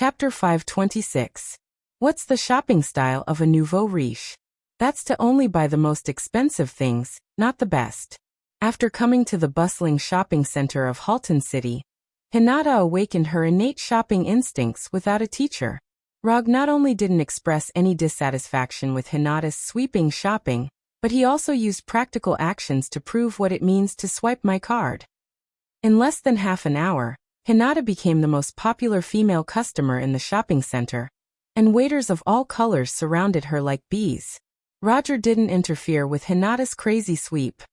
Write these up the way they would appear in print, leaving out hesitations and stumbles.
Chapter 526. What's the shopping style of a nouveau riche? That's to only buy the most expensive things, not the best. After coming to the bustling shopping center of Halton City, Hinata awakened her innate shopping instincts without a teacher. Rog not only didn't express any dissatisfaction with Hinata's sweeping shopping, but he also used practical actions to prove what it means to swipe my card. In less than half an hour, Hinata became the most popular female customer in the shopping center, and waiters of all colors surrounded her like bees. Roger didn't interfere with Hinata's crazy sweep.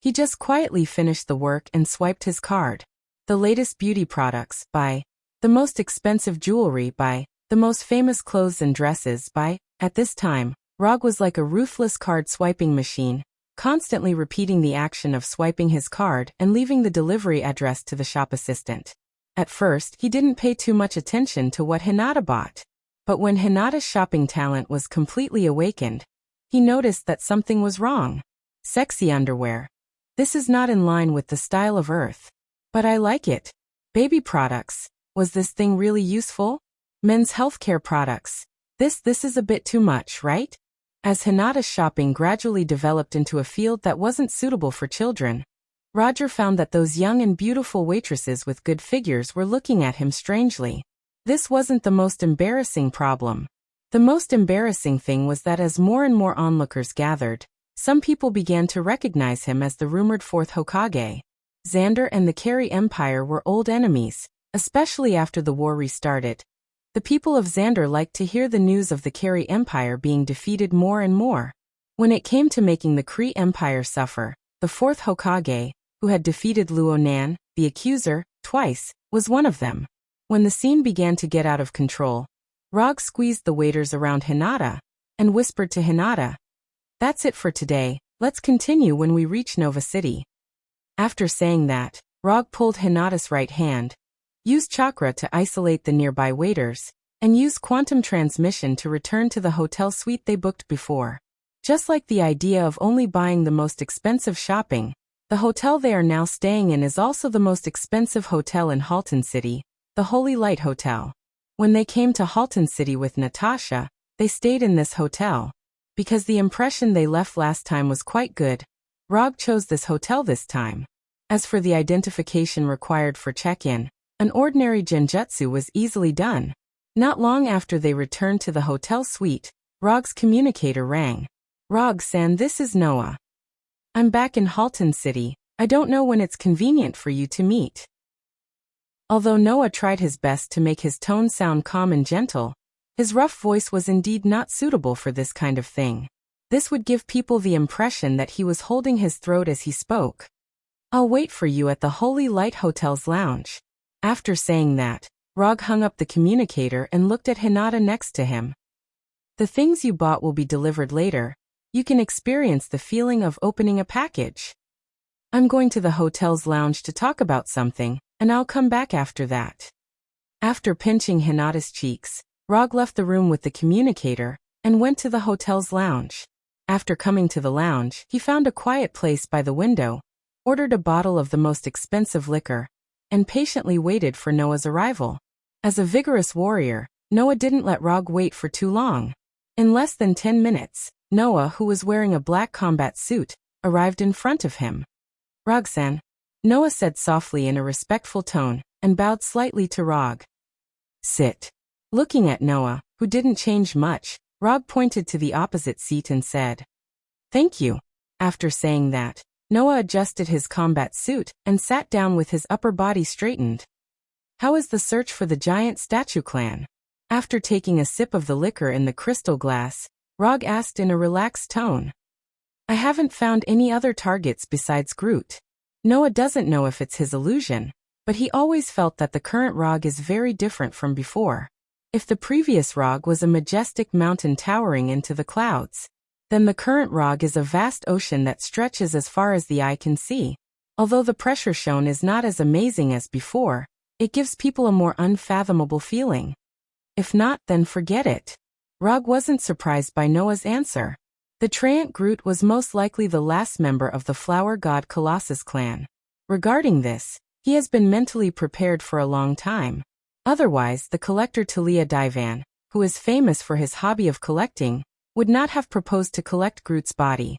He just quietly finished the work and swiped his card. The latest beauty products, buy. The most expensive jewelry, buy. The most famous clothes and dresses, buy. At this time, Rog was like a ruthless card-swiping machine, constantly repeating the action of swiping his card and leaving the delivery address to the shop assistant. At first, he didn't pay too much attention to what Hinata bought. But when Hinata's shopping talent was completely awakened, he noticed that something was wrong. Sexy underwear. This is not in line with the style of Earth. But I like it. Baby products. Was this thing really useful? Men's healthcare products. This is a bit too much, right? As Hinata's shopping gradually developed into a field that wasn't suitable for children, Roger found that those young and beautiful waitresses with good figures were looking at him strangely. This wasn't the most embarrassing problem. The most embarrassing thing was that as more and more onlookers gathered, some people began to recognize him as the rumored fourth Hokage. Xander and the Carey Empire were old enemies, especially after the war restarted. The people of Xander liked to hear the news of the Carey Empire being defeated more and more. When it came to making the Kree Empire suffer, the fourth Hokage, who had defeated Luonan, the accuser, twice, was one of them. When the scene began to get out of control, Rog squeezed the waiters around Hinata and whispered to Hinata, "That's it for today, let's continue when we reach Nova City." After saying that, Rog pulled Hinata's right hand, used chakra to isolate the nearby waiters, and used quantum transmission to return to the hotel suite they booked before. Just like the idea of only buying the most expensive shopping, the hotel they are now staying in is also the most expensive hotel in Halton City, the Holy Light Hotel. When they came to Halton City with Natasha, they stayed in this hotel. Because the impression they left last time was quite good, Rog chose this hotel this time. As for the identification required for check-in, an ordinary genjutsu was easily done. Not long after they returned to the hotel suite, Rog's communicator rang. "Rog-san, this is Noah. I'm back in Halton City. I don't know when it's convenient for you to meet." Although Noah tried his best to make his tone sound calm and gentle, his rough voice was indeed not suitable for this kind of thing. This would give people the impression that he was holding his throat as he spoke. "I'll wait for you at the Holy Light Hotel's lounge." After saying that, Rog hung up the communicator and looked at Hinata next to him. "The things you bought will be delivered later. You can experience the feeling of opening a package. I'm going to the hotel's lounge to talk about something, and I'll come back after that." After pinching Hinata's cheeks, Rog left the room with the communicator and went to the hotel's lounge. After coming to the lounge, he found a quiet place by the window, ordered a bottle of the most expensive liquor, and patiently waited for Noah's arrival. As a vigorous warrior, Noah didn't let Rog wait for too long. In less than 10 minutes, Noah, who was wearing a black combat suit, arrived in front of him. "Rog-san," Noah said softly in a respectful tone, and bowed slightly to Rog. "Sit." Looking at Noah, who didn't change much, Rog pointed to the opposite seat and said, "Thank you." After saying that, Noah adjusted his combat suit and sat down with his upper body straightened. "How is the search for the giant statue clan?" After taking a sip of the liquor in the crystal glass, Rog asked in a relaxed tone. "I haven't found any other targets besides Groot." Noah doesn't know if it's his illusion, but he always felt that the current Rog is very different from before. If the previous Rog was a majestic mountain towering into the clouds, then the current Rog is a vast ocean that stretches as far as the eye can see. Although the pressure shown is not as amazing as before, it gives people a more unfathomable feeling. If not, then forget it. Rog wasn't surprised by Noah's answer. The Treant Groot was most likely the last member of the Flower God Colossus clan. Regarding this, he has been mentally prepared for a long time. Otherwise, the collector Talia Divan, who is famous for his hobby of collecting, would not have proposed to collect Groot's body.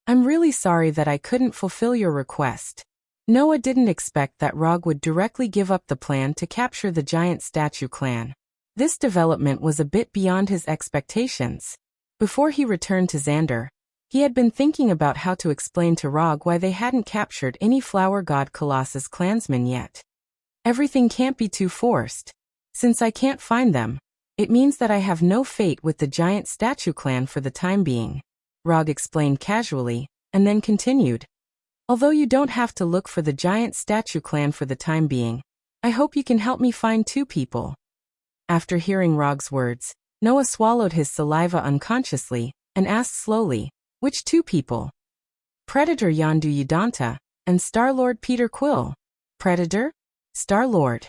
I'm really sorry that I couldn't fulfill your request. Noah didn't expect that Rog would directly give up the plan to capture the giant statue clan. This development was a bit beyond his expectations. Before he returned to Xander, he had been thinking about how to explain to Rog why they hadn't captured any Flower God Colossus clansmen yet. Everything can't be too forced. Since I can't find them, it means that I have no fate with the giant statue clan for the time being, Rog explained casually, and then continued. Although you don't have to look for the giant statue clan for the time being, I hope you can help me find 2 people. After hearing Rog's words, Noah swallowed his saliva unconsciously, and asked slowly, which 2 people? Predator Yondu Udonta, and Star-Lord Peter Quill. Predator? Star-Lord.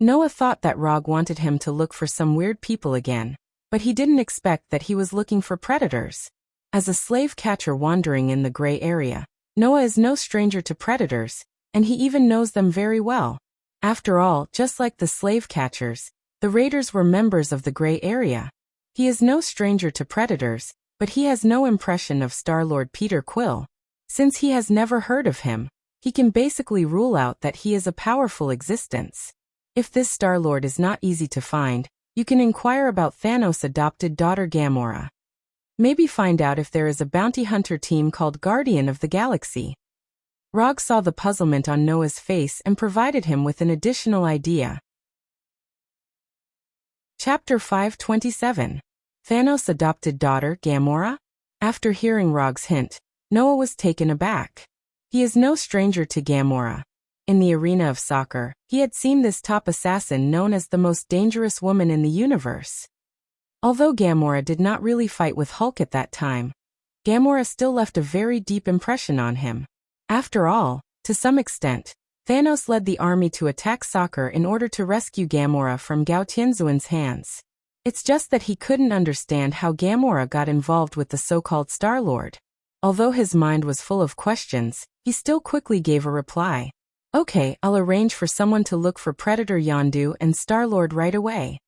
Noah thought that Rog wanted him to look for some weird people again, but he didn't expect that he was looking for predators. As a slave catcher wandering in the gray area, Noah is no stranger to predators, and he even knows them very well. After all, just like the slave catchers, the raiders were members of the gray area. He is no stranger to predators, but he has no impression of Star-Lord Peter Quill. Since he has never heard of him, he can basically rule out that he is a powerful existence. If this Star-Lord is not easy to find, you can inquire about Thanos' adopted daughter Gamora. Maybe find out if there is a bounty hunter team called Guardian of the Galaxy. Rog saw the puzzlement on Noah's face and provided him with an additional idea. Chapter 527. Thanos' adopted daughter, Gamora? After hearing Rog's hint, Noah was taken aback. He is no stranger to Gamora. In the arena of soccer, he had seen this top assassin known as the most dangerous woman in the universe. Although Gamora did not really fight with Hulk at that time, Gamora still left a very deep impression on him. After all, to some extent, Thanos led the army to attack Soccer in order to rescue Gamora from Gao Tianzuan's hands. It's just that he couldn't understand how Gamora got involved with the so-called Star-Lord. Although his mind was full of questions, he still quickly gave a reply. Okay, I'll arrange for someone to look for Predator Yondu and Star-Lord right away.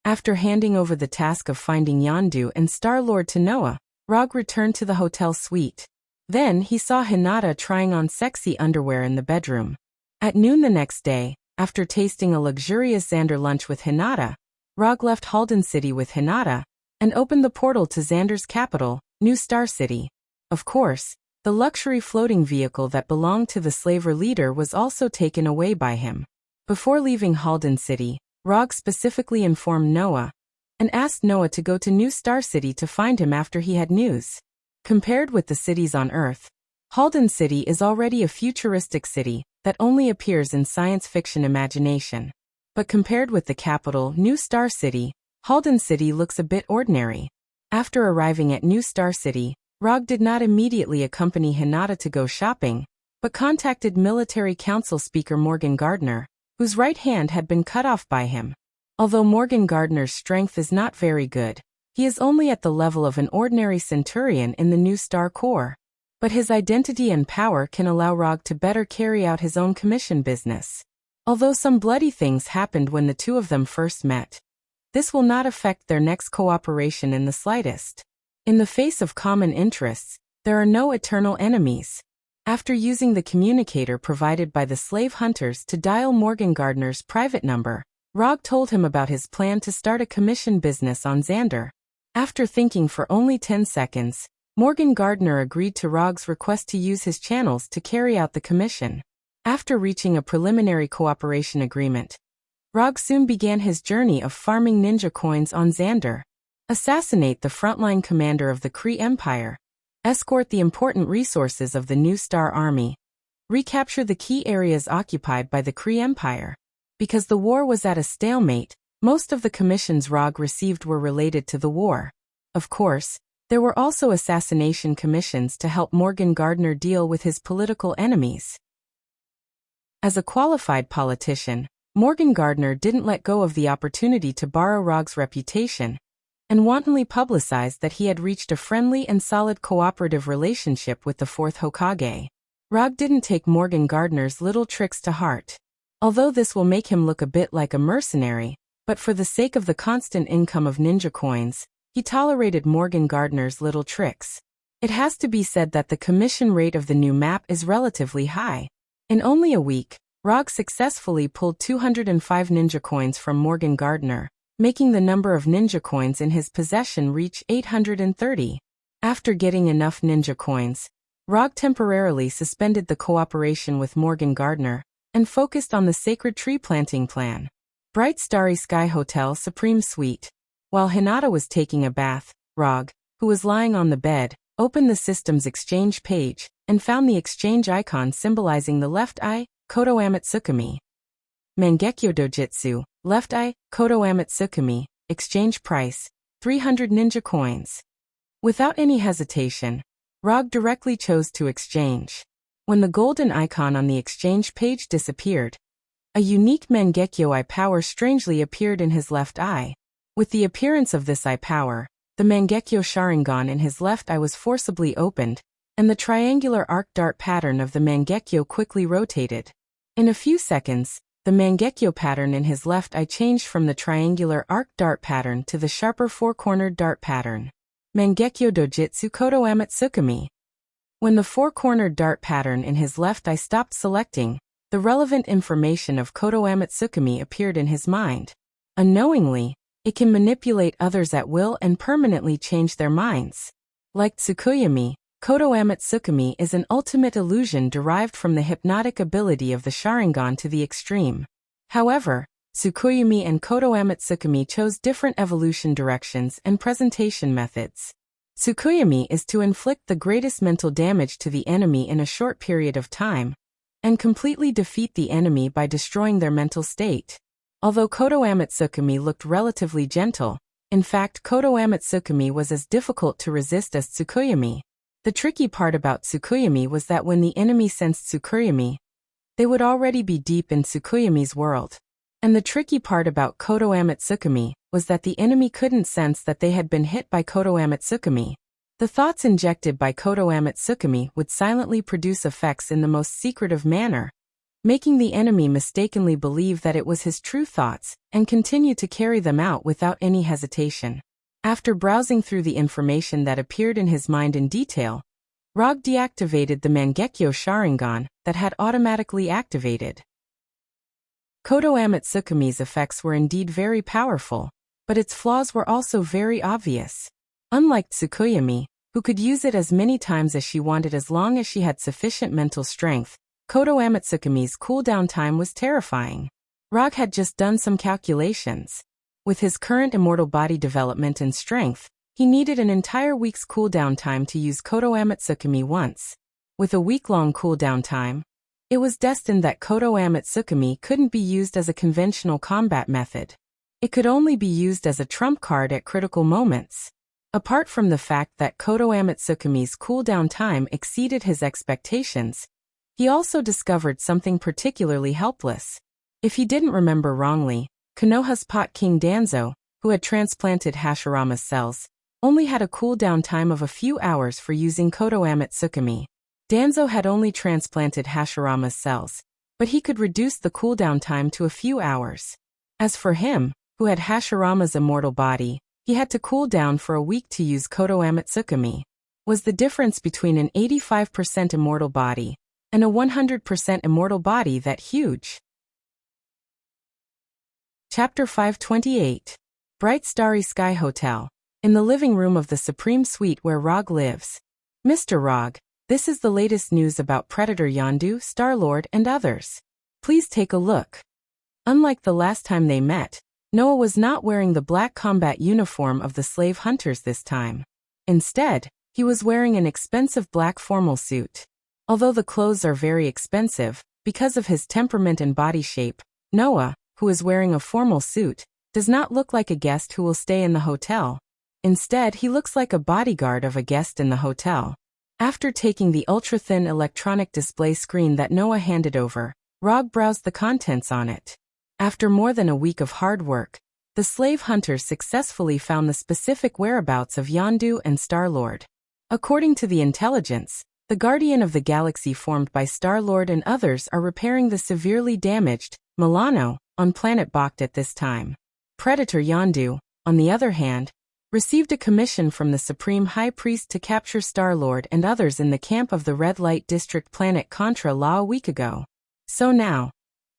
After handing over the task of finding Yondu and Star-Lord to Noah, Rog returned to the hotel suite. Then he saw Hinata trying on sexy underwear in the bedroom. At noon the next day, after tasting a luxurious Xander lunch with Hinata, Rog left Halden City with Hinata and opened the portal to Xander's capital, New Star City. Of course, the luxury floating vehicle that belonged to the slaver leader was also taken away by him. Before leaving Halden City, Rog specifically informed Noah and asked Noah to go to New Star City to find him after he had news. Compared with the cities on Earth, Halden City is already a futuristic city that only appears in science fiction imagination. But compared with the capital, New Star City, Halden City looks a bit ordinary. After arriving at New Star City, Rog did not immediately accompany Hinata to go shopping, but contacted Military Council Speaker Morgan Gardner, whose right hand had been cut off by him. Although Morgan Gardner's strength is not very good, he is only at the level of an ordinary centurion in the New Star Corps. But his identity and power can allow Rog to better carry out his own commission business. Although some bloody things happened when the two of them first met, this will not affect their next cooperation in the slightest. In the face of common interests, there are no eternal enemies. After using the communicator provided by the slave hunters to dial Morgan Gardner's private number, Rog told him about his plan to start a commission business on Xander. After thinking for only 10 seconds, Morgan Gardner agreed to Rog's request to use his channels to carry out the commission. After reaching a preliminary cooperation agreement, Rog soon began his journey of farming ninja coins on Xander. Assassinate the frontline commander of the Kree Empire. Escort the important resources of the New Star Army. Recapture the key areas occupied by the Kree Empire. Because the war was at a stalemate, most of the commissions Rog received were related to the war. Of course, there were also assassination commissions to help Morgan Gardner deal with his political enemies. As a qualified politician, Morgan Gardner didn't let go of the opportunity to borrow Rog's reputation and wantonly publicized that he had reached a friendly and solid cooperative relationship with the fourth Hokage. Rog didn't take Morgan Gardner's little tricks to heart. Although this will make him look a bit like a mercenary, but for the sake of the constant income of ninja coins, he tolerated Morgan Gardner's little tricks. It has to be said that the commission rate of the new map is relatively high. In only a week, Rog successfully pulled 205 ninja coins from Morgan Gardner, making the number of ninja coins in his possession reach 830. After getting enough ninja coins, Rog temporarily suspended the cooperation with Morgan Gardner and focused on the sacred tree planting plan. Bright Starry Sky Hotel Supreme Suite. While Hinata was taking a bath, Rog, who was lying on the bed, opened the system's exchange page and found the exchange icon symbolizing the left eye, Kodo Amatsukami. Mangekyo Dojitsu, left eye, Kodo Amatsukami, exchange price, 300 ninja coins. Without any hesitation, Rog directly chose to exchange. When the golden icon on the exchange page disappeared, a unique Mangekyo eye power strangely appeared in his left eye. With the appearance of this eye power, the Mangekyo Sharingan in his left eye was forcibly opened, and the triangular arc dart pattern of the Mangekyo quickly rotated. In a few seconds, the Mangekyo pattern in his left eye changed from the triangular arc dart pattern to the sharper four-cornered dart pattern. Mangekyo Dojitsu Kodo Amatsukami. When the four-cornered dart pattern in his left eye stopped selecting, the relevant information of Kodo Amatsukami appeared in his mind. Unknowingly, it can manipulate others at will and permanently change their minds. Like Tsukuyomi, Kodo Amatsukami is an ultimate illusion derived from the hypnotic ability of the Sharingan to the extreme. However, Tsukuyomi and Kodo Amatsukami chose different evolution directions and presentation methods. Tsukuyomi is to inflict the greatest mental damage to the enemy in a short period of time, and completely defeat the enemy by destroying their mental state. Although Kodo Amatsukami looked relatively gentle, in fact Kodo Amatsukami was as difficult to resist as Tsukuyomi. The tricky part about Tsukuyomi was that when the enemy sensed Tsukuyomi, they would already be deep in Tsukuyomi's world. And the tricky part about Kodo Amatsukami was that the enemy couldn't sense that they had been hit by Kodo Amatsukami. The thoughts injected by Kodo Amatsukami would silently produce effects in the most secretive manner, making the enemy mistakenly believe that it was his true thoughts and continue to carry them out without any hesitation. After browsing through the information that appeared in his mind in detail, Rog deactivated the Mangekyo Sharingan that had automatically activated. Kodo Amatsukami's effects were indeed very powerful, but its flaws were also very obvious. Unlike Tsukuyomi, who could use it as many times as she wanted as long as she had sufficient mental strength, Kodo Amatsukami's cooldown time was terrifying. Rog had just done some calculations. With his current immortal body development and strength, he needed an entire week's cooldown time to use Kodo Amatsukami once. With a week-long cooldown time, it was destined that Kodo Amatsukami couldn't be used as a conventional combat method. It could only be used as a trump card at critical moments. Apart from the fact that Kodo Amatsukami's cooldown time exceeded his expectations, he also discovered something particularly helpless. If he didn't remember wrongly, Konoha's pot King Danzo, who had transplanted Hashirama's cells, only had a cooldown time of a few hours for using Kodo Amatsukami. Danzo had only transplanted Hashirama's cells, but he could reduce the cooldown time to a few hours. As for him, who had Hashirama's immortal body, he had to cool down for a week to use Kodo Amatsukami. Was the difference between an 85% immortal body and a 100% immortal body that huge? Chapter 528. Bright Starry Sky Hotel. In the living room of the Supreme Suite where Rog lives. Mr. Rog, this is the latest news about Predator Yondu, Star-Lord, and others. Please take a look. Unlike the last time they met, Noah was not wearing the black combat uniform of the slave hunters this time. Instead, he was wearing an expensive black formal suit. Although the clothes are very expensive, because of his temperament and body shape, Noah, who is wearing a formal suit, does not look like a guest who will stay in the hotel. Instead, he looks like a bodyguard of a guest in the hotel. After taking the ultra-thin electronic display screen that Noah handed over, Rog browsed the contents on it. After more than a week of hard work, the slave hunters successfully found the specific whereabouts of Yondu and Star-Lord. According to the intelligence, The Guardian of the Galaxy formed by Star-Lord and others are repairing the severely damaged Milano on planet Bakht at this time. Predator Yondu, on the other hand, received a commission from the Supreme High Priest to capture Star-Lord and others in the camp of the Red Light District planet Contra La a week ago. So now,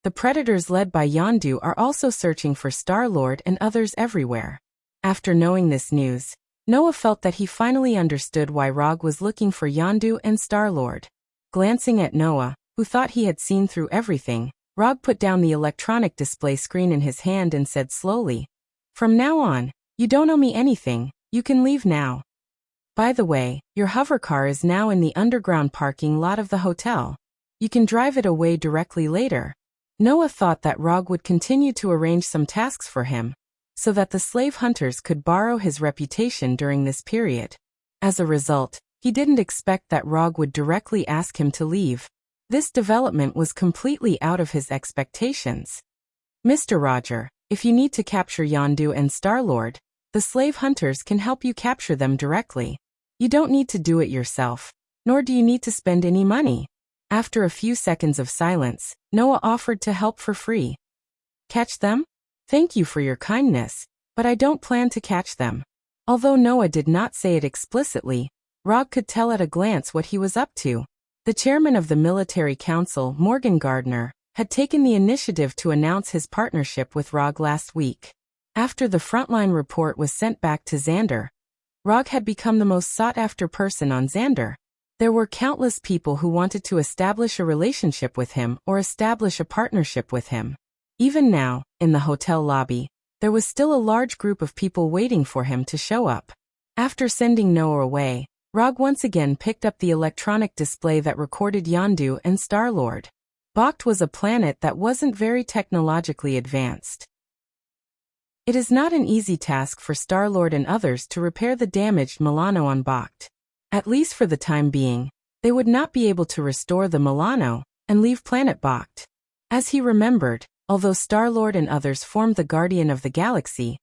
the Predators led by Yondu are also searching for Star-Lord and others everywhere. After knowing this news, Noah felt that he finally understood why Rog was looking for Yondu and Star-Lord. Glancing at Noah, who thought he had seen through everything, Rog put down the electronic display screen in his hand and said slowly, "From now on, you don't owe me anything, you can leave now. By the way, your hovercar is now in the underground parking lot of the hotel. You can drive it away directly later." Noah thought that Rog would continue to arrange some tasks for him, so that the slave hunters could borrow his reputation during this period. As a result, he didn't expect that Rog would directly ask him to leave. This development was completely out of his expectations. "Mr. Roger, if you need to capture Yondu and Star-Lord, the slave hunters can help you capture them directly. You don't need to do it yourself, nor do you need to spend any money." After a few seconds of silence, Noah offered to help for free. "Catch them? Thank you for your kindness, but I don't plan to catch them." Although Noah did not say it explicitly, Rog could tell at a glance what he was up to. The chairman of the military council, Morgan Gardner, had taken the initiative to announce his partnership with Rog last week. After the frontline report was sent back to Xander, Rog had become the most sought-after person on Xander. There were countless people who wanted to establish a relationship with him or establish a partnership with him. Even now, in the hotel lobby, there was still a large group of people waiting for him to show up. After sending Noah away, Rog once again picked up the electronic display that recorded Yondu and Star-Lord. Bakht was a planet that wasn't very technologically advanced. It is not an easy task for Star-Lord and others to repair the damaged Milano on Bakht. At least for the time being, they would not be able to restore the Milano and leave planet Bakht. As he remembered, although Star-Lord and others formed the Guardian of the Galaxy,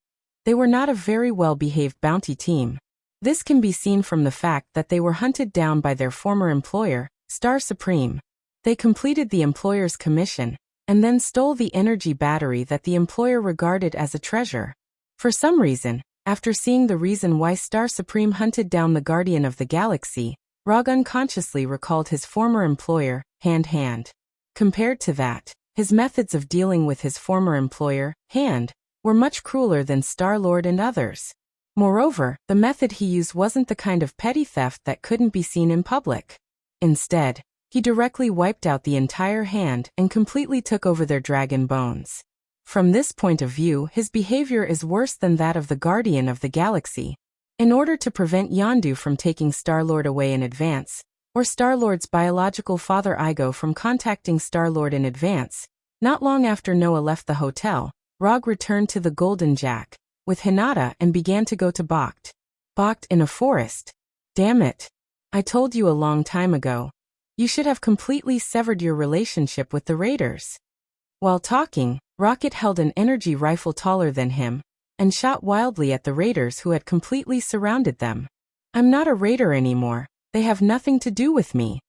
they were not a very well-behaved bounty team. This can be seen from the fact that they were hunted down by their former employer, Star Supreme. They completed the employer's commission, and then stole the energy battery that the employer regarded as a treasure. For some reason, after seeing the reason why Star Supreme hunted down the Guardian of the Galaxy, Rog unconsciously recalled his former employer, Hand. Compared to that, his methods of dealing with his former employer, Hand, were much crueler than Star-Lord and others. Moreover, the method he used wasn't the kind of petty theft that couldn't be seen in public. Instead, he directly wiped out the entire Hand and completely took over their dragon bones. From this point of view, his behavior is worse than that of the Guardian of the Galaxy. In order to prevent Yondu from taking Star-Lord away in advance, or Star-Lord's biological father Igo from contacting Star-Lord in advance, not long after Noah left the hotel, Rog returned to the Golden Jack with Hinata and began to go to Bakht. Bakht in a forest? Damn it. I told you a long time ago. You should have completely severed your relationship with the raiders. While talking, Rocket held an energy rifle taller than him and shot wildly at the raiders who had completely surrounded them. "I'm not a raider anymore. They have nothing to do with me."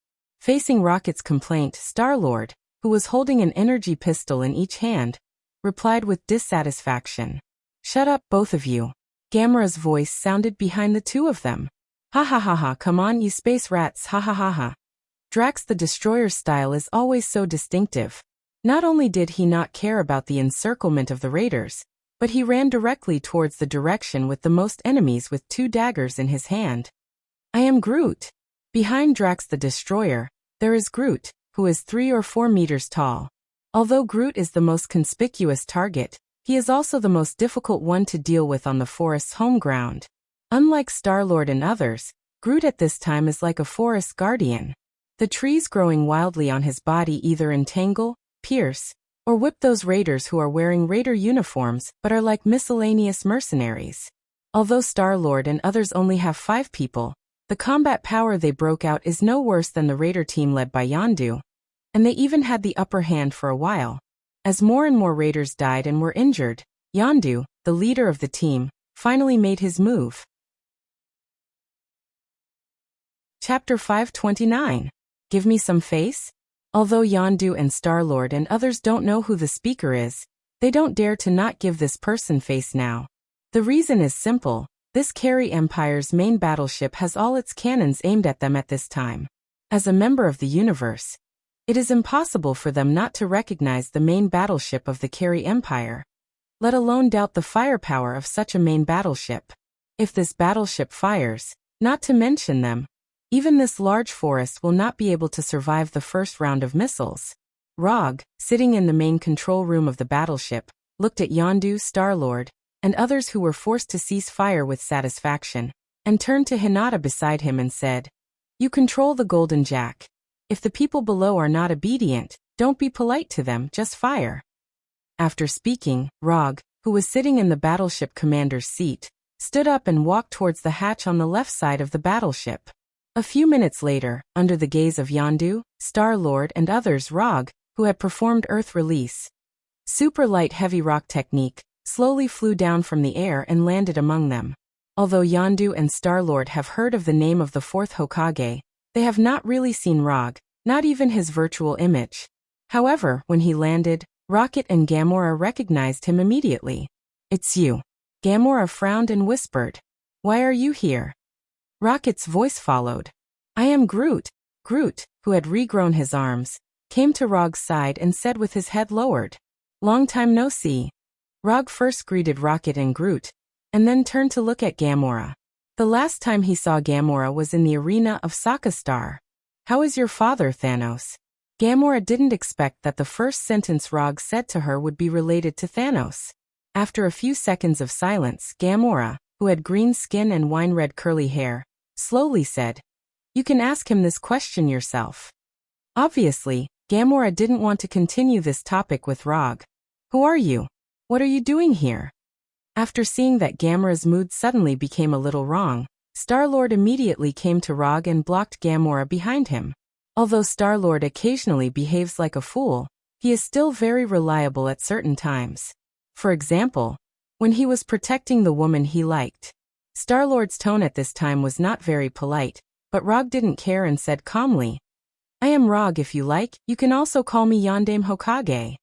Facing Rocket's complaint, Star-Lord, who was holding an energy pistol in each hand, replied with dissatisfaction. "Shut up, both of you." Gamera's voice sounded behind the two of them. "Ha ha ha ha, come on you space rats, ha ha ha ha." Drax the Destroyer's style is always so distinctive. Not only did he not care about the encirclement of the raiders, but he ran directly towards the direction with the most enemies with 2 daggers in his hand. "I am Groot." Behind Drax the Destroyer, there is Groot, who is 3 or 4 meters tall. Although Groot is the most conspicuous target, he is also the most difficult one to deal with on the forest's home ground. Unlike Star-Lord and others, Groot at this time is like a forest guardian. The trees growing wildly on his body either entangle, pierce, or whip those raiders who are wearing raider uniforms but are like miscellaneous mercenaries. Although Star-Lord and others only have 5 people, the combat power they broke out is no worse than the raider team led by Yondu, and they even had the upper hand for a while. As more and more raiders died and were injured, Yondu, the leader of the team, finally made his move. Chapter 529. Give me some face? Although Yondu and Star-Lord and others don't know who the speaker is, they don't dare to not give this person face now. The reason is simple. This Carey Empire's main battleship has all its cannons aimed at them at this time. As a member of the universe, it is impossible for them not to recognize the main battleship of the Carey Empire, let alone doubt the firepower of such a main battleship. If this battleship fires, not to mention them, even this large forest will not be able to survive the first round of missiles. Rog, sitting in the main control room of the battleship, looked at Yondu, Star-Lord, and others who were forced to cease fire with satisfaction, and turned to Hinata beside him and said, "You control the Golden Jack. If the people below are not obedient, don't be polite to them, just fire." After speaking, Rog, who was sitting in the battleship commander's seat, stood up and walked towards the hatch on the left side of the battleship. A few minutes later, under the gaze of Yondu, Star-Lord and others, Rog, who had performed Earth Release, Super Light Heavy Rock Technique, slowly flew down from the air and landed among them. Although Yondu and Star-Lord have heard of the name of the fourth Hokage, they have not really seen Rog, not even his virtual image. However, when he landed, Rocket and Gamora recognized him immediately. "It's you." Gamora frowned and whispered, "Why are you here?" Rocket's voice followed. "I am Groot." Groot, who had regrown his arms, came to Rog's side and said with his head lowered, "Long time no see." Rog first greeted Rocket and Groot, and then turned to look at Gamora. The last time he saw Gamora was in the arena of Sokka Star. "How is your father, Thanos?" Gamora didn't expect that the first sentence Rog said to her would be related to Thanos. After a few seconds of silence, Gamora, who had green skin and wine-red curly hair, slowly said, "You can ask him this question yourself." Obviously, Gamora didn't want to continue this topic with Rog. "Who are you? What are you doing here?" After seeing that Gamora's mood suddenly became a little wrong, Star-Lord immediately came to Rog and blocked Gamora behind him. Although Star-Lord occasionally behaves like a fool, he is still very reliable at certain times. For example, when he was protecting the woman he liked. Star-Lord's tone at this time was not very polite, but Rog didn't care and said calmly, "I am Rog. If you like, you can also call me Yondaime Hokage.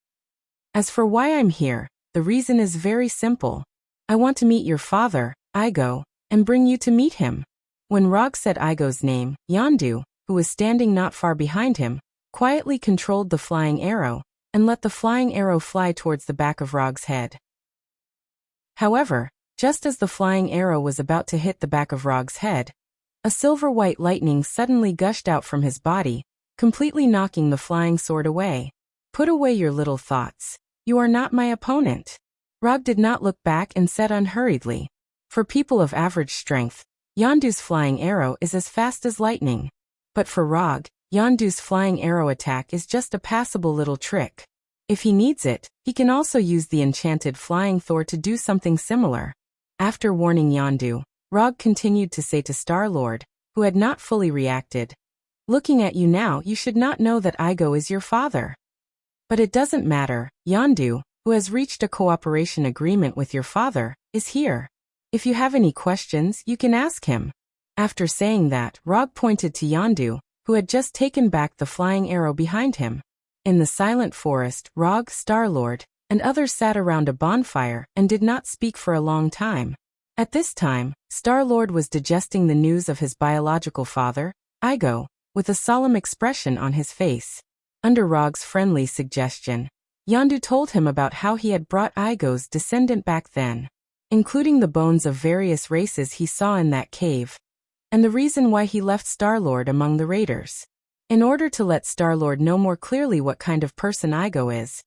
As for why I'm here, the reason is very simple. I want to meet your father, Igo, and bring you to meet him." When Rog said Igo's name, Yondu, who was standing not far behind him, quietly controlled the flying arrow, and let the flying arrow fly towards the back of Rog's head. However, just as the flying arrow was about to hit the back of Rog's head, a silver-white lightning suddenly gushed out from his body, completely knocking the flying sword away. "Put away your little thoughts. You are not my opponent." Rog did not look back and said unhurriedly, "For people of average strength, Yondu's flying arrow is as fast as lightning. But for Rog, Yondu's flying arrow attack is just a passable little trick. If he needs it, he can also use the enchanted flying Thor to do something similar." After warning Yondu, Rog continued to say to Star-Lord, who had not fully reacted, "Looking at you now, you should not know that Igo is your father. But it doesn't matter. Yondu, who has reached a cooperation agreement with your father, is here. If you have any questions, you can ask him." After saying that, Rog pointed to Yondu, who had just taken back the flying arrow behind him. In the silent forest, Rog, Star-Lord, and others sat around a bonfire and did not speak for a long time. At this time, Star-Lord was digesting the news of his biological father, Igo, with a solemn expression on his face. Under Rog's friendly suggestion, Yondu told him about how he had brought Igo's descendant back then, including the bones of various races he saw in that cave, and the reason why he left Star-Lord among the raiders. In order to let Star-Lord know more clearly what kind of person Igo is,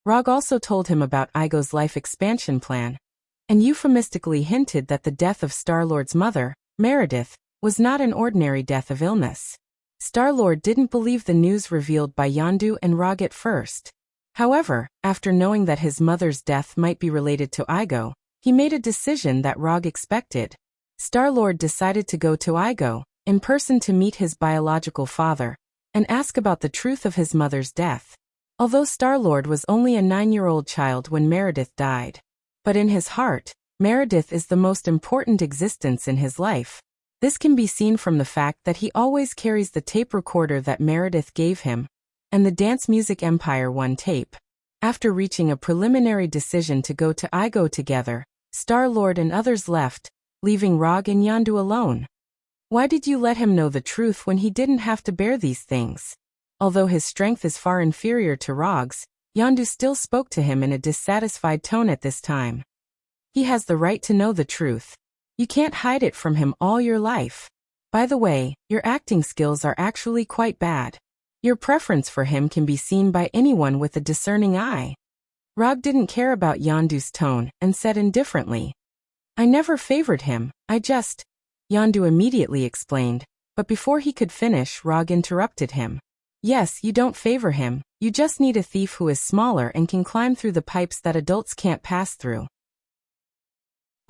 Rog also told him about Igo's life expansion plan, and euphemistically hinted that the death of Star-Lord's mother, Meredith, was not an ordinary death of illness. Star-Lord didn't believe the news revealed by Yondu and Rog at first. However, after knowing that his mother's death might be related to Igo, he made a decision that Rog expected. Star-Lord decided to go to Igo, in person, to meet his biological father, and ask about the truth of his mother's death. Although Star-Lord was only a 9-year-old child when Meredith died, but in his heart, Meredith is the most important existence in his life. This can be seen from the fact that he always carries the tape recorder that Meredith gave him, and the Dance Music Empire 1 tape. After reaching a preliminary decision to go to Igo together, Star-Lord and others left, leaving Rog and Yondu alone. Why did you let him know the truth when he didn't have to bear these things? Although his strength is far inferior to Rog's, Yondu still spoke to him in a dissatisfied tone at this time. He has the right to know the truth. You can't hide it from him all your life. By the way, your acting skills are actually quite bad. Your preference for him can be seen by anyone with a discerning eye. Rog didn't care about Yondu's tone and said indifferently, I never favored him, Yondu immediately explained, but before he could finish, Rog interrupted him. Yes, you don't favor him, you just need a thief who is smaller and can climb through the pipes that adults can't pass through.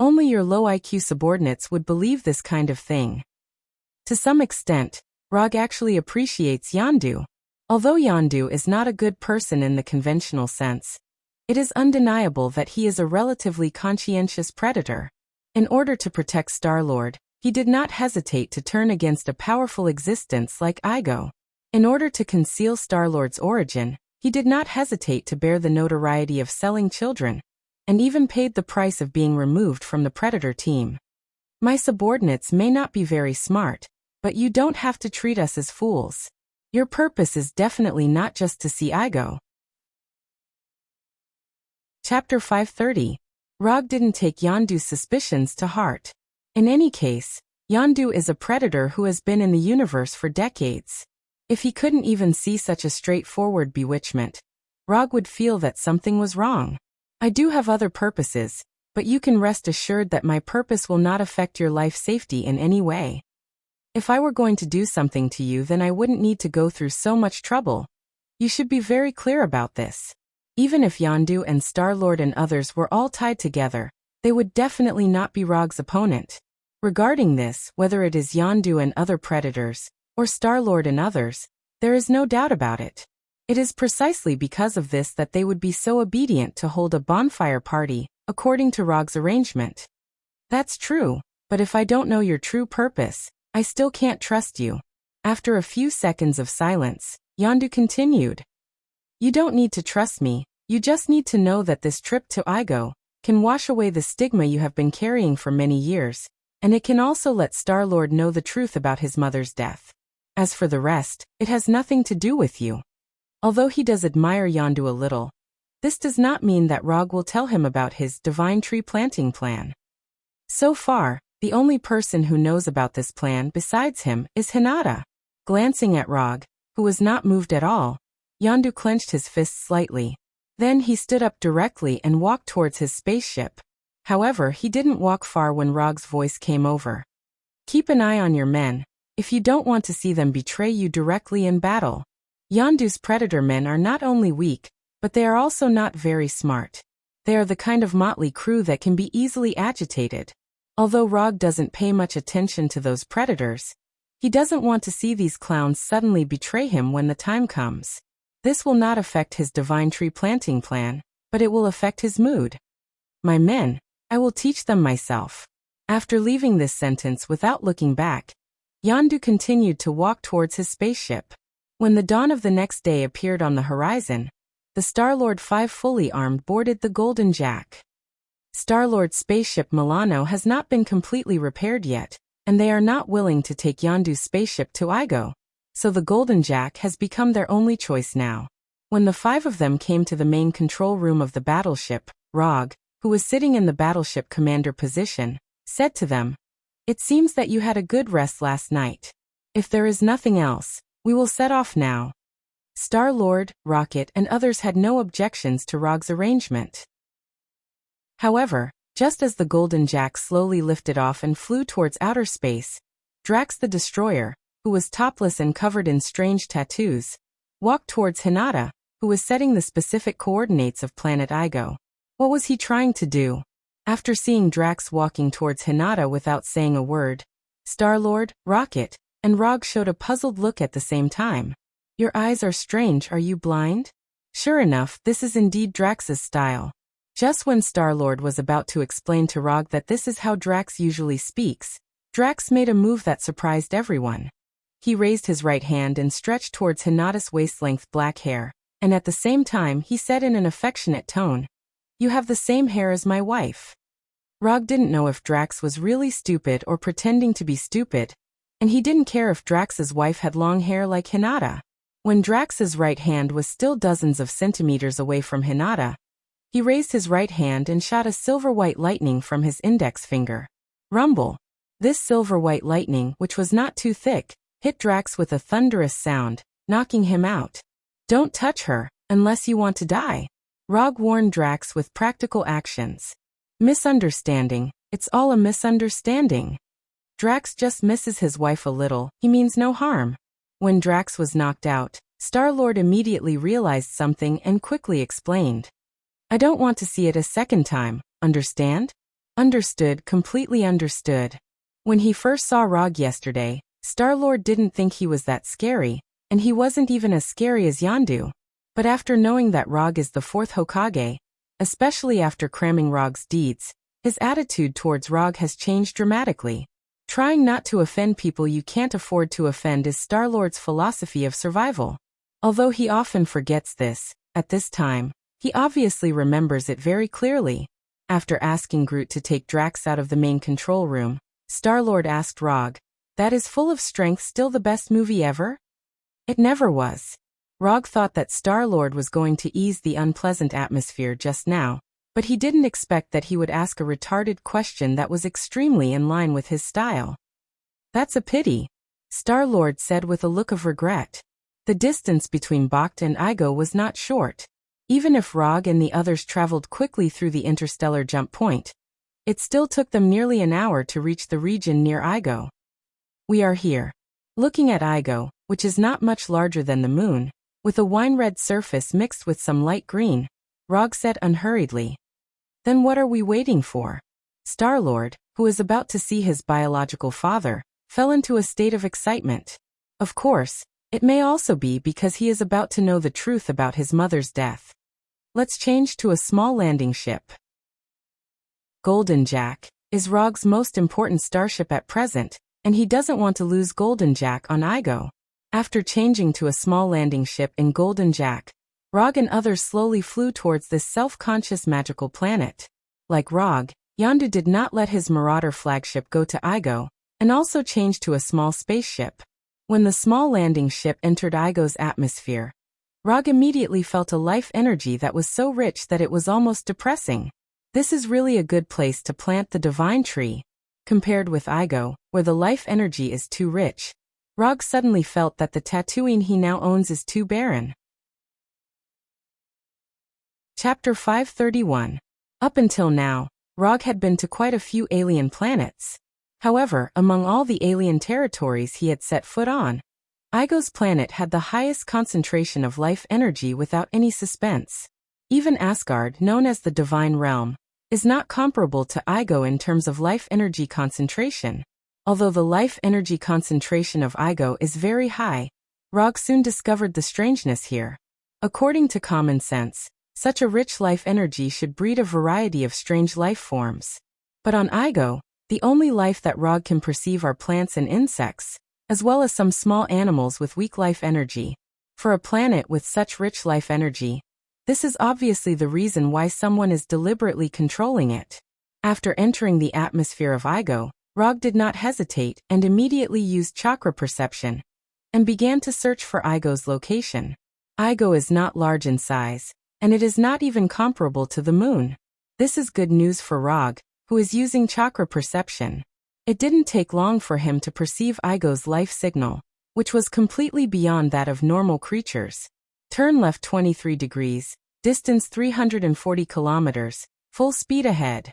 Only your low IQ subordinates would believe this kind of thing. To some extent, Rog actually appreciates Yondu. Although Yondu is not a good person in the conventional sense, it is undeniable that he is a relatively conscientious predator. In order to protect Star-Lord, he did not hesitate to turn against a powerful existence like Igo. In order to conceal Star-Lord's origin, he did not hesitate to bear the notoriety of selling children, and even paid the price of being removed from the Predator team. My subordinates may not be very smart, but you don't have to treat us as fools. Your purpose is definitely not just to see Igo. Chapter 530. Rog didn't take Yondu's suspicions to heart. In any case, Yondu is a predator who has been in the universe for decades. If he couldn't even see such a straightforward bewitchment, Rog would feel that something was wrong. I do have other purposes, but you can rest assured that my purpose will not affect your life safety in any way. If I were going to do something to you, then I wouldn't need to go through so much trouble. You should be very clear about this. Even if Yondu and Star-Lord and others were all tied together, they would definitely not be Rog's opponent. Regarding this, whether it is Yondu and other predators, or Star-Lord and others, there is no doubt about it. It is precisely because of this that they would be so obedient to hold a bonfire party, according to Rog's arrangement. That's true, but if I don't know your true purpose, I still can't trust you. After a few seconds of silence, Yondu continued. You don't need to trust me, you just need to know that this trip to Igo can wash away the stigma you have been carrying for many years, and it can also let Star-Lord know the truth about his mother's death. As for the rest, it has nothing to do with you. Although he does admire Yondu a little, this does not mean that Rog will tell him about his divine tree planting plan. So far, the only person who knows about this plan besides him is Hinata. Glancing at Rog, who was not moved at all, Yondu clenched his fists slightly. Then he stood up directly and walked towards his spaceship. However, he didn't walk far when Rog's voice came over. Keep an eye on your men, if you don't want to see them betray you directly in battle. Yondu's predator men are not only weak, but they are also not very smart. They are the kind of motley crew that can be easily agitated. Although Rog doesn't pay much attention to those predators, he doesn't want to see these clowns suddenly betray him when the time comes. This will not affect his divine tree planting plan, but it will affect his mood. My men, I will teach them myself. After leaving this sentence without looking back, Yondu continued to walk towards his spaceship. When the dawn of the next day appeared on the horizon, the Star-Lord 5 fully armed boarded the Golden Jack. Star-Lord's spaceship Milano has not been completely repaired yet, and they are not willing to take Yondu's spaceship to Igo, so the Golden Jack has become their only choice now. When the 5 of them came to the main control room of the battleship, Rog, who was sitting in the battleship commander position, said to them, "It seems that you had a good rest last night. If there is nothing else, we will set off now." Star-Lord, Rocket, and others had no objections to Rog's arrangement. However, just as the Golden Jack slowly lifted off and flew towards outer space, Drax the Destroyer, who was topless and covered in strange tattoos, walked towards Hinata, who was setting the specific coordinates of planet Igo. What was he trying to do? After seeing Drax walking towards Hinata without saying a word, Star-Lord, Rocket, and Rog showed a puzzled look at the same time. Your eyes are strange, are you blind? Sure enough, this is indeed Drax's style. Just when Star-Lord was about to explain to Rog that this is how Drax usually speaks, Drax made a move that surprised everyone. He raised his right hand and stretched towards Hinata's waist-length black hair, and at the same time he said in an affectionate tone, "You have the same hair as my wife." Rog didn't know if Drax was really stupid or pretending to be stupid, and he didn't care if Drax's wife had long hair like Hinata. When Drax's right hand was still dozens of centimeters away from Hinata, he raised his right hand and shot a silver-white lightning from his index finger. Rumble! This silver-white lightning, which was not too thick, hit Drax with a thunderous sound, knocking him out. "Don't touch her, unless you want to die," Rog warned Drax with practical actions. "Misunderstanding, it's all a misunderstanding. Drax just misses his wife a little, he means no harm." When Drax was knocked out, Star-Lord immediately realized something and quickly explained. "I don't want to see it a second time, understand?" "Understood, completely understood." When he first saw Rog yesterday, Star-Lord didn't think he was that scary, and he wasn't even as scary as Yondu. But after knowing that Rog is the fourth Hokage, especially after cramming Rog's deeds, his attitude towards Rog has changed dramatically. Trying not to offend people you can't afford to offend is Star-Lord's philosophy of survival. Although he often forgets this, at this time, he obviously remembers it very clearly. After asking Groot to take Drax out of the main control room, Star-Lord asked Rog, "That is Full of Strength still the best movie ever?" It never was. Rog thought that Star-Lord was going to ease the unpleasant atmosphere just now, but he didn't expect that he would ask a retarded question that was extremely in line with his style. "That's a pity," Star-Lord said with a look of regret. The distance between Bakht and Igo was not short. Even if Rog and the others traveled quickly through the interstellar jump point, it still took them nearly an hour to reach the region near Igo. "We are here." Looking at Igo, which is not much larger than the moon, with a wine-red surface mixed with some light green, Rog said unhurriedly. "Then what are we waiting for?" Star-Lord, who is about to see his biological father, fell into a state of excitement. Of course, it may also be because he is about to know the truth about his mother's death. Let's change to a small landing ship. Golden Jack is Rog's most important starship at present, and he doesn't want to lose Golden Jack on Igo. After changing to a small landing ship in Golden Jack, Rog and others slowly flew towards this self-conscious magical planet. Like Rog, Yondu did not let his Marauder flagship go to Igo, and also changed to a small spaceship. When the small landing ship entered Igo's atmosphere, Rog immediately felt a life energy that was so rich that it was almost depressing. This is really a good place to plant the divine tree. Compared with Igo, where the life energy is too rich, Rog suddenly felt that the Tatooine he now owns is too barren. Chapter 531. Up until now, Rog had been to quite a few alien planets. However, among all the alien territories he had set foot on, Igo's planet had the highest concentration of life energy without any suspense. Even Asgard, known as the Divine Realm, is not comparable to Igo in terms of life energy concentration. Although the life energy concentration of Igo is very high, Rog soon discovered the strangeness here. According to common sense, such a rich life energy should breed a variety of strange life forms. But on Igo, the only life that Rog can perceive are plants and insects, as well as some small animals with weak life energy. For a planet with such rich life energy, this is obviously the reason why someone is deliberately controlling it. After entering the atmosphere of Igo, Rog did not hesitate and immediately used chakra perception, and began to search for Igo's location. Igo is not large in size, and it is not even comparable to the moon. This is good news for Rog, who is using chakra perception. It didn't take long for him to perceive Igo's life signal, which was completely beyond that of normal creatures. Turn left 23 degrees, distance 340 kilometers, full speed ahead.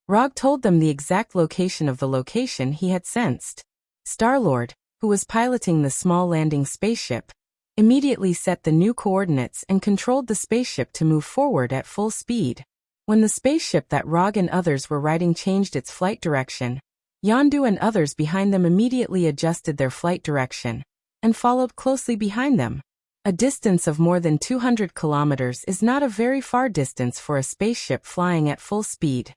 Rog told them the exact location of the location he had sensed. Star-Lord, who was piloting the small landing spaceship, immediately set the new coordinates and controlled the spaceship to move forward at full speed. When the spaceship that Rog and others were riding changed its flight direction, Yondu and others behind them immediately adjusted their flight direction and followed closely behind them. A distance of more than 200 kilometers is not a very far distance for a spaceship flying at full speed.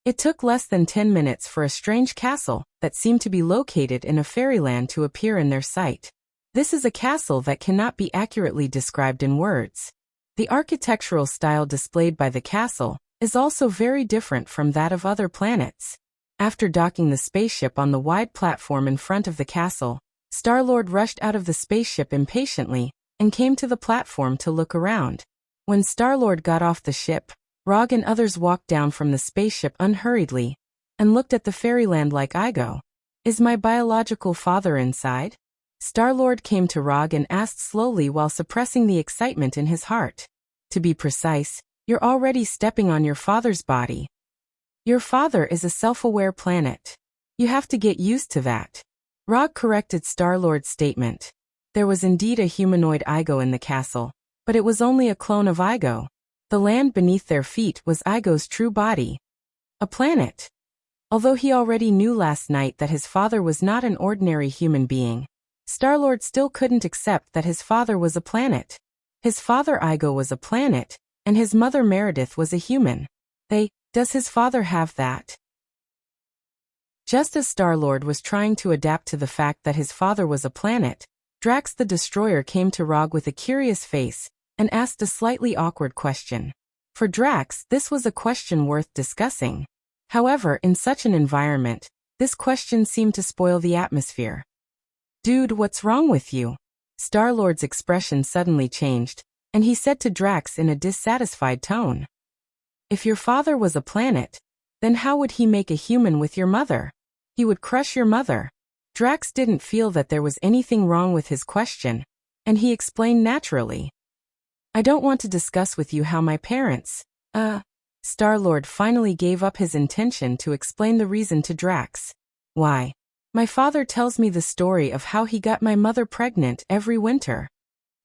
It took less than 10 minutes for a strange castle that seemed to be located in a fairyland to appear in their sight. This is a castle that cannot be accurately described in words. The architectural style displayed by the castle is also very different from that of other planets. After docking the spaceship on the wide platform in front of the castle, Star-Lord rushed out of the spaceship impatiently and came to the platform to look around. When Star-Lord got off the ship, Rog and others walked down from the spaceship unhurriedly and looked at the fairyland like Igo. Is my biological father inside? Star-Lord came to Rog and asked slowly while suppressing the excitement in his heart. To be precise, you're already stepping on your father's body. Your father is a self-aware planet. You have to get used to that. Rog corrected Star-Lord's statement. There was indeed a humanoid Igo in the castle, but it was only a clone of Igo. The land beneath their feet was Igo's true body. A planet. Although he already knew last night that his father was not an ordinary human being, Star-Lord still couldn't accept that his father was a planet. His father Igo was a planet, and his mother Meredith was a human. Does his father have that? Just as Star-Lord was trying to adapt to the fact that his father was a planet, Drax the Destroyer came to Rog with a curious face and asked a slightly awkward question. For Drax, this was a question worth discussing. However, in such an environment, this question seemed to spoil the atmosphere. Dude, what's wrong with you? Star-Lord's expression suddenly changed, and he said to Drax in a dissatisfied tone. If your father was a planet, then how would he make a human with your mother? He would crush your mother. Drax didn't feel that there was anything wrong with his question, and he explained naturally. I don't want to discuss with you how my parents, Star-Lord finally gave up his intention to explain the reason to Drax. Why? My father tells me the story of how he got my mother pregnant every winter.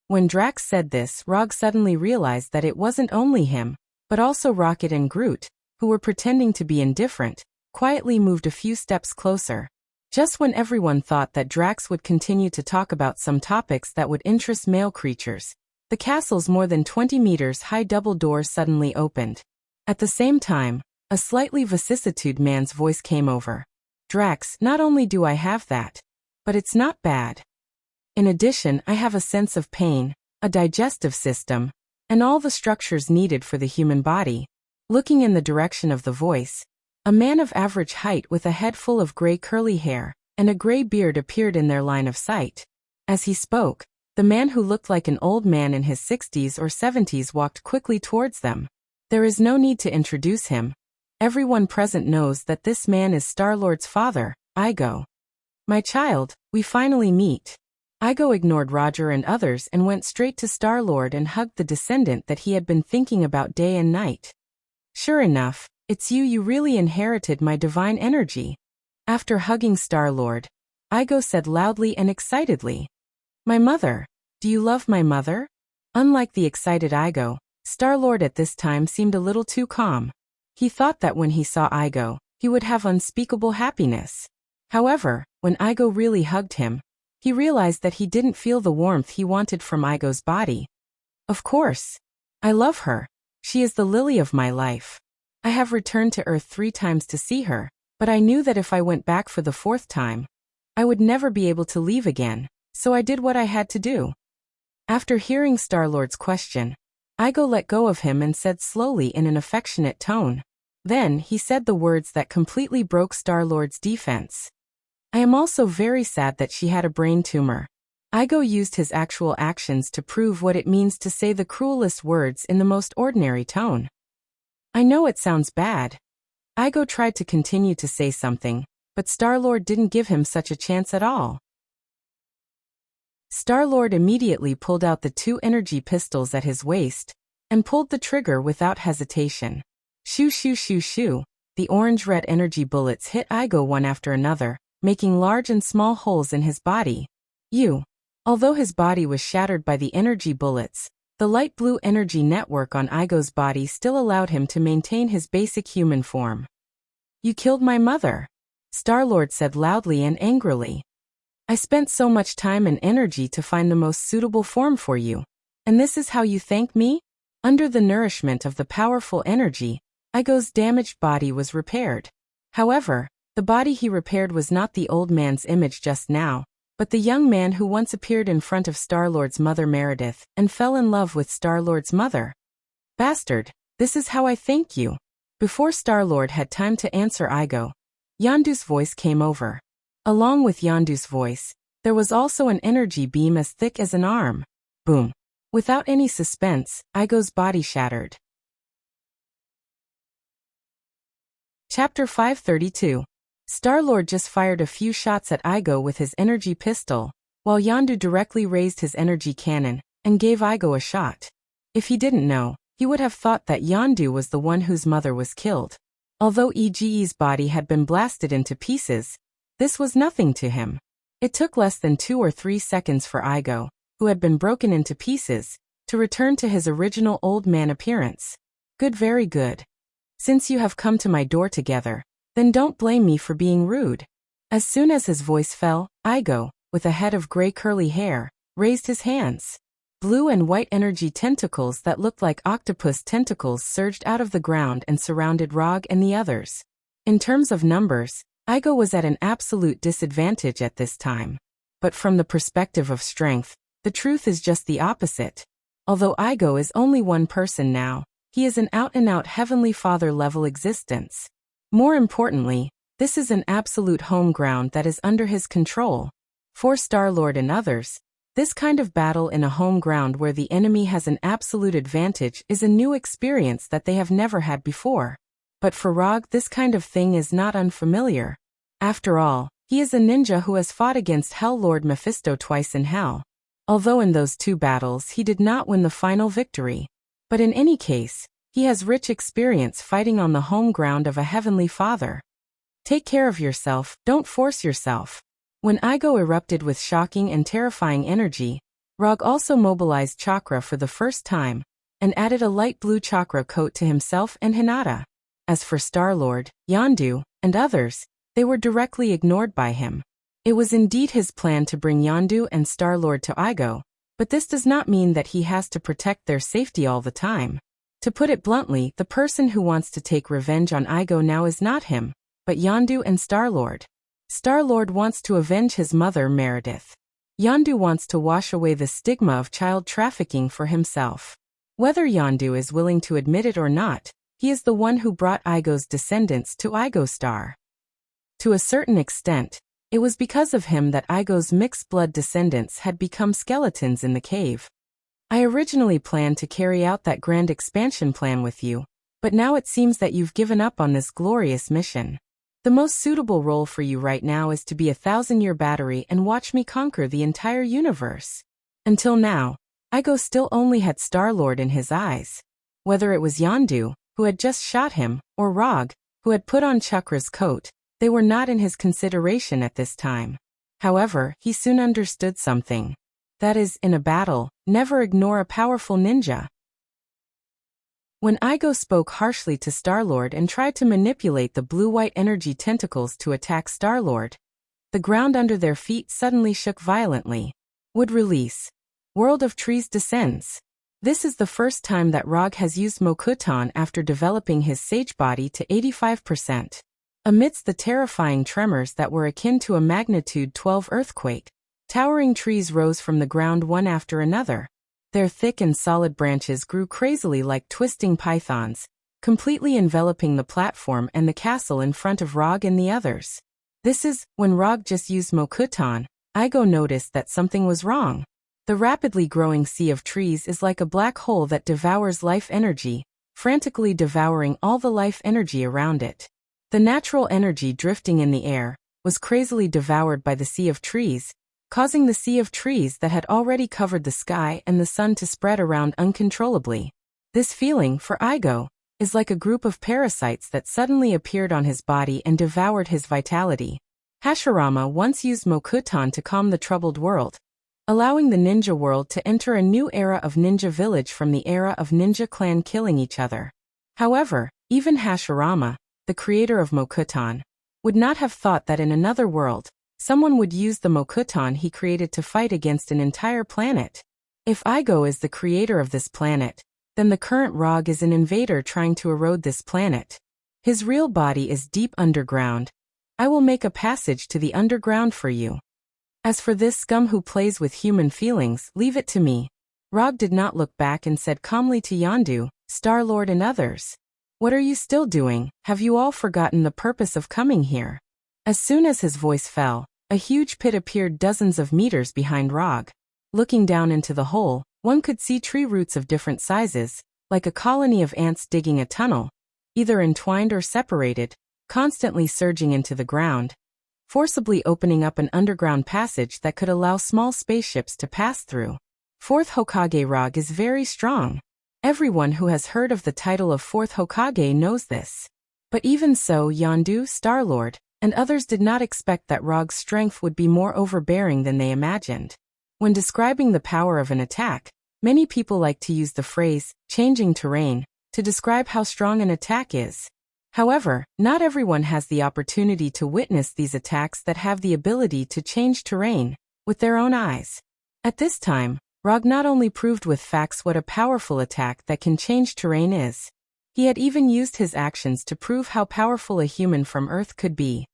When Drax said this, Rog suddenly realized that it wasn't only him, but also Rocket and Groot, who were pretending to be indifferent, quietly moved a few steps closer. Just when everyone thought that Drax would continue to talk about some topics that would interest male creatures, the castle's more than 20 meters high double doors suddenly opened. At the same time, a slightly vicissitude man's voice came over. Drax, not only do I have that, but it's not bad. In addition, I have a sense of pain, a digestive system, and all the structures needed for the human body. Looking in the direction of the voice, a man of average height with a head full of gray curly hair and a gray beard appeared in their line of sight. As he spoke, the man who looked like an old man in his 60s or 70s walked quickly towards them. There is no need to introduce him. Everyone present knows that this man is Star-Lord's father, Igo. My child, we finally meet. Igo ignored Roger and others and went straight to Star-Lord and hugged the descendant that he had been thinking about day and night. Sure enough, it's you really inherited my divine energy. After hugging Star-Lord, Igo said loudly and excitedly, My mother, do you love my mother? Unlike the excited Igo, Star-Lord at this time seemed a little too calm. He thought that when he saw Igo, he would have unspeakable happiness. However, when Igo really hugged him, he realized that he didn't feel the warmth he wanted from Igo's body. Of course. I love her. She is the lily of my life. I have returned to Earth 3 times to see her, but I knew that if I went back for the 4th time, I would never be able to leave again, so I did what I had to do. After hearing Star-Lord's question, Igo let go of him and said slowly in an affectionate tone. Then he said the words that completely broke Star-Lord's defense. I am also very sad that she had a brain tumor. Igo used his actual actions to prove what it means to say the cruelest words in the most ordinary tone. I know it sounds bad. Igo tried to continue to say something, but Star-Lord didn't give him such a chance at all. Star-Lord immediately pulled out the 2 energy pistols at his waist and pulled the trigger without hesitation. Shoo shoo shoo shoo, the orange-red energy bullets hit Igo one after another, making large and small holes in his body. Although his body was shattered by the energy bullets, the light blue energy network on Igo's body still allowed him to maintain his basic human form. You killed my mother, Star-Lord said loudly and angrily. I spent so much time and energy to find the most suitable form for you, and this is how you thank me? Under the nourishment of the powerful energy, Aigo's damaged body was repaired. However, the body he repaired was not the old man's image just now, but the young man who once appeared in front of Star-Lord's mother Meredith and fell in love with Star-Lord's mother. Bastard, this is how I thank you. Before Star-Lord had time to answer Aigo, Yondu's voice came over. Along with Yondu's voice, there was also an energy beam as thick as an arm. Boom. Without any suspense, Aigo's body shattered. Chapter 532. Star-Lord just fired a few shots at Aigo with his energy pistol, while Yondu directly raised his energy cannon and gave Aigo a shot. If he didn't know, he would have thought that Yondu was the one whose mother was killed. Although Ege's body had been blasted into pieces, this was nothing to him. It took less than 2 or 3 seconds for Aigo, who had been broken into pieces, to return to his original old man appearance. Good, very good. Since you have come to my door together, then don't blame me for being rude. As soon as his voice fell, Aigo, with a head of gray curly hair, raised his hands. Blue and white energy tentacles that looked like octopus tentacles surged out of the ground and surrounded Rog and the others. In terms of numbers, Aigo was at an absolute disadvantage at this time. But from the perspective of strength, the truth is just the opposite. Although Aigo is only one person now, he is an out-and-out Heavenly Father-level existence. More importantly, this is an absolute home ground that is under his control. For Star-Lord and others, this kind of battle in a home ground where the enemy has an absolute advantage is a new experience that they have never had before. But for Rog, this kind of thing is not unfamiliar. After all, he is a ninja who has fought against Hell Lord Mephisto twice in Hell. Although in those 2 battles he did not win the final victory. But in any case, he has rich experience fighting on the home ground of a Heavenly Father. Take care of yourself, don't force yourself. When Aigo erupted with shocking and terrifying energy, Rog also mobilized chakra for the first time, and added a light blue chakra coat to himself and Hinata. As for Star-Lord, Yondu, and others, they were directly ignored by him. It was indeed his plan to bring Yondu and Star-Lord to Aigo, but this does not mean that he has to protect their safety all the time. To put it bluntly, the person who wants to take revenge on Aigo now is not him, but Yondu and Star-Lord. Star-Lord wants to avenge his mother Meredith. Yondu wants to wash away the stigma of child trafficking for himself. Whether Yondu is willing to admit it or not, he is the one who brought Aigo's descendants to Aigo Star. To a certain extent, it was because of him that Aigo's mixed-blood descendants had become skeletons in the cave. I originally planned to carry out that grand expansion plan with you, but now it seems that you've given up on this glorious mission. The most suitable role for you right now is to be a 1000-year battery and watch me conquer the entire universe. Until now, Aigo still only had Star-Lord in his eyes. Whether it was Yondu, who had just shot him, or Rog, who had put on Chakra's coat, they were not in his consideration at this time. However, he soon understood something. That is, in a battle, never ignore a powerful ninja. When Aigo spoke harshly to Star-Lord and tried to manipulate the blue-white energy tentacles to attack Star-Lord, the ground under their feet suddenly shook violently. Wood release. World of Trees descends. This is the first time that Rog has used Mokuton after developing his sage body to 85%. Amidst the terrifying tremors that were akin to a magnitude 12 earthquake, towering trees rose from the ground one after another. Their thick and solid branches grew crazily like twisting pythons, completely enveloping the platform and the castle in front of Rog and the others. This is, when Rog just used Mokuton, Aigo noticed that something was wrong. The rapidly growing sea of trees is like a black hole that devours life energy, frantically devouring all the life energy around it. The natural energy drifting in the air was crazily devoured by the sea of trees, causing the sea of trees that had already covered the sky and the sun to spread around uncontrollably. This feeling, for Aigo, is like a group of parasites that suddenly appeared on his body and devoured his vitality. Hashirama once used Mokuton to calm the troubled world, allowing the ninja world to enter a new era of ninja village from the era of ninja clan killing each other. However, even Hashirama, the creator of Mokuton, would not have thought that in another world, someone would use the Mokuton he created to fight against an entire planet. If Aigo is the creator of this planet, then the current Rog is an invader trying to erode this planet. His real body is deep underground. I will make a passage to the underground for you. As for this scum who plays with human feelings, leave it to me. Rog did not look back and said calmly to Yondu, Star-Lord and others. What are you still doing? Have you all forgotten the purpose of coming here? As soon as his voice fell, a huge pit appeared dozens of meters behind Rog. Looking down into the hole, one could see tree roots of different sizes, like a colony of ants digging a tunnel, either entwined or separated, constantly surging into the ground, forcibly opening up an underground passage that could allow small spaceships to pass through. Fourth Hokage Rog is very strong. Everyone who has heard of the title of Fourth Hokage knows this. But even so, Yondu, Star-Lord, and others did not expect that Rog's strength would be more overbearing than they imagined. When describing the power of an attack, many people like to use the phrase, changing terrain, to describe how strong an attack is. However, not everyone has the opportunity to witness these attacks that have the ability to change terrain with their own eyes. At this time, Rog not only proved with facts what a powerful attack that can change terrain is, he had even used his actions to prove how powerful a human from Earth could be.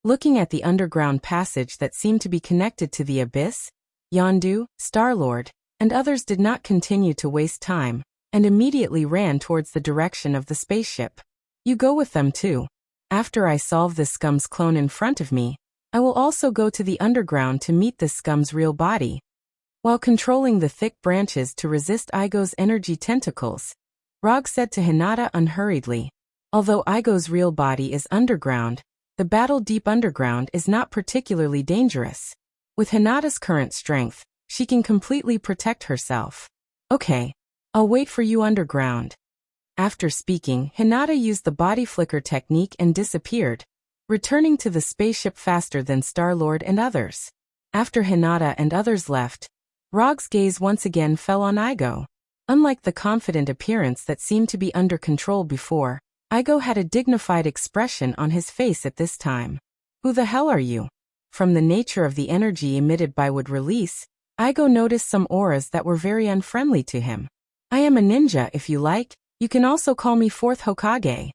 Looking at the underground passage that seemed to be connected to the abyss, Yondu, Star-Lord, and others did not continue to waste time, and immediately ran towards the direction of the spaceship. You go with them too. After I solve this scum's clone in front of me, I will also go to the underground to meet this scum's real body. While controlling the thick branches to resist Igo's energy tentacles, Rog said to Hinata unhurriedly, although Igo's real body is underground, the battle deep underground is not particularly dangerous. With Hinata's current strength, she can completely protect herself. Okay, I'll wait for you underground. After speaking, Hinata used the body flicker technique and disappeared, returning to the spaceship faster than Star-Lord and others. After Hinata and others left, Rog's gaze once again fell on Igo. Unlike the confident appearance that seemed to be under control before, Igo had a dignified expression on his face at this time. Who the hell are you? From the nature of the energy emitted by would release, Igo noticed some auras that were very unfriendly to him. I am a ninja if you like, you can also call me Fourth Hokage.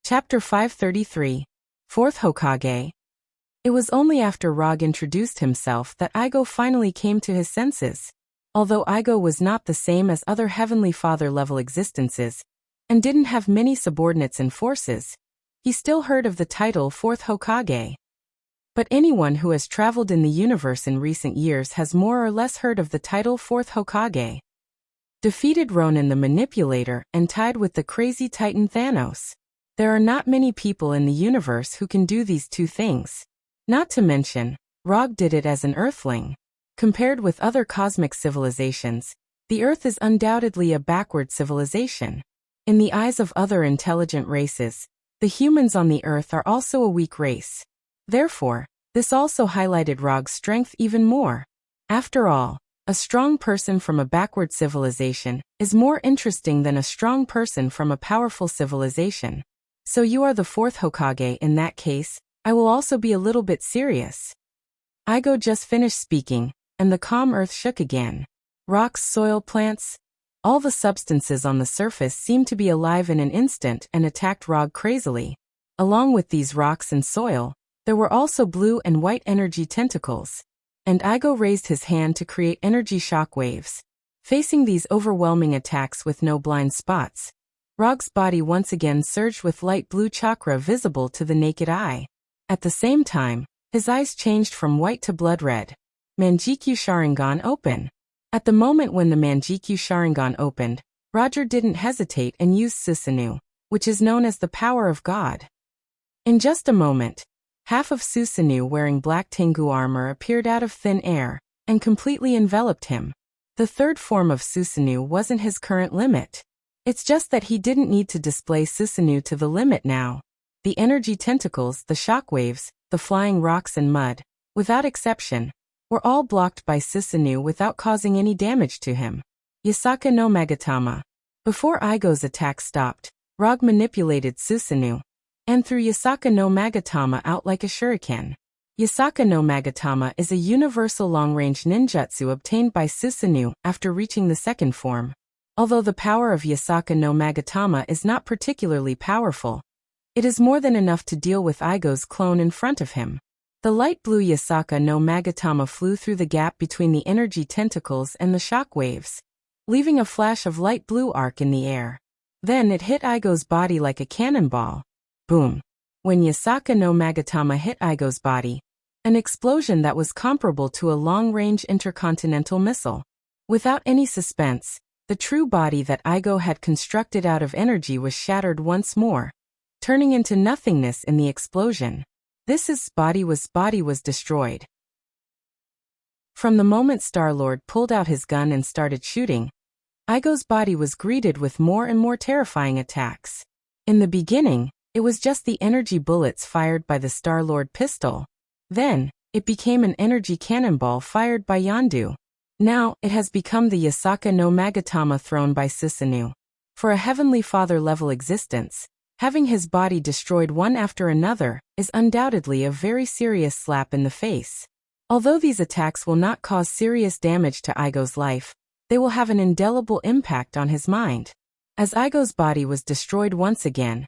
Chapter 533. Fourth Hokage. It was only after Rog introduced himself that Igo finally came to his senses. Although Igo was not the same as other Heavenly Father-level existences, and didn't have many subordinates and forces, he still heard of the title Fourth Hokage. But anyone who has traveled in the universe in recent years has more or less heard of the title Fourth Hokage. Defeated Ronin the Manipulator and tied with the crazy Titan Thanos. There are not many people in the universe who can do these two things. Not to mention, Rog did it as an Earthling. Compared with other cosmic civilizations, the Earth is undoubtedly a backward civilization. In the eyes of other intelligent races, the humans on the Earth are also a weak race. Therefore, this also highlighted Rog's strength even more. After all, a strong person from a backward civilization is more interesting than a strong person from a powerful civilization. So you are the Fourth Hokage in that case, I will also be a little bit serious. Igo just finished speaking, and the calm earth shook again. Rocks, soil, plants, all the substances on the surface seemed to be alive in an instant and attacked Rog crazily. Along with these rocks and soil, there were also blue and white energy tentacles. And Igo raised his hand to create energy shock waves. Facing these overwhelming attacks with no blind spots, Rog's body once again surged with light blue chakra visible to the naked eye. At the same time, his eyes changed from white to blood red. Manjikyu Sharingan open. At the moment when the Manjikyu Sharingan opened, Roger didn't hesitate and used Susanoo, which is known as the power of God. In just a moment, half of Susanoo wearing black Tengu armor appeared out of thin air, and completely enveloped him. The third form of Susanoo wasn't his current limit. It's just that he didn't need to display Susanoo to the limit now. The energy tentacles, the shockwaves, the flying rocks and mud, without exception, were all blocked by Susanoo without causing any damage to him. Yasaka no Magatama. Before Igo's attack stopped, Rog manipulated Susanoo, and threw Yasaka no Magatama out like a shuriken. Yasaka no Magatama is a universal long-range ninjutsu obtained by Susanoo after reaching the second form. Although the power of Yasaka no Magatama is not particularly powerful, it is more than enough to deal with Igo's clone in front of him. The light blue Yasaka no Magatama flew through the gap between the energy tentacles and the shock waves, leaving a flash of light blue arc in the air. Then it hit Igo's body like a cannonball. Boom! When Yasaka no Magatama hit Igo's body, an explosion that was comparable to a long-range intercontinental missile. Without any suspense, the true body that Igo had constructed out of energy was shattered once more, turning into nothingness in the explosion. This body was destroyed. From the moment Star-Lord pulled out his gun and started shooting, Igo's body was greeted with more and more terrifying attacks. In the beginning, it was just the energy bullets fired by the Star-Lord pistol. Then, it became an energy cannonball fired by Yondu. Now, it has become the Yasaka no Magatama thrown by Susanoo. For a Heavenly Father level existence, having his body destroyed one after another is undoubtedly a very serious slap in the face. Although these attacks will not cause serious damage to Igo's life, they will have an indelible impact on his mind. As Igo's body was destroyed once again,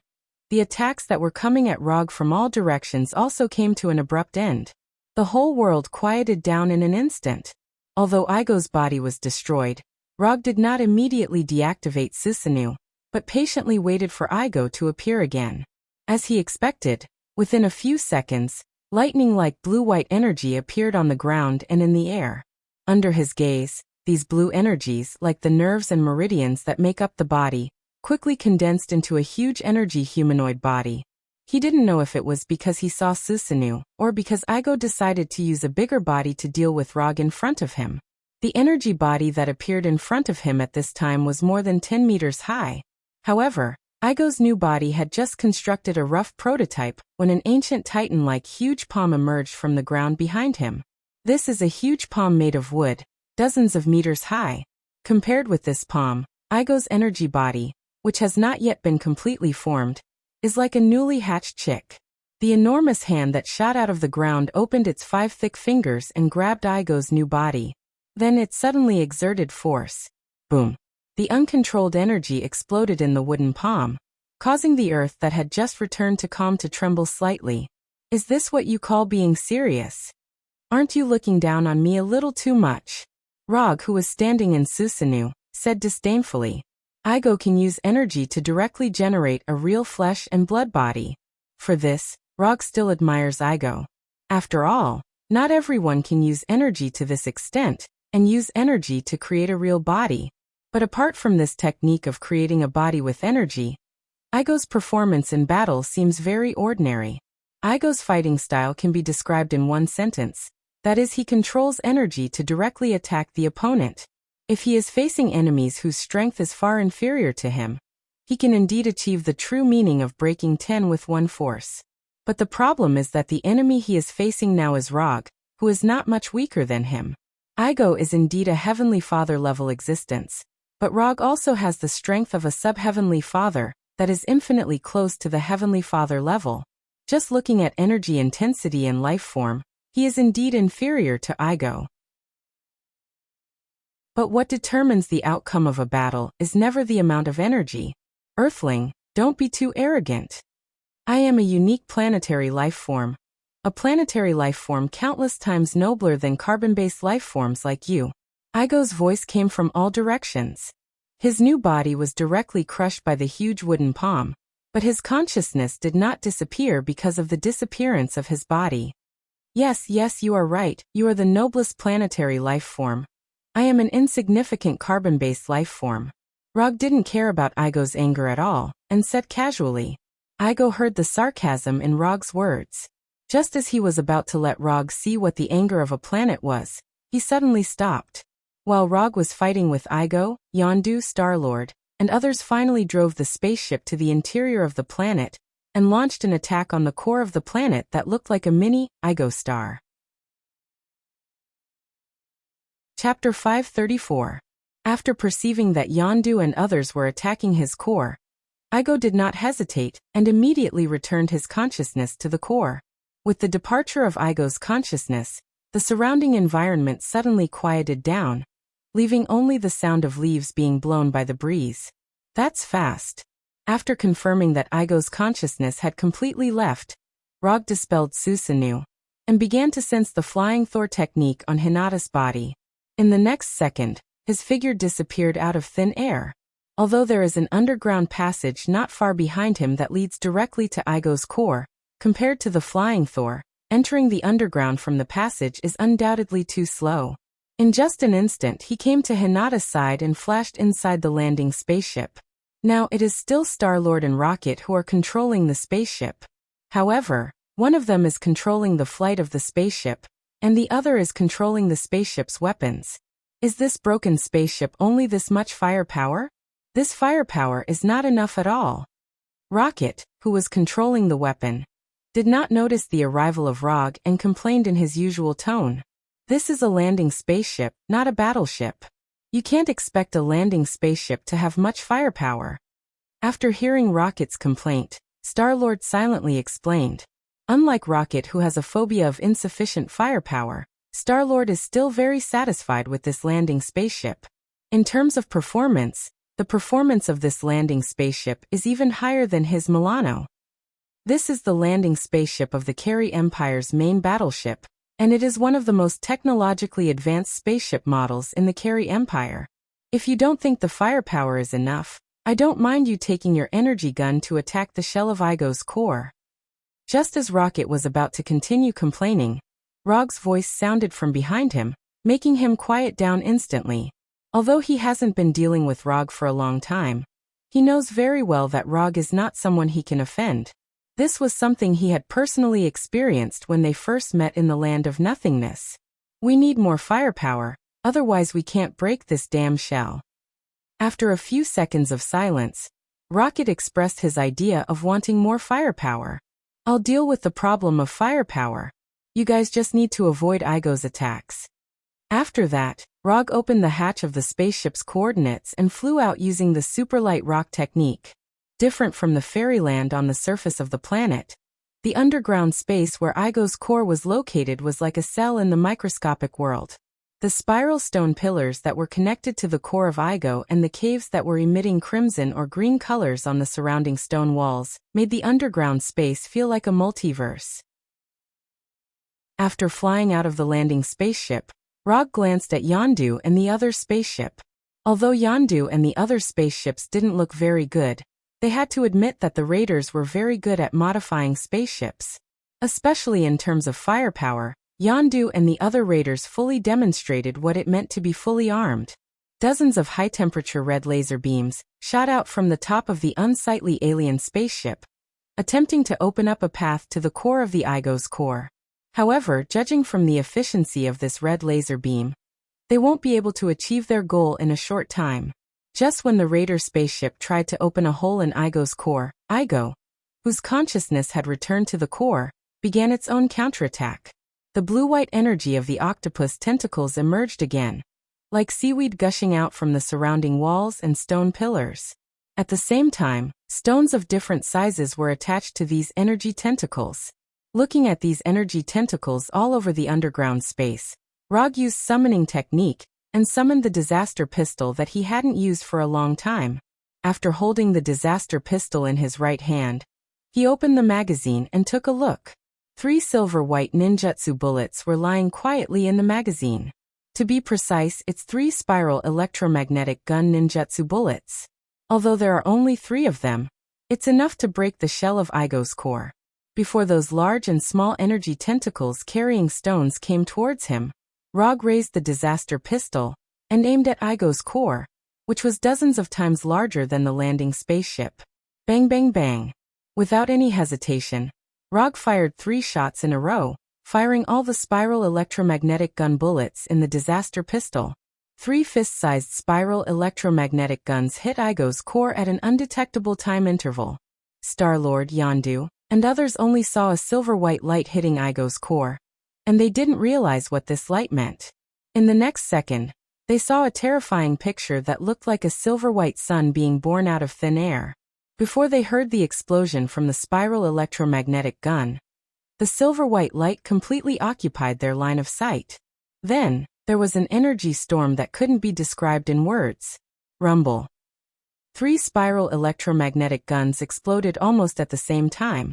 the attacks that were coming at Rog from all directions also came to an abrupt end. The whole world quieted down in an instant. Although Igo's body was destroyed, Rog did not immediately deactivate Susanoo, but patiently waited for Igo to appear again. As he expected, within a few seconds, lightning-like blue-white energy appeared on the ground and in the air. Under his gaze, these blue energies, like the nerves and meridians that make up the body, quickly condensed into a huge energy humanoid body. He didn't know if it was because he saw Susanoo, or because Igo decided to use a bigger body to deal with Rog in front of him. The energy body that appeared in front of him at this time was more than 10 meters high. However, Igo's new body had just constructed a rough prototype when an ancient titan-like huge palm emerged from the ground behind him. This is a huge palm made of wood, dozens of meters high. Compared with this palm, Igo's energy body, which has not yet been completely formed, is like a newly hatched chick. The enormous hand that shot out of the ground opened its 5 thick fingers and grabbed Igo's new body. Then it suddenly exerted force. Boom! The uncontrolled energy exploded in the wooden palm, causing the earth that had just returned to calm to tremble slightly. Is this what you call being serious? Aren't you looking down on me a little too much? Rog, who was standing in Susanoo, said disdainfully. Igo can use energy to directly generate a real flesh and blood body. For this, Rog still admires Igo. After all, not everyone can use energy to this extent, and use energy to create a real body. But apart from this technique of creating a body with energy, Igo's performance in battle seems very ordinary. Igo's fighting style can be described in one sentence. That is, he controls energy to directly attack the opponent. If he is facing enemies whose strength is far inferior to him, he can indeed achieve the true meaning of breaking 10 with one force. But the problem is that the enemy he is facing now is Rog, who is not much weaker than him. Igo is indeed a Heavenly Father level existence, but Rog also has the strength of a sub-Heavenly Father that is infinitely close to the Heavenly Father level. Just looking at energy intensity and life form, he is indeed inferior to Igo. But what determines the outcome of a battle is never the amount of energy. Earthling, don't be too arrogant. I am a unique planetary life form. A planetary life form countless times nobler than carbon-based life forms like you. Igo's voice came from all directions. His new body was directly crushed by the huge wooden palm, but his consciousness did not disappear because of the disappearance of his body. Yes, you are right, you are the noblest planetary life form. I am an insignificant carbon-based life form. Rog didn't care about Igo's anger at all, and said casually. Igo heard the sarcasm in Rog's words. Just as he was about to let Rog see what the anger of a planet was, he suddenly stopped. While Rog was fighting with Igo, Yondu, Star-Lord, and others finally drove the spaceship to the interior of the planet, and launched an attack on the core of the planet that looked like a mini Igo star. Chapter 534. After perceiving that Yondu and others were attacking his core, Igo did not hesitate and immediately returned his consciousness to the core. With the departure of Igo's consciousness, the surrounding environment suddenly quieted down, leaving only the sound of leaves being blown by the breeze. That's fast. After confirming that Igo's consciousness had completely left, Rog dispelled Susanoo and began to sense the flying Thor technique on Hinata's body. In the next second, his figure disappeared out of thin air. Although there is an underground passage not far behind him that leads directly to Igo's core, compared to the flying Thor, entering the underground from the passage is undoubtedly too slow. In just an instant he came to Hinata's side and flashed inside the landing spaceship. Now it is still Star-Lord and Rocket who are controlling the spaceship. However, one of them is controlling the flight of the spaceship, and the other is controlling the spaceship's weapons. Is this broken spaceship only this much firepower? This firepower is not enough at all. Rocket, who was controlling the weapon, did not notice the arrival of Rog and complained in his usual tone. This is a landing spaceship, not a battleship. You can't expect a landing spaceship to have much firepower. After hearing Rocket's complaint, Star-Lord silently explained. Unlike Rocket, who has a phobia of insufficient firepower, Star-Lord is still very satisfied with this landing spaceship. In terms of performance, the performance of this landing spaceship is even higher than his Milano. This is the landing spaceship of the Carey Empire's main battleship, and it is one of the most technologically advanced spaceship models in the Carey Empire. If you don't think the firepower is enough, I don't mind you taking your energy gun to attack the shell of Igo's core. Just as Rocket was about to continue complaining, Rog's voice sounded from behind him, making him quiet down instantly. Although he hasn't been dealing with Rog for a long time, he knows very well that Rog is not someone he can offend. This was something he had personally experienced when they first met in the land of nothingness. We need more firepower, otherwise we can't break this damn shell. After a few seconds of silence, Rocket expressed his idea of wanting more firepower. I'll deal with the problem of firepower. You guys just need to avoid Igo's attacks. After that, Rog opened the hatch of the spaceship's coordinates and flew out using the superlight rock technique. Different from the fairyland on the surface of the planet, the underground space where Igo's core was located was like a cell in the microscopic world. The spiral stone pillars that were connected to the core of Igo and the caves that were emitting crimson or green colors on the surrounding stone walls made the underground space feel like a multiverse. After flying out of the landing spaceship, Rog glanced at Yondu and the other spaceship. Although Yondu and the other spaceships didn't look very good, they had to admit that the raiders were very good at modifying spaceships. Especially in terms of firepower, Yondu and the other raiders fully demonstrated what it meant to be fully armed. Dozens of high-temperature red laser beams shot out from the top of the unsightly alien spaceship, attempting to open up a path to the core of the Igo's core. However, judging from the efficiency of this red laser beam, they won't be able to achieve their goal in a short time. Just when the Raider spaceship tried to open a hole in Igo's core, Igo, whose consciousness had returned to the core, began its own counterattack. The blue-white energy of the octopus tentacles emerged again, like seaweed gushing out from the surrounding walls and stone pillars. At the same time, stones of different sizes were attached to these energy tentacles. Looking at these energy tentacles all over the underground space, Rog used summoning technique and summoned the disaster pistol that he hadn't used for a long time. After holding the disaster pistol in his right hand, he opened the magazine and took a look. 3 silver-white ninjutsu bullets were lying quietly in the magazine. To be precise, it's 3 spiral electromagnetic gun ninjutsu bullets. Although there are only 3 of them, it's enough to break the shell of Igo's core. Before those large and small energy tentacles carrying stones came towards him, Rog raised the disaster pistol and aimed at Igo's core, which was dozens of times larger than the landing spaceship. Bang bang bang. Without any hesitation, Rog fired 3 shots in a row, firing all the spiral electromagnetic gun bullets in the disaster pistol. 3 fist-sized spiral electromagnetic guns hit Igo's core at an undetectable time interval. Star-Lord, Yondu, and others only saw a silver-white light hitting Igo's core, and they didn't realize what this light meant. In the next second, they saw a terrifying picture that looked like a silver-white sun being born out of thin air. Before they heard the explosion from the spiral electromagnetic gun, The silver-white light completely occupied their line of sight. Then, there was an energy storm that couldn't be described in words. Rumble. 3 spiral electromagnetic guns exploded almost at the same time,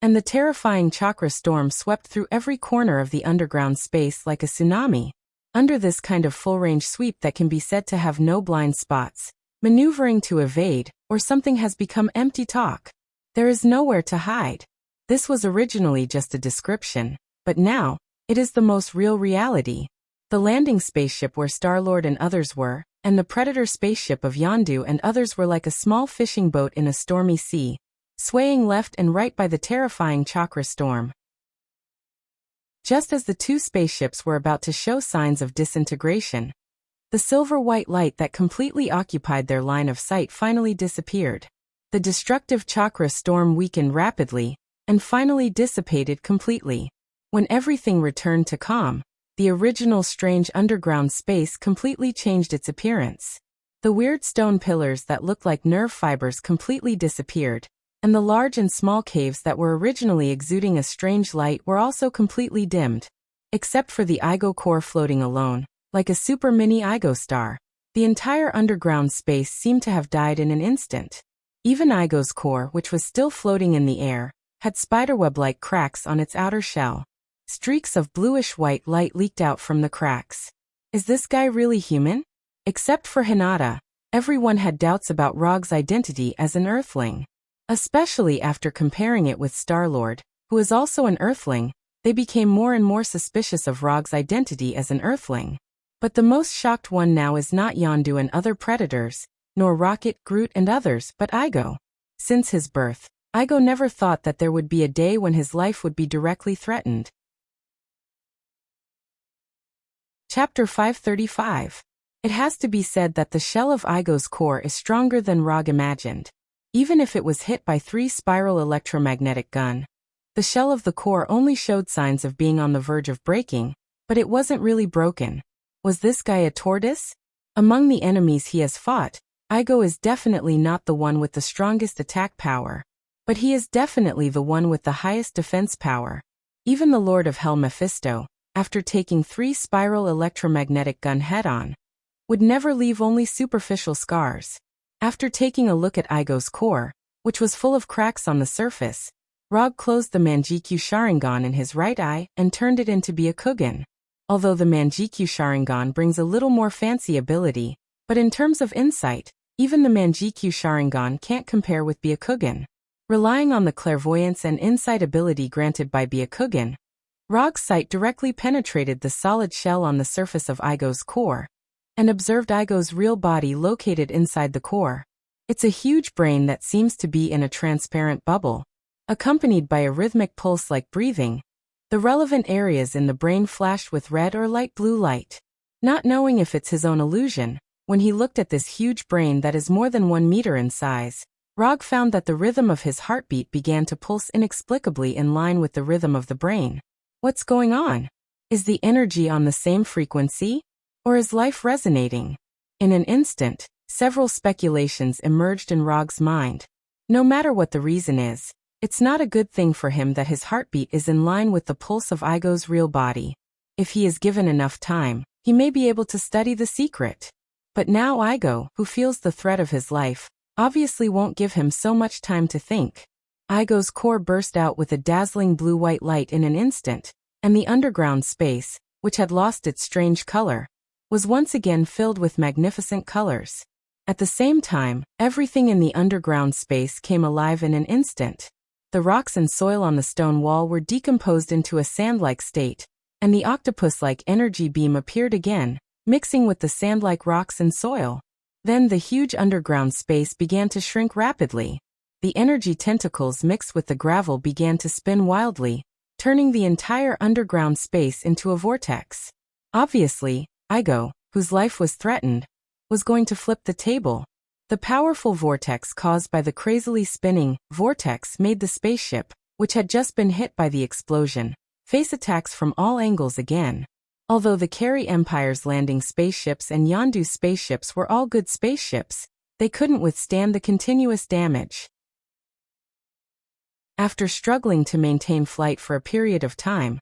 and the terrifying chakra storm swept through every corner of the underground space like a tsunami. Under this kind of full-range sweep that can be said to have no blind spots, maneuvering to evade, or something has become empty talk. There is nowhere to hide. This was originally just a description, but now, it is the most real reality. The landing spaceship where Star-Lord and others were, and the Predator spaceship of Yondu and others were like a small fishing boat in a stormy sea, swaying left and right by the terrifying chakra storm. Just as the 2 spaceships were about to show signs of disintegration, the silver-white light that completely occupied their line of sight finally disappeared. The destructive chakra storm weakened rapidly, and finally dissipated completely. When everything returned to calm, the original strange underground space completely changed its appearance. The weird stone pillars that looked like nerve fibers completely disappeared, and the large and small caves that were originally exuding a strange light were also completely dimmed. Except for the Igo core floating alone, like a super mini Igo star, the entire underground space seemed to have died in an instant. Even Igo's core, which was still floating in the air, had spiderweb-like cracks on its outer shell. Streaks of bluish-white light leaked out from the cracks. Is this guy really human? Except for Hinata, everyone had doubts about Rog's identity as an Earthling. Especially after comparing it with Star-Lord, who is also an Earthling, they became more and more suspicious of Rog's identity as an Earthling. But the most shocked one now is not Yondu and other Predators, nor Rocket, Groot and others, but Igo. Since his birth, Igo never thought that there would be a day when his life would be directly threatened. Chapter 535. It has to be said that the shell of Igo's core is stronger than Rog imagined. Even if it was hit by 3 spiral electromagnetic gun, the shell of the core only showed signs of being on the verge of breaking, but it wasn't really broken. Was this guy a tortoise? Among the enemies he has fought, Igo is definitely not the one with the strongest attack power, but he is definitely the one with the highest defense power. Even the Lord of Hell Mephisto, after taking 3 spiral electromagnetic gun head-on, would never leave only superficial scars. After taking a look at Igo's core, which was full of cracks on the surface, Rog closed the Manjikyu Sharingan in his right eye and turned it into Byakugan. Although the Manjikyu Sharingan brings a little more fancy ability, but in terms of insight, even the Manjikyu Sharingan can't compare with Byakugan. Relying on the clairvoyance and insight ability granted by Byakugan, Rog's sight directly penetrated the solid shell on the surface of Igo's core, and observed Igo's real body located inside the core. It's a huge brain that seems to be in a transparent bubble, accompanied by a rhythmic pulse like breathing. The relevant areas in the brain flashed with red or light blue light. Not knowing if it's his own illusion, when he looked at this huge brain that is more than 1 meter in size, Rog found that the rhythm of his heartbeat began to pulse inexplicably in line with the rhythm of the brain. What's going on? Is the energy on the same frequency? Or is life resonating? In an instant, several speculations emerged in Rog's mind. No matter what the reason is, it's not a good thing for him that his heartbeat is in line with the pulse of Igo's real body. If he is given enough time, he may be able to study the secret. But now Igo, who feels the threat of his life, obviously won't give him so much time to think. Igo's core burst out with a dazzling blue-white light in an instant, and the underground space, which had lost its strange color, was once again filled with magnificent colors. At the same time, everything in the underground space came alive in an instant. The rocks and soil on the stone wall were decomposed into a sand-like state, and the octopus-like energy beam appeared again, mixing with the sand-like rocks and soil. Then the huge underground space began to shrink rapidly. The energy tentacles mixed with the gravel began to spin wildly, turning the entire underground space into a vortex. Obviously, Igo, whose life was threatened, was going to flip the table. The powerful vortex caused by the crazily spinning vortex made the spaceship, which had just been hit by the explosion, face attacks from all angles again. Although the Carry Empire's landing spaceships and Yondu spaceships were all good spaceships, they couldn't withstand the continuous damage. After struggling to maintain flight for a period of time,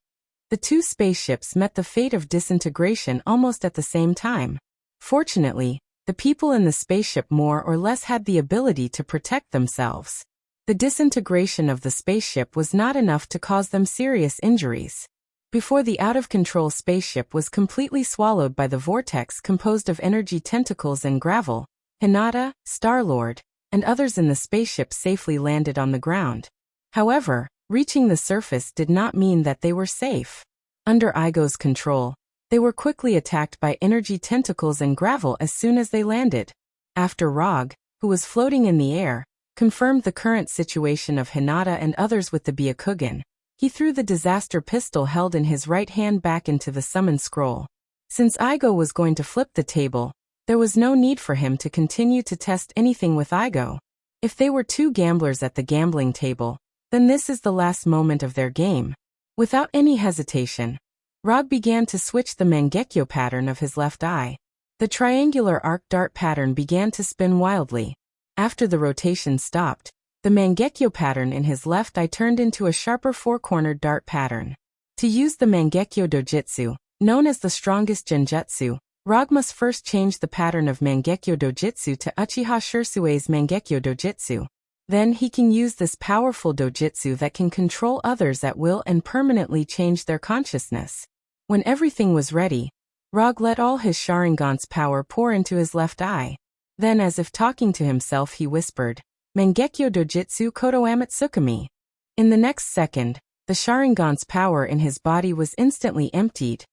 the two spaceships met the fate of disintegration almost at the same time. Fortunately, the people in the spaceship more or less had the ability to protect themselves. The disintegration of the spaceship was not enough to cause them serious injuries. Before the out-of-control spaceship was completely swallowed by the vortex composed of energy tentacles and gravel, Hinata, Star-Lord, and others in the spaceship safely landed on the ground. However, reaching the surface did not mean that they were safe. Under Igo's control, they were quickly attacked by energy tentacles and gravel as soon as they landed. After Rog, who was floating in the air, confirmed the current situation of Hinata and others with the Byakugan, he threw the disaster pistol held in his right hand back into the summon scroll. Since Igo was going to flip the table, there was no need for him to continue to test anything with Igo. If they were two gamblers at the gambling table, then this is the last moment of their game. Without any hesitation, Rog began to switch the Mangekyo pattern of his left eye. The triangular arc dart pattern began to spin wildly. After the rotation stopped, the Mangekyo pattern in his left eye turned into a sharper four-cornered dart pattern. To use the Mangekyo Dojutsu, known as the strongest genjutsu, Rog must first change the pattern of Mangekyo Dojutsu to Uchiha Shursue's Mangekyo Dojutsu. Then he can use this powerful dojutsu that can control others at will and permanently change their consciousness. When everything was ready, Rog let all his Sharingan's power pour into his left eye. Then, as if talking to himself, he whispered, Mangekyo Dojutsu Kodo Amatsukami. In the next second, the Sharingan's power in his body was instantly emptied,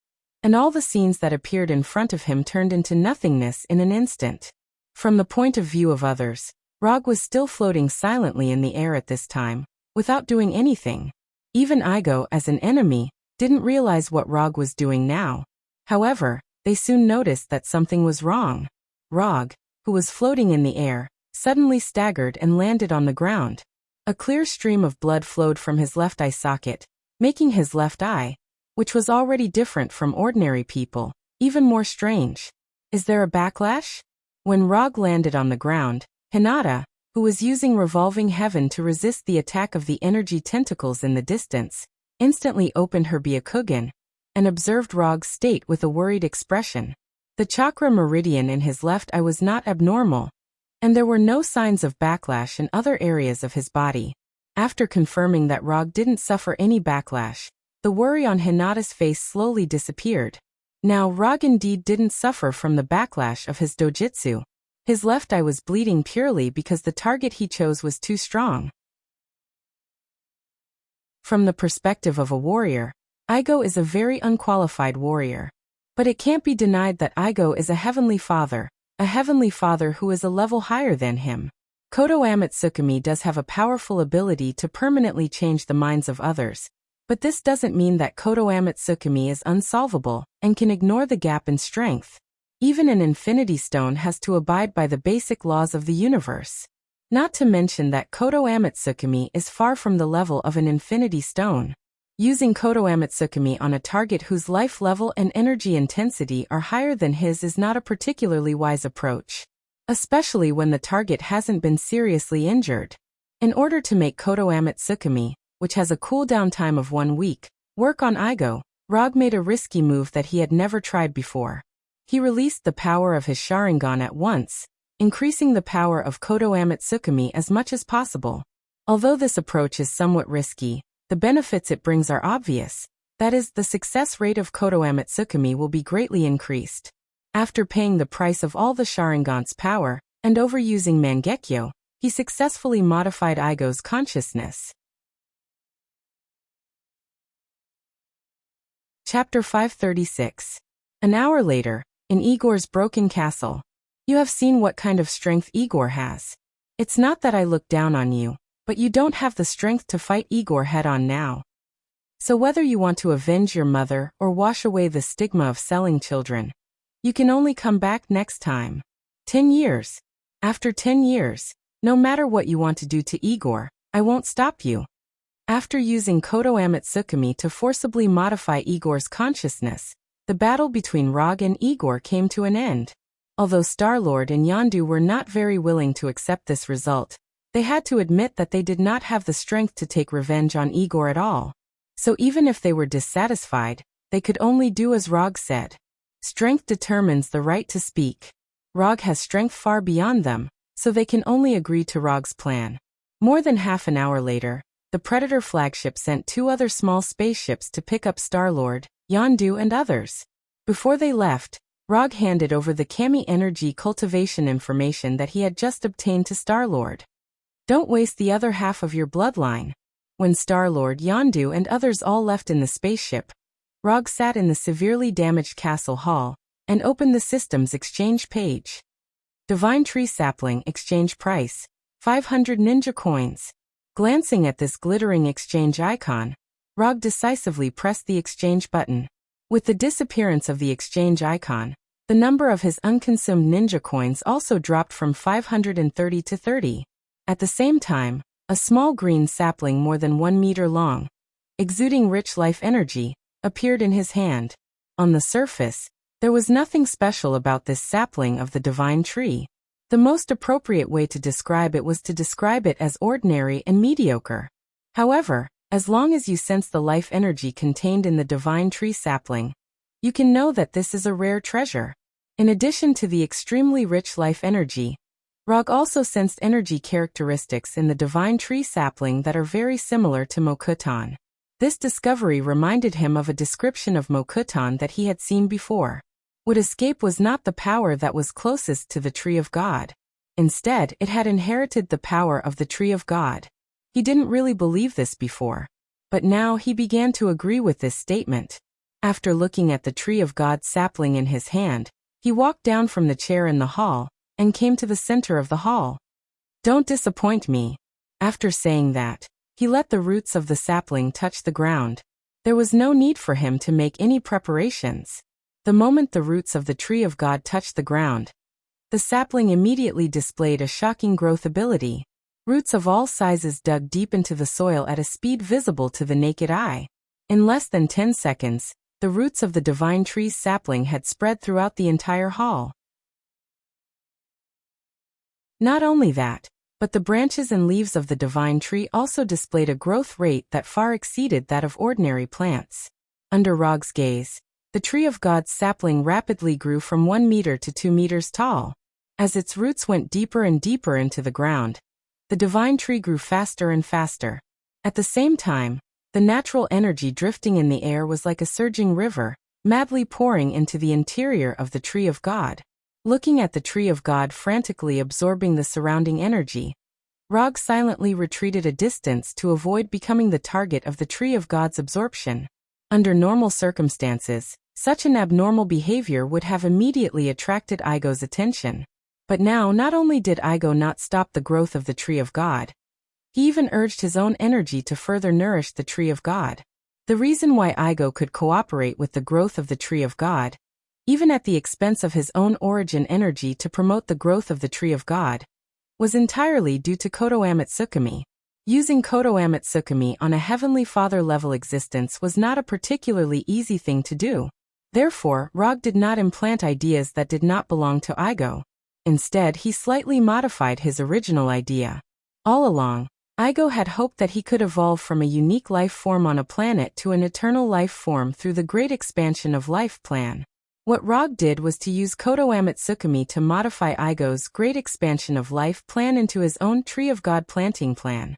and all the scenes that appeared in front of him turned into nothingness in an instant. From the point of view of others, Rog was still floating silently in the air at this time, without doing anything. Even Igo, as an enemy, didn't realize what Rog was doing now. However, they soon noticed that something was wrong. Rog, who was floating in the air, suddenly staggered and landed on the ground. A clear stream of blood flowed from his left eye socket, making his left eye, which was already different from ordinary people, even more strange. Is there a backlash? When Rog landed on the ground, Hinata, who was using Revolving Heaven to resist the attack of the energy tentacles in the distance, instantly opened her Byakugan and observed Rog's state with a worried expression. The chakra meridian in his left eye was not abnormal, and there were no signs of backlash in other areas of his body. After confirming that Rog didn't suffer any backlash, the worry on Hinata's face slowly disappeared. Now Rog indeed didn't suffer from the backlash of his dojutsu. His left eye was bleeding purely because the target he chose was too strong. From the perspective of a warrior, Igo is a very unqualified warrior. But it can't be denied that Igo is a heavenly father who is a level higher than him. Kodo Amatsukami does have a powerful ability to permanently change the minds of others, but this doesn't mean that Kodo Amatsukami is unsolvable and can ignore the gap in strength. Even an Infinity Stone has to abide by the basic laws of the universe. Not to mention that Kodo Amatsukami is far from the level of an Infinity Stone. Using Kodo Amatsukami on a target whose life level and energy intensity are higher than his is not a particularly wise approach, especially when the target hasn't been seriously injured. In order to make Kodo Amatsukami, which has a cooldown time of 1 week, work on Igo, Rog made a risky move that he had never tried before. He released the power of his Sharingan at once, increasing the power of Kodo Amatsukami as much as possible. Although this approach is somewhat risky, the benefits it brings are obvious. That is, the success rate of Kodo Amatsukami will be greatly increased. After paying the price of all the Sharingan's power, and overusing Mangekyo, he successfully modified Igo's consciousness. Chapter 536. An hour later, in Igor's broken castle. You have seen what kind of strength Igor has. It's not that I look down on you, but you don't have the strength to fight Igor head-on now. So whether you want to avenge your mother or wash away the stigma of selling children, you can only come back next time. 10 years. After 10 years, no matter what you want to do to Igor, I won't stop you. After using Kodo Amatsukami to forcibly modify Igor's consciousness, the battle between Rog and Igor came to an end. Although Star-Lord and Yondu were not very willing to accept this result, They had to admit that they did not have the strength to take revenge on Igor at all. So even if they were dissatisfied, they could only do as Rog said. Strength determines the right to speak. Rog has strength far beyond them, so they can only agree to Rog's plan. More than half an hour later, the Predator flagship sent 2 other small spaceships to pick up Star-Lord, Yondu and others. Before they left, Rog handed over the Kami energy cultivation information that he had just obtained to Star-Lord. Don't waste the other half of your bloodline. When Star-Lord, Yondu and others all left in the spaceship, Rog sat in the severely damaged castle hall and opened the system's exchange page. Divine Tree Sapling exchange price, 500 ninja coins. Glancing at this glittering exchange icon, Rog decisively pressed the exchange button. With the disappearance of the exchange icon, the number of his unconsumed ninja coins also dropped from 530 to 30. At the same time, a small green sapling more than 1 meter long, exuding rich life energy, appeared in his hand. On the surface, there was nothing special about this sapling of the divine tree. The most appropriate way to describe it was to describe it as ordinary and mediocre. However, as long as you sense the life energy contained in the divine tree sapling, you can know that this is a rare treasure. In addition to the extremely rich life energy, Rog also sensed energy characteristics in the divine tree sapling that are very similar to Mokutan. This discovery reminded him of a description of Mokutan that he had seen before. What escape was not the power that was closest to the Tree of God. Instead, it had inherited the power of the Tree of God. He didn't really believe this before, but now he began to agree with this statement. After looking at the Tree of God sapling in his hand, he walked down from the chair in the hall and came to the center of the hall. Don't disappoint me. After saying that, he let the roots of the sapling touch the ground. There was no need for him to make any preparations. The moment the roots of the Tree of God touched the ground, the sapling immediately displayed a shocking growth ability. Roots of all sizes dug deep into the soil at a speed visible to the naked eye. In less than 10 seconds, the roots of the divine tree's sapling had spread throughout the entire hall. Not only that, but the branches and leaves of the divine tree also displayed a growth rate that far exceeded that of ordinary plants. Under Rog's gaze, the Tree of God's sapling rapidly grew from 1 meter to 2 meters tall. As its roots went deeper and deeper into the ground, the divine tree grew faster and faster. At the same time, the natural energy drifting in the air was like a surging river, madly pouring into the interior of the Tree of God. Looking at the Tree of God frantically absorbing the surrounding energy, Rog silently retreated a distance to avoid becoming the target of the Tree of God's absorption. Under normal circumstances, such an abnormal behavior would have immediately attracted Igo's attention. But now not only did Igo not stop the growth of the Tree of God, he even urged his own energy to further nourish the Tree of God. The reason why Igo could cooperate with the growth of the Tree of God, even at the expense of his own origin energy to promote the growth of the Tree of God, was entirely due to Kodo Amatsukami. Using Kodo Amatsukami on a Heavenly Father level existence was not a particularly easy thing to do. Therefore, Rog did not implant ideas that did not belong to Igo. Instead, he slightly modified his original idea. All along, Igo had hoped that he could evolve from a unique life form on a planet to an eternal life form through the Great Expansion of Life plan. What Rog did was to use Kodo Amatsukami to modify Igo's Great Expansion of Life plan into his own Tree of God planting plan.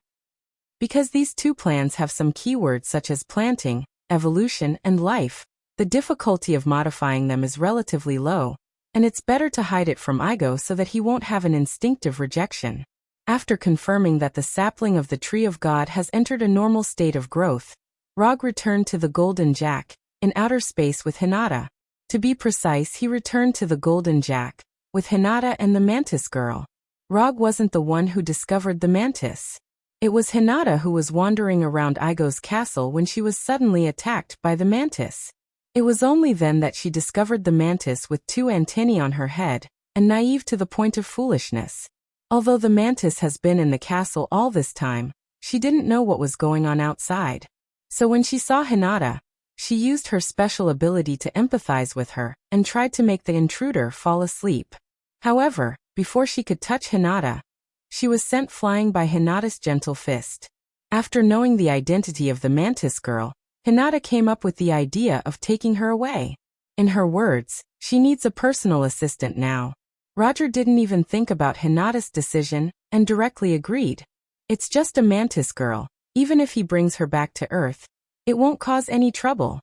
Because these two plans have some keywords such as planting, evolution, and life, the difficulty of modifying them is relatively low, and it's better to hide it from Igo so that he won't have an instinctive rejection. After confirming that the sapling of the Tree of God has entered a normal state of growth, Rog returned to the Golden Jack, in outer space with Hinata. To be precise, he returned to the Golden Jack, with Hinata and the Mantis Girl. Rog wasn't the one who discovered the Mantis. It was Hinata who was wandering around Igo's castle when she was suddenly attacked by the Mantis. It was only then that she discovered the Mantis with 2 antennae on her head, and naive to the point of foolishness. Although the Mantis has been in the castle all this time, she didn't know what was going on outside. So when she saw Hinata, she used her special ability to empathize with her and tried to make the intruder fall asleep. However, before she could touch Hinata, She was sent flying by Hinata's gentle fist. After knowing the identity of the mantis girl, Hinata came up with the idea of taking her away. In her words, she needs a personal assistant now. Roger didn't even think about Hinata's decision and directly agreed. It's just a mantis girl. Even if he brings her back to Earth, it won't cause any trouble.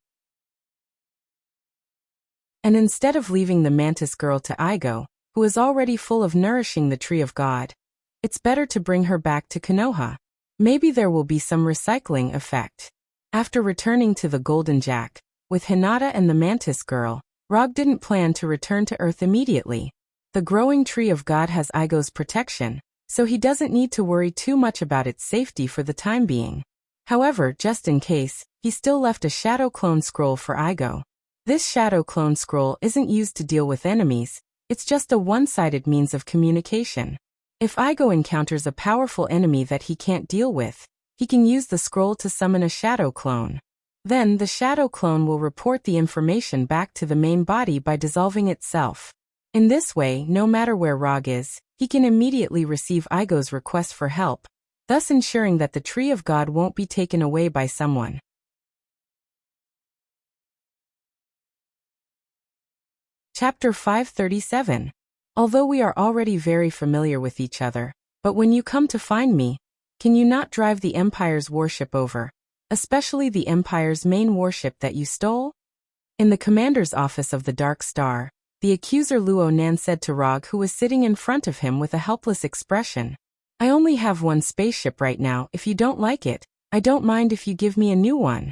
And instead of leaving the mantis girl to Igo, who is already full of nourishing the tree of God, it's better to bring her back to Konoha. Maybe there will be some recycling effect. After returning to the Golden Jack, with Hinata and the mantis girl, Rog didn't plan to return to Earth immediately. The growing tree of God has Igo's protection, so he doesn't need to worry too much about its safety for the time being. However, just in case, he still left a Shadow Clone Scroll for Igo. This Shadow Clone Scroll isn't used to deal with enemies, it's just a one-sided means of communication. If Igo encounters a powerful enemy that he can't deal with, he can use the scroll to summon a Shadow Clone. Then the Shadow Clone will report the information back to the main body by dissolving itself. In this way, no matter where Rog is, he can immediately receive Igo's request for help, thus ensuring that the Tree of God won't be taken away by someone. Chapter 537. Although we are already very familiar with each other, but when you come to find me, can you not drive the Empire's warship over, especially the Empire's main warship that you stole? In the commander's office of the Dark Star, the accuser Luo Nan said to Rog, who was sitting in front of him with a helpless expression, "I only have one spaceship right now. If you don't like it, I don't mind if you give me a new one."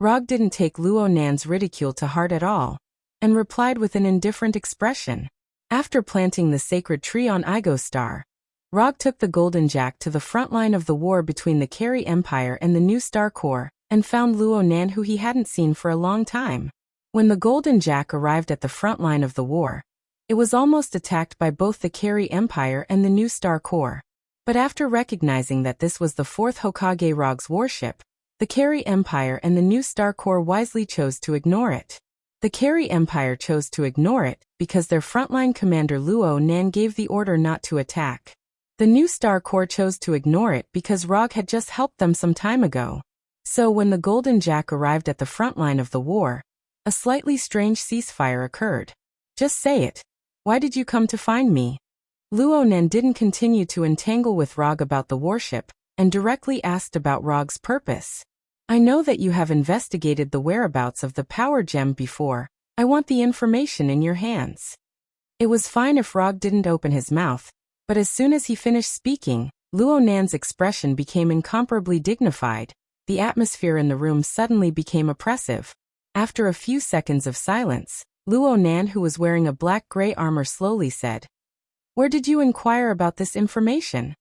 Rog didn't take Luo Nan's ridicule to heart at all, and replied with an indifferent expression. After planting the sacred tree on Igo Star, Rog took the Golden Jack to the front line of the war between the Carey Empire and the New Star Corps, and found Luo Nan, who he hadn't seen for a long time. When the Golden Jack arrived at the front line of the war, it was almost attacked by both the Carey Empire and the New Star Corps. But after recognizing that this was the fourth Hokage Rog's warship, the Carey Empire and the New Star Corps wisely chose to ignore it. The Carey Empire chose to ignore it because their frontline commander Luo Nan gave the order not to attack. The New Star Corps chose to ignore it because Rog had just helped them some time ago. So when the Golden Jack arrived at the front line of the war, a slightly strange ceasefire occurred. "Just say it. Why did you come to find me?" Luo Nan didn't continue to entangle with Rog about the warship, and directly asked about Rog's purpose. "I know that you have investigated the whereabouts of the power gem before. I want the information in your hands." It was fine if Rog didn't open his mouth, but as soon as he finished speaking, Luo Nan's expression became incomparably dignified. The atmosphere in the room suddenly became oppressive. After a few seconds of silence, Luo Nan, who was wearing a black-gray armor, slowly said, "Where did you inquire about this information?"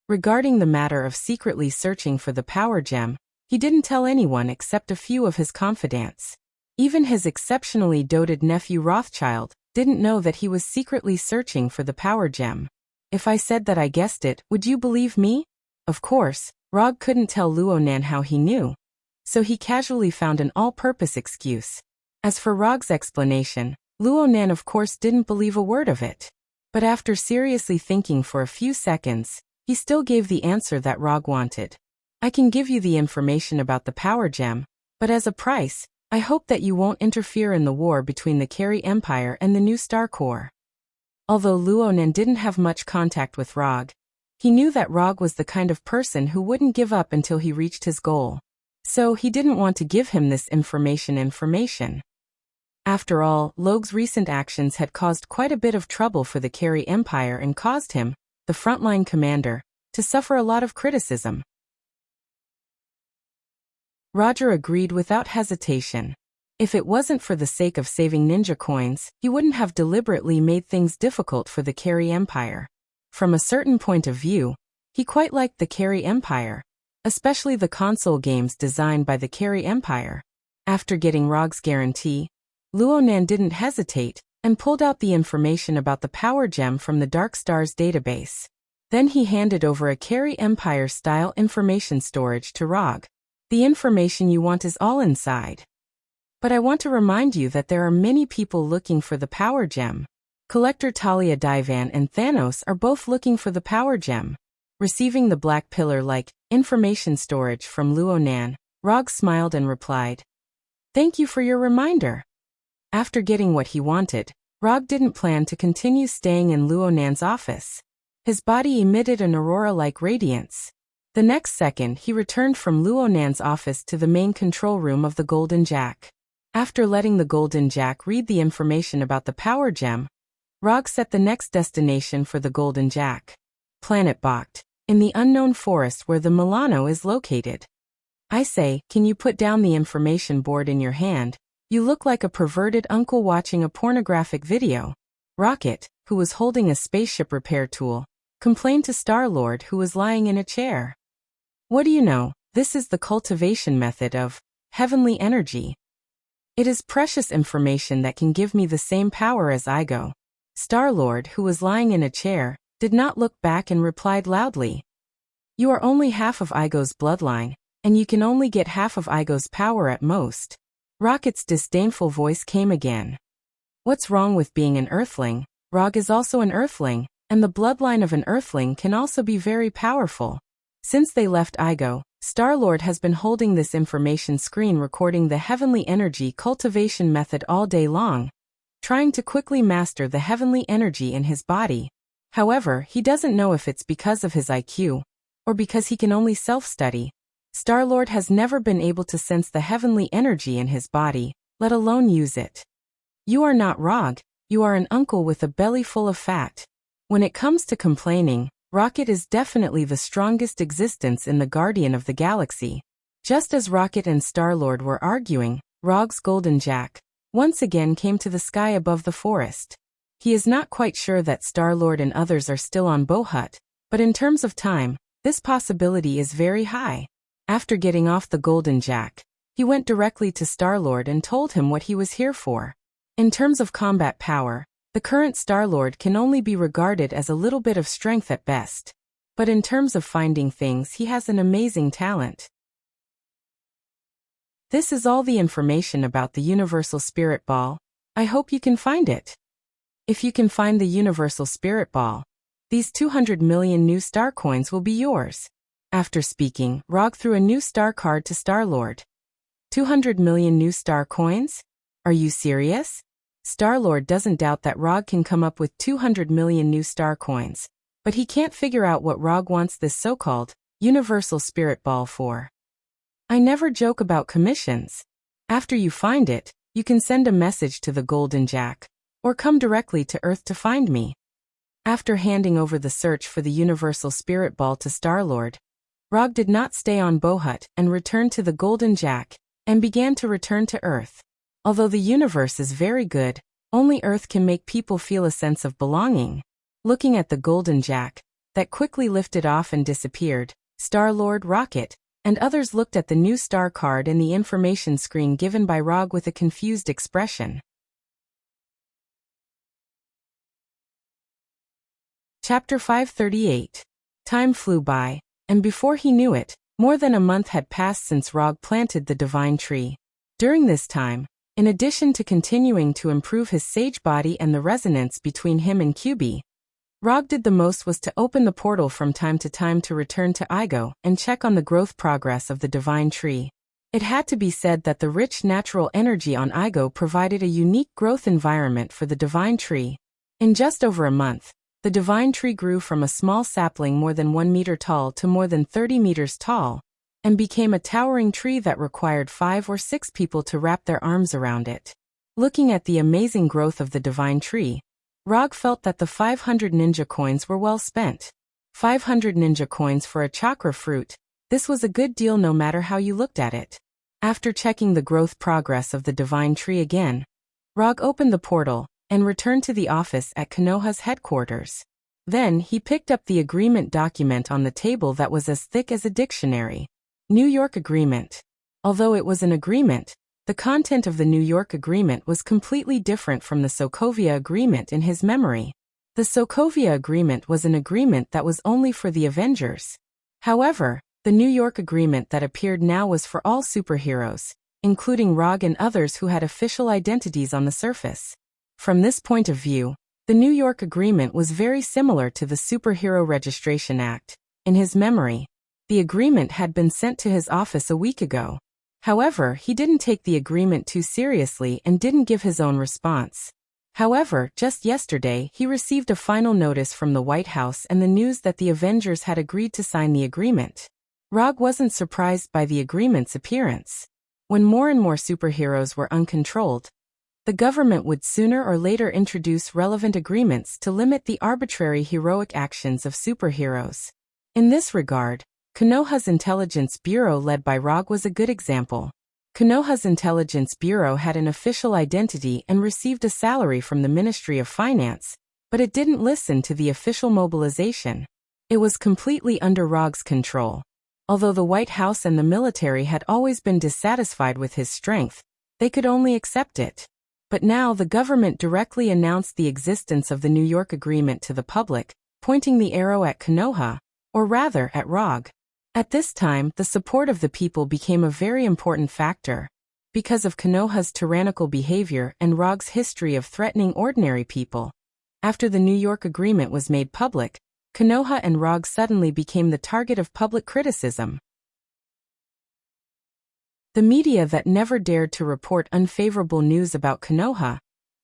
Regarding the matter of secretly searching for the power gem, he didn't tell anyone except a few of his confidants. Even his exceptionally doted nephew Rothschild didn't know that he was secretly searching for the power gem. "If I said that I guessed it, would you believe me?" Of course, Rog couldn't tell Luo Nan how he knew, so he casually found an all-purpose excuse. As for Rog's explanation, Luo Nan of course didn't believe a word of it. But after seriously thinking for a few seconds, he still gave the answer that Rog wanted. "I can give you the information about the power gem, but as a price, I hope that you won't interfere in the war between the Carey Empire and the New Star Corps." Although Luo Nan didn't have much contact with Rog, he knew that Rog was the kind of person who wouldn't give up until he reached his goal. So he didn't want to give him this information. After all, Logue's recent actions had caused quite a bit of trouble for the Carey Empire and caused him, the frontline commander, to suffer a lot of criticism. Roger agreed without hesitation. If it wasn't for the sake of saving ninja coins, he wouldn't have deliberately made things difficult for the Carey Empire. From a certain point of view, he quite liked the Carey Empire, especially the console games designed by the Carey Empire. After getting Rog's guarantee, Luo Nan didn't hesitate, and pulled out the information about the power gem from the Dark Stars database. Then he handed over a Carey Empire-style information storage to Rog. "The information you want is all inside. But I want to remind you that there are many people looking for the power gem. Collector Talia Divan and Thanos are both looking for the power gem. Receiving the black pillar-like information storage from Luonan, Rog smiled and replied, "Thank you for your reminder." After getting what he wanted, Rog didn't plan to continue staying in Luonan's office. His body emitted an aurora-like radiance. The next second he returned from Luonan's office to the main control room of the Golden Jack. After letting the Golden Jack read the information about the power gem, Rog set the next destination for the Golden Jack. Planet Bakht, in the unknown forest where the Milano is located. "I say, can you put down the information board in your hand? You look like a perverted uncle watching a pornographic video." Rocket, who was holding a spaceship repair tool, complained to Star-Lord, who was lying in a chair. "What do you know? This is the cultivation method of heavenly energy. It is precious information that can give me the same power as Igo." Star-Lord, who was lying in a chair, did not look back and replied loudly, "You are only half of Igo's bloodline, and you can only get half of Igo's power at most." Rocket's disdainful voice came again. "What's wrong with being an Earthling? Rog is also an Earthling, and the bloodline of an Earthling can also be very powerful." Since they left Igo, Star-Lord has been holding this information screen recording the heavenly energy cultivation method all day long, trying to quickly master the heavenly energy in his body. However, he doesn't know if it's because of his IQ, or because he can only self-study. Star-Lord has never been able to sense the heavenly energy in his body, let alone use it. "You are not Rog, you are an uncle with a belly full of fat." When it comes to complaining, Rocket is definitely the strongest existence in the Guardian of the Galaxy. Just as Rocket and Star-Lord were arguing, Rog's Golden Jack once again came to the sky above the forest. He is not quite sure that Star-Lord and others are still on Bohut, but in terms of time, this possibility is very high. After getting off the Golden Jack, he went directly to Star-Lord and told him what he was here for. In terms of combat power, the current Star-Lord can only be regarded as a little bit of strength at best. But in terms of finding things, he has an amazing talent. This is all the information about the Universal Spirit Ball. I hope you can find it. If you can find the Universal Spirit Ball, these 200 million new star coins will be yours. After speaking, Rog threw a new star card to Star-Lord. 200 million new star coins? Are you serious? Star-Lord doesn't doubt that Rog can come up with 200 million new star coins, but he can't figure out what Rog wants this so-called Universal Spirit Ball for. "I never joke about commissions. After you find it, you can send a message to the Golden Jack, or come directly to Earth to find me." After handing over the search for the Universal Spirit Ball to Star-Lord, Rog did not stay on Bohut and returned to the Golden Jack, and began to return to Earth. Although the universe is very good, only Earth can make people feel a sense of belonging. Looking at the Golden Jack, that quickly lifted off and disappeared, Star-Lord, Rocket, and others looked at the new star card and the information screen given by Rog with a confused expression. Chapter 538. Time flew by, and before he knew it, more than a month had passed since Rog planted the divine tree. During this time, in addition to continuing to improve his sage body and the resonance between him and QB, Rog did the most was to open the portal from time to time to return to Igo and check on the growth progress of the divine tree. It had to be said that the rich natural energy on Igo provided a unique growth environment for the divine tree. In just over a month, the divine tree grew from a small sapling more than 1 meter tall to more than 30 meters tall, and became a towering tree that required 5 or 6 people to wrap their arms around it. Looking at the amazing growth of the divine tree, Rog felt that the 500 ninja coins were well spent. 500 ninja coins for a chakra fruit, this was a good deal no matter how you looked at it. After checking the growth progress of the divine tree again, Rog opened the portal and returned to the office at Konoha's headquarters. Then he picked up the agreement document on the table that was as thick as a dictionary. New York Agreement. Although it was an agreement, the content of the New York Agreement was completely different from the Sokovia Agreement in his memory. The Sokovia Agreement was an agreement that was only for the Avengers. However, the New York Agreement that appeared now was for all superheroes, including Rog and others who had official identities on the surface. From this point of view, The New York Agreement was very similar to the Superhero Registration Act. In his memory, the agreement had been sent to his office a week ago. However, he didn't take the agreement too seriously and didn't give his own response. However, just yesterday, he received a final notice from the White House and the news that the Avengers had agreed to sign the agreement. Rog wasn't surprised by the agreement's appearance. When more and more superheroes were uncontrolled, the government would sooner or later introduce relevant agreements to limit the arbitrary heroic actions of superheroes. In this regard, Konoha's Intelligence Bureau led by Rog was a good example. Konoha's Intelligence Bureau had an official identity and received a salary from the Ministry of Finance, but it didn't listen to the official mobilization. It was completely under Rog's control. Although the White House and the military had always been dissatisfied with his strength, they could only accept it. But now the government directly announced the existence of the New York Agreement to the public, pointing the arrow at Konoha, or rather at Rog. At this time, the support of the people became a very important factor. Because of Konoha's tyrannical behavior and Rog's history of threatening ordinary people. After the New York Agreement was made public, Konoha and Rog suddenly became the target of public criticism. The media that never dared to report unfavorable news about Konoha,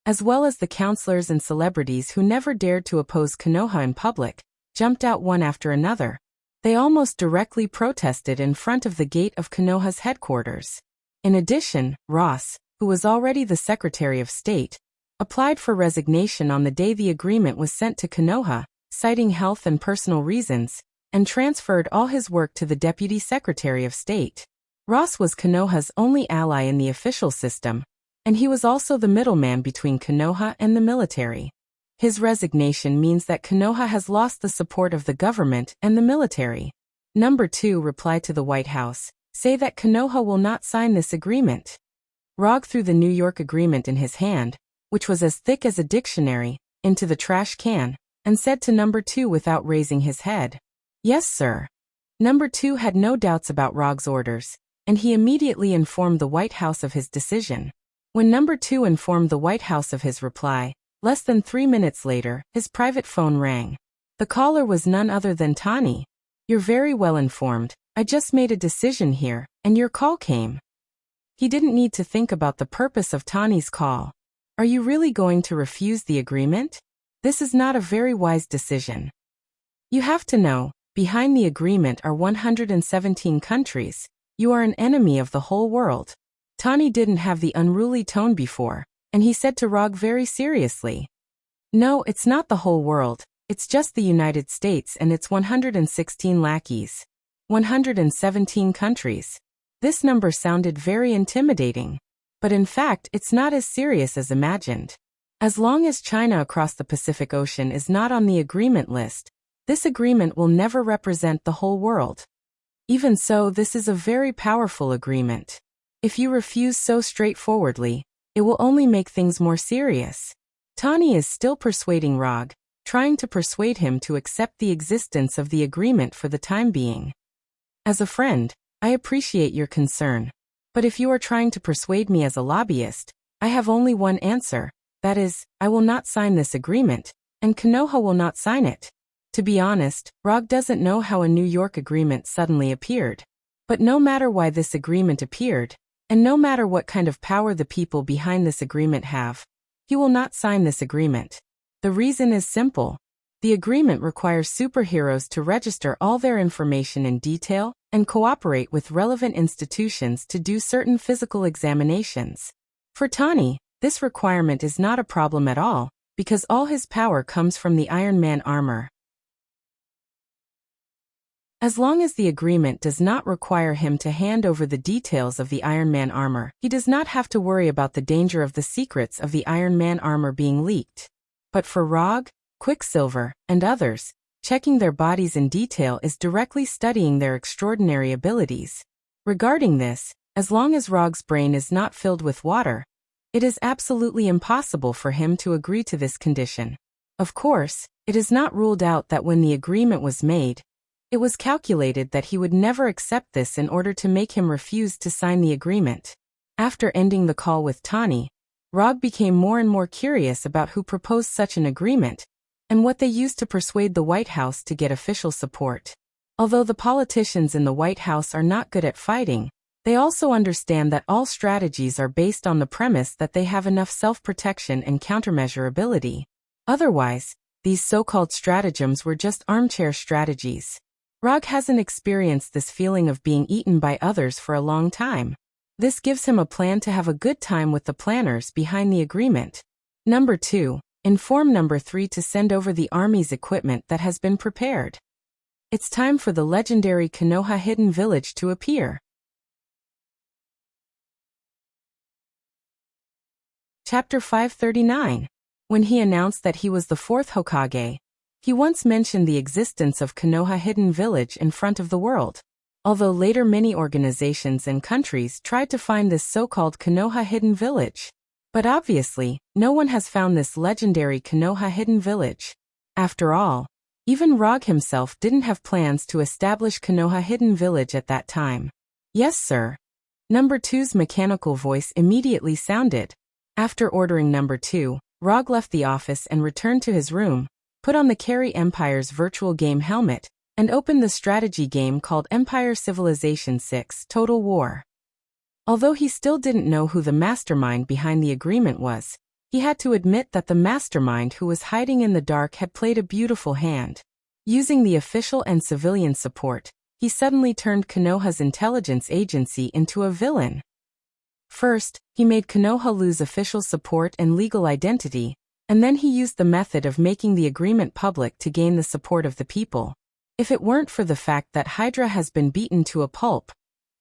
as well as the counselors and celebrities who never dared to oppose Konoha in public, jumped out one after another. They almost directly protested in front of the gate of Konoha's headquarters. In addition, Ross, who was already the Secretary of State, applied for resignation on the day the agreement was sent to Konoha, citing health and personal reasons, and transferred all his work to the Deputy Secretary of State. Ross was Konoha's only ally in the official system, and he was also the middleman between Konoha and the military. His resignation means that Konoha has lost the support of the government and the military. Number 2 replied to the White House, say that Konoha will not sign this agreement. Rog threw the New York Agreement in his hand, which was as thick as a dictionary, into the trash can, and said to Number 2 without raising his head, "Yes, sir." Number 2 had no doubts about Rog's orders, and he immediately informed the White House of his decision. When Number 2 informed the White House of his reply, less than 3 minutes later, his private phone rang. The caller was none other than Tani. "You're very well informed. I just made a decision here, and your call came." He didn't need to think about the purpose of Tani's call. "Are you really going to refuse the agreement? This is not a very wise decision. You have to know, behind the agreement are 117 countries. You are an enemy of the whole world." Tani didn't have the unruly tone before, and he said to Rog very seriously, "No, it's not the whole world, it's just the United States and its 116 lackeys. 117 countries. This number sounded very intimidating. But in fact, it's not as serious as imagined. As long as China across the Pacific Ocean is not on the agreement list, this agreement will never represent the whole world. Even so, this is a very powerful agreement. If you refuse so straightforwardly, it will only make things more serious." Tani is still persuading Rog, trying to persuade him to accept the existence of the agreement for the time being. "As a friend, I appreciate your concern. But if you are trying to persuade me as a lobbyist, I have only one answer, that is, I will not sign this agreement, and Konoha will not sign it." To be honest, Rog doesn't know how a New York agreement suddenly appeared. But no matter why this agreement appeared, and no matter what kind of power the people behind this agreement have, he will not sign this agreement. The reason is simple. The agreement requires superheroes to register all their information in detail and cooperate with relevant institutions to do certain physical examinations. For Tani, this requirement is not a problem at all, because all his power comes from the Iron Man armor. As long as the agreement does not require him to hand over the details of the Iron Man armor, he does not have to worry about the danger of the secrets of the Iron Man armor being leaked. But for Rog, Quicksilver, and others, checking their bodies in detail is directly studying their extraordinary abilities. Regarding this, as long as Rog's brain is not filled with water, it is absolutely impossible for him to agree to this condition. Of course, it is not ruled out that when the agreement was made, it was calculated that he would never accept this in order to make him refuse to sign the agreement. After ending the call with Tani, Rog became more and more curious about who proposed such an agreement and what they used to persuade the White House to get official support. Although the politicians in the White House are not good at fighting, they also understand that all strategies are based on the premise that they have enough self-protection and countermeasurability. Otherwise, these so-called stratagems were just armchair strategies. Rog hasn't experienced this feeling of being eaten by others for a long time. This gives him a plan to have a good time with the planners behind the agreement. Number 2. Inform Number 3 to send over the army's equipment that has been prepared. It's time for the legendary Konoha hidden village to appear. Chapter 539. When he announced that he was the 4th Hokage, he once mentioned the existence of Konoha Hidden Village in front of the world. Although later many organizations and countries tried to find this so-called Konoha Hidden Village. But obviously, no one has found this legendary Konoha Hidden Village. After all, even Rog himself didn't have plans to establish Konoha Hidden Village at that time. Yes, sir. Number 2's mechanical voice immediately sounded. After ordering Number 2, Rog left the office and returned to his room, put on the Carry Empire's virtual game helmet, and opened the strategy game called Empire Civilization 6 Total War. Although he still didn't know who the mastermind behind the agreement was, he had to admit that the mastermind who was hiding in the dark had played a beautiful hand. Using the official and civilian support, he suddenly turned Konoha's intelligence agency into a villain. First, he made Konoha lose official support and legal identity, and then he used the method of making the agreement public to gain the support of the people. If it weren't for the fact that Hydra has been beaten to a pulp,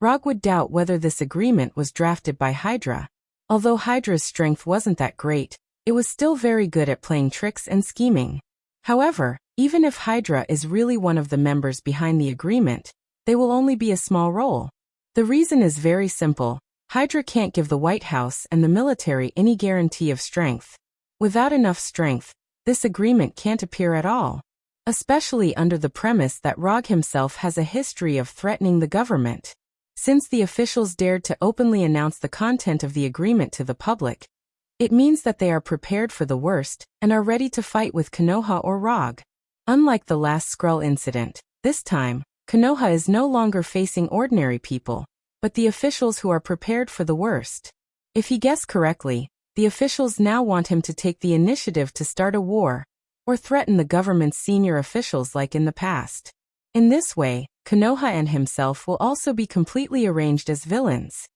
Rog would doubt whether this agreement was drafted by Hydra. Although Hydra's strength wasn't that great, it was still very good at playing tricks and scheming. However, even if Hydra is really one of the members behind the agreement, they will only be a small role. The reason is very simple. Hydra can't give the White House and the military any guarantee of strength. Without enough strength, this agreement can't appear at all. Especially under the premise that Rog himself has a history of threatening the government. Since the officials dared to openly announce the content of the agreement to the public, it means that they are prepared for the worst and are ready to fight with Konoha or Rog. Unlike the last Skrull incident, this time, Konoha is no longer facing ordinary people, but the officials who are prepared for the worst. If he guessed correctly, the officials now want him to take the initiative to start a war, or threaten the government's senior officials like in the past. In this way, Konoha and himself will also be completely arranged as villains.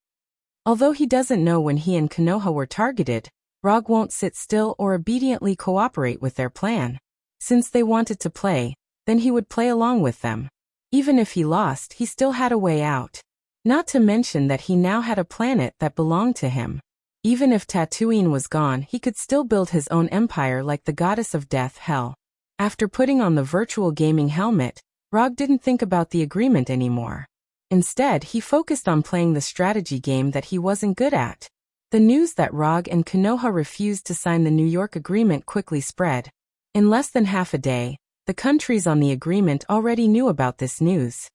Although he doesn't know when he and Konoha were targeted, Rog won't sit still or obediently cooperate with their plan. Since they wanted to play, then he would play along with them. Even if he lost, he still had a way out. Not to mention that he now had a planet that belonged to him. Even if Tatooine was gone, he could still build his own empire like the goddess of death, Hel. After putting on the virtual gaming helmet, Rog didn't think about the agreement anymore. Instead, he focused on playing the strategy game that he wasn't good at. The news that Rog and Konoha refused to sign the New York agreement quickly spread. In less than half a day, the countries on the agreement already knew about this news.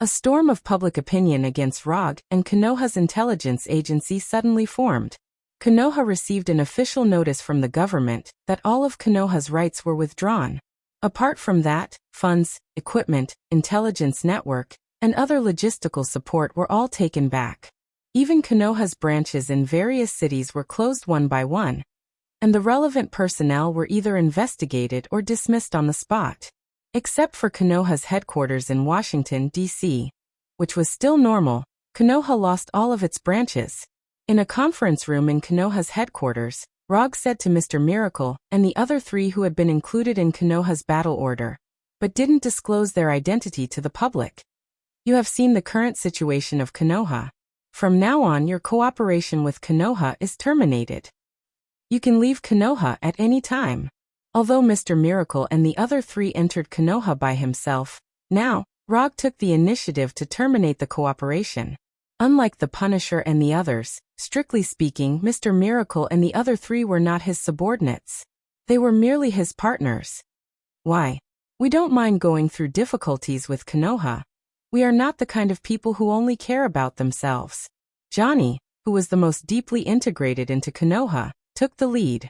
A storm of public opinion against Rog and Konoha's intelligence agency suddenly formed. Konoha received an official notice from the government that all of Konoha's rights were withdrawn. Apart from that, funds, equipment, intelligence network, and other logistical support were all taken back. Even Konoha's branches in various cities were closed one by one, and the relevant personnel were either investigated or dismissed on the spot. Except for Konoha's headquarters in Washington, D.C., which was still normal, Konoha lost all of its branches. In a conference room in Konoha's headquarters, Rog said to Mr. Miracle and the other 3 who had been included in Konoha's battle order, but didn't disclose their identity to the public. You have seen the current situation of Konoha. From now on, your cooperation with Konoha is terminated. You can leave Konoha at any time. Although Mr. Miracle and the other 3 entered Konoha by himself, now, Rog took the initiative to terminate the cooperation. Unlike the Punisher and the others, strictly speaking, Mr. Miracle and the other 3 were not his subordinates. They were merely his partners. Why? We don't mind going through difficulties with Konoha. We are not the kind of people who only care about themselves. Johnny, who was the most deeply integrated into Konoha, took the lead.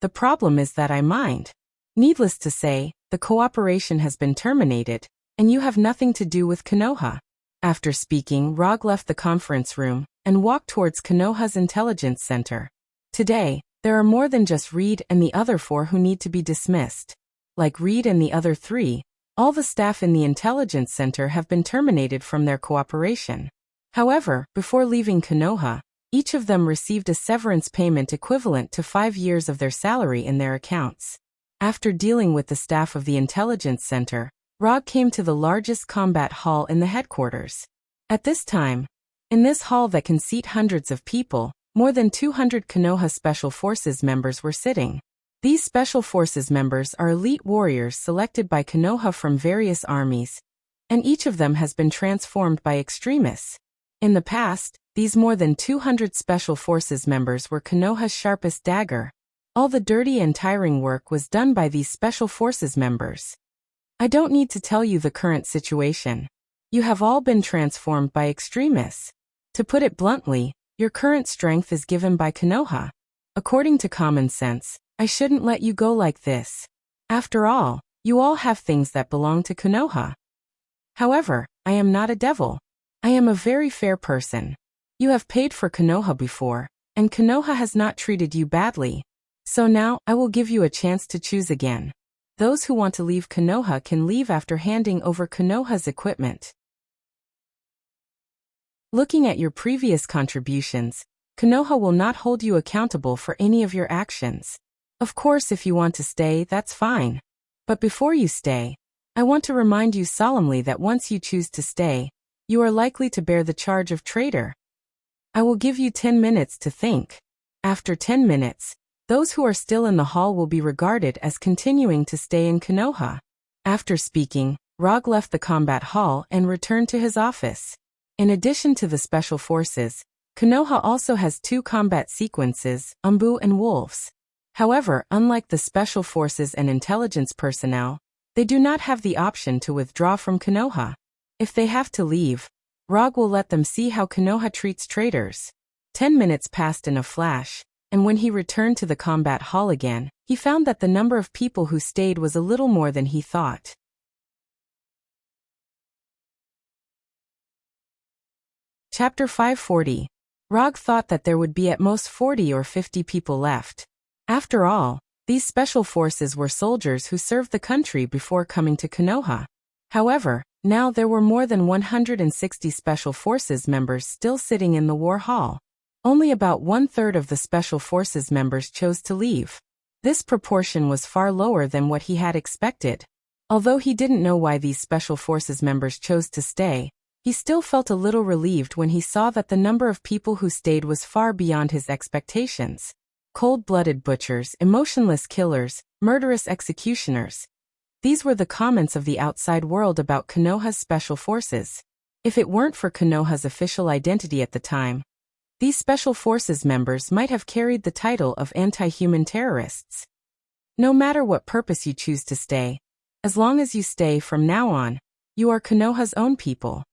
The problem is that I mind. Needless to say, the cooperation has been terminated, and you have nothing to do with Konoha. After speaking, Rog left the conference room and walked towards Konoha's intelligence center. Today, there are more than just Reed and the other 4 who need to be dismissed. Like Reed and the other 3, all the staff in the intelligence center have been terminated from their cooperation. However, before leaving Konoha, each of them received a severance payment equivalent to 5 years of their salary in their accounts. After dealing with the staff of the intelligence center, Rog came to the largest combat hall in the headquarters. At this time, in this hall that can seat hundreds of people, more than 200 Konoha Special Forces members were sitting. These Special Forces members are elite warriors selected by Konoha from various armies, and each of them has been transformed by extremists. In the past, these more than 200 Special Forces members were Konoha's sharpest dagger. All the dirty and tiring work was done by these Special Forces members. I don't need to tell you the current situation. You have all been transformed by extremists. To put it bluntly, your current strength is given by Konoha. According to common sense, I shouldn't let you go like this. After all, you all have things that belong to Konoha. However, I am not a devil. I am a very fair person. You have paid for Konoha before, and Konoha has not treated you badly. So now, I will give you a chance to choose again. Those who want to leave Konoha can leave after handing over Konoha's equipment. Looking at your previous contributions, Konoha will not hold you accountable for any of your actions. Of course, if you want to stay, that's fine. But before you stay, I want to remind you solemnly that once you choose to stay, you are likely to bear the charge of traitor. I will give you 10 minutes to think. After 10 minutes, those who are still in the hall will be regarded as continuing to stay in Konoha. After speaking, Rog left the combat hall and returned to his office. In addition to the Special Forces, Konoha also has 2 combat sequences, Umbu and Wolves. However, unlike the Special Forces and intelligence personnel, they do not have the option to withdraw from Konoha. If they have to leave, Rog will let them see how Konoha treats traitors. 10 minutes passed in a flash, and when he returned to the combat hall again, he found that the number of people who stayed was a little more than he thought. Chapter 540. Rog thought that there would be at most 40 or 50 people left. After all, these Special Forces were soldiers who served the country before coming to Konoha. However, now there were more than 160 Special Forces members still sitting in the war hall. Only about 1/3 of the Special Forces members chose to leave. This proportion was far lower than what he had expected. Although he didn't know why these Special Forces members chose to stay, he still felt a little relieved when he saw that the number of people who stayed was far beyond his expectations. Cold-blooded butchers, emotionless killers, murderous executioners. These were the comments of the outside world about Konoha's Special Forces. If it weren't for Konoha's official identity at the time, these Special Forces members might have carried the title of anti-human terrorists. No matter what purpose you choose to stay, as long as you stay from now on, you are Konoha's own people.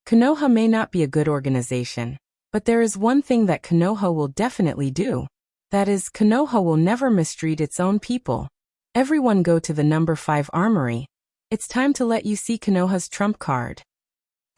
Konoha may not be a good organization, but there is one thing that Konoha will definitely do. That is, Konoha will never mistreat its own people. Everyone go to the number 5 armory. It's time to let you see Konoha's trump card.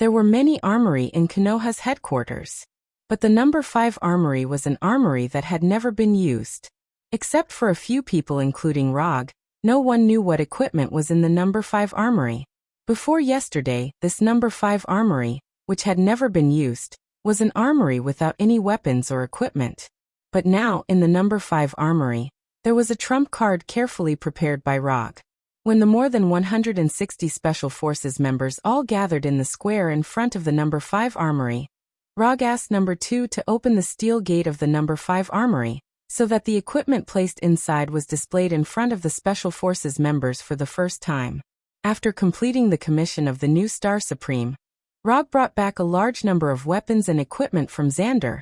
There were many armory in Konoha's headquarters, but the number 5 armory was an armory that had never been used. Except for a few people including Rog, no one knew what equipment was in the number 5 armory. Before yesterday, this number 5 armory, which had never been used, was an armory without any weapons or equipment. But now, in the number 5 armory, there was a trump card carefully prepared by Rog. When the more than 160 Special Forces members all gathered in the square in front of the number 5 armory, Rog asked number 2 to open the steel gate of the number 5 armory, so that the equipment placed inside was displayed in front of the Special Forces members for the first time. After completing the commission of the new Star Supreme, Rog brought back a large number of weapons and equipment from Xander,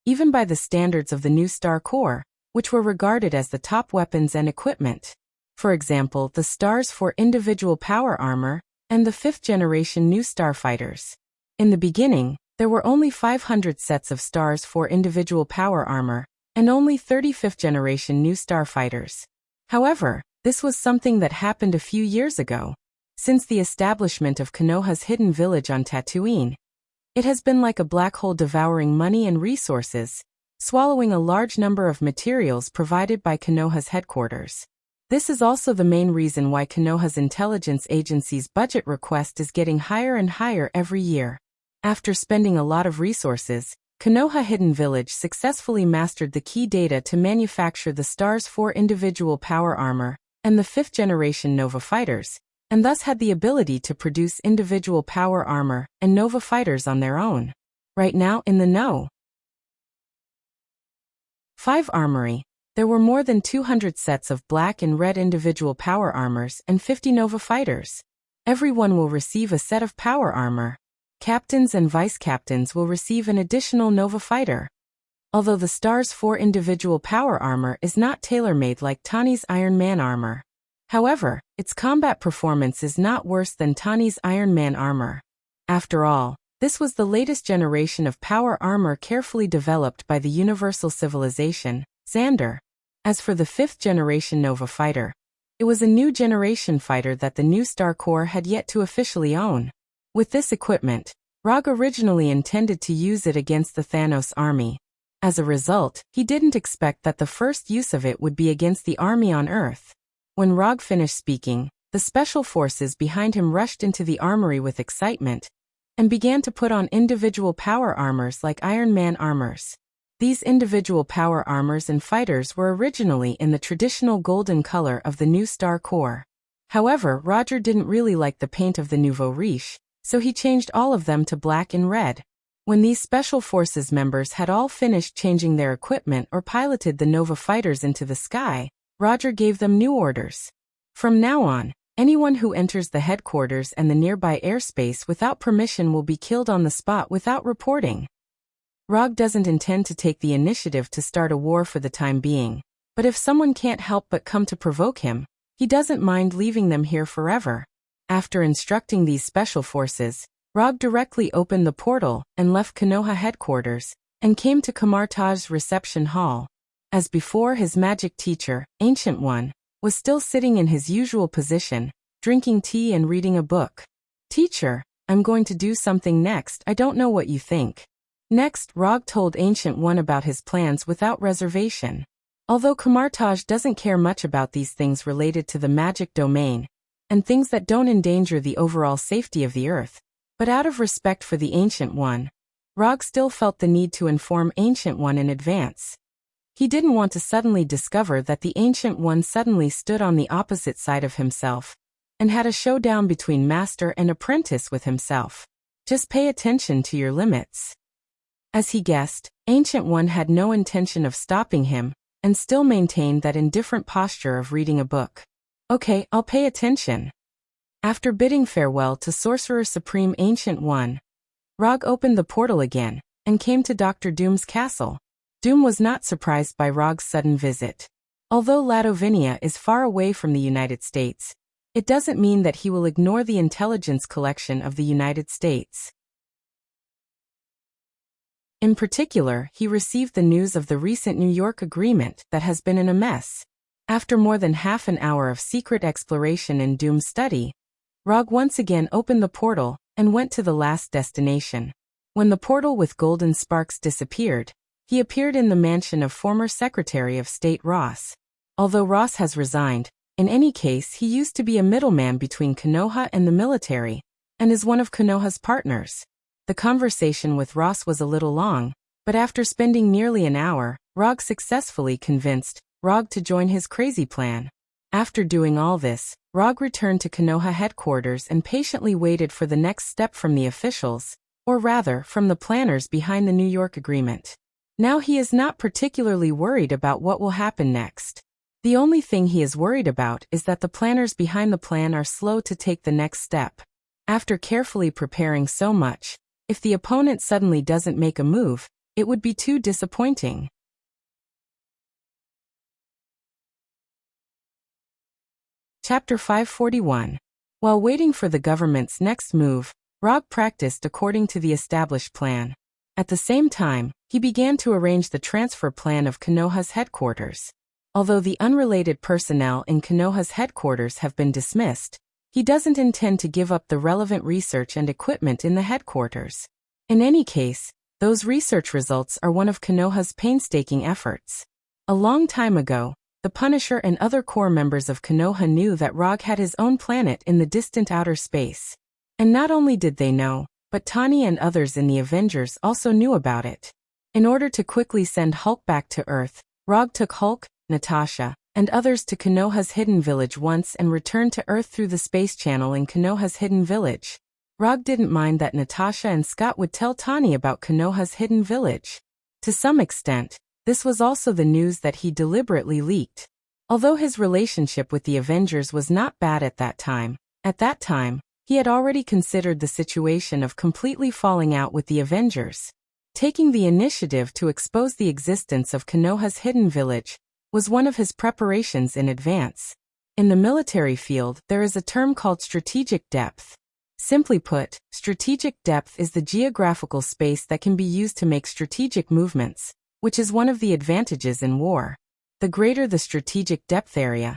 even by the standards of the new Star Corps, which were regarded as the top weapons and equipment. For example, the Stars for individual power armor, and the 5th generation new starfighters. In the beginning, There were only 500 sets of stars for individual power armor, and only 35th generation new starfighters. However, this was something that happened a few years ago. Since the establishment of Konoha's hidden village on Tatooine, it has been like a black hole devouring money and resources, swallowing a large number of materials provided by Konoha's headquarters. This is also the main reason why Konoha's intelligence agency's budget request is getting higher and higher every year. After spending a lot of resources, Konoha Hidden Village successfully mastered the key data to manufacture the Stars 4 individual power armor and the 5th generation Nova fighters, and thus had the ability to produce individual power armor and Nova fighters on their own. Right now in the know. 5 Armory. There were more than 200 sets of black and red individual power armors and 50 Nova fighters. Everyone will receive a set of power armor. Captains and vice-captains will receive an additional Nova fighter. Although the Stars 4 individual power armor is not tailor-made like Tani's Iron Man armor. However, its combat performance is not worse than Tani's Iron Man armor. After all, this was the latest generation of power armor carefully developed by the Universal Civilization, Xander. As for the 5th generation Nova fighter, it was a new generation fighter that the new Star Corps had yet to officially own. With this equipment, Rog originally intended to use it against the Thanos army. As a result, he didn't expect that the first use of it would be against the army on Earth. When Rog finished speaking, the special forces behind him rushed into the armory with excitement and began to put on individual power armors like Iron Man armors. These individual power armors and fighters were originally in the traditional golden color of the new Star Corps. However, Roger didn't really like the paint of the nouveau riche, so he changed all of them to black and red. When these special forces members had all finished changing their equipment or piloted the Nova fighters into the sky, Roger gave them new orders. From now on, anyone who enters the headquarters and the nearby airspace without permission will be killed on the spot without reporting. Rog doesn't intend to take the initiative to start a war for the time being, but if someone can't help but come to provoke him, he doesn't mind leaving them here forever. After instructing these special forces, Rog directly opened the portal and left Konoha headquarters, and came to Kamartaj's reception hall. As before, his magic teacher, Ancient One, was still sitting in his usual position, drinking tea and reading a book. "Teacher, I'm going to do something next, I don't know what you think." Next, Rog told Ancient One about his plans without reservation. Although Kamartaj doesn't care much about these things related to the magic domain, and things that don't endanger the overall safety of the Earth, but out of respect for the Ancient One, Rog still felt the need to inform Ancient One in advance. He didn't want to suddenly discover that the Ancient One suddenly stood on the opposite side of himself, and had a showdown between master and apprentice with himself. Just pay attention to your limits. As he guessed, Ancient One had no intention of stopping him, and still maintained that indifferent posture of reading a book. "Okay, I'll pay attention." After bidding farewell to Sorcerer Supreme Ancient One, Rog opened the portal again, and came to Dr. Doom's castle. Doom was not surprised by Rog's sudden visit. Although Ladovinia is far away from the United States, it doesn't mean that he will ignore the intelligence collection of the United States. In particular, he received the news of the recent New York agreement that has been in a mess. After more than half an hour of secret exploration in Doom's study, Rog once again opened the portal and went to the last destination. When the portal with golden sparks disappeared, he appeared in the mansion of former Secretary of State Ross. Although Ross has resigned, in any case he used to be a middleman between Konoha and the military, and is one of Konoha's partners. The conversation with Ross was a little long, but after spending nearly an hour, Rog successfully convinced Rog to join his crazy plan. After doing all this, Rog returned to Konoha headquarters and patiently waited for the next step from the officials, or rather, from the planners behind the New York agreement. Now he is not particularly worried about what will happen next. The only thing he is worried about is that the planners behind the plan are slow to take the next step. After carefully preparing so much, if the opponent suddenly doesn't make a move, it would be too disappointing. Chapter 541. While waiting for the government's next move, Rog practiced according to the established plan. At the same time, he began to arrange the transfer plan of Konoha's headquarters. Although the unrelated personnel in Konoha's headquarters have been dismissed, he doesn't intend to give up the relevant research and equipment in the headquarters. In any case, those research results are one of Konoha's painstaking efforts. A long time ago, the Punisher and other core members of Konoha knew that Rog had his own planet in the distant outer space. And not only did they know, but Tani and others in the Avengers also knew about it. In order to quickly send Hulk back to Earth, Rog took Hulk, Natasha, and others to Konoha's hidden village once and returned to Earth through the space channel in Konoha's hidden village. Rog didn't mind that Natasha and Scott would tell Tani about Konoha's hidden village. To some extent, this was also the news that he deliberately leaked. Although his relationship with the Avengers was not bad at that time, he had already considered the situation of completely falling out with the Avengers. Taking the initiative to expose the existence of Konoha's hidden village was one of his preparations in advance. In the military field, there is a term called strategic depth. Simply put, strategic depth is the geographical space that can be used to make strategic movements, which is one of the advantages in war. The greater the strategic depth area,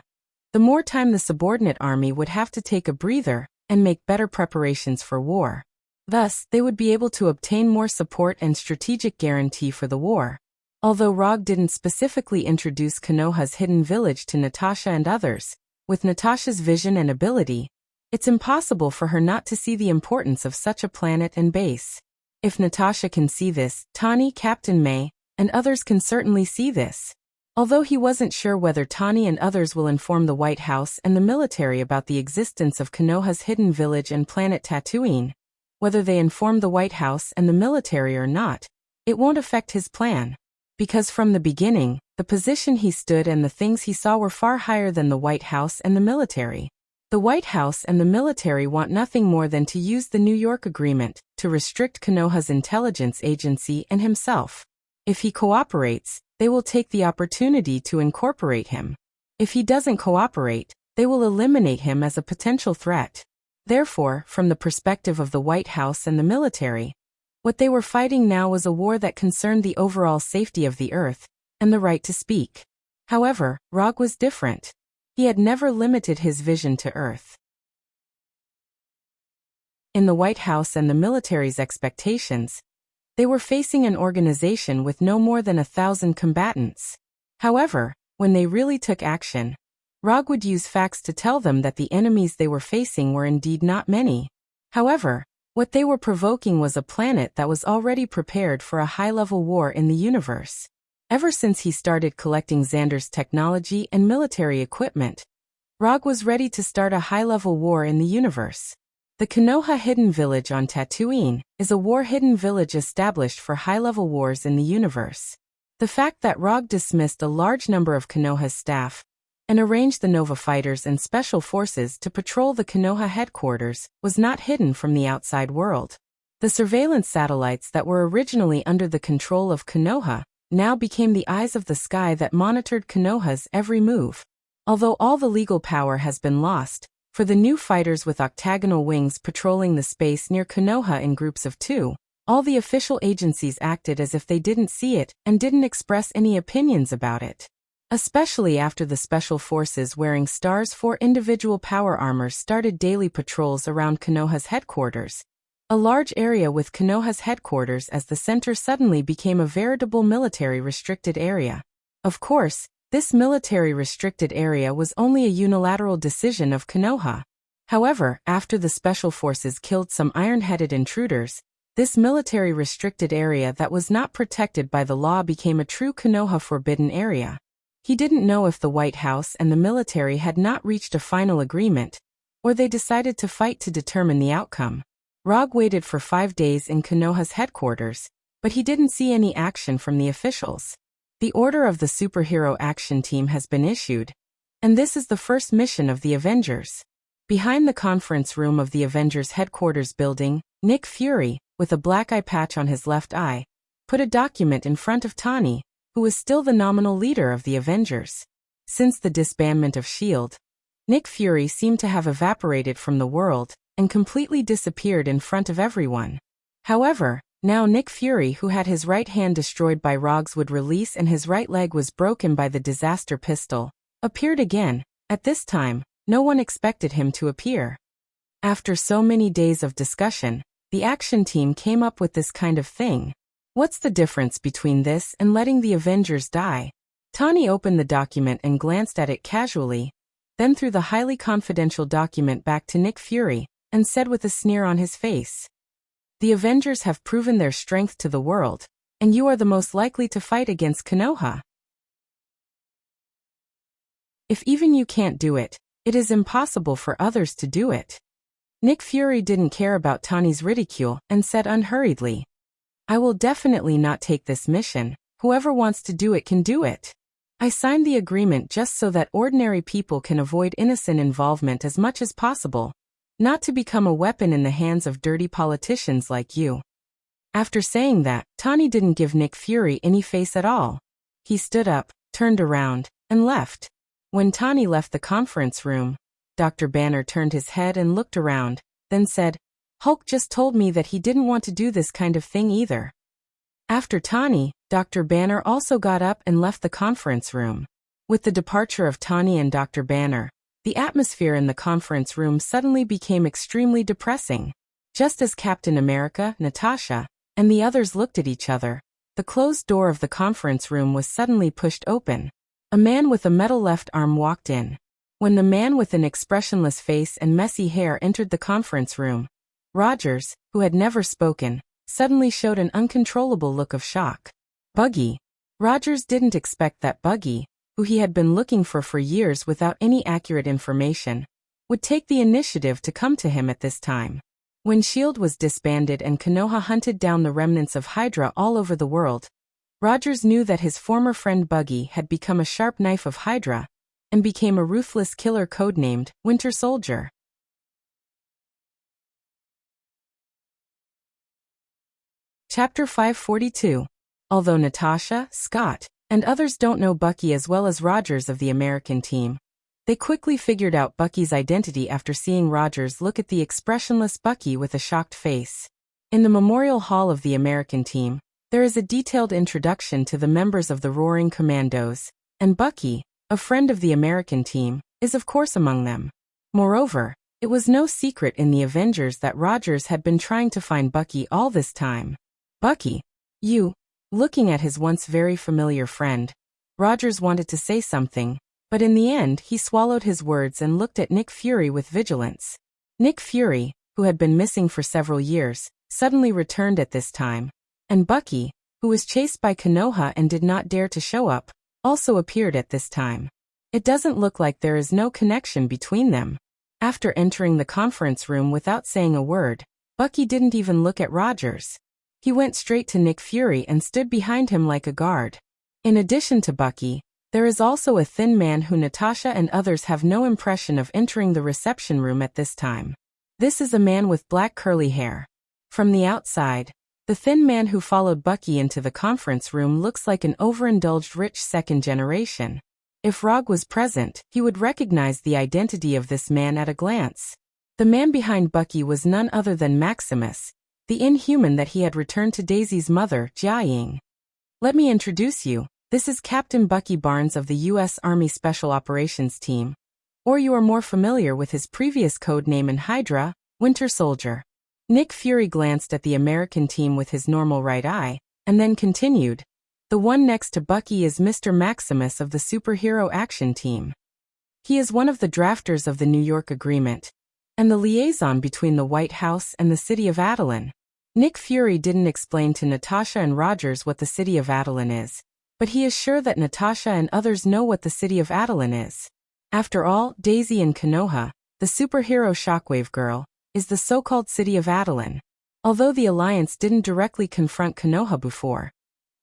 the more time the subordinate army would have to take a breather and make better preparations for war. Thus, they would be able to obtain more support and strategic guarantee for the war. Although Rog didn't specifically introduce Konoha's hidden village to Natasha and others, with Natasha's vision and ability, it's impossible for her not to see the importance of such a planet and base. If Natasha can see this, Tani, Captain May, and others can certainly see this. Although he wasn't sure whether Tani and others will inform the White House and the military about the existence of Konoha's hidden village and planet Tatooine, whether they inform the White House and the military or not, it won't affect his plan. Because from the beginning, the position he stood and the things he saw were far higher than the White House and the military. The White House and the military want nothing more than to use the New York Agreement to restrict Konoha's intelligence agency and himself. If he cooperates, they will take the opportunity to incorporate him. If he doesn't cooperate, they will eliminate him as a potential threat. Therefore, from the perspective of the White House and the military, what they were fighting now was a war that concerned the overall safety of the Earth and the right to speak. However, Rog was different. He had never limited his vision to Earth. In the White House and the military's expectations, they were facing an organization with no more than 1,000 combatants. However, when they really took action, Rog would use facts to tell them that the enemies they were facing were indeed not many. However, what they were provoking was a planet that was already prepared for a high-level war in the universe. Ever since he started collecting Xander's technology and military equipment, Rog was ready to start a high-level war in the universe. The Konoha Hidden Village on Tatooine is a war-hidden village established for high-level wars in the universe. The fact that Rog dismissed a large number of Konoha's staff and arranged the Nova fighters and special forces to patrol the Konoha headquarters was not hidden from the outside world. The surveillance satellites that were originally under the control of Konoha now became the eyes of the sky that monitored Konoha's every move. Although all the legal power has been lost, for the new fighters with octagonal wings patrolling the space near Konoha in groups of 2, all the official agencies acted as if they didn't see it and didn't express any opinions about it. Especially after the special forces wearing Stars 4 individual power armors started daily patrols around Konoha's headquarters. A large area with Konoha's headquarters as the center suddenly became a veritable military restricted area. Of course, this military restricted area was only a unilateral decision of Konoha. However, after the special forces killed some iron-headed intruders, this military restricted area that was not protected by the law became a true Konoha forbidden area. He didn't know if the White House and the military had not reached a final agreement, or they decided to fight to determine the outcome. Rog waited for 5 days in Konoha's headquarters, but he didn't see any action from the officials. The order of the superhero action team has been issued, and this is the first mission of the Avengers. Behind the conference room of the Avengers headquarters building, Nick Fury, with a black eye patch on his left eye, put a document in front of Tani, who was still the nominal leader of the Avengers. Since the disbandment of S.H.I.E.L.D., Nick Fury seemed to have evaporated from the world, and completely disappeared in front of everyone. However, now Nick Fury, who had his right hand destroyed by Rogue's would release and his right leg was broken by the disaster pistol, appeared again. At this time, no one expected him to appear. After so many days of discussion, the action team came up with this kind of thing. What's the difference between this and letting the Avengers die? Tawny opened the document and glanced at it casually, then threw the highly confidential document back to Nick Fury, and said with a sneer on his face, "The Avengers have proven their strength to the world, and you are the most likely to fight against Konoha. If even you can't do it, it is impossible for others to do it." Nick Fury didn't care about Tawny's ridicule and said unhurriedly, "I will definitely not take this mission. Whoever wants to do it can do it. I signed the agreement just so that ordinary people can avoid innocent involvement as much as possible, not to become a weapon in the hands of dirty politicians like you." After saying that, Tawny didn't give Nick Fury any face at all. He stood up, turned around, and left. When Tawny left the conference room, Dr. Banner turned his head and looked around, then said, "Hulk just told me that he didn't want to do this kind of thing either." After Tawny, Dr. Banner also got up and left the conference room. With the departure of Tawny and Dr. Banner, the atmosphere in the conference room suddenly became extremely depressing. Just as Captain America, Natasha, and the others looked at each other, the closed door of the conference room was suddenly pushed open. A man with a metal left arm walked in. When the man with an expressionless face and messy hair entered the conference room, Rogers, who had never spoken, suddenly showed an uncontrollable look of shock. Buggy. Rogers didn't expect that Buggy, who he had been looking for years without any accurate information, would take the initiative to come to him at this time. When S.H.I.E.L.D. was disbanded and Konoha hunted down the remnants of Hydra all over the world, Rogers knew that his former friend Buggy had become a sharp knife of Hydra, and became a ruthless killer codenamed Winter Soldier. Chapter 542. Although Natasha, Scott, and others don't know Bucky as well as Rogers of the American team, they quickly figured out Bucky's identity after seeing Rogers look at the expressionless Bucky with a shocked face. In the Memorial Hall of the American team, there is a detailed introduction to the members of the Roaring Commandos, and Bucky, a friend of the American team, is of course among them. Moreover, it was no secret in the Avengers that Rogers had been trying to find Bucky all this time. "Bucky, you..." Looking at his once very familiar friend, Rogers wanted to say something, but in the end he swallowed his words and looked at Nick Fury with vigilance. Nick Fury, who had been missing for several years, suddenly returned at this time, and Bucky, who was chased by Konoha and did not dare to show up, also appeared at this time. It doesn't look like there is no connection between them. After entering the conference room without saying a word, Bucky didn't even look at Rogers. He went straight to Nick Fury and stood behind him like a guard. In addition to Bucky, there is also a thin man who Natasha and others have no impression of entering the reception room at this time. This is a man with black curly hair. From the outside, the thin man who followed Bucky into the conference room looks like an overindulged rich second generation. If Rogue was present, he would recognize the identity of this man at a glance. The man behind Bucky was none other than Maximus, the inhuman that he had returned to Daisy's mother, Jiaying. "Let me introduce you. This is Captain Bucky Barnes of the U.S. Army Special Operations Team. Or you are more familiar with his previous code name in Hydra, Winter Soldier." Nick Fury glanced at the American team with his normal right eye, and then continued, "The one next to Bucky is Mr. Maximus of the Superhero Action Team. He is one of the drafters of the New York Agreement, and the liaison between the White House and the city of Adelan." Nick Fury didn't explain to Natasha and Rogers what the city of Adelan is, but he is sure that Natasha and others know what the city of Adelan is. After all, Daisy and Konoha, the superhero Shockwave Girl, is the so-called city of Adelan. Although the Alliance didn't directly confront Konoha before,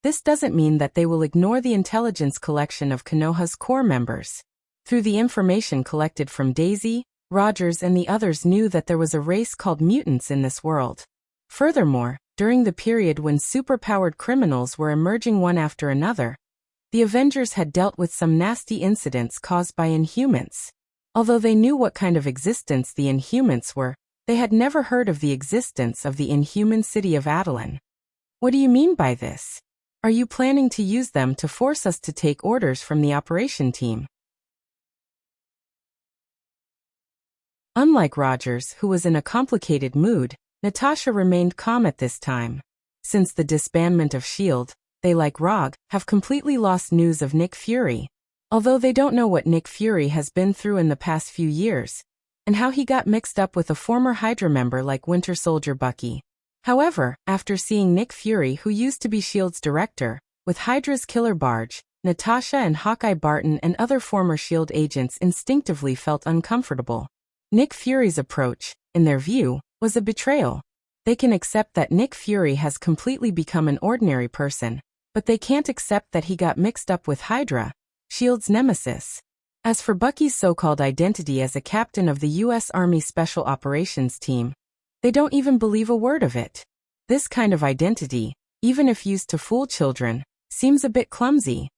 this doesn't mean that they will ignore the intelligence collection of Konoha's core members. Through the information collected from Daisy, Rogers and the others knew that there was a race called mutants in this world. Furthermore, during the period when superpowered criminals were emerging one after another, the Avengers had dealt with some nasty incidents caused by Inhumans. Although they knew what kind of existence the Inhumans were, They had never heard of the existence of the inhuman city of Adeline. What do you mean by this? Are you planning to use them to force us to take orders from the operation team? Unlike Rogers, who was in a complicated mood, Natasha remained calm at this time. Since the disbandment of S.H.I.E.L.D., they, like ROG, have completely lost news of Nick Fury. Although they don't know what Nick Fury has been through in the past few years, and how he got mixed up with a former Hydra member like Winter Soldier Bucky. However, after seeing Nick Fury, who used to be S.H.I.E.L.D.'s director, with Hydra's killer barge, Natasha and Hawkeye Barton and other former S.H.I.E.L.D. agents instinctively felt uncomfortable. Nick Fury's approach, in their view, was a betrayal. They can accept that Nick Fury has completely become an ordinary person, but they can't accept that he got mixed up with Hydra, S.H.I.E.L.D.'s nemesis. As for Bucky's so-called identity as a captain of the U.S. Army Special Operations Team, they don't even believe a word of it. This kind of identity, even if used to fool children, seems a bit clumsy.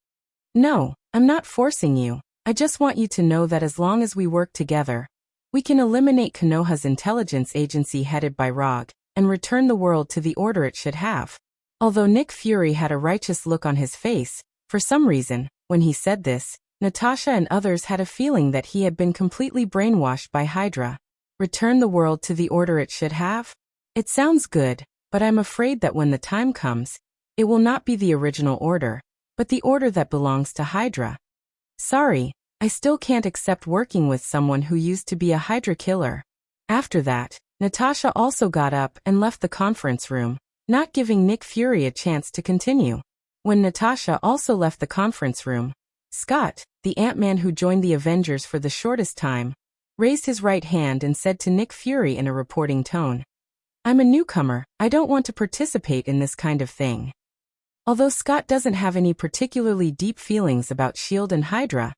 No, I'm not forcing you. I just want you to know that as long as we work together, we can eliminate Konoha's intelligence agency headed by ROG, and return the world to the order it should have. Although Nick Fury had a righteous look on his face, for some reason, when he said this, Natasha and others had a feeling that he had been completely brainwashed by Hydra. Return the world to the order it should have? It sounds good, but I'm afraid that when the time comes, it will not be the original order, but the order that belongs to Hydra. Sorry, I still can't accept working with someone who used to be a Hydra killer. After that, Natasha also got up and left the conference room, not giving Nick Fury a chance to continue. When Natasha also left the conference room, Scott, the Ant-Man who joined the Avengers for the shortest time, raised his right hand and said to Nick Fury in a reporting tone, "I'm a newcomer, I don't want to participate in this kind of thing." Although Scott doesn't have any particularly deep feelings about S.H.I.E.L.D. and Hydra,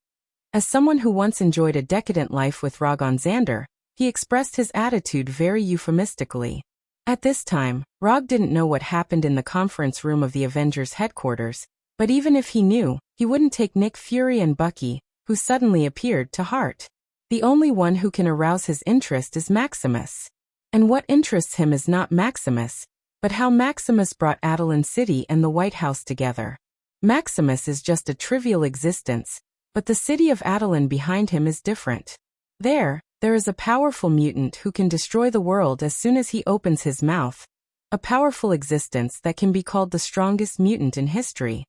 as someone who once enjoyed a decadent life with Rogan Xander, he expressed his attitude very euphemistically. At this time, Rog didn't know what happened in the conference room of the Avengers headquarters, but even if he knew, he wouldn't take Nick Fury and Bucky, who suddenly appeared, to heart. The only one who can arouse his interest is Maximus. And what interests him is not Maximus, but how Maximus brought Adeline City and the White House together. Maximus is just a trivial existence, but the city of Adeline behind him is different. There is a powerful mutant who can destroy the world as soon as he opens his mouth, a powerful existence that can be called the strongest mutant in history.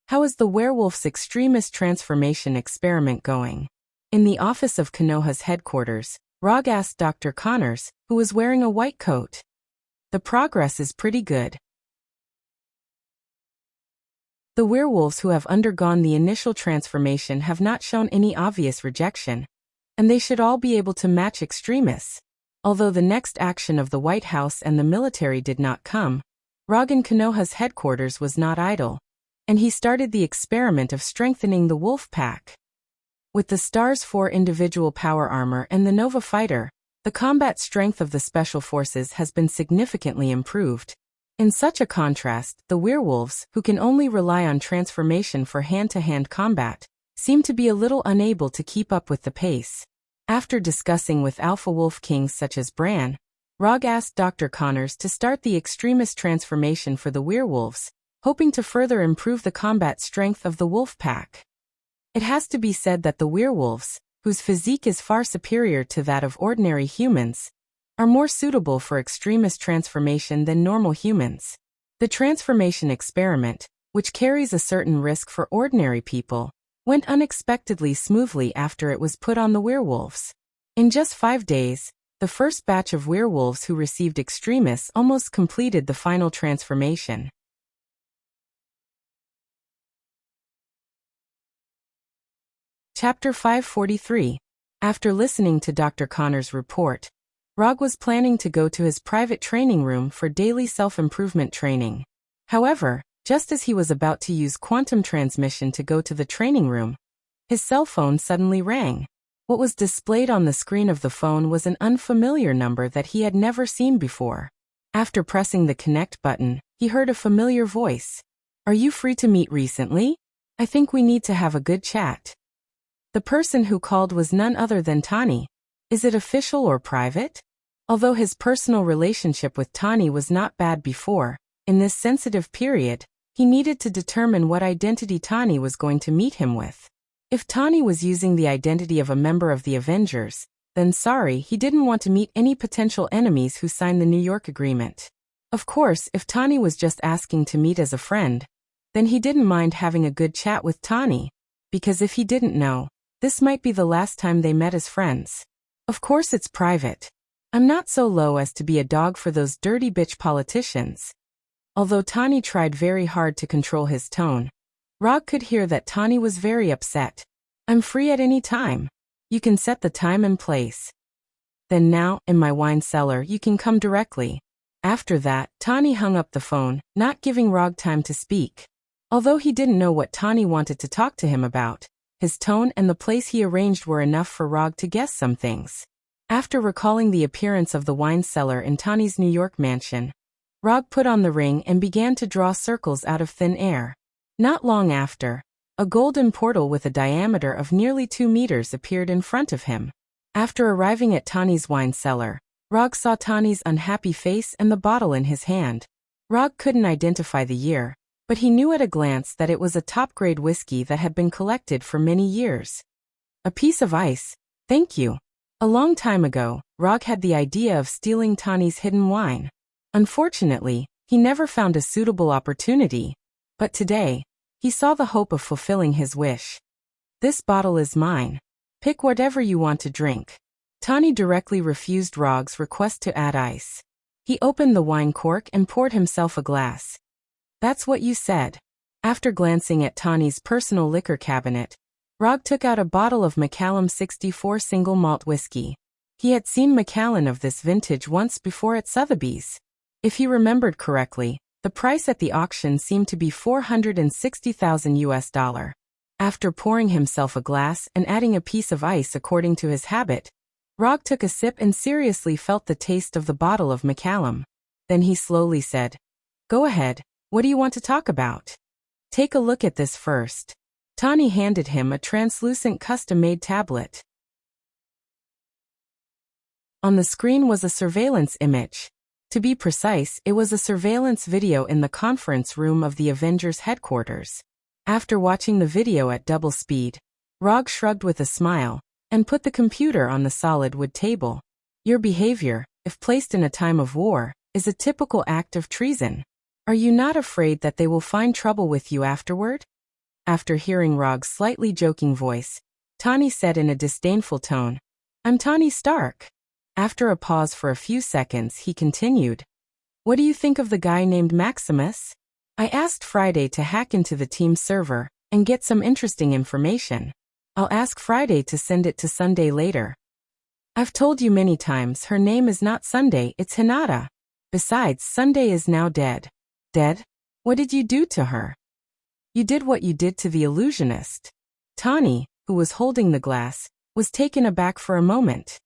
How is the werewolf's extremist transformation experiment going? In the office of Konoha's headquarters, Rog asked Dr. Connors, who was wearing a white coat. The progress is pretty good. The werewolves who have undergone the initial transformation have not shown any obvious rejection, and they should all be able to match extremists. Although the next action of the White House and the military did not come, Rog in Konoha's headquarters was not idle, and he started the experiment of strengthening the wolf pack. With the Star's 4 individual power armor and the Nova fighter, the combat strength of the special forces has been significantly improved. In such a contrast, the werewolves, who can only rely on transformation for hand-to-hand combat, seem to be a little unable to keep up with the pace. After discussing with Alpha Wolf Kings such as Bran, Rog asked Dr. Connors to start the extremist transformation for the werewolves, hoping to further improve the combat strength of the wolf pack. It has to be said that the werewolves, whose physique is far superior to that of ordinary humans, are more suitable for extremist transformation than normal humans. The transformation experiment, which carries a certain risk for ordinary people, went unexpectedly smoothly after it was put on the werewolves. In just 5 days, the first batch of werewolves who received extremists almost completed the final transformation. Chapter 543. After listening to Dr. Connor's report, Rog was planning to go to his private training room for daily self-improvement training. However, just as he was about to use quantum transmission to go to the training room, his cell phone suddenly rang. What was displayed on the screen of the phone was an unfamiliar number that he had never seen before. After pressing the connect button, he heard a familiar voice. "Are you free to meet recently? I think we need to have a good chat." The person who called was none other than Tani. "Is it official or private?" Although his personal relationship with Tani was not bad before, in this sensitive period, he needed to determine what identity Tani was going to meet him with. If Tani was using the identity of a member of the Avengers, then sorry, he didn't want to meet any potential enemies who signed the New York Agreement. Of course, if Tani was just asking to meet as a friend, then he didn't mind having a good chat with Tani, because if he didn't know, this might be the last time they met as friends. Of course it's private. I'm not so low as to be a dog for those dirty bitch politicians. Although Tani tried very hard to control his tone, Rog could hear that Tani was very upset. I'm free at any time. You can set the time and place. Then now, in my wine cellar, you can come directly. After that, Tani hung up the phone, not giving Rog time to speak. Although he didn't know what Tani wanted to talk to him about, his tone and the place he arranged were enough for Rog to guess some things. After recalling the appearance of the wine cellar in Tani's New York mansion, Rog put on the ring and began to draw circles out of thin air. Not long after, a golden portal with a diameter of nearly 2 meters appeared in front of him. After arriving at Tani's wine cellar, Rog saw Tani's unhappy face and the bottle in his hand. Rog couldn't identify the year, but he knew at a glance that it was a top-grade whiskey that had been collected for many years. A piece of ice, thank you. A long time ago, Rog had the idea of stealing Tani's hidden wine. Unfortunately, he never found a suitable opportunity, but today, he saw the hope of fulfilling his wish. This bottle is mine. Pick whatever you want to drink. Tani directly refused Rog's request to add ice. He opened the wine cork and poured himself a glass. That's what you said. After glancing at Tani's personal liquor cabinet, Rog took out a bottle of Macallan 64 single malt whiskey. He had seen Macallan of this vintage once before at Sotheby's. If he remembered correctly, the price at the auction seemed to be $460,000. After pouring himself a glass and adding a piece of ice according to his habit, Rog took a sip and seriously felt the taste of the bottle of Macallan. Then he slowly said, "Go ahead, what do you want to talk about? Take a look at this first." Tani handed him a translucent custom-made tablet. On the screen was a surveillance image. To be precise, it was a surveillance video in the conference room of the Avengers headquarters. After watching the video at double speed, Rog shrugged with a smile and put the computer on the solid wood table. Your behavior, if placed in a time of war, is a typical act of treason. Are you not afraid that they will find trouble with you afterward? After hearing Rog's slightly joking voice, Tani said in a disdainful tone, "I'm Tony Stark." After a pause for a few seconds, he continued, "What do you think of the guy named Maximus? I asked Friday to hack into the team's server and get some interesting information. I'll ask Friday to send it to Sunday later. I've told you many times her name is not Sunday, it's Hinata. Besides, Sunday is now dead." "Dead? What did you do to her?" "You did what you did to the illusionist." Tani, who was holding the glass, was taken aback for a moment.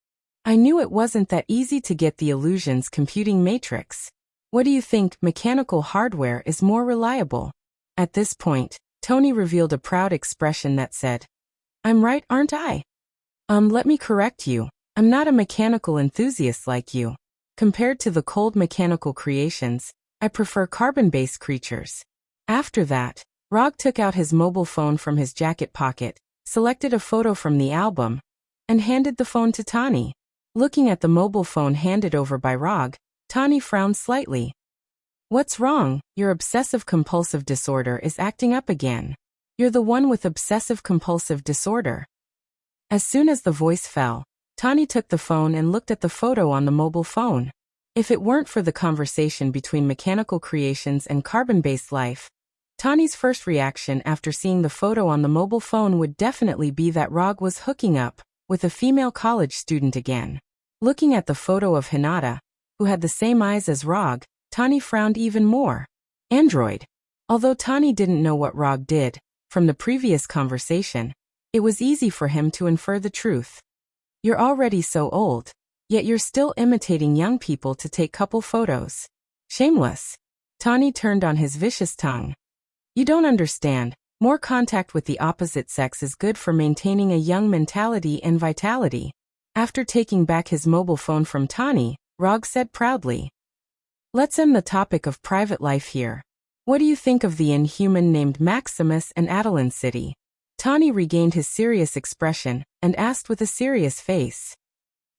"I knew it wasn't that easy to get the illusion's computing matrix. What do you think, mechanical hardware is more reliable?" At this point, Tony revealed a proud expression that said, "I'm right, aren't I? Let me correct you. I'm not a mechanical enthusiast like you. Compared to the cold mechanical creations, I prefer carbon-based creatures." After that, Rog took out his mobile phone from his jacket pocket, selected a photo from the album, and handed the phone to Tani. Looking at the mobile phone handed over by Rog, Tani frowned slightly. "What's wrong? Your obsessive-compulsive disorder is acting up again. You're the one with obsessive-compulsive disorder." As soon as the voice fell, Tani took the phone and looked at the photo on the mobile phone. If it weren't for the conversation between mechanical creations and carbon-based life, Tani's first reaction after seeing the photo on the mobile phone would definitely be that Rog was hooking up with a female college student again. Looking at the photo of Hinata, who had the same eyes as Rog, Tani frowned even more. Android. Although Tani didn't know what Rog did, from the previous conversation, it was easy for him to infer the truth. "You're already so old, yet you're still imitating young people to take couple photos. Shameless." Tani turned on his vicious tongue. "You don't understand. More contact with the opposite sex is good for maintaining a young mentality and vitality." After taking back his mobile phone from Tani, Rog said proudly. Let's end the topic of private life here. What do you think of the inhuman named Maximus and Adeline City? Tawny regained his serious expression and asked with a serious face.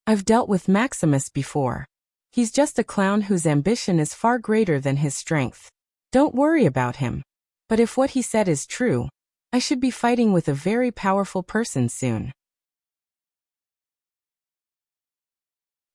I've dealt with Maximus before. He's just a clown whose ambition is far greater than his strength. Don't worry about him. But if what he said is true, I should be fighting with a very powerful person soon.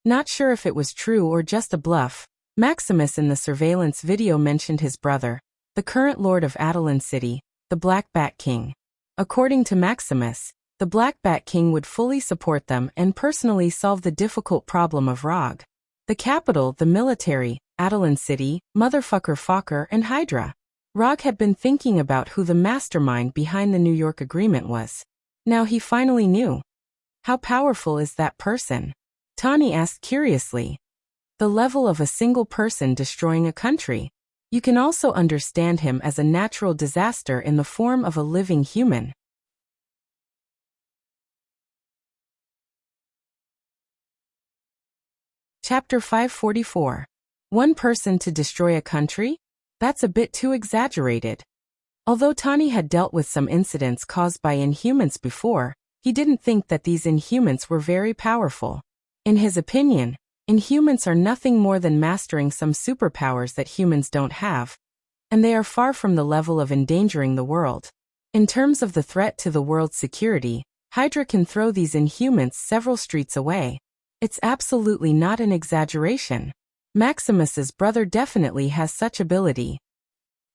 Not sure if it was true or just a bluff, Maximus in the surveillance video mentioned his brother, the current lord of Adeline City, the Black Bat King. According to Maximus, the Black Bat King would fully support them and personally solve the difficult problem of Rog. The capital, the military, Adeline City, motherfucker Fokker and Hydra. Rog had been thinking about who the mastermind behind the New York Agreement was. Now he finally knew. How powerful is that person? Tawny asked curiously. The level of a single person destroying a country. You can also understand him as a natural disaster in the form of a living human. Chapter 544. One person to destroy a country? That's a bit too exaggerated. Although Tawny had dealt with some incidents caused by Inhumans before, he didn't think that these Inhumans were very powerful. In his opinion, Inhumans are nothing more than mastering some superpowers that humans don't have, and they are far from the level of endangering the world. In terms of the threat to the world's security, Hydra can throw these Inhumans several streets away. It's absolutely not an exaggeration. Maximus's brother definitely has such ability.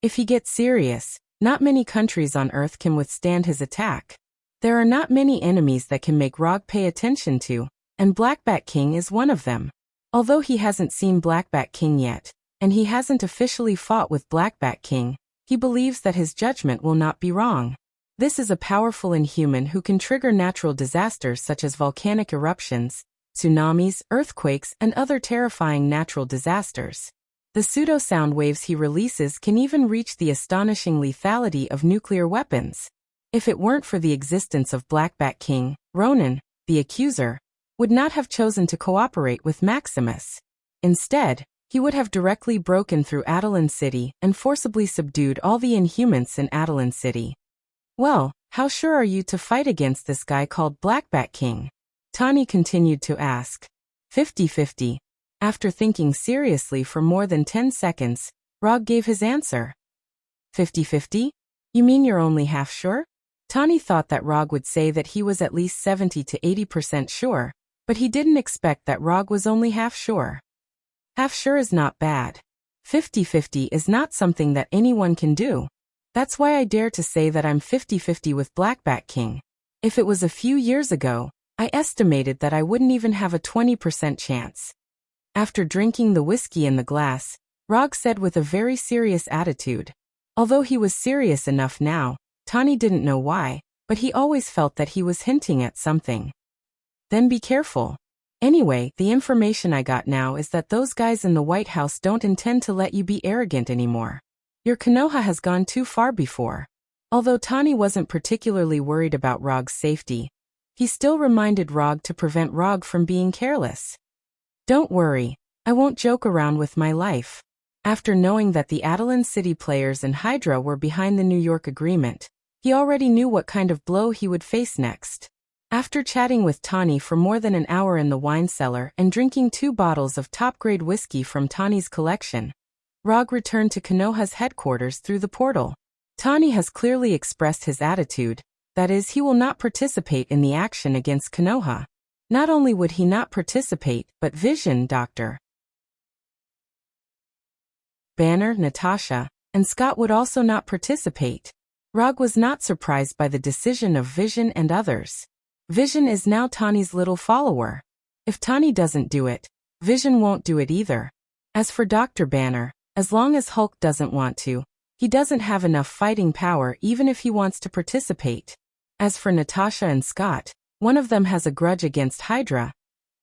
If he gets serious, not many countries on Earth can withstand his attack. There are not many enemies that can make Rog pay attention to, and Black Bat King is one of them. Although he hasn't seen Black Bat King yet, and he hasn't officially fought with Black Bat King, he believes that his judgment will not be wrong. This is a powerful Inhuman who can trigger natural disasters such as volcanic eruptions, tsunamis, earthquakes, and other terrifying natural disasters. The pseudo-sound waves he releases can even reach the astonishing lethality of nuclear weapons. If it weren't for the existence of Black Bat King, Ronan, the accuser, would not have chosen to cooperate with Maximus. Instead, he would have directly broken through Adeline City and forcibly subdued all the Inhumans in Adeline City. Well, how sure are you to fight against this guy called Black Bat King? Tawny continued to ask. 50-50. After thinking seriously for more than 10 seconds, Rog gave his answer. 50-50? You mean you're only half sure? Tawny thought that Rog would say that he was at least 70 to 80% sure, but he didn't expect that Rog was only half sure. Half sure is not bad. 50-50 is not something that anyone can do. That's why I dare to say that I'm 50-50 with Black Bat King. If it was a few years ago, I estimated that I wouldn't even have a 20% chance. After drinking the whiskey in the glass, Rog said with a very serious attitude. Although he was serious enough now, Tawny didn't know why, but he always felt that he was hinting at something. Then be careful. Anyway, the information I got now is that those guys in the White House don't intend to let you be arrogant anymore. Your Konoha has gone too far before. Although Tawny wasn't particularly worried about Rog's safety, he still reminded Rog to prevent Rog from being careless. Don't worry, I won't joke around with my life. After knowing that the Adeline City players and Hydra were behind the New York Agreement, he already knew what kind of blow he would face next. After chatting with Tawny for more than an hour in the wine cellar and drinking 2 bottles of top-grade whiskey from Tawny's collection, Rog returned to Konoha's headquarters through the portal. Tawny has clearly expressed his attitude, that is, he will not participate in the action against Konoha. Not only would he not participate, but Vision, Dr. Banner, Natasha, and Scott would also not participate. Rog was not surprised by the decision of Vision and others. Vision is now Tawny's little follower. If Tawny doesn't do it, Vision won't do it either. As for Dr. Banner, as long as Hulk doesn't want to, he doesn't have enough fighting power even if he wants to participate. As for Natasha and Scott, one of them has a grudge against Hydra,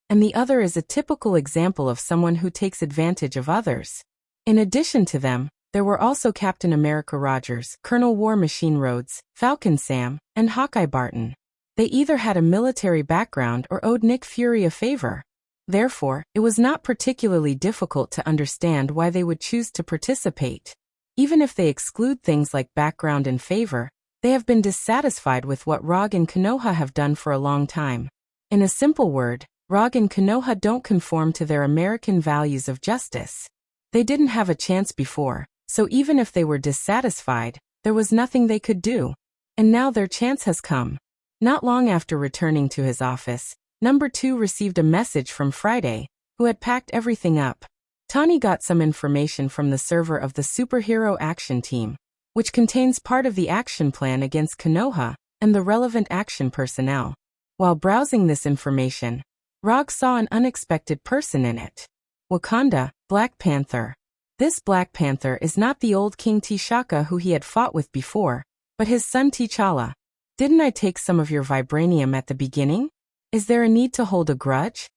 and the other is a typical example of someone who takes advantage of others. In addition to them, there were also Captain America Rogers, Colonel War Machine Rhodes, Falcon Sam, and Hawkeye Barton. They either had a military background or owed Nick Fury a favor. Therefore, it was not particularly difficult to understand why they would choose to participate. Even if they exclude things like background and favor, they have been dissatisfied with what Rog and Konoha have done for a long time. In a simple word, Rog and Konoha don't conform to their American values of justice. They didn't have a chance before, so even if they were dissatisfied, there was nothing they could do. And now their chance has come. Not long after returning to his office, Number 2 received a message from Friday, who had packed everything up. Tani got some information from the server of the Superhero Action Team, which contains part of the action plan against Konoha and the relevant action personnel. While browsing this information, Rog saw an unexpected person in it. Wakanda, Black Panther. This Black Panther is not the old King T'Chaka who he had fought with before, but his son T'Challa. Didn't I take some of your vibranium at the beginning? Is there a need to hold a grudge?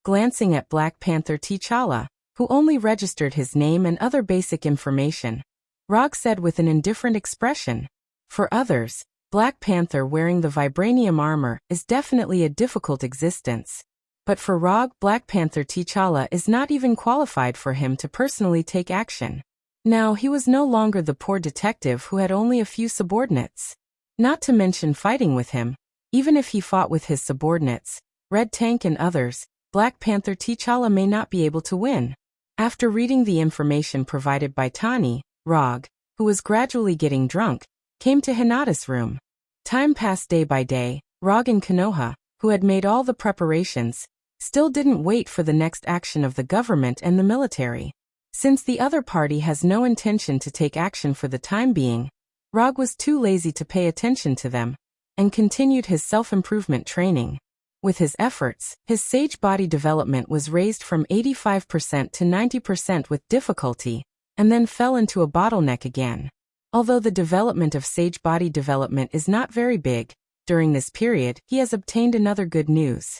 Glancing at Black Panther T'Challa, who only registered his name and other basic information, Rog said with an indifferent expression. For others, Black Panther wearing the vibranium armor is definitely a difficult existence. But for Rog, Black Panther T'Challa is not even qualified for him to personally take action. Now he was no longer the poor detective who had only a few subordinates. Not to mention fighting with him. Even if he fought with his subordinates, Red Tank and others, Black Panther T'Challa may not be able to win. After reading the information provided by Tani, Rog, who was gradually getting drunk, came to Hinata's room. Time passed day by day. Rog and Konoha, who had made all the preparations, still didn't wait for the next action of the government and the military. Since the other party has no intention to take action for the time being, Rog was too lazy to pay attention to them, and continued his self-improvement training. With his efforts, his sage body development was raised from 85% to 90% with difficulty, and then fell into a bottleneck again. Although the development of sage body development is not very big, during this period he has obtained another good news.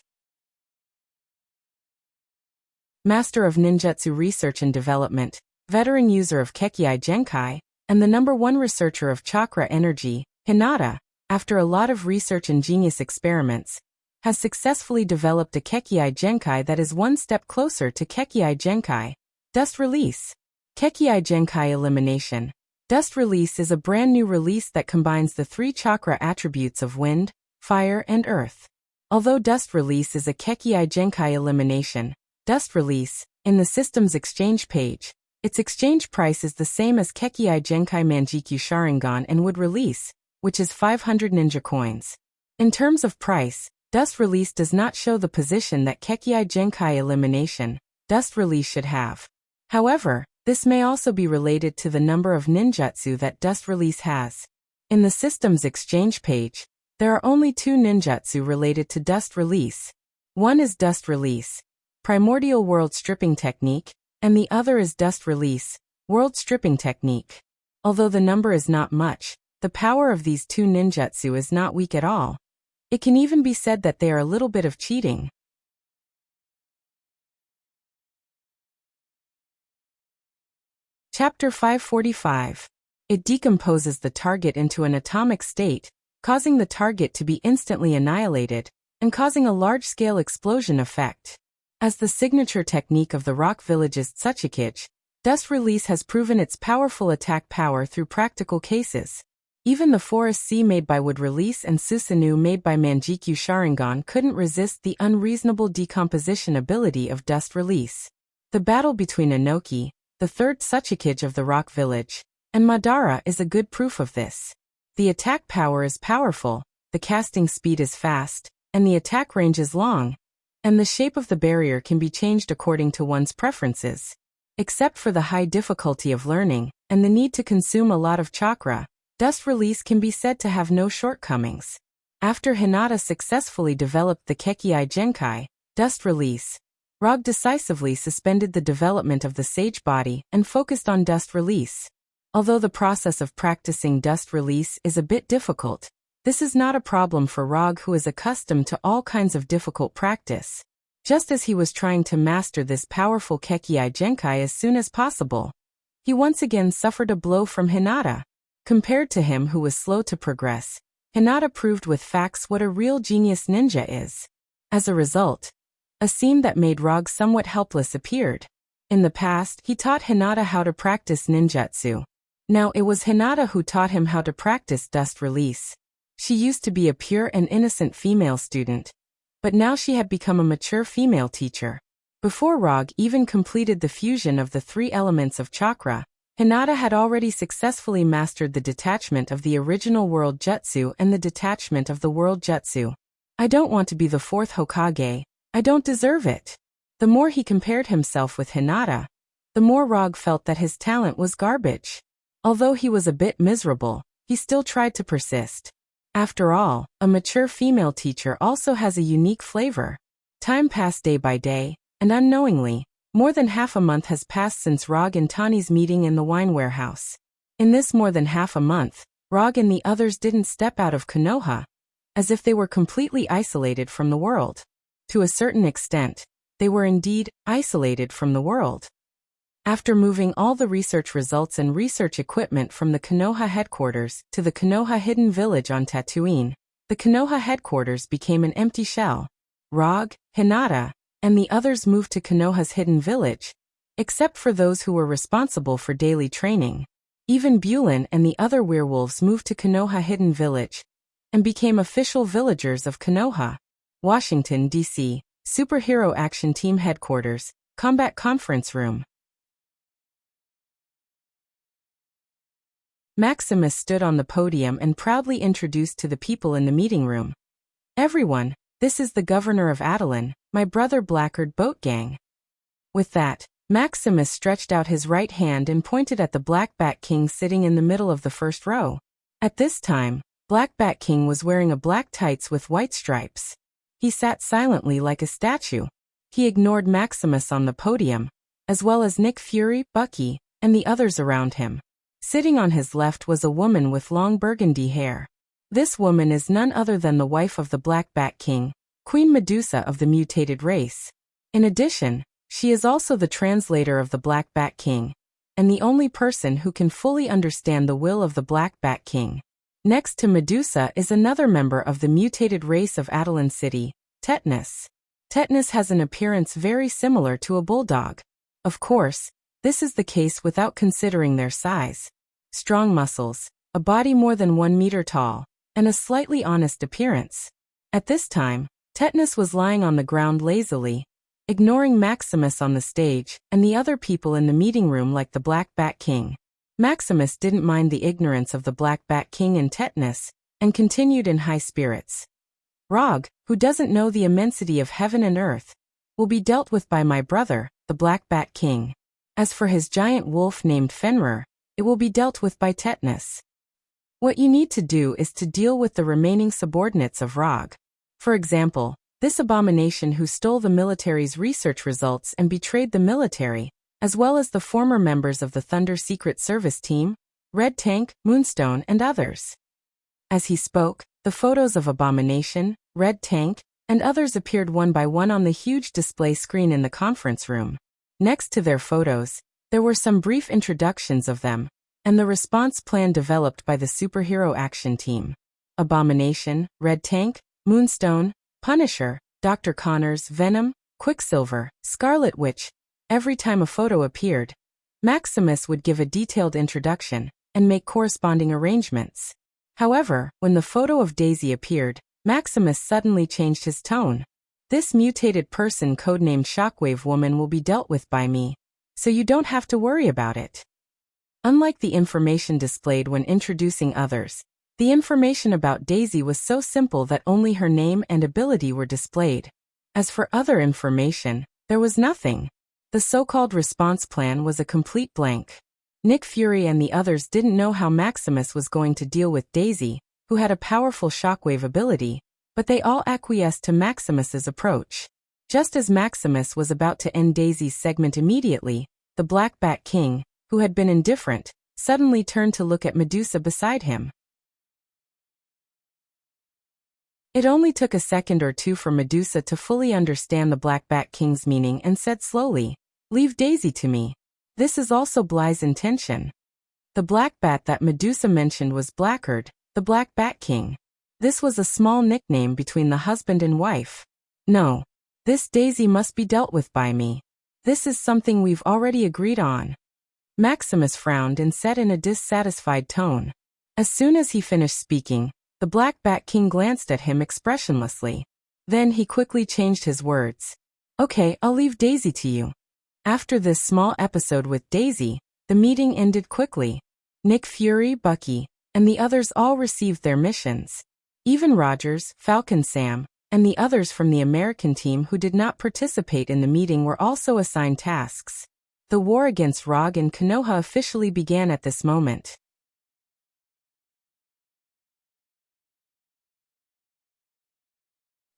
Master of Ninjutsu Research and Development, veteran user of Kekkei Genkai, and the #1 researcher of chakra energy, Hinata, after a lot of research and genius experiments, has successfully developed a Kekkei Genkai that is one step closer to Kekkei Genkai, Dust Release. Kekkei Genkai Elimination. Dust Release is a brand new release that combines the 3 chakra attributes of wind, fire, and earth. Although Dust Release is a Kekkei Genkai elimination, Dust Release, in the system's exchange page, its exchange price is the same as Kekkei Genkai Manjikyu Sharingan and Wood Release, which is 500 ninja coins. In terms of price, Dust Release does not show the position that Kekkei Genkai elimination, Dust Release should have. However, this may also be related to the number of ninjutsu that Dust Release has. In the system's exchange page, there are only 2 ninjutsu related to Dust Release. One is Dust Release, Primordial World Stripping Technique, and the other is Dust Release, World Stripping Technique. Although the number is not much, the power of these 2 ninjutsu is not weak at all. It can even be said that they are a little bit of cheating. Chapter 545. It decomposes the target into an atomic state, causing the target to be instantly annihilated, and causing a large-scale explosion effect. As the signature technique of the Rock Village's Tsuchikage, Dust Release has proven its powerful attack power through practical cases. Even the Forest Sea made by Wood Release and Susanoo made by Manjikyu Sharingan couldn't resist the unreasonable decomposition ability of Dust Release. The battle between Inoki, the 3rd Tsuchikage of the Rock Village, and Madara is a good proof of this. The attack power is powerful, the casting speed is fast, and the attack range is long, and the shape of the barrier can be changed according to one's preferences. Except for the high difficulty of learning, and the need to consume a lot of chakra, Dust Release can be said to have no shortcomings. After Hinata successfully developed the Kekkei Genkai, Dust Release, Rog decisively suspended the development of the Sage Body and focused on Dust Release. Although the process of practicing Dust Release is a bit difficult, this is not a problem for Rog, who is accustomed to all kinds of difficult practice. Just as he was trying to master this powerful Kekkei Genkai as soon as possible, he once again suffered a blow from Hinata. Compared to him, who was slow to progress, Hinata proved with facts what a real genius ninja is. As a result, A scene that made Rog somewhat helpless appeared. In the past, he taught Hinata how to practice ninjutsu. Now it was Hinata who taught him how to practice dust release. She used to be a pure and innocent female student, but now she had become a mature female teacher. Before Rog even completed the fusion of the 3 elements of chakra, Hinata had already successfully mastered the detachment of the original world jutsu and the detachment of the world jutsu. I don't want to be the 4th Hokage. I don't deserve it. The more he compared himself with Hinata, the more Rog felt that his talent was garbage. Although he was a bit miserable, he still tried to persist. After all, a mature female teacher also has a unique flavor. Time passed day by day, and unknowingly, more than half a month has passed since Rog and Tani's meeting in the wine warehouse. In this more than half a month, Rog and the others didn't step out of Konoha, as if they were completely isolated from the world. To a certain extent, they were indeed isolated from the world. After moving all the research results and research equipment from the Konoha headquarters to the Konoha hidden village on Tatooine, the Konoha headquarters became an empty shell. Rog, Hinata, and the others moved to Konoha's hidden village, except for those who were responsible for daily training. Even Bulin and the other werewolves moved to Konoha hidden village and became official villagers of Konoha. Washington, D.C., Superhero Action Team Headquarters, Combat Conference Room. Maximus stood on the podium and proudly introduced to the people in the meeting room. Everyone, this is the governor of Adelan, my brother Blackguard Boat Gang. With that, Maximus stretched out his right hand and pointed at the Black Bat King sitting in the middle of the first row. At this time, Black Bat King was wearing a black tights with white stripes. He sat silently like a statue. He ignored Maximus on the podium, as well as Nick Fury, Bucky, and the others around him. Sitting on his left was a woman with long burgundy hair. This woman is none other than the wife of the Black Bat King, Queen Medusa of the mutated race. In addition, she is also the translator of the Black Bat King, and the only person who can fully understand the will of the Black Bat King. Next to Medusa is another member of the mutated race of Adelan City, Tetanus. Tetanus has an appearance very similar to a bulldog. Of course, this is the case without considering their size. Strong muscles, a body more than 1 meter tall, and a slightly honest appearance. At this time, Tetanus was lying on the ground lazily, ignoring Maximus on the stage and the other people in the meeting room like the Black Bat King. Maximus didn't mind the ignorance of the Black Bat King and Tetanus, and continued in high spirits. Rog, who doesn't know the immensity of heaven and earth, will be dealt with by my brother, the Black Bat King. As for his giant wolf named Fenrir, it will be dealt with by Tetanus. What you need to do is to deal with the remaining subordinates of Rog. For example, this abomination who stole the military's research results and betrayed the military, as well as the former members of the Thunder Secret Service team, Red Tank, Moonstone, and others. As he spoke, the photos of Abomination, Red Tank, and others appeared one by one on the huge display screen in the conference room. Next to their photos, there were some brief introductions of them, and the response plan developed by the Superhero Action Team. Abomination, Red Tank, Moonstone, Punisher, Dr. Connors, Venom, Quicksilver, Scarlet Witch. Every time a photo appeared, Maximus would give a detailed introduction and make corresponding arrangements. However, when the photo of Daisy appeared, Maximus suddenly changed his tone. This mutated person codenamed Shockwave Woman will be dealt with by me, so you don't have to worry about it. Unlike the information displayed when introducing others, the information about Daisy was so simple that only her name and ability were displayed. As for other information, there was nothing. The so-called response plan was a complete blank. Nick Fury and the others didn't know how Maximus was going to deal with Daisy, who had a powerful shockwave ability, but they all acquiesced to Maximus's approach. Just as Maximus was about to end Daisy's segment immediately, the Black Bat King, who had been indifferent, suddenly turned to look at Medusa beside him. It only took a second or two for Medusa to fully understand the Black Bat King's meaning and said slowly, "Leave Daisy to me. This is also Bly's intention." The black bat that Medusa mentioned was Blackguard, the Black Bat King. This was a small nickname between the husband and wife. No, This Daisy must be dealt with by me. This is something we've already agreed on. Maximus frowned and said in a dissatisfied tone. As soon as he finished speaking, the Black Bat King glanced at him expressionlessly. Then he quickly changed his words. Okay, I'll leave Daisy to you. After this small episode with Daisy, the meeting ended quickly. Nick Fury, Bucky, and the others all received their missions. Even Rogers, Falcon Sam, and the others from the American team who did not participate in the meeting were also assigned tasks. The war against Rog and Konoha officially began at this moment.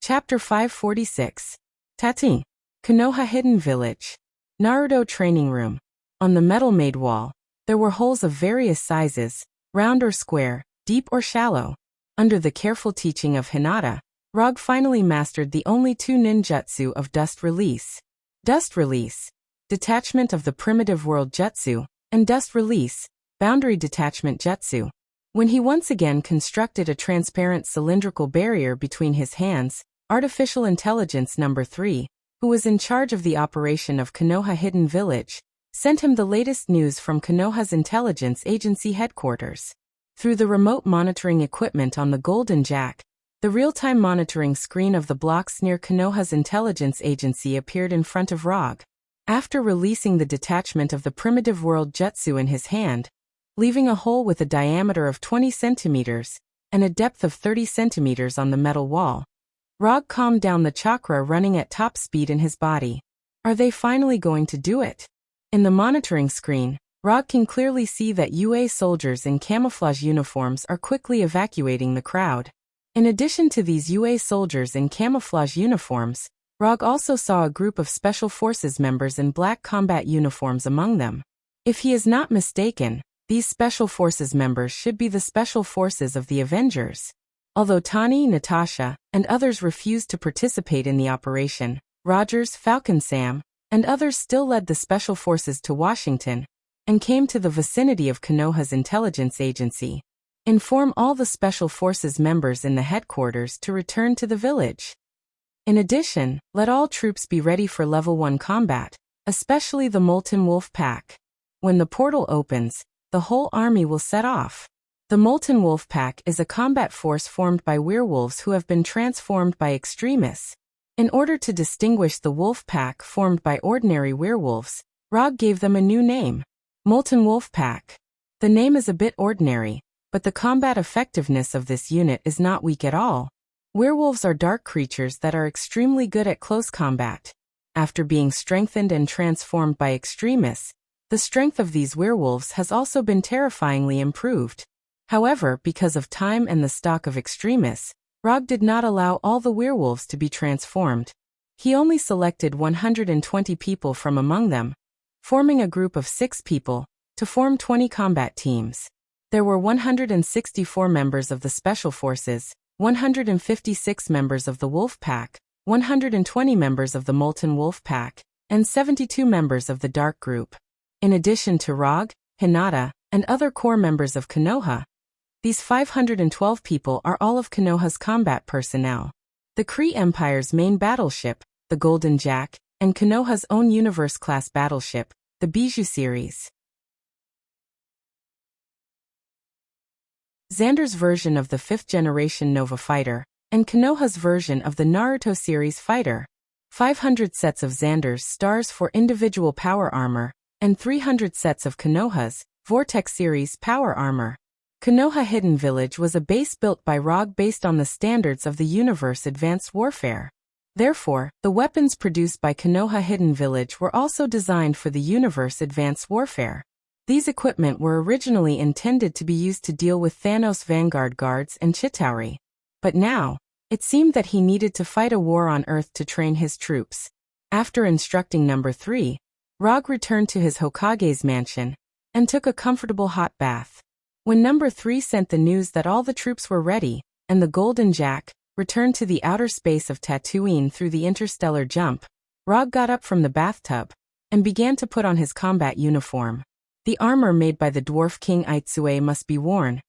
Chapter 546. Tatting. Konoha Hidden Village. Naruto Training Room. On the metal-made wall, there were holes of various sizes, round or square, deep or shallow. Under the careful teaching of Hinata, Rog finally mastered the only two ninjutsu of Dust Release. Dust Release, Detachment of the Primitive World Jutsu, and Dust Release, Boundary Detachment Jutsu. When he once again constructed a transparent cylindrical barrier between his hands, Artificial Intelligence Number 3, who was in charge of the operation of Konoha Hidden Village, sent him the latest news from Konoha's intelligence agency headquarters. Through the remote monitoring equipment on the Golden Jack, the real-time monitoring screen of the blocks near Konoha's intelligence agency appeared in front of Rog. After releasing the detachment of the Primitive World Jutsu in his hand, leaving a hole with a diameter of 20 centimeters and a depth of 30 centimeters on the metal wall, Rog calmed down the chakra running at top speed in his body. Are they finally going to do it? In the monitoring screen, Rog can clearly see that UA soldiers in camouflage uniforms are quickly evacuating the crowd. In addition to these UA soldiers in camouflage uniforms, Rog also saw a group of Special Forces members in black combat uniforms among them. If he is not mistaken, these Special Forces members should be the Special Forces of the Avengers. Although Tani, Natasha, and others refused to participate in the operation, Rogers, Falcon Sam, and others still led the Special Forces to Washington and came to the vicinity of Konoha's intelligence agency. Inform all the Special Forces members in the headquarters to return to the village. In addition, let all troops be ready for Level 1 combat, especially the Molten Wolf Pack. When the portal opens, the whole army will set off. The Molten Wolf Pack is a combat force formed by werewolves who have been transformed by extremists. In order to distinguish the wolf pack formed by ordinary werewolves, Rog gave them a new name, Molten Wolf Pack. The name is a bit ordinary, but the combat effectiveness of this unit is not weak at all. Werewolves are dark creatures that are extremely good at close combat. After being strengthened and transformed by extremists, the strength of these werewolves has also been terrifyingly improved. However, because of time and the stock of extremists, Rog did not allow all the werewolves to be transformed. He only selected 120 people from among them, forming a group of 6 people, to form 20 combat teams. There were 164 members of the Special Forces, 156 members of the Wolf Pack, 120 members of the Molten Wolf Pack, and 72 members of the Dark Group. In addition to Rog, Hinata, and other core members of Konoha, these 512 people are all of Konoha's combat personnel. The Kree Empire's main battleship, the Golden Jack, and Konoha's own Universe-class battleship, the Bijou series. Xander's version of the 5th-generation Nova fighter, and Konoha's version of the Naruto series fighter. 500 sets of Xander's stars for individual power armor, and 300 sets of Konoha's Vortex series power armor. Konoha Hidden Village was a base built by Rog based on the standards of the Universe Advanced Warfare. Therefore, the weapons produced by Konoha Hidden Village were also designed for the Universe Advanced Warfare. These equipment were originally intended to be used to deal with Thanos' Vanguard guards and Chitauri. But now, it seemed that he needed to fight a war on Earth to train his troops. After instructing Number 3, Rog returned to his Hokage's mansion and took a comfortable hot bath. When Number 3 sent the news that all the troops were ready, and the Golden Jack returned to the outer space of Tatooine through the interstellar jump, Rog got up from the bathtub and began to put on his combat uniform. The armor made by the Dwarf King Aitsue must be worn,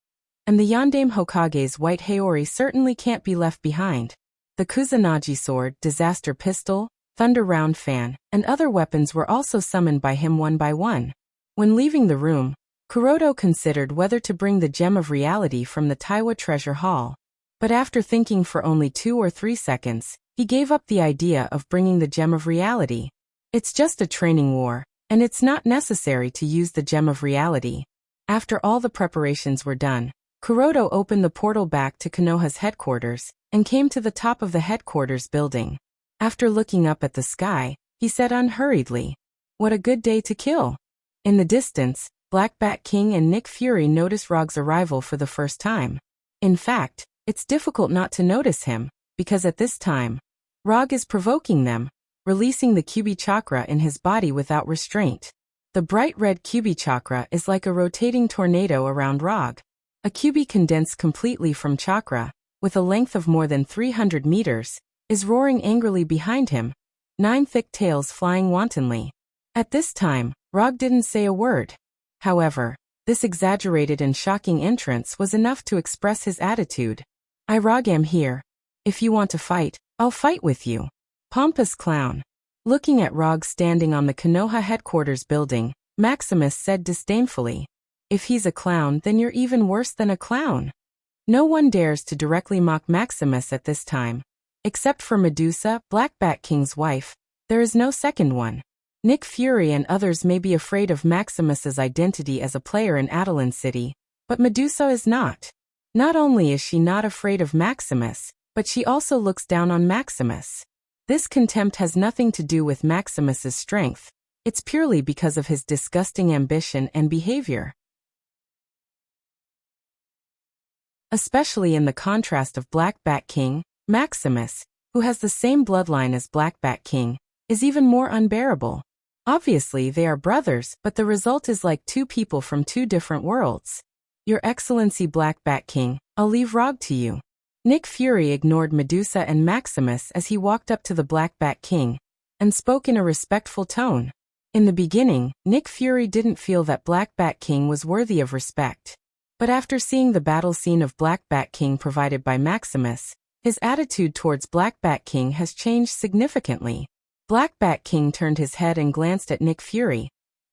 and the Yondaime Hokage's white Haori certainly can't be left behind. The Kusanagi sword, disaster pistol, thunder round fan, and other weapons were also summoned by him one by one. When leaving the room, Kuroda considered whether to bring the Gem of Reality from the Taiwa Treasure Hall. But after thinking for only 2 or 3 seconds, he gave up the idea of bringing the Gem of Reality. It's just a training war, and it's not necessary to use the Gem of Reality. After all the preparations were done, Kuroda opened the portal back to Konoha's headquarters and came to the top of the headquarters building. After looking up at the sky, he said unhurriedly, "What a good day to kill." In the distance, Black Bat King and Nick Fury notice Rog's arrival for the first time. In fact, it's difficult not to notice him, because at this time, Rog is provoking them, releasing the Kyubi chakra in his body without restraint. The bright red Kyubi chakra is like a rotating tornado around Rog. A Kyubi condensed completely from chakra, with a length of more than 300 meters, is roaring angrily behind him, 9 thick tails flying wantonly. At this time, Rog didn't say a word. However, this exaggerated and shocking entrance was enough to express his attitude. "I Rog am here. If you want to fight, I'll fight with you." Pompous clown. Looking at Rog standing on the Konoha headquarters building, Maximus said disdainfully, "If he's a clown, then you're even worse than a clown." No one dares to directly mock Maximus at this time. Except for Medusa, Black Bat King's wife, there is no second one. Nick Fury and others may be afraid of Maximus's identity as a player in Adeline City, but Medusa is not. Not only is she not afraid of Maximus, but she also looks down on Maximus. This contempt has nothing to do with Maximus's strength, it's purely because of his disgusting ambition and behavior. Especially in the contrast of Black Bat King, Maximus, who has the same bloodline as Black Bat King, is even more unbearable. Obviously they are brothers, but the result is like two people from two different worlds. "Your Excellency Black Bat King, I'll leave Rog to you." Nick Fury ignored Medusa and Maximus as he walked up to the Black Bat King, and spoke in a respectful tone. In the beginning, Nick Fury didn't feel that Black Bat King was worthy of respect. But after seeing the battle scene of Black Bat King provided by Maximus, his attitude towards Black Bat King has changed significantly. Black Bat King turned his head and glanced at Nick Fury,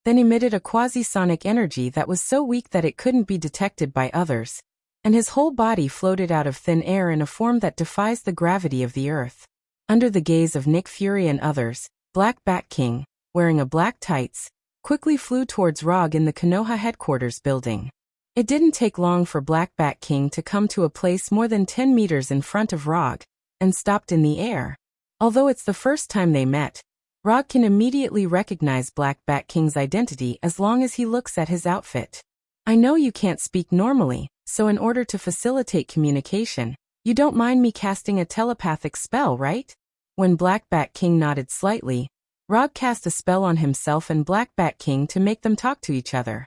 then emitted a quasi-sonic energy that was so weak that it couldn't be detected by others, and his whole body floated out of thin air in a form that defies the gravity of the earth. Under the gaze of Nick Fury and others, Black Bat King, wearing a black tights, quickly flew towards Rog in the Konoha headquarters building. It didn't take long for Black Bat King to come to a place more than 10 meters in front of Rog, and stopped in the air. Although it's the first time they met, Rog can immediately recognize Black Bat King's identity as long as he looks at his outfit. "I know you can't speak normally, so in order to facilitate communication, you don't mind me casting a telepathic spell, right?" When Black Bat King nodded slightly, Rog cast a spell on himself and Black Bat King to make them talk to each other.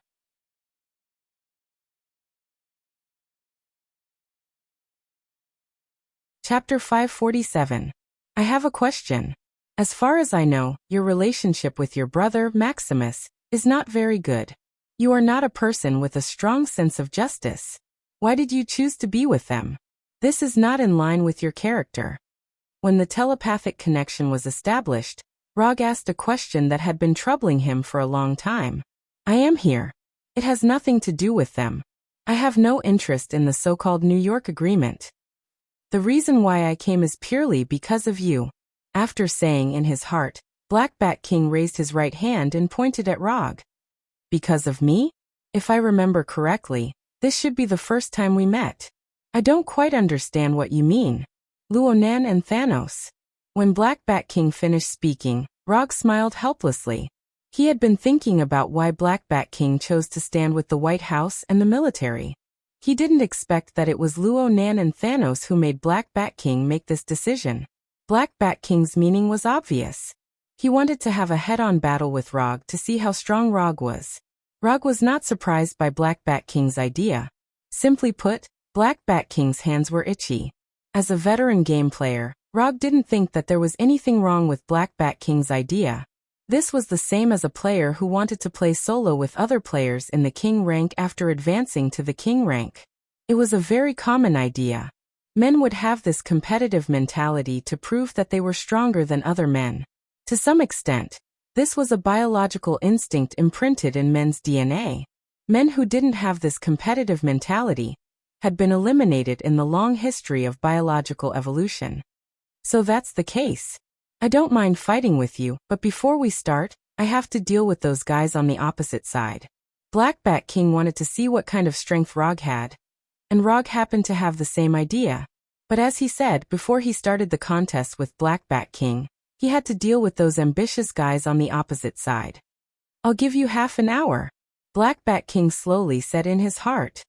Chapter 547. I have a question. As far as I know, your relationship with your brother, Maximus, is not very good. You are not a person with a strong sense of justice. Why did you choose to be with them? This is not in line with your character. When the telepathic connection was established, Rog asked a question that had been troubling him for a long time. "I am here. It has nothing to do with them. I have no interest in the so-called New York Agreement. The reason why I came is purely because of you." After saying in his heart, Black Bat King raised his right hand and pointed at Rog. "Because of me? If I remember correctly, this should be the first time we met. I don't quite understand what you mean. Luonan and Thanos." When Black Bat King finished speaking, Rog smiled helplessly. He had been thinking about why Black Bat King chose to stand with the White House and the military. He didn't expect that it was Luonan and Thanos who made Black Bat King make this decision. Black Bat King's meaning was obvious. He wanted to have a head-on battle with Rog to see how strong Rog was. Rog was not surprised by Black Bat King's idea. Simply put, Black Bat King's hands were itchy. As a veteran game player, Rog didn't think that there was anything wrong with Black Bat King's idea. This was the same as a player who wanted to play solo with other players in the king rank after advancing to the king rank. It was a very common idea. Men would have this competitive mentality to prove that they were stronger than other men. To some extent, this was a biological instinct imprinted in men's DNA. Men who didn't have this competitive mentality had been eliminated in the long history of biological evolution. So that's the case. I don't mind fighting with you, but before we start, I have to deal with those guys on the opposite side. Black Bat King wanted to see what kind of strength Rog had, and Rog happened to have the same idea. But as he said before he started the contest with Black Bat King, he had to deal with those ambitious guys on the opposite side. I'll give you half an hour, Black Bat King slowly said in his heart.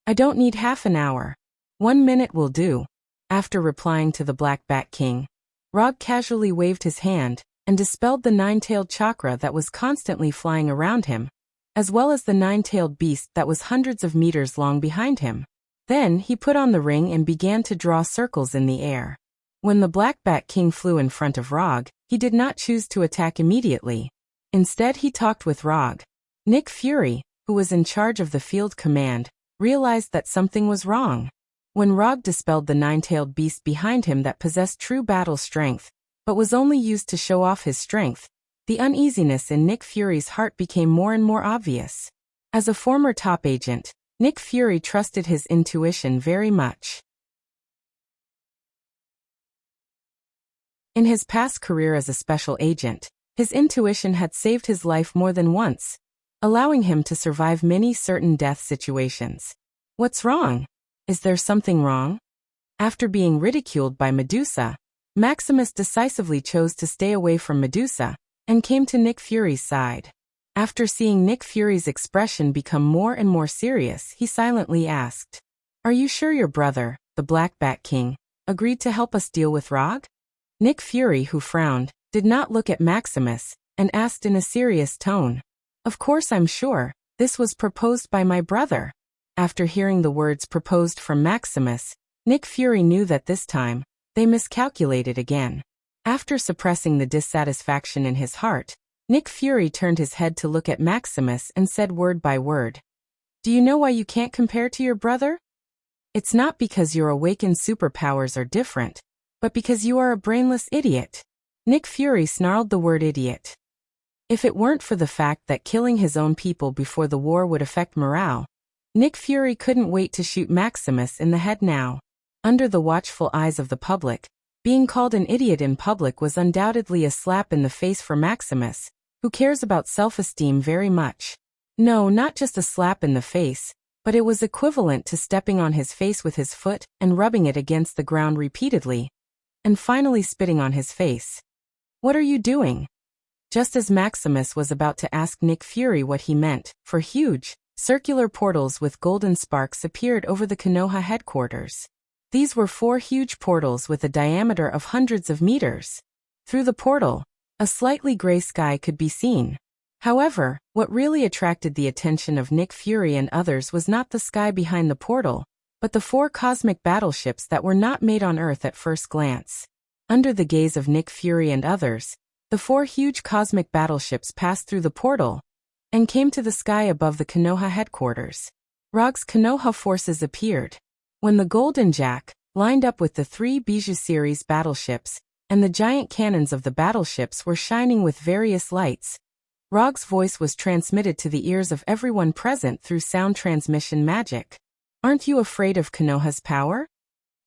I don't need half an hour. 1 minute will do. After replying to the Black Bat King, Rog casually waved his hand and dispelled the nine-tailed chakra that was constantly flying around him, as well as the nine-tailed beast that was hundreds of meters long behind him. Then he put on the ring and began to draw circles in the air. When the Black Bat King flew in front of Rog, he did not choose to attack immediately. Instead he talked with Rog. Nick Fury, who was in charge of the field command, realized that something was wrong. When Rog dispelled the nine-tailed beast behind him that possessed true battle strength, but was only used to show off his strength, the uneasiness in Nick Fury's heart became more and more obvious. As a former top agent, Nick Fury trusted his intuition very much. In his past career as a special agent, his intuition had saved his life more than once, allowing him to survive many certain death situations. What's wrong? Is there something wrong? After being ridiculed by Medusa, Maximus decisively chose to stay away from Medusa and came to Nick Fury's side. After seeing Nick Fury's expression become more and more serious, he silently asked, "Are you sure your brother, the Black Bat King, agreed to help us deal with Rog?" Nick Fury, who frowned, did not look at Maximus, and asked in a serious tone, "Of course I'm sure. This was proposed by my brother." After hearing the words proposed from Maximus, Nick Fury knew that this time, they miscalculated again. After suppressing the dissatisfaction in his heart, Nick Fury turned his head to look at Maximus and said word by word, "Do you know why you can't compare to your brother? It's not because your awakened superpowers are different, but because you are a brainless idiot." Nick Fury snarled the word idiot. If it weren't for the fact that killing his own people before the war would affect morale, Nick Fury couldn't wait to shoot Maximus in the head now. Under the watchful eyes of the public, being called an idiot in public was undoubtedly a slap in the face for Maximus, who cares about self-esteem very much. No, not just a slap in the face, but it was equivalent to stepping on his face with his foot and rubbing it against the ground repeatedly, and finally spitting on his face. "What are you doing?" Just as Maximus was about to ask Nick Fury what he meant, for huge, circular portals with golden sparks appeared over the Konoha headquarters. These were 4 huge portals with a diameter of hundreds of meters. Through the portal, a slightly gray sky could be seen. However, what really attracted the attention of Nick Fury and others was not the sky behind the portal, but the 4 cosmic battleships that were not made on Earth at first glance. Under the gaze of Nick Fury and others, the 4 huge cosmic battleships passed through the portal and came to the sky above the Konoha headquarters. Rog's Konoha forces appeared. When the Golden Jack, lined up with the 3 Bijou series battleships, and the giant cannons of the battleships were shining with various lights, Rog's voice was transmitted to the ears of everyone present through sound transmission magic. "Aren't you afraid of Konoha's power?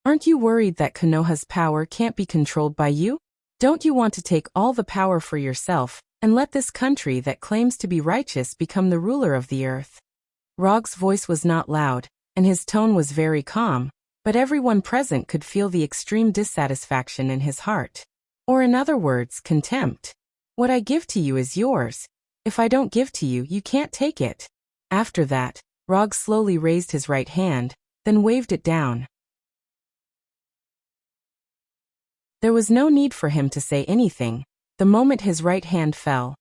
Aren't you worried that Konoha's power can't be controlled by you? Don't you want to take all the power for yourself, and let this country that claims to be righteous become the ruler of the earth?" Rog's voice was not loud, and his tone was very calm, but everyone present could feel the extreme dissatisfaction in his heart. Or in other words, contempt. "What I give to you is yours. If I don't give to you, you can't take it." After that, Rog slowly raised his right hand, then waved it down. There was no need for him to say anything. The moment his right hand fell,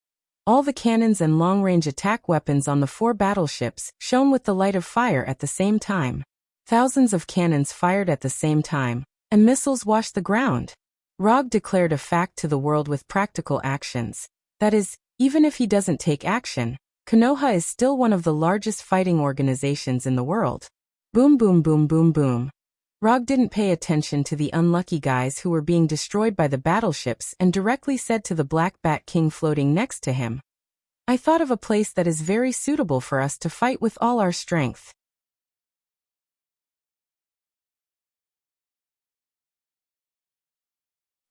all the cannons and long-range attack weapons on the 4 battleships shone with the light of fire at the same time. Thousands of cannons fired at the same time, and missiles washed the ground. Rog declared a fact to the world with practical actions. That is, even if he doesn't take action, Konoha is still one of the largest fighting organizations in the world. Boom boom boom boom boom. Rog didn't pay attention to the unlucky guys who were being destroyed by the battleships and directly said to the Black Bat King floating next to him, "I thought of a place that is very suitable for us to fight with all our strength."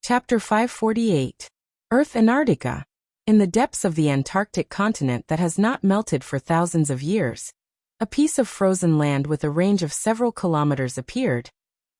Chapter 548. Earth Antarctica. In the depths of the Antarctic continent that has not melted for thousands of years, a piece of frozen land with a range of several kilometers appeared,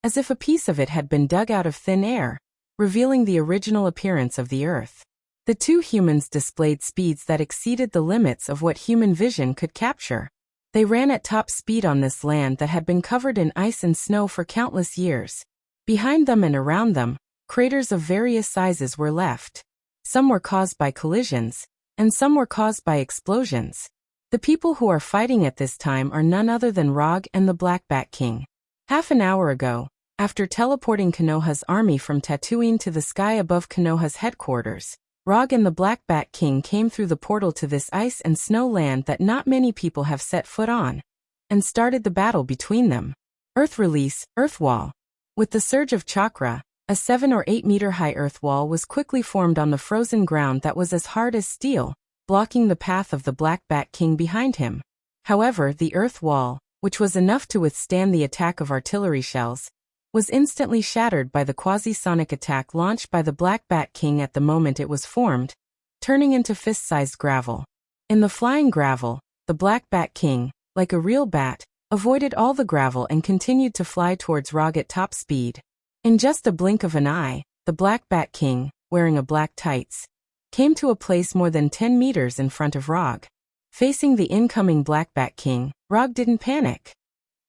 as if a piece of it had been dug out of thin air, revealing the original appearance of the Earth. The two humans displayed speeds that exceeded the limits of what human vision could capture. They ran at top speed on this land that had been covered in ice and snow for countless years. Behind them and around them, craters of various sizes were left. Some were caused by collisions, and some were caused by explosions. The people who are fighting at this time are none other than Rog and the Black Bat King. Half an hour ago, after teleporting Konoha's army from Tatooine to the sky above Konoha's headquarters, Rog and the Black Bat King came through the portal to this ice and snow land that not many people have set foot on, and started the battle between them. Earth Release, Earth Wall. With the surge of chakra, a 7 or 8 meter high earth wall was quickly formed on the frozen ground that was as hard as steel, blocking the path of the Black Bat King behind him. However, the earth wall, which was enough to withstand the attack of artillery shells, was instantly shattered by the quasi-sonic attack launched by the Black Bat King at the moment it was formed, turning into fist-sized gravel. In the flying gravel, the Black Bat King, like a real bat, avoided all the gravel and continued to fly towards Rog at top speed. In just a blink of an eye, the Black Bat King, wearing a black tights, came to a place more than 10 meters in front of Rog. Facing the incoming Black Bat King, Rog didn't panic.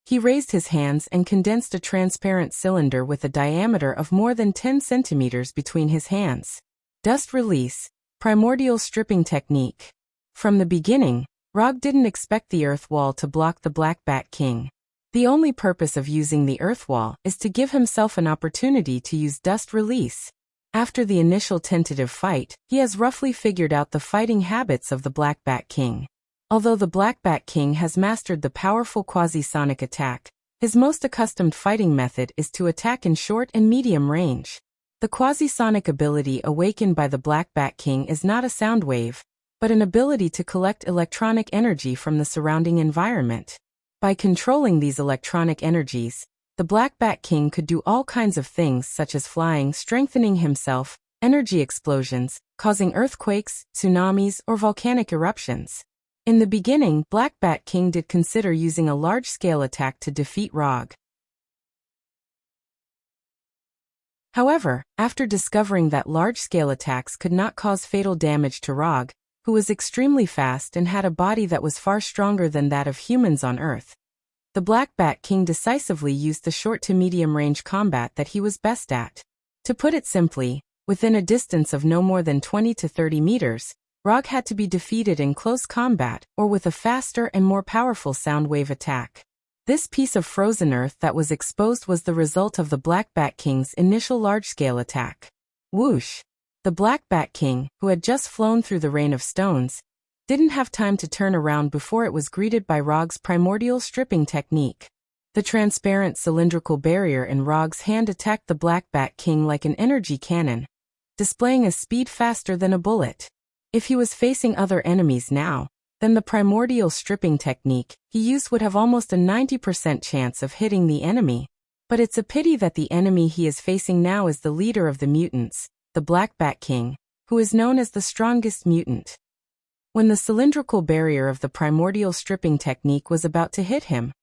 He raised his hands and condensed a transparent cylinder with a diameter of more than 10 centimeters between his hands. Dust Release, Primordial Stripping Technique. From the beginning, Rog didn't expect the earth wall to block the Black Bat King. The only purpose of using the earth wall is to give himself an opportunity to use Dust Release. After the initial tentative fight, he has roughly figured out the fighting habits of the Black Bat King. Although the Black Bat King has mastered the powerful quasi-sonic attack, his most accustomed fighting method is to attack in short and medium range. The quasi-sonic ability awakened by the Black Bat King is not a sound wave, but an ability to collect electronic energy from the surrounding environment. By controlling these electronic energies, the Black Bat King could do all kinds of things such as flying, strengthening himself, energy explosions, causing earthquakes, tsunamis, or volcanic eruptions. In the beginning, Black Bat King did consider using a large-scale attack to defeat Rog. However, after discovering that large-scale attacks could not cause fatal damage to Rog, who was extremely fast and had a body that was far stronger than that of humans on Earth, the Black Bat King decisively used the short to medium-range combat that he was best at. To put it simply, within a distance of no more than 20 to 30 meters, Rog had to be defeated in close combat or with a faster and more powerful sound wave attack. This piece of frozen earth that was exposed was the result of the Black Bat King's initial large-scale attack. Whoosh! The Black Bat King, who had just flown through the rain of stones, didn't have time to turn around before it was greeted by Rog's primordial stripping technique. The transparent cylindrical barrier in Rog's hand attacked the Black Bat King like an energy cannon, displaying a speed faster than a bullet. If he was facing other enemies now, then the primordial stripping technique he used would have almost a 90% chance of hitting the enemy. But it's a pity that the enemy he is facing now is the leader of the mutants, the Black Bat King, who is known as the strongest mutant. When the cylindrical barrier of the primordial stripping technique was about to hit him,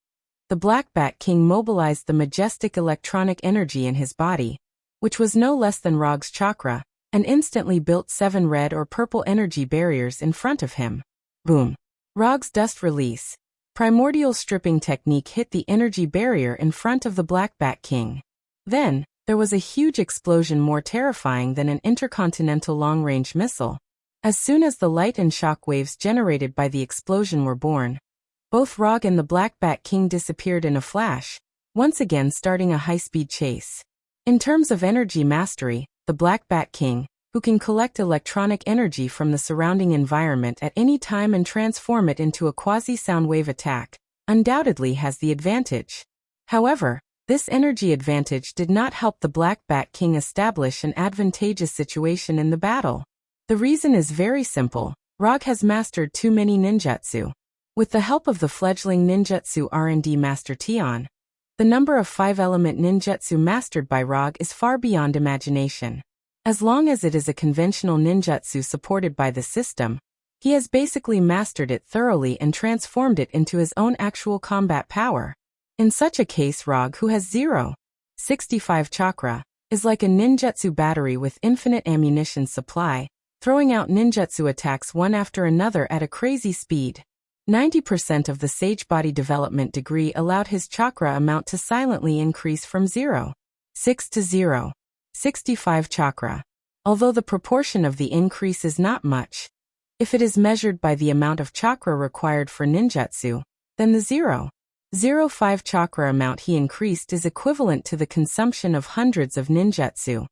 the Black Bat King mobilized the majestic electronic energy in his body, which was no less than Rog's chakra, and instantly built 7 red or purple energy barriers in front of him. Boom! Rog's Dust Release, primordial stripping technique hit the energy barrier in front of the Black Bat King. Then, there was a huge explosion more terrifying than an intercontinental long-range missile. As soon as the light and shock waves generated by the explosion were born, both Rog and the Black Bat King disappeared in a flash, once again starting a high-speed chase. In terms of energy mastery, the Black Bat King, who can collect electronic energy from the surrounding environment at any time and transform it into a quasi-sound wave attack, undoubtedly has the advantage. However, This energy advantage did not help the Black Bat King establish an advantageous situation in the battle. The reason is very simple. Rog has mastered too many ninjutsu. With the help of the fledgling ninjutsu R&D Master Tion, the number of 5-element ninjutsu mastered by Rog is far beyond imagination. As long as it is a conventional ninjutsu supported by the system, he has basically mastered it thoroughly and transformed it into his own actual combat power. In such a case, Rog, who has 0.65 chakra, is like a ninjutsu battery with infinite ammunition supply, throwing out ninjutsu attacks one after another at a crazy speed. 90% of the Sage Body Development degree allowed his chakra amount to silently increase from 0.6 to 0.65 chakra. Although the proportion of the increase is not much, if it is measured by the amount of chakra required for ninjutsu, then the 0.05 chakra amount he increased is equivalent to the consumption of hundreds of ninjutsu.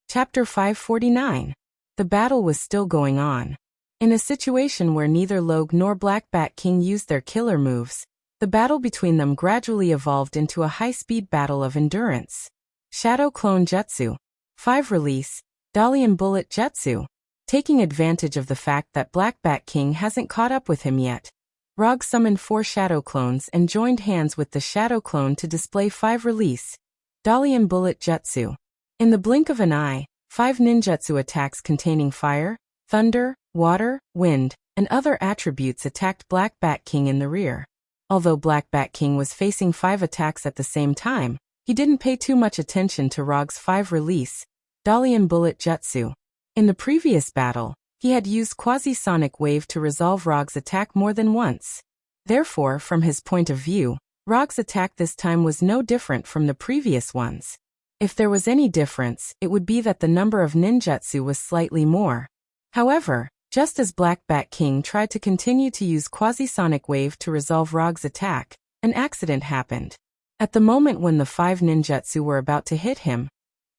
Chapter 549. The battle was still going on. In a situation where neither Logue nor Black Bat King used their killer moves, the battle between them gradually evolved into a high-speed battle of endurance. Shadow Clone Jutsu. 5 Release. Dalian Bullet Jutsu. Taking advantage of the fact that Black Bat King hasn't caught up with him yet, Rog summoned 4 Shadow Clones and joined hands with the Shadow Clone to display 5 Release. Dalian Bullet Jutsu. In the blink of an eye, 5 ninjutsu attacks containing fire, thunder, water, wind, and other attributes attacked Black Bat King in the rear. Although Black Bat King was facing 5 attacks at the same time, he didn't pay too much attention to Rog's 5 Release, Dalian Bullet Jutsu. In the previous battle, he had used Quasi-Sonic Wave to resolve Rog's attack more than once. Therefore, from his point of view, Rog's attack this time was no different from the previous ones. If there was any difference, it would be that the number of ninjutsu was slightly more. However, just as Black Bat King tried to continue to use Quasi-Sonic Wave to resolve Rog's attack, an accident happened. At the moment when the 5 ninjutsu were about to hit him,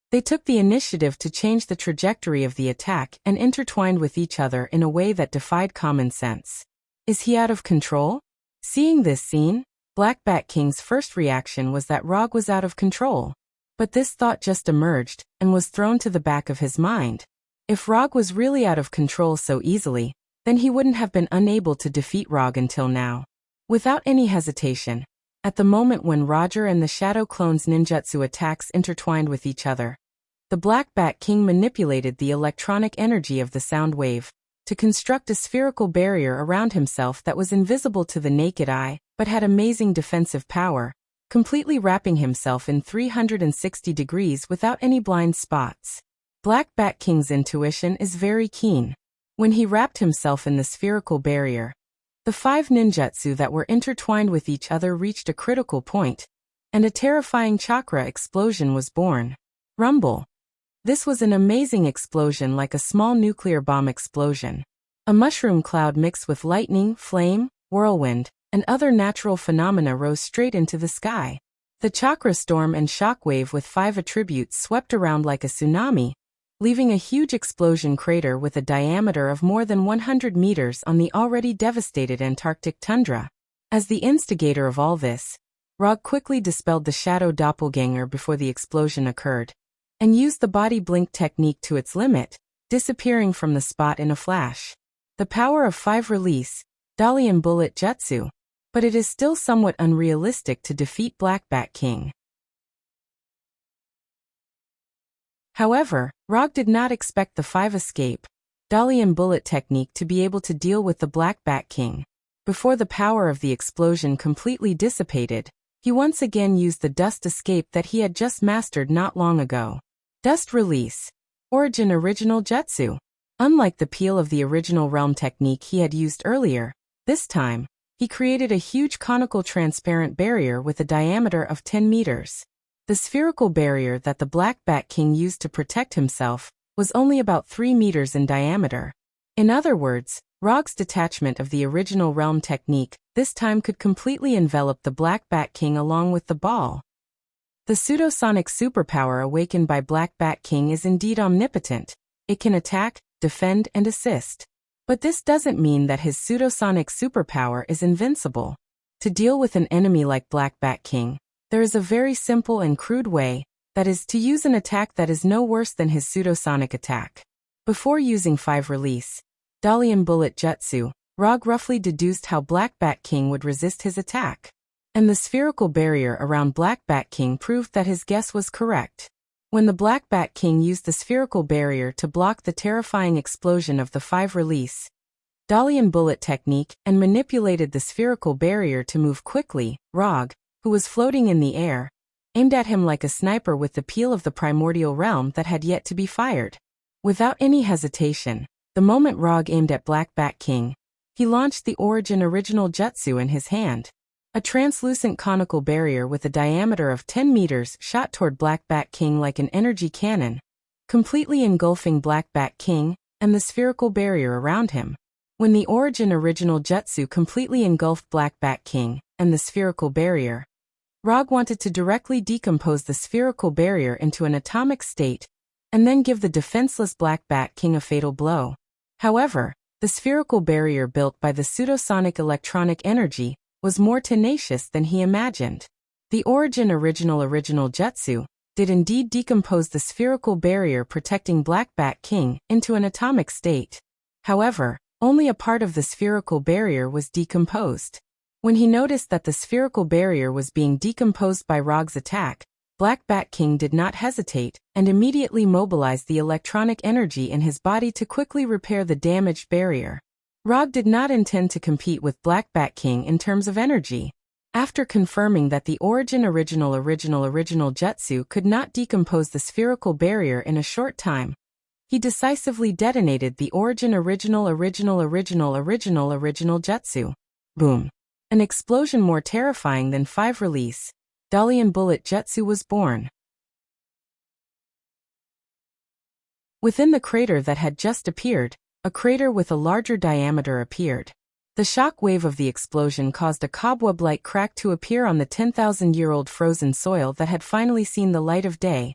they took the initiative to change the trajectory of the attack and intertwined with each other in a way that defied common sense. Is he out of control? Seeing this scene, Black Bat King's first reaction was that Rog was out of control. But this thought just emerged and was thrown to the back of his mind. If Rog was really out of control so easily, then he wouldn't have been unable to defeat Rog until now. Without any hesitation, at the moment when Roger and the Shadow Clone's ninjutsu attacks intertwined with each other, the Black Bat King manipulated the electronic energy of the sound wave to construct a spherical barrier around himself that was invisible to the naked eye, but had amazing defensive power, completely wrapping himself in 360 degrees without any blind spots. Black Bat King's intuition is very keen. When he wrapped himself in the spherical barrier, the 5 ninjutsu that were intertwined with each other reached a critical point, and a terrifying chakra explosion was born. Rumble. This was an amazing explosion, like a small nuclear bomb explosion. A mushroom cloud mixed with lightning, flame, whirlwind, and other natural phenomena rose straight into the sky. The chakra storm and shockwave with 5 attributes swept around like a tsunami, leaving a huge explosion crater with a diameter of more than 100 meters on the already devastated Antarctic tundra. As the instigator of all this, Rog quickly dispelled the shadow doppelganger before the explosion occurred, and used the body blink technique to its limit, disappearing from the spot in a flash. The power of 5 Release, Dalian Bullet Jutsu. But it is still somewhat unrealistic to defeat Black Bat King. However, Rog did not expect the 5 escape, Dalian Bullet technique to be able to deal with the Black Bat King. Before the power of the explosion completely dissipated, he once again used the dust escape that he had just mastered not long ago. Dust Release. Origin Original Jutsu. Unlike the peel of the original realm technique he had used earlier, this time, he created a huge conical transparent barrier with a diameter of 10 meters. The spherical barrier that the Black Bat King used to protect himself was only about 3 meters in diameter. In other words, Rog's detachment of the original realm technique this time could completely envelop the Black Bat King along with the ball. The pseudosonic superpower awakened by Black Bat King is indeed omnipotent. It can attack, defend, and assist. But this doesn't mean that his pseudosonic superpower is invincible. To deal with an enemy like Black Bat King, there is a very simple and crude way, that is, to use an attack that is no worse than his pseudosonic attack. Before using 5 release, Dalian Bullet Jutsu, Rog roughly deduced how Black Bat King would resist his attack. And the spherical barrier around Black Bat King proved that his guess was correct. When the Black Bat King used the spherical barrier to block the terrifying explosion of the 5 release, Dalian Bullet technique, and manipulated the spherical barrier to move quickly, Rog, who was floating in the air, aimed at him like a sniper with the peel of the primordial realm that had yet to be fired. Without any hesitation, the moment Rog aimed at Black Bat King, he launched the Origin Original Jutsu in his hand. A translucent conical barrier with a diameter of 10 meters shot toward Black Bat King like an energy cannon, completely engulfing Black Bat King and the spherical barrier around him. When the Origin Original Jutsu completely engulfed Black Bat King and the spherical barrier, Rog wanted to directly decompose the spherical barrier into an atomic state and then give the defenseless Black Bat King a fatal blow. However, the spherical barrier built by the pseudosonic electronic energy was more tenacious than he imagined. The Origin Original Jutsu did indeed decompose the spherical barrier protecting Black Bat King into an atomic state. However, only a part of the spherical barrier was decomposed. When he noticed that the spherical barrier was being decomposed by Rog's attack, Black Bat King did not hesitate and immediately mobilized the electronic energy in his body to quickly repair the damaged barrier. Rog did not intend to compete with Black Bat King in terms of energy. After confirming that the Origin Original Jutsu could not decompose the spherical barrier in a short time, he decisively detonated the Origin Original Jutsu. Boom. An explosion more terrifying than 5 release, Dalian Bullet Jutsu was born. Within the crater that had just appeared, a crater with a larger diameter appeared. The shock wave of the explosion caused a cobweb-like crack to appear on the 10,000-year-old frozen soil that had finally seen the light of day,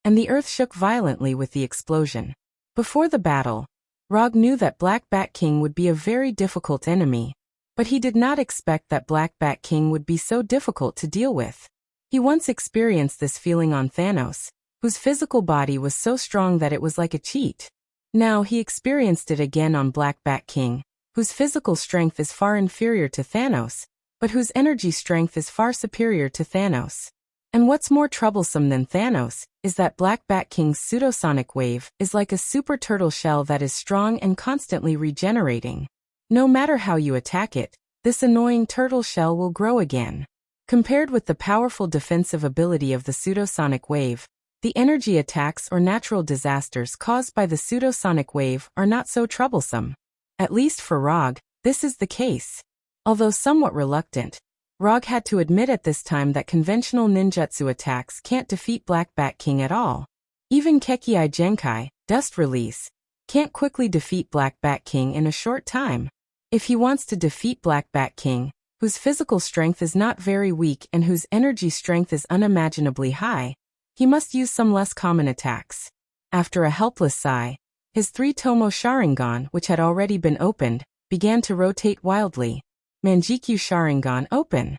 and the earth shook violently with the explosion. Before the battle, Rog knew that Black Bat King would be a very difficult enemy, but he did not expect that Black Bat King would be so difficult to deal with. He once experienced this feeling on Thanos, whose physical body was so strong that it was like a cheat. Now he experienced it again on Black Bat King, whose physical strength is far inferior to Thanos, but whose energy strength is far superior to Thanos. And what's more troublesome than Thanos is that Black Bat King's pseudosonic wave is like a super turtle shell that is strong and constantly regenerating. No matter how you attack it, this annoying turtle shell will grow again. Compared with the powerful defensive ability of the pseudosonic wave, the energy attacks or natural disasters caused by the pseudosonic wave are not so troublesome. At least for Rog, this is the case. Although somewhat reluctant, Rog had to admit at this time that conventional ninjutsu attacks can't defeat Black Bat King at all. Even Kekkei Genkai, Dust Release, can't quickly defeat Black Bat King in a short time. If he wants to defeat Black Bat King, whose physical strength is not very weak and whose energy strength is unimaginably high, he must use some less common attacks. After a helpless sigh, his 3-tomo Sharingan, which had already been opened, began to rotate wildly. Manjikyu Sharingan open.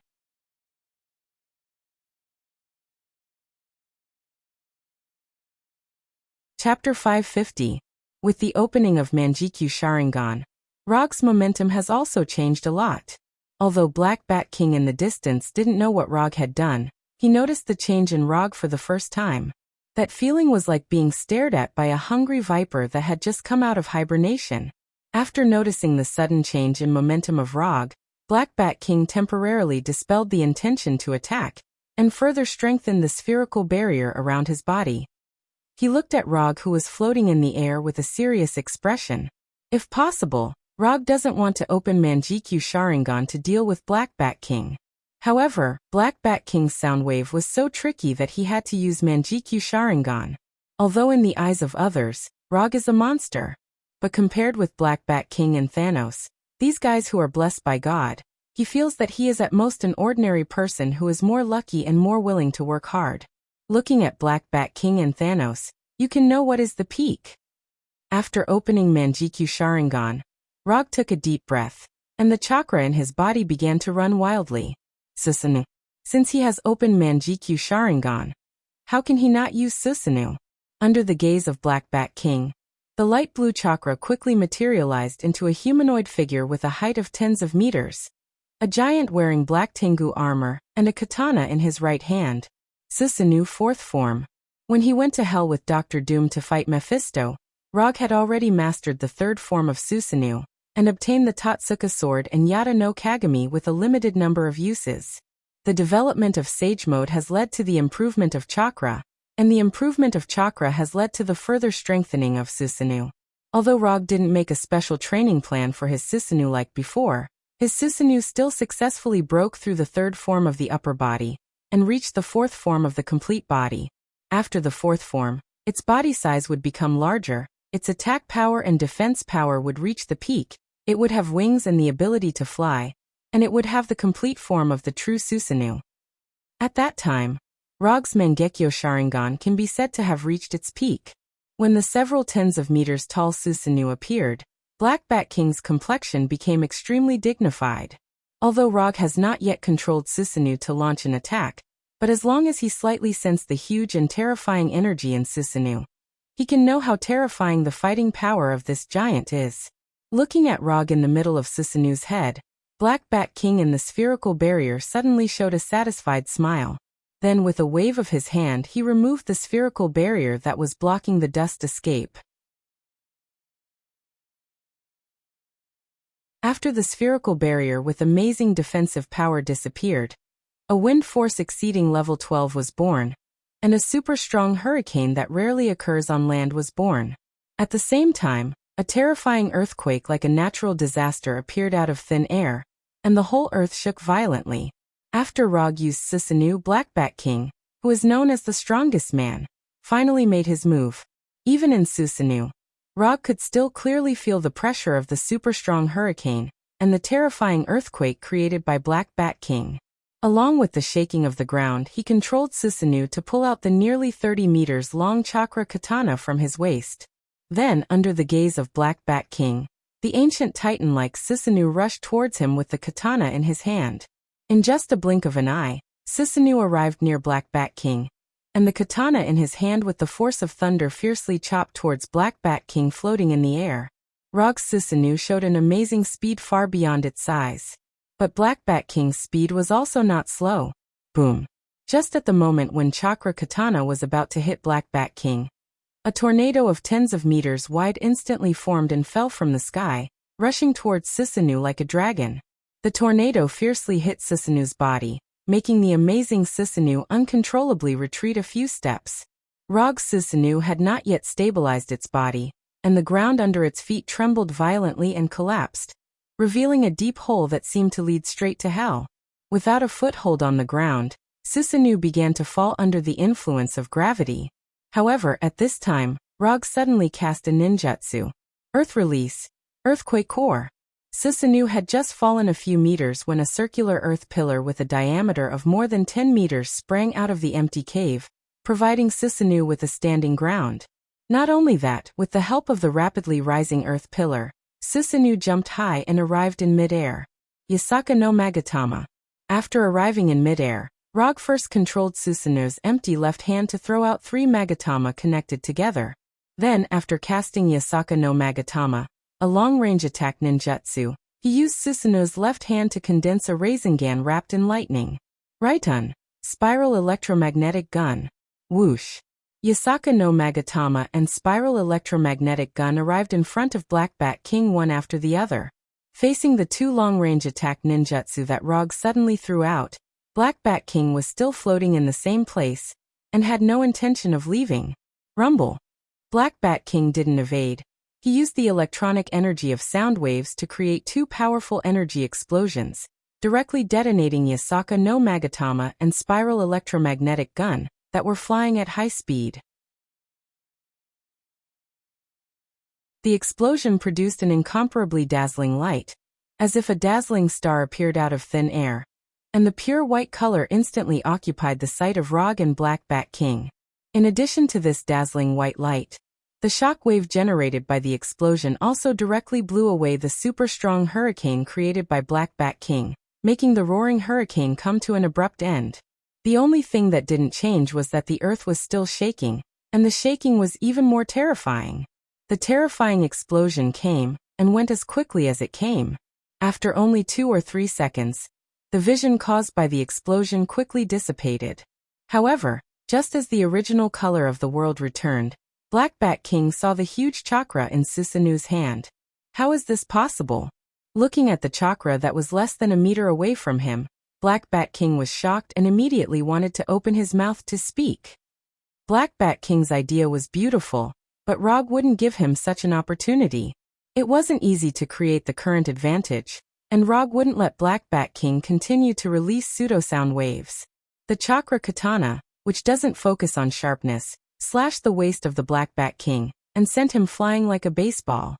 Chapter 550. With the opening of Manjikyu Sharingan, Rog's momentum has also changed a lot. Although Black Bat King in the distance didn't know what Rog had done, he noticed the change in Rog for the first time. That feeling was like being stared at by a hungry viper that had just come out of hibernation. After noticing the sudden change in momentum of Rog, Black Bat King temporarily dispelled the intention to attack, and further strengthened the spherical barrier around his body. He looked at Rog, who was floating in the air, with a serious expression. If possible, Rog doesn't want to open Manjikyu Sharingan to deal with Black Bat King. However, Black Bat King's sound wave was so tricky that he had to use Manjikyu Sharingan. Although in the eyes of others, Rog is a monster. But compared with Black Bat King and Thanos, these guys who are blessed by God, he feels that he is at most an ordinary person who is more lucky and more willing to work hard. Looking at Black Bat King and Thanos, you can know what is the peak. After opening Manjikyu Sharingan, Rog took a deep breath, and the chakra in his body began to run wildly. Susanoo. Since he has opened Manjikyu Sharingan, how can he not use Susanoo? Under the gaze of Black Bat King, the light blue chakra quickly materialized into a humanoid figure with a height of tens of meters. A giant wearing black Tengu armor and a katana in his right hand. Susanoo fourth form. When he went to hell with Dr. Doom to fight Mephisto, Rog had already mastered the third form of Susanoo and obtained the Tatsuka sword and Yata no Kagami with a limited number of uses. The development of Sage Mode has led to the improvement of chakra, and the improvement of chakra has led to the further strengthening of Susanoo. Although Rog didn't make a special training plan for his Susanoo like before, his Susanoo still successfully broke through the third form of the upper body and reached the fourth form of the complete body. After the fourth form, its body size would become larger, its attack power and defense power would reach the peak, it would have wings and the ability to fly, and it would have the complete form of the true Susanoo. At that time, Rog's Mangekyo Sharingan can be said to have reached its peak. When the several tens of meters tall Susanoo appeared, Black Bat King's complexion became extremely dignified. Although Rog has not yet controlled Susanoo to launch an attack, but as long as he slightly sensed the huge and terrifying energy in Susanoo, he can know how terrifying the fighting power of this giant is. Looking at Rog in the middle of Susanoo's head, Black Bat King in the spherical barrier suddenly showed a satisfied smile. Then with a wave of his hand he removed the spherical barrier that was blocking the dust escape. After the spherical barrier with amazing defensive power disappeared, a wind force exceeding level 12 was born, and a super strong hurricane that rarely occurs on land was born. At the same time, a terrifying earthquake like a natural disaster appeared out of thin air, and the whole earth shook violently. After Rog used Susanoo, Black Bat King, who is known as the strongest man, finally made his move. Even in Susanoo, Rog could still clearly feel the pressure of the super strong hurricane and the terrifying earthquake created by Black Bat King. Along with the shaking of the ground, he controlled Susanoo to pull out the nearly 30 meters long chakra katana from his waist. Then, under the gaze of Black Bat King, the ancient titan-like Susanoo rushed towards him with the katana in his hand. In just a blink of an eye, Susanoo arrived near Black Bat King, and the katana in his hand with the force of thunder fiercely chopped towards Black Bat King floating in the air. Rog's Susanoo showed an amazing speed far beyond its size. But Black Bat King's speed was also not slow. Boom. Just at the moment when Chakra Katana was about to hit Black Bat King, a tornado of tens of meters wide instantly formed and fell from the sky, rushing towards Susanoo like a dragon. The tornado fiercely hit Susanoo's body, making the amazing Susanoo uncontrollably retreat a few steps. Rog's Susanoo had not yet stabilized its body, and the ground under its feet trembled violently and collapsed, revealing a deep hole that seemed to lead straight to hell. Without a foothold on the ground, Susanoo began to fall under the influence of gravity. However, at this time, Rog suddenly cast a ninjutsu. Earth Release, Earthquake Core. Susanoo had just fallen a few meters when a circular earth pillar with a diameter of more than 10 meters sprang out of the empty cave, providing Susanoo with a standing ground. Not only that, with the help of the rapidly rising earth pillar, Susanoo jumped high and arrived in mid-air. Yasaka no Magatama. After arriving in mid-air, Rog first controlled Susanoo's empty left hand to throw out 3 Magatama connected together. Then, after casting Yasaka no Magatama, a long-range attack ninjutsu, he used Susanoo's left hand to condense a Rasengan wrapped in lightning. Raiton, Spiral Electromagnetic Gun. Whoosh. Yasaka no Magatama and Spiral Electromagnetic Gun arrived in front of Black Bat King one after the other. Facing the 2 long-range attack ninjutsu that Rog suddenly threw out, Black Bat King was still floating in the same place, and had no intention of leaving. Rumble. Black Bat King didn't evade. He used the electronic energy of sound waves to create 2 powerful energy explosions, directly detonating Yasaka no Magatama and Spiral Electromagnetic Gun, that were flying at high speed. The explosion produced an incomparably dazzling light, as if a dazzling star appeared out of thin air, and the pure white color instantly occupied the sight of Rog and Black Bat King. In addition to this dazzling white light, The shock wave generated by the explosion also directly blew away the super-strong hurricane created by Black Bat King, making the roaring hurricane come to an abrupt end. The only thing that didn't change was that the earth was still shaking, and the shaking was even more terrifying. The terrifying explosion came, and went as quickly as it came. After only 2 or 3 seconds, the vision caused by the explosion quickly dissipated. However, just as the original color of the world returned, Black Bat King saw the huge chakra in Susanu's hand. How is this possible? Looking at the chakra that was less than a meter away from him, Black Bat King was shocked and immediately wanted to open his mouth to speak. Black Bat King's idea was beautiful, but Rog wouldn't give him such an opportunity. It wasn't easy to create the current advantage, and Rog wouldn't let Black Bat King continue to release pseudo-sound waves. The chakra katana, which doesn't focus on sharpness, slashed the waist of the Black Bat King, and sent him flying like a baseball.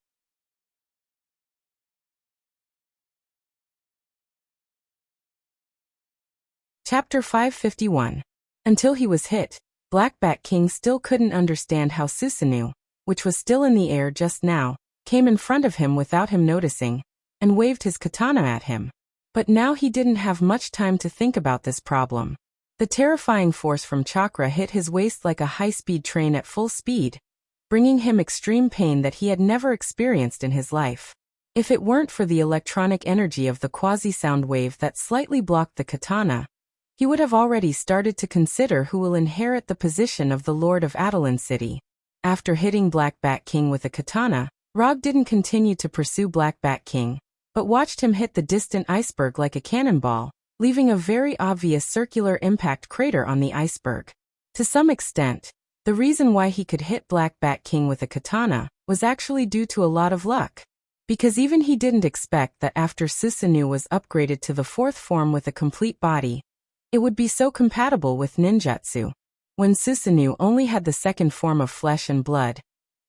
Chapter 551. Until he was hit, Black Bat King still couldn't understand how Susanu, which was still in the air just now, came in front of him without him noticing, and waved his katana at him. But now he didn't have much time to think about this problem. The terrifying force from chakra hit his waist like a high-speed train at full speed, bringing him extreme pain that he had never experienced in his life. If it weren't for the electronic energy of the quasi-sound wave that slightly blocked the katana, he would have already started to consider who will inherit the position of the Lord of Adeline City. After hitting Black Bat King with a katana, Rog didn't continue to pursue Black Bat King, but watched him hit the distant iceberg like a cannonball, leaving a very obvious circular impact crater on the iceberg. To some extent, the reason why he could hit Black Bat King with a katana was actually due to a lot of luck. Because even he didn't expect that after Susanu was upgraded to the 4th form with a complete body, it would be so compatible with ninjutsu. When Susanu only had the 2nd form of flesh and blood,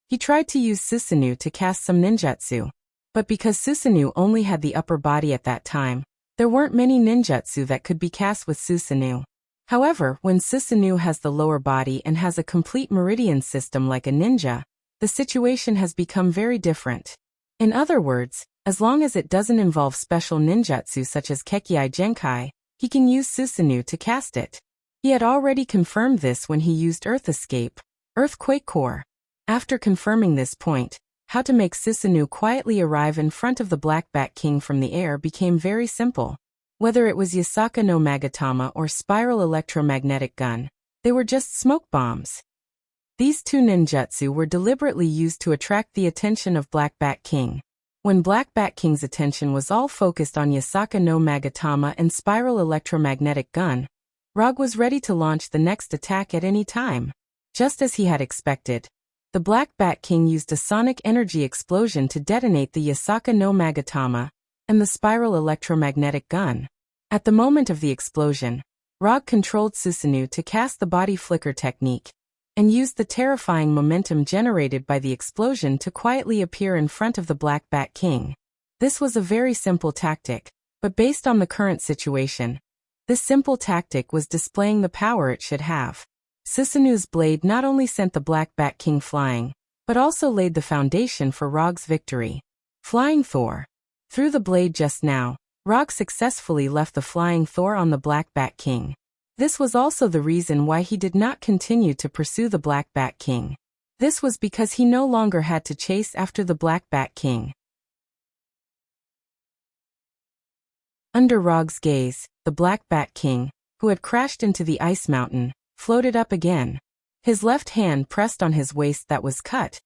he tried to use Susanu to cast some ninjutsu. But because Susanu only had the upper body at that time, there weren't many ninjutsu that could be cast with Susanu. However, when Susanu has the lower body and has a complete meridian system like a ninja, the situation has become very different. In other words, as long as it doesn't involve special ninjutsu such as Kekkei Genkai, he can use Susanu to cast it. He had already confirmed this when he used Earth Escape, Earthquake Core. After confirming this point, how to make Susanu quietly arrive in front of the Black Bat King from the air became very simple. Whether it was Yasaka no Magatama or Spiral Electromagnetic Gun, they were just smoke bombs. These 2 ninjutsu were deliberately used to attract the attention of Black Bat King. When Black Bat King's attention was all focused on Yasaka no Magatama and Spiral Electromagnetic Gun, Rog was ready to launch the next attack at any time. Just as he had expected, the Black Bat King used a sonic energy explosion to detonate the Yasaka no Magatama and the Spiral Electromagnetic Gun. At the moment of the explosion, Rog controlled Susanu to cast the body flicker technique, and used the terrifying momentum generated by the explosion to quietly appear in front of the Black Bat King. This was a very simple tactic, but based on the current situation, this simple tactic was displaying the power it should have. Susanu's blade not only sent the Black Bat King flying, but also laid the foundation for Rog's victory. Flying Thor. Through the blade just now, Rog successfully left the Flying Thor on the Black Bat King. This was also the reason why he did not continue to pursue the Black Bat King. This was because he no longer had to chase after the Black Bat King. Under Rog's gaze, the Black Bat King, who had crashed into the ice mountain, floated up again. His left hand pressed on his waist that was cut,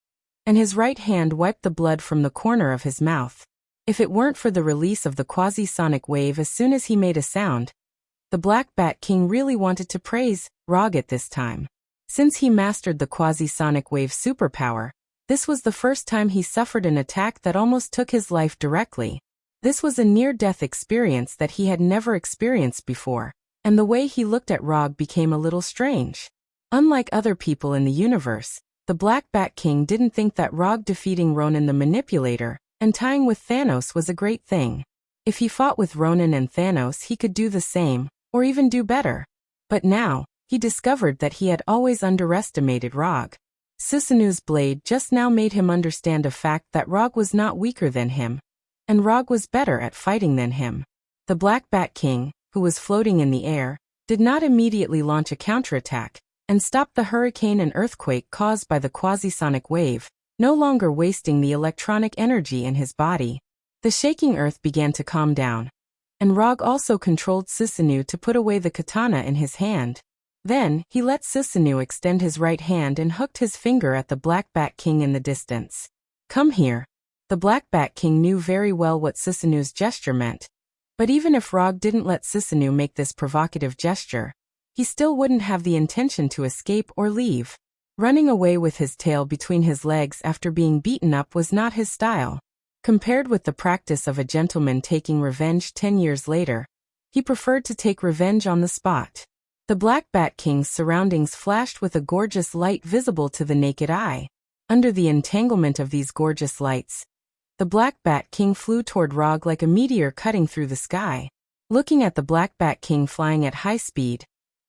and his right hand wiped the blood from the corner of his mouth. If it weren't for the release of the quasi-sonic wave as soon as he made a sound, the Black Bat King really wanted to praise Rog at this time. Since he mastered the quasi-sonic wave superpower, this was the first time he suffered an attack that almost took his life directly. This was a near-death experience that he had never experienced before, and the way he looked at Rog became a little strange. Unlike other people in the universe, the Black Bat King didn't think that Rog defeating Ronan the Manipulator and tying with Thanos was a great thing. If he fought with Ronan and Thanos, he could do the same, or even do better. But now, he discovered that he had always underestimated Rog. Susanu's blade just now made him understand a fact that Rog was not weaker than him, and Rog was better at fighting than him. The Black Bat King, who was floating in the air, did not immediately launch a counterattack and stop the hurricane and earthquake caused by the quasi-sonic wave, no longer wasting the electronic energy in his body. The shaking earth began to calm down, and Rog also controlled Susanu to put away the katana in his hand. Then, he let Susanu extend his right hand and hooked his finger at the Black Bat King in the distance. "Come here." The Black Bat King knew very well what Susanu's gesture meant, but even if Rog didn't let Susanu make this provocative gesture, he still wouldn't have the intention to escape or leave. Running away with his tail between his legs after being beaten up was not his style. Compared with the practice of a gentleman taking revenge 10 years later, he preferred to take revenge on the spot. The Black Bat King's surroundings flashed with a gorgeous light visible to the naked eye. Under the entanglement of these gorgeous lights, the Black Bat King flew toward Rog like a meteor cutting through the sky. Looking at the Black Bat King flying at high speed,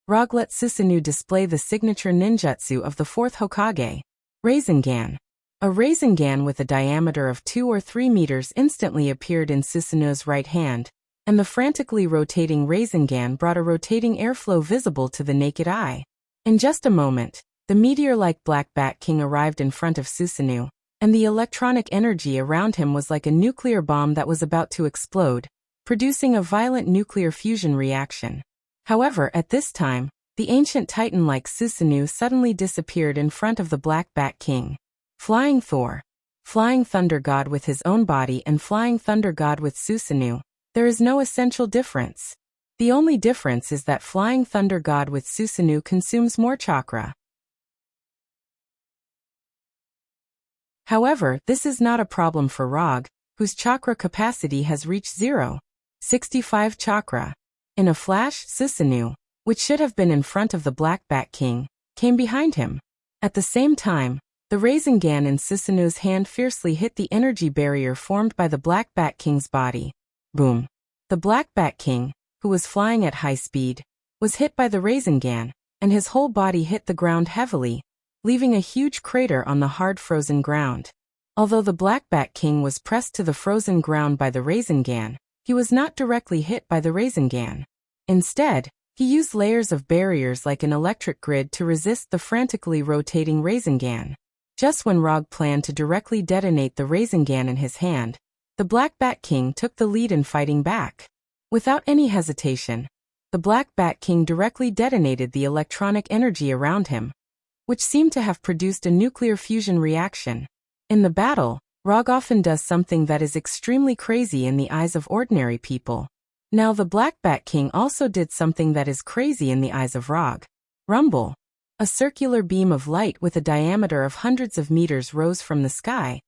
Rog let Susanu display the signature ninjutsu of the fourth Hokage, Rasengan. A Rasengan with a diameter of 2 or 3 meters instantly appeared in Susanu's right hand, and the frantically rotating Rasengan brought a rotating airflow visible to the naked eye. In just a moment, the meteor-like Black Bat King arrived in front of Susanu, and the electronic energy around him was like a nuclear bomb that was about to explode, producing a violent nuclear fusion reaction. However, at this time, the ancient titan like Susanu suddenly disappeared in front of the Black Bat King. Flying Thor. Flying Thunder God with his own body and Flying Thunder God with Susanu. There is no essential difference. The only difference is that Flying Thunder God with Susanu consumes more chakra. However, this is not a problem for Rog, whose chakra capacity has reached 0.65 chakra. In a flash, Susanu, which should have been in front of the Black Bat King, came behind him. At the same time, the Rasengan in Susanu's hand fiercely hit the energy barrier formed by the Black Bat King's body. Boom. The Black Bat King, who was flying at high speed, was hit by the Rasengan, and his whole body hit the ground heavily, leaving a huge crater on the hard frozen ground. Although the Black Bat King was pressed to the frozen ground by the Rasengan, he was not directly hit by the Rasengan. Instead, he used layers of barriers like an electric grid to resist the frantically rotating Rasengan. Just when Rog planned to directly detonate the Rasengan in his hand, the Black Bat King took the lead in fighting back. Without any hesitation, the Black Bat King directly detonated the electronic energy around him, which seemed to have produced a nuclear fusion reaction. In the battle, Rog often does something that is extremely crazy in the eyes of ordinary people. Now the Black Bat King also did something that is crazy in the eyes of Rog. Rumble. A circular beam of light with a diameter of hundreds of meters rose from the sky,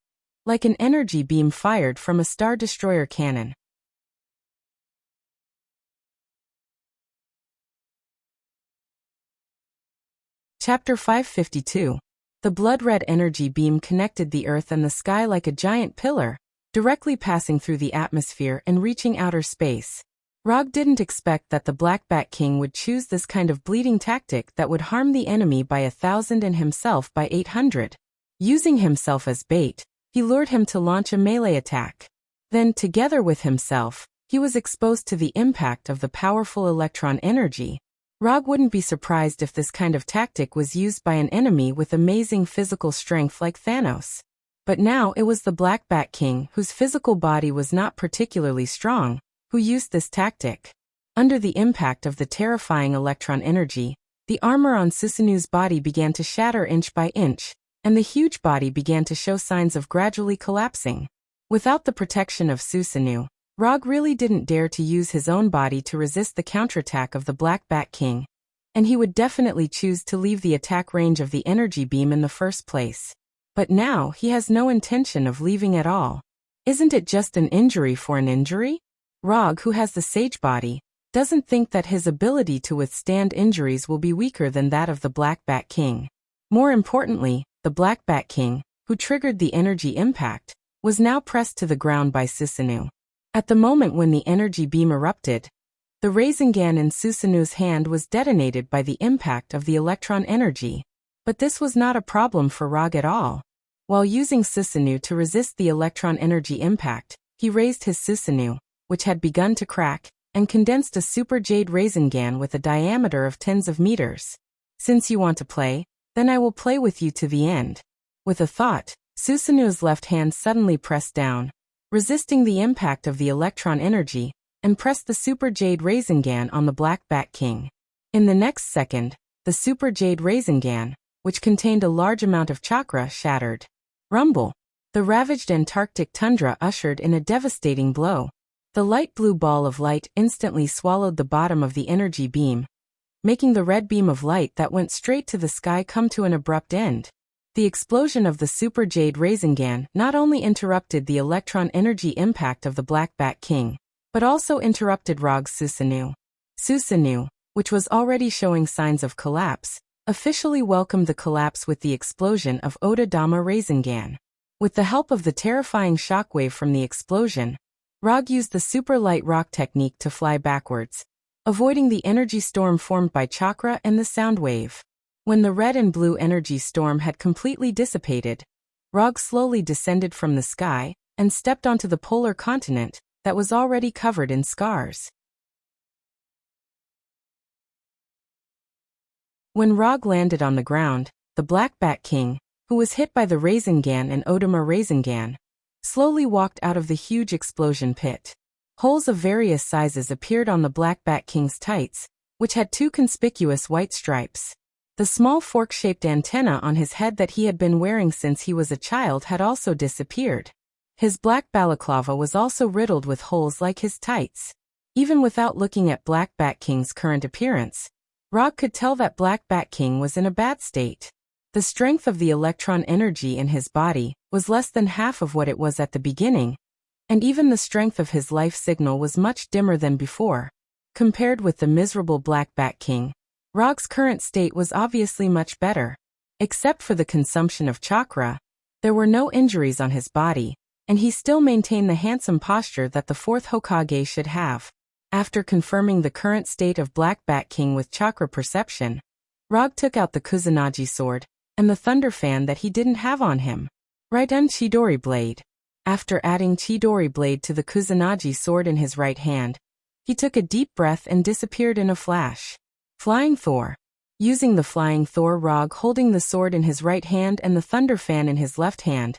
like an energy beam fired from a Star Destroyer cannon. Chapter 552. The blood-red energy beam connected the earth and the sky like a giant pillar, directly passing through the atmosphere and reaching outer space. Rog didn't expect that the Black Bat King would choose this kind of bleeding tactic that would harm the enemy by 1,000 and himself by 800. Using himself as bait, he lured him to launch a melee attack. Then, together with himself, he was exposed to the impact of the powerful electron energy. Rog wouldn't be surprised if this kind of tactic was used by an enemy with amazing physical strength like Thanos. But now it was the Black Bat King, whose physical body was not particularly strong, who used this tactic. Under the impact of the terrifying electron energy, the armor on Susanu's body began to shatter inch by inch, and the huge body began to show signs of gradually collapsing. Without the protection of Susanu, Rog really didn't dare to use his own body to resist the counterattack of the Black Bat King, and he would definitely choose to leave the attack range of the energy beam in the first place. But now he has no intention of leaving at all. Isn't it just an injury for an injury? Rog, who has the sage body, doesn't think that his ability to withstand injuries will be weaker than that of the Black Bat King. More importantly, the Black Bat King, who triggered the energy impact, was now pressed to the ground by Susanu. At the moment when the energy beam erupted, the Rasengan in Susanu's hand was detonated by the impact of the electron energy. But this was not a problem for Rog at all. While using Susanoo to resist the electron energy impact, he raised his Susanoo, which had begun to crack, and condensed a super jade Rasengan with a diameter of tens of meters. Since you want to play, then I will play with you to the end. With a thought, Susanoo's left hand suddenly pressed down, resisting the impact of the electron energy, and pressed the super jade Rasengan on the Black Bat King. In the next second, the super jade Rasengan, which contained a large amount of chakra, shattered. Rumble! The ravaged Antarctic tundra ushered in a devastating blow. The light blue ball of light instantly swallowed the bottom of the energy beam, making the red beam of light that went straight to the sky come to an abrupt end. The explosion of the super jade Rasengan not only interrupted the electron energy impact of the Black Bat King, but also interrupted Rog's Susanoo. Susanoo, which was already showing signs of collapse, officially welcomed the collapse with the explosion of Oda Dama Rasengan. With the help of the terrifying shockwave from the explosion, Rog used the super light rock technique to fly backwards, avoiding the energy storm formed by chakra and the sound wave. When the red and blue energy storm had completely dissipated, Rog slowly descended from the sky and stepped onto the polar continent that was already covered in scars. When Rog landed on the ground, the Black Bat King, who was hit by the Rasengan and Odama Rasengan, slowly walked out of the huge explosion pit. Holes of various sizes appeared on the Black Bat King's tights, which had two conspicuous white stripes. The small fork-shaped antenna on his head that he had been wearing since he was a child had also disappeared. His black balaclava was also riddled with holes like his tights. Even without looking at Black Bat King's current appearance, Rog could tell that Black Bat King was in a bad state. The strength of the electron energy in his body was less than half of what it was at the beginning, and even the strength of his life signal was much dimmer than before. Compared with the miserable Black Bat King, Rog's current state was obviously much better. Except for the consumption of chakra, there were no injuries on his body, and he still maintained the handsome posture that the fourth Hokage should have. After confirming the current state of Black Bat King with chakra perception, Rog took out the Kusanagi sword and the thunder fan that he didn't have on him. Right-on Chidori blade. After adding Chidori blade to the Kusanagi sword in his right hand, he took a deep breath and disappeared in a flash. Flying Thor. Using the Flying Thor, Rog, holding the sword in his right hand and the thunder fan in his left hand,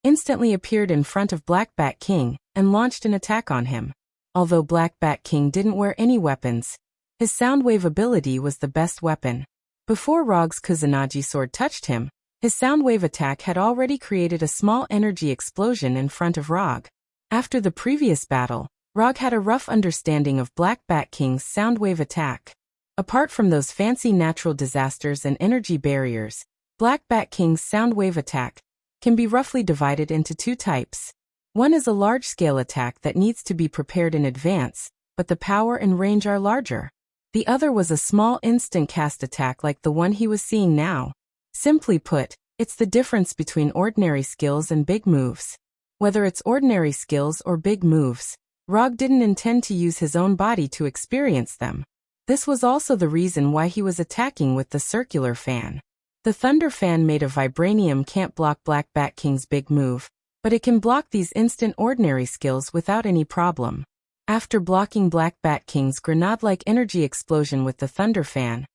instantly appeared in front of Black Bat King and launched an attack on him. Although Black Bat King didn't wear any weapons, his Soundwave ability was the best weapon. Before Rog's Kusanagi sword touched him, his Soundwave attack had already created a small energy explosion in front of Rog. After the previous battle, Rog had a rough understanding of Black Bat King's Soundwave attack. Apart from those fancy natural disasters and energy barriers, Black Bat King's Soundwave attack can be roughly divided into two types. One is a large-scale attack that needs to be prepared in advance, but the power and range are larger. The other was a small instant cast attack like the one he was seeing now. Simply put, it's the difference between ordinary skills and big moves. Whether it's ordinary skills or big moves, Rog didn't intend to use his own body to experience them. This was also the reason why he was attacking with the circular fan. The thunder fan made of vibranium can't block Black Bat King's big move, but it can block these instant ordinary skills without any problem. After blocking Black Bat King's grenade-like energy explosion with the thunder fan,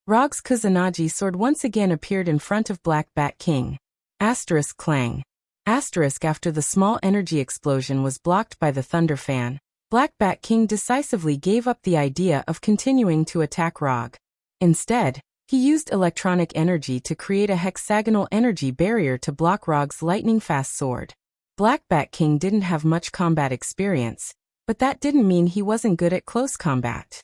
Rog's Kusanagi sword once again appeared in front of Black Bat King. Asterisk clang. Asterisk after the small energy explosion was blocked by the thunder fan, Black Bat King decisively gave up the idea of continuing to attack Rog. Instead, he used electronic energy to create a hexagonal energy barrier to block Rog's lightning-fast sword. Black Bat King didn't have much combat experience, but that didn't mean he wasn't good at close combat.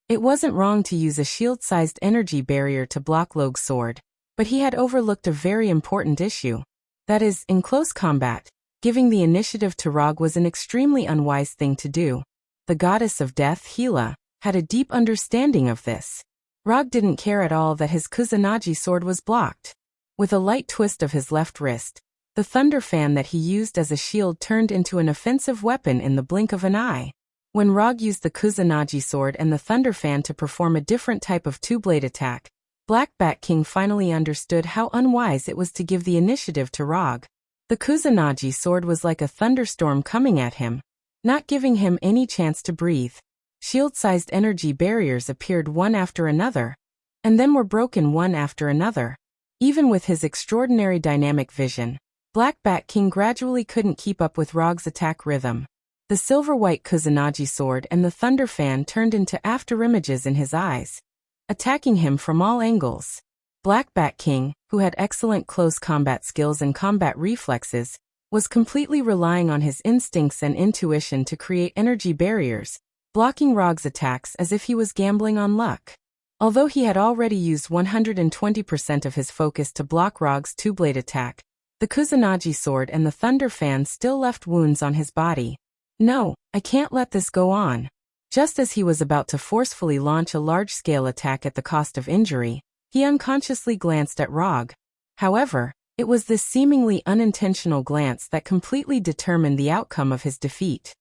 It wasn't wrong to use a shield-sized energy barrier to block Log's sword, but he had overlooked a very important issue. That is, in close combat, giving the initiative to Rog was an extremely unwise thing to do. The goddess of death, Hela, had a deep understanding of this. Rog didn't care at all that his Kusanagi sword was blocked. With a light twist of his left wrist, the thunder fan that he used as a shield turned into an offensive weapon in the blink of an eye. When Rog used the Kusanagi sword and the Thunder Fan to perform a different type of two-blade attack, Black Bat King finally understood how unwise it was to give the initiative to Rog. The Kusanagi sword was like a thunderstorm coming at him, not giving him any chance to breathe. Shield-sized energy barriers appeared one after another, and then were broken one after another. Even with his extraordinary dynamic vision, Black Bat King gradually couldn't keep up with Rog's attack rhythm. The silver-white Kusanagi sword and the Thunder Fan turned into afterimages in his eyes, attacking him from all angles. Black Bat King, who had excellent close combat skills and combat reflexes, was completely relying on his instincts and intuition to create energy barriers, blocking Rog's attacks as if he was gambling on luck. Although he had already used 120% of his focus to block Rog's two-blade attack, the Kusanagi sword and the Thunder Fan still left wounds on his body. No, I can't let this go on. Just as he was about to forcefully launch a large-scale attack at the cost of injury, he unconsciously glanced at Rog. However, it was this seemingly unintentional glance that completely determined the outcome of his defeat.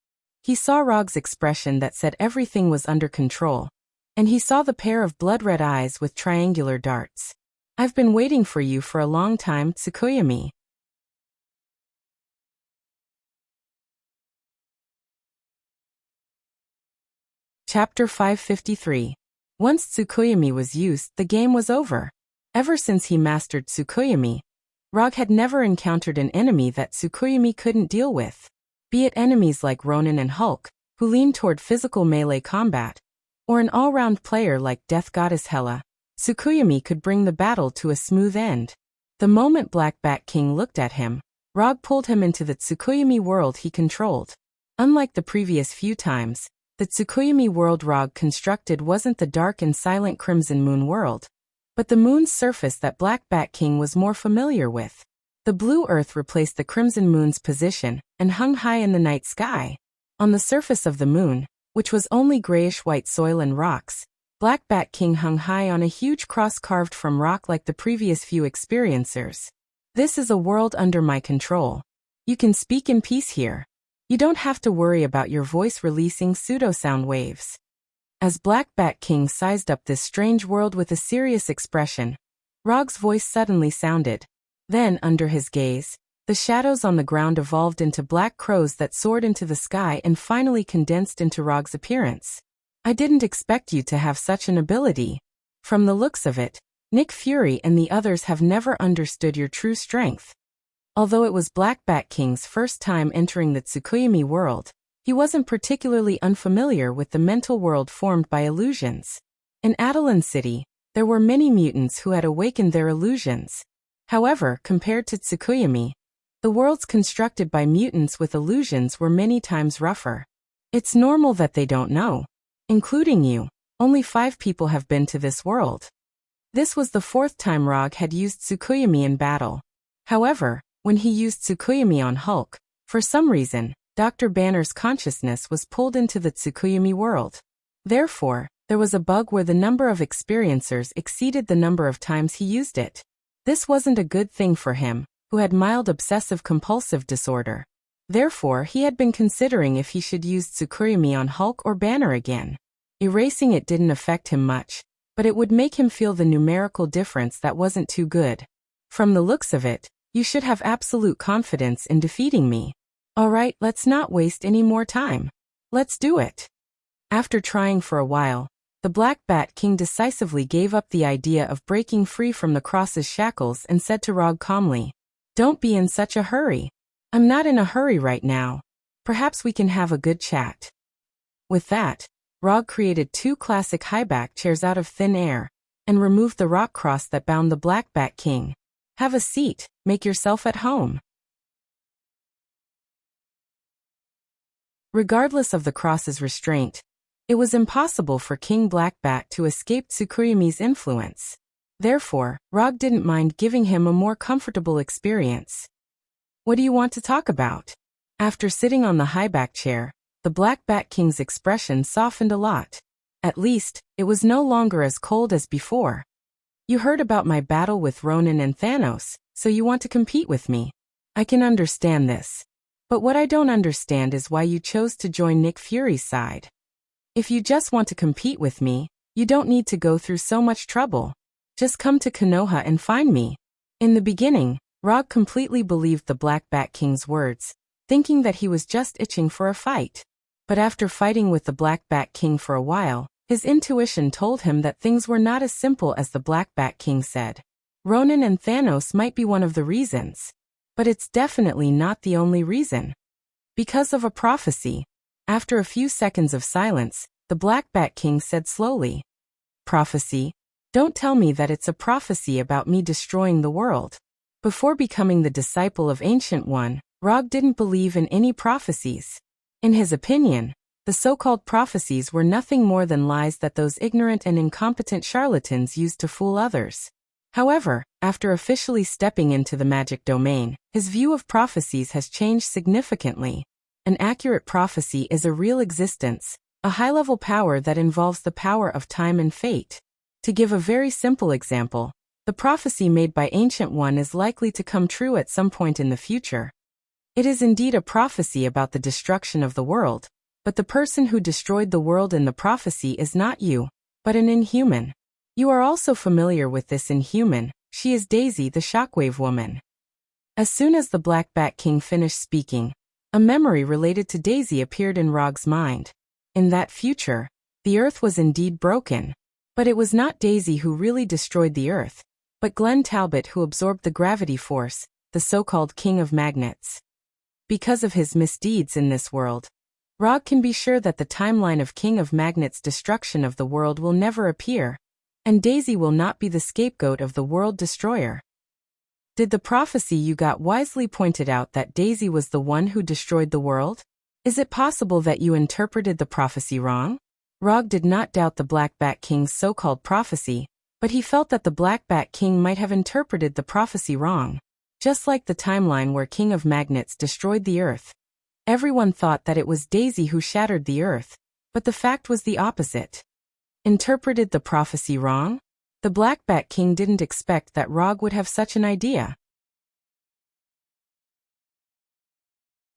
He saw Rog's expression that said everything was under control, and he saw the pair of blood-red eyes with triangular darts. I've been waiting for you for a long time, Tsukuyomi. Chapter 553. Once Tsukuyomi was used, the game was over. Ever since he mastered Tsukuyomi, Rog had never encountered an enemy that Tsukuyomi couldn't deal with. Be it enemies like Ronin and Hulk, who leaned toward physical melee combat, or an all-round player like Death Goddess Hela, Tsukuyomi could bring the battle to a smooth end. The moment Black Bat King looked at him, Rog pulled him into the Tsukuyomi world he controlled. Unlike the previous few times, the Tsukuyomi world Rog constructed wasn't the dark and silent Crimson Moon world, but the moon's surface that Black Bat King was more familiar with. The blue earth replaced the Crimson Moon's position and hung high in the night sky. On the surface of the moon, which was only grayish-white soil and rocks, Black Bat King hung high on a huge cross carved from rock like the previous few experiencers. This is a world under my control. You can speak in peace here. You don't have to worry about your voice releasing pseudo-sound waves. As Black Bat King sized up this strange world with a serious expression, Rog's voice suddenly sounded. Then, under his gaze, the shadows on the ground evolved into black crows that soared into the sky and finally condensed into Rog's appearance. I didn't expect you to have such an ability. From the looks of it, Nick Fury and the others have never understood your true strength. Although it was Black Bat King's first time entering the Tsukuyomi world, he wasn't particularly unfamiliar with the mental world formed by illusions. In Adelan City, there were many mutants who had awakened their illusions. However, compared to Tsukuyomi, the worlds constructed by mutants with illusions were many times rougher. It's normal that they don't know. Including you, only 5 people have been to this world. This was the 4th time Rog had used Tsukuyomi in battle. However, when he used Tsukuyomi on Hulk, for some reason, Dr. Banner's consciousness was pulled into the Tsukuyomi world. Therefore, there was a bug where the number of experiencers exceeded the number of times he used it. This wasn't a good thing for him, who had mild obsessive-compulsive disorder. Therefore, he had been considering if he should use Tsukuyomi on Hulk or Banner again. Erasing it didn't affect him much, but it would make him feel the numerical difference that wasn't too good. From the looks of it, you should have absolute confidence in defeating me. Alright, let's not waste any more time. Let's do it. After trying for a while, the Black Bat King decisively gave up the idea of breaking free from the Cross's shackles and said to Rog calmly, "Don't be in such a hurry. I'm not in a hurry right now. Perhaps we can have a good chat." With that, Rog created 2 classic high-back chairs out of thin air, and removed the rock cross that bound the Black Bat King. "Have a seat, make yourself at home." Regardless of the cross's restraint, it was impossible for King Black Bat to escape Tsukuyomi's influence. Therefore, Rog didn't mind giving him a more comfortable experience. "What do you want to talk about?" After sitting on the high-back chair, the Black Bat King's expression softened a lot. At least, it was no longer as cold as before. "You heard about my battle with Ronin and Thanos, so you want to compete with me. I can understand this. But what I don't understand is why you chose to join Nick Fury's side. If you just want to compete with me, you don't need to go through so much trouble. Just come to Konoha and find me. In the beginning, Rog completely believed the Black Bat King's words, thinking that he was just itching for a fight. But after fighting with the Black Bat King for a while, his intuition told him that things were not as simple as the Black Bat King said. Ronin and Thanos might be one of the reasons. But it's definitely not the only reason. Because of a prophecy. After a few seconds of silence, the Black Bat King said slowly. Prophecy? Don't tell me that it's a prophecy about me destroying the world. Before becoming the disciple of Ancient One, Rog didn't believe in any prophecies. In his opinion, the so-called prophecies were nothing more than lies that those ignorant and incompetent charlatans used to fool others. However, after officially stepping into the magic domain, his view of prophecies has changed significantly. An accurate prophecy is a real existence, a high-level power that involves the power of time and fate. To give a very simple example, the prophecy made by Ancient One is likely to come true at some point in the future. It is indeed a prophecy about the destruction of the world, but the person who destroyed the world in the prophecy is not you, but an inhuman. You are also familiar with this inhuman. She is Daisy the Shockwave Woman. As soon as the Black Bat King finished speaking, a memory related to Daisy appeared in Rog's mind. In that future, the Earth was indeed broken. But it was not Daisy who really destroyed the Earth, but Glenn Talbot who absorbed the gravity force, the so-called King of Magnets. Because of his misdeeds in this world, Rog can be sure that the timeline of King of Magnets' destruction of the world will never appear, and Daisy will not be the scapegoat of the world destroyer. Did the prophecy you got wisely pointed out that Daisy was the one who destroyed the world? Is it possible that you interpreted the prophecy wrong? Rog did not doubt the Black Bat King's so-called prophecy, but he felt that the Black Bat King might have interpreted the prophecy wrong. Just like the timeline where King of Magnets destroyed the Earth. Everyone thought that it was Daisy who shattered the Earth, but the fact was the opposite. Interpreted the prophecy wrong? The Black Bat King didn't expect that Rog would have such an idea.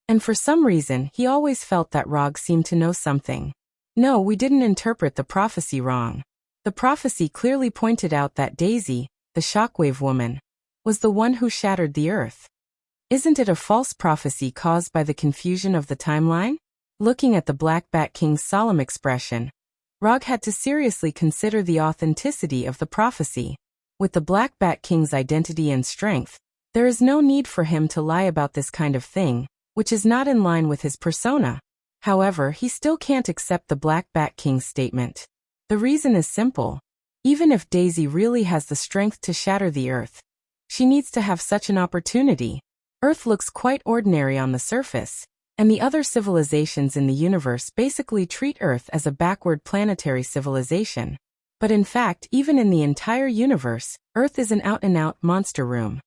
And for some reason, he always felt that Rog seemed to know something. No, we didn't interpret the prophecy wrong. The prophecy clearly pointed out that Daisy, the Shockwave Woman, was the one who shattered the Earth. Isn't it a false prophecy caused by the confusion of the timeline? Looking at the Black Bat King's solemn expression, Rog had to seriously consider the authenticity of the prophecy. With the Black Bat King's identity and strength, there is no need for him to lie about this kind of thing, which is not in line with his persona. However, he still can't accept the Black Bat King's statement. The reason is simple. Even if Daisy really has the strength to shatter the Earth, she needs to have such an opportunity. Earth looks quite ordinary on the surface, and the other civilizations in the universe basically treat Earth as a backward planetary civilization. But in fact, even in the entire universe, Earth is an out-and-out monster room.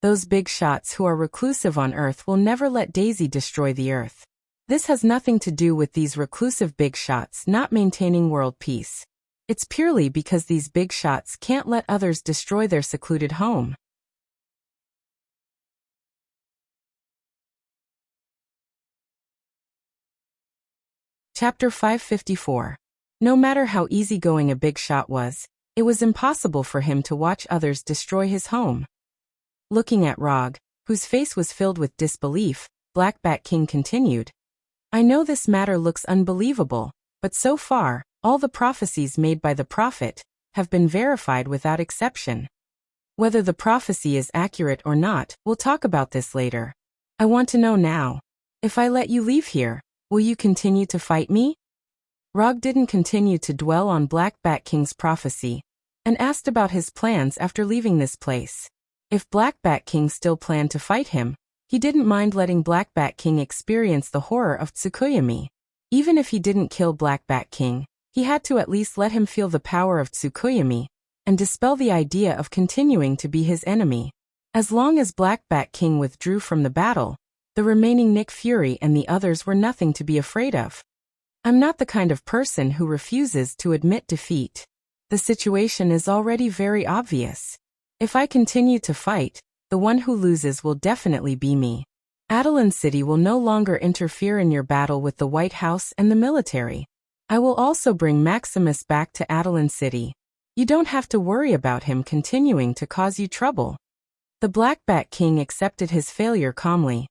Those big shots who are reclusive on Earth will never let Daisy destroy the Earth. This has nothing to do with these reclusive big shots not maintaining world peace. It's purely because these big shots can't let others destroy their secluded home. Chapter 554. No matter how easygoing a big shot was, it was impossible for him to watch others destroy his home. Looking at Rog, whose face was filled with disbelief, Black Bat King continued. I know this matter looks unbelievable, but so far, all the prophecies made by the prophet have been verified without exception. Whether the prophecy is accurate or not, we'll talk about this later. I want to know now. If I let you leave here, will you continue to fight me? Rog didn't continue to dwell on Black Bat King's prophecy, and asked about his plans after leaving this place. If Black Bat King still planned to fight him, he didn't mind letting Black Bat King experience the horror of Tsukuyomi. Even if he didn't kill Black Bat King, he had to at least let him feel the power of Tsukuyomi, and dispel the idea of continuing to be his enemy. As long as Black Bat King withdrew from the battle, the remaining Nick Fury and the others were nothing to be afraid of. I'm not the kind of person who refuses to admit defeat. The situation is already very obvious. If I continue to fight, the one who loses will definitely be me. Adelan City will no longer interfere in your battle with the White House and the military. I will also bring Maximus back to Adelan City. You don't have to worry about him continuing to cause you trouble." The Black Bat King accepted his failure calmly.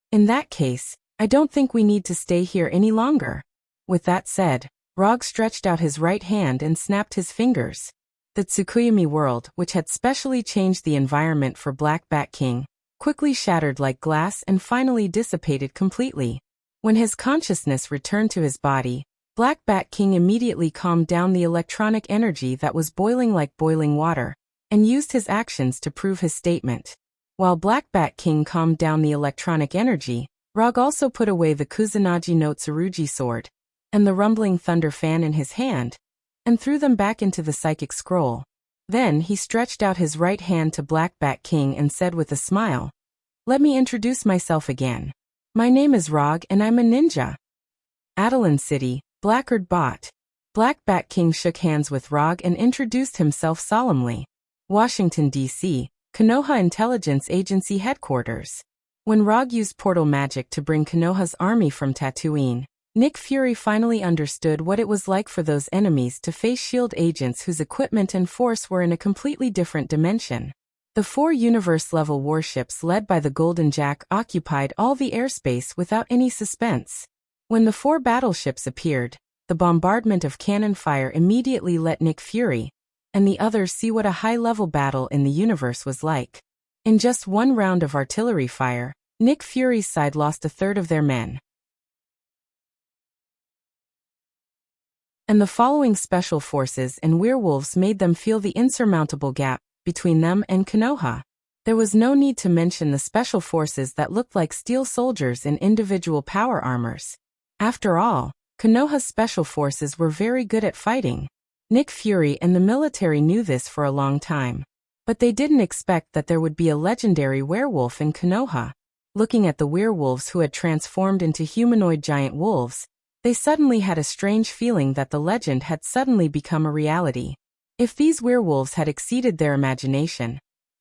"In that case, I don't think we need to stay here any longer." With that said, Rog stretched out his right hand and snapped his fingers. The Tsukuyami world, which had specially changed the environment for Black Bat King, quickly shattered like glass and finally dissipated completely. When his consciousness returned to his body, Black Bat King immediately calmed down the electronic energy that was boiling like boiling water, and used his actions to prove his statement. While Black Bat King calmed down the electronic energy, Rog also put away the Kusanagi no Tsurugi sword and the rumbling thunder fan in his hand, and threw them back into the psychic scroll. Then he stretched out his right hand to Black Bat King and said with a smile, "Let me introduce myself again. My name is Rog and I'm a ninja." Adelan City, Blackguard Bot. Black Bat King shook hands with Rog and introduced himself solemnly. Washington, D.C., Konoha Intelligence Agency Headquarters. When Rog used portal magic to bring Konoha's army from Tatooine, Nick Fury finally understood what it was like for those enemies to face S.H.I.E.L.D. agents whose equipment and force were in a completely different dimension. The 4 universe-level warships led by the Golden Jack occupied all the airspace without any suspense. When the 4 battleships appeared, the bombardment of cannon fire immediately let Nick Fury and the others see what a high-level battle in the universe was like. In just one round of artillery fire, Nick Fury's side lost a third of their men. And the following special forces and werewolves made them feel the insurmountable gap between them and Konoha. There was no need to mention the special forces that looked like steel soldiers in individual power armors. After all, Konoha's special forces were very good at fighting. Nick Fury and the military knew this for a long time. But they didn't expect that there would be a legendary werewolf in Konoha. Looking at the werewolves who had transformed into humanoid giant wolves, they suddenly had a strange feeling that the legend had suddenly become a reality. If these werewolves had exceeded their imagination,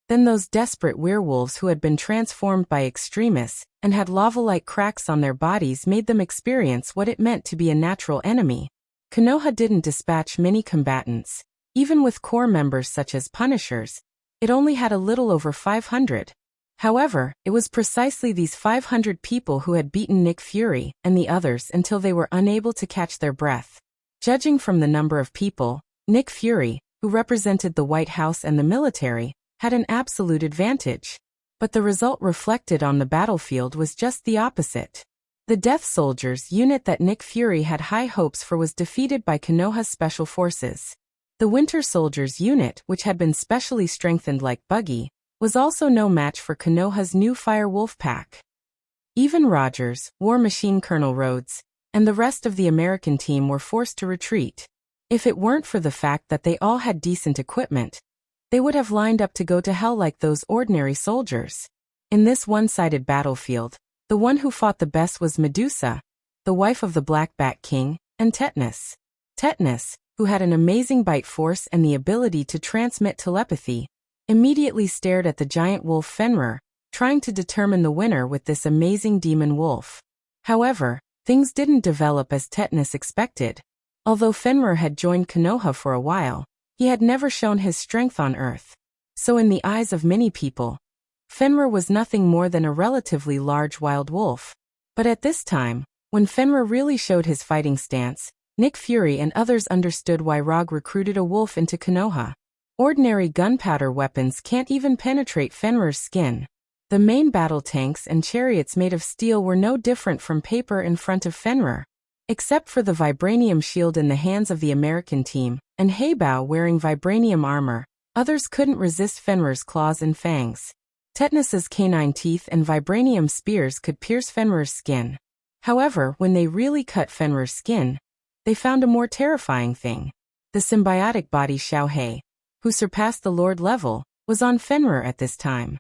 then those desperate werewolves who had been transformed by extremists and had lava-like cracks on their bodies made them experience what it meant to be a natural enemy. Konoha didn't dispatch many combatants. Even with core members such as Punishers, it only had a little over 500. However, it was precisely these 500 people who had beaten Nick Fury and the others until they were unable to catch their breath. Judging from the number of people, Nick Fury, who represented the White House and the military, had an absolute advantage. But the result reflected on the battlefield was just the opposite. The Death Soldiers unit that Nick Fury had high hopes for was defeated by Konoha's special forces. The Winter Soldiers unit, which had been specially strengthened like Buggy, was also no match for Konoha's new Fire Wolf pack. Even Rogers, War Machine Colonel Rhodes, and the rest of the American team were forced to retreat. If it weren't for the fact that they all had decent equipment, they would have lined up to go to hell like those ordinary soldiers. In this one-sided battlefield, the one who fought the best was Medusa, the wife of the Black Bat King, and Tetanus. Tetanus, who had an amazing bite force and the ability to transmit telepathy, immediately stared at the giant wolf Fenrir, trying to determine the winner with this amazing demon wolf. However, things didn't develop as Tetanus expected. Although Fenrir had joined Konoha for a while, he had never shown his strength on Earth. So in the eyes of many people, Fenrir was nothing more than a relatively large wild wolf. But at this time, when Fenrir really showed his fighting stance, Nick Fury and others understood why Rog recruited a wolf into Konoha. Ordinary gunpowder weapons can't even penetrate Fenrir's skin. The main battle tanks and chariots made of steel were no different from paper in front of Fenrir. Except for the vibranium shield in the hands of the American team, and Heibao wearing vibranium armor, others couldn't resist Fenrir's claws and fangs. Tetanus's canine teeth and vibranium spears could pierce Fenrir's skin. However, when they really cut Fenrir's skin, they found a more terrifying thing. The symbiotic body Xiaohei, who surpassed the Lord level, was on Fenrir at this time.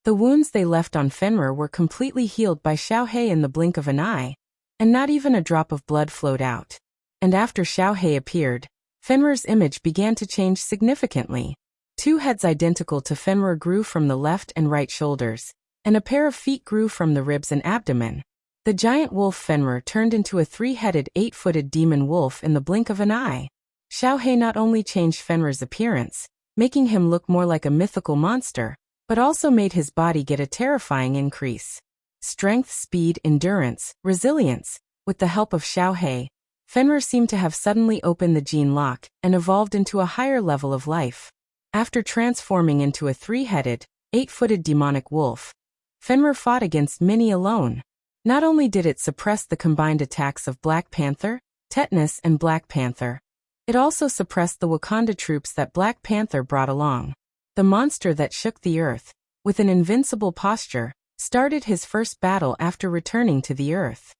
The wounds they left on Fenrir were completely healed by Xiaohei in the blink of an eye, and not even a drop of blood flowed out. And after Xiaohei appeared, Fenrir's image began to change significantly. 2 heads identical to Fenrir grew from the left and right shoulders, and a pair of feet grew from the ribs and abdomen. The giant wolf Fenrir turned into a 3-headed, 8-footed demon wolf in the blink of an eye. Xiaohe not only changed Fenrir's appearance, making him look more like a mythical monster, but also made his body get a terrifying increase. Strength, speed, endurance, resilience. With the help of Xiaohe, Fenrir seemed to have suddenly opened the gene lock and evolved into a higher level of life. After transforming into a 3-headed, 8-footed demonic wolf, Fenrir fought against Minnie alone. Not only did it suppress the combined attacks of Black Panther, Tetanus and Black Panther, it also suppressed the Wakanda troops that Black Panther brought along. The monster that shook the earth, with an invincible posture, started his first battle after returning to the earth.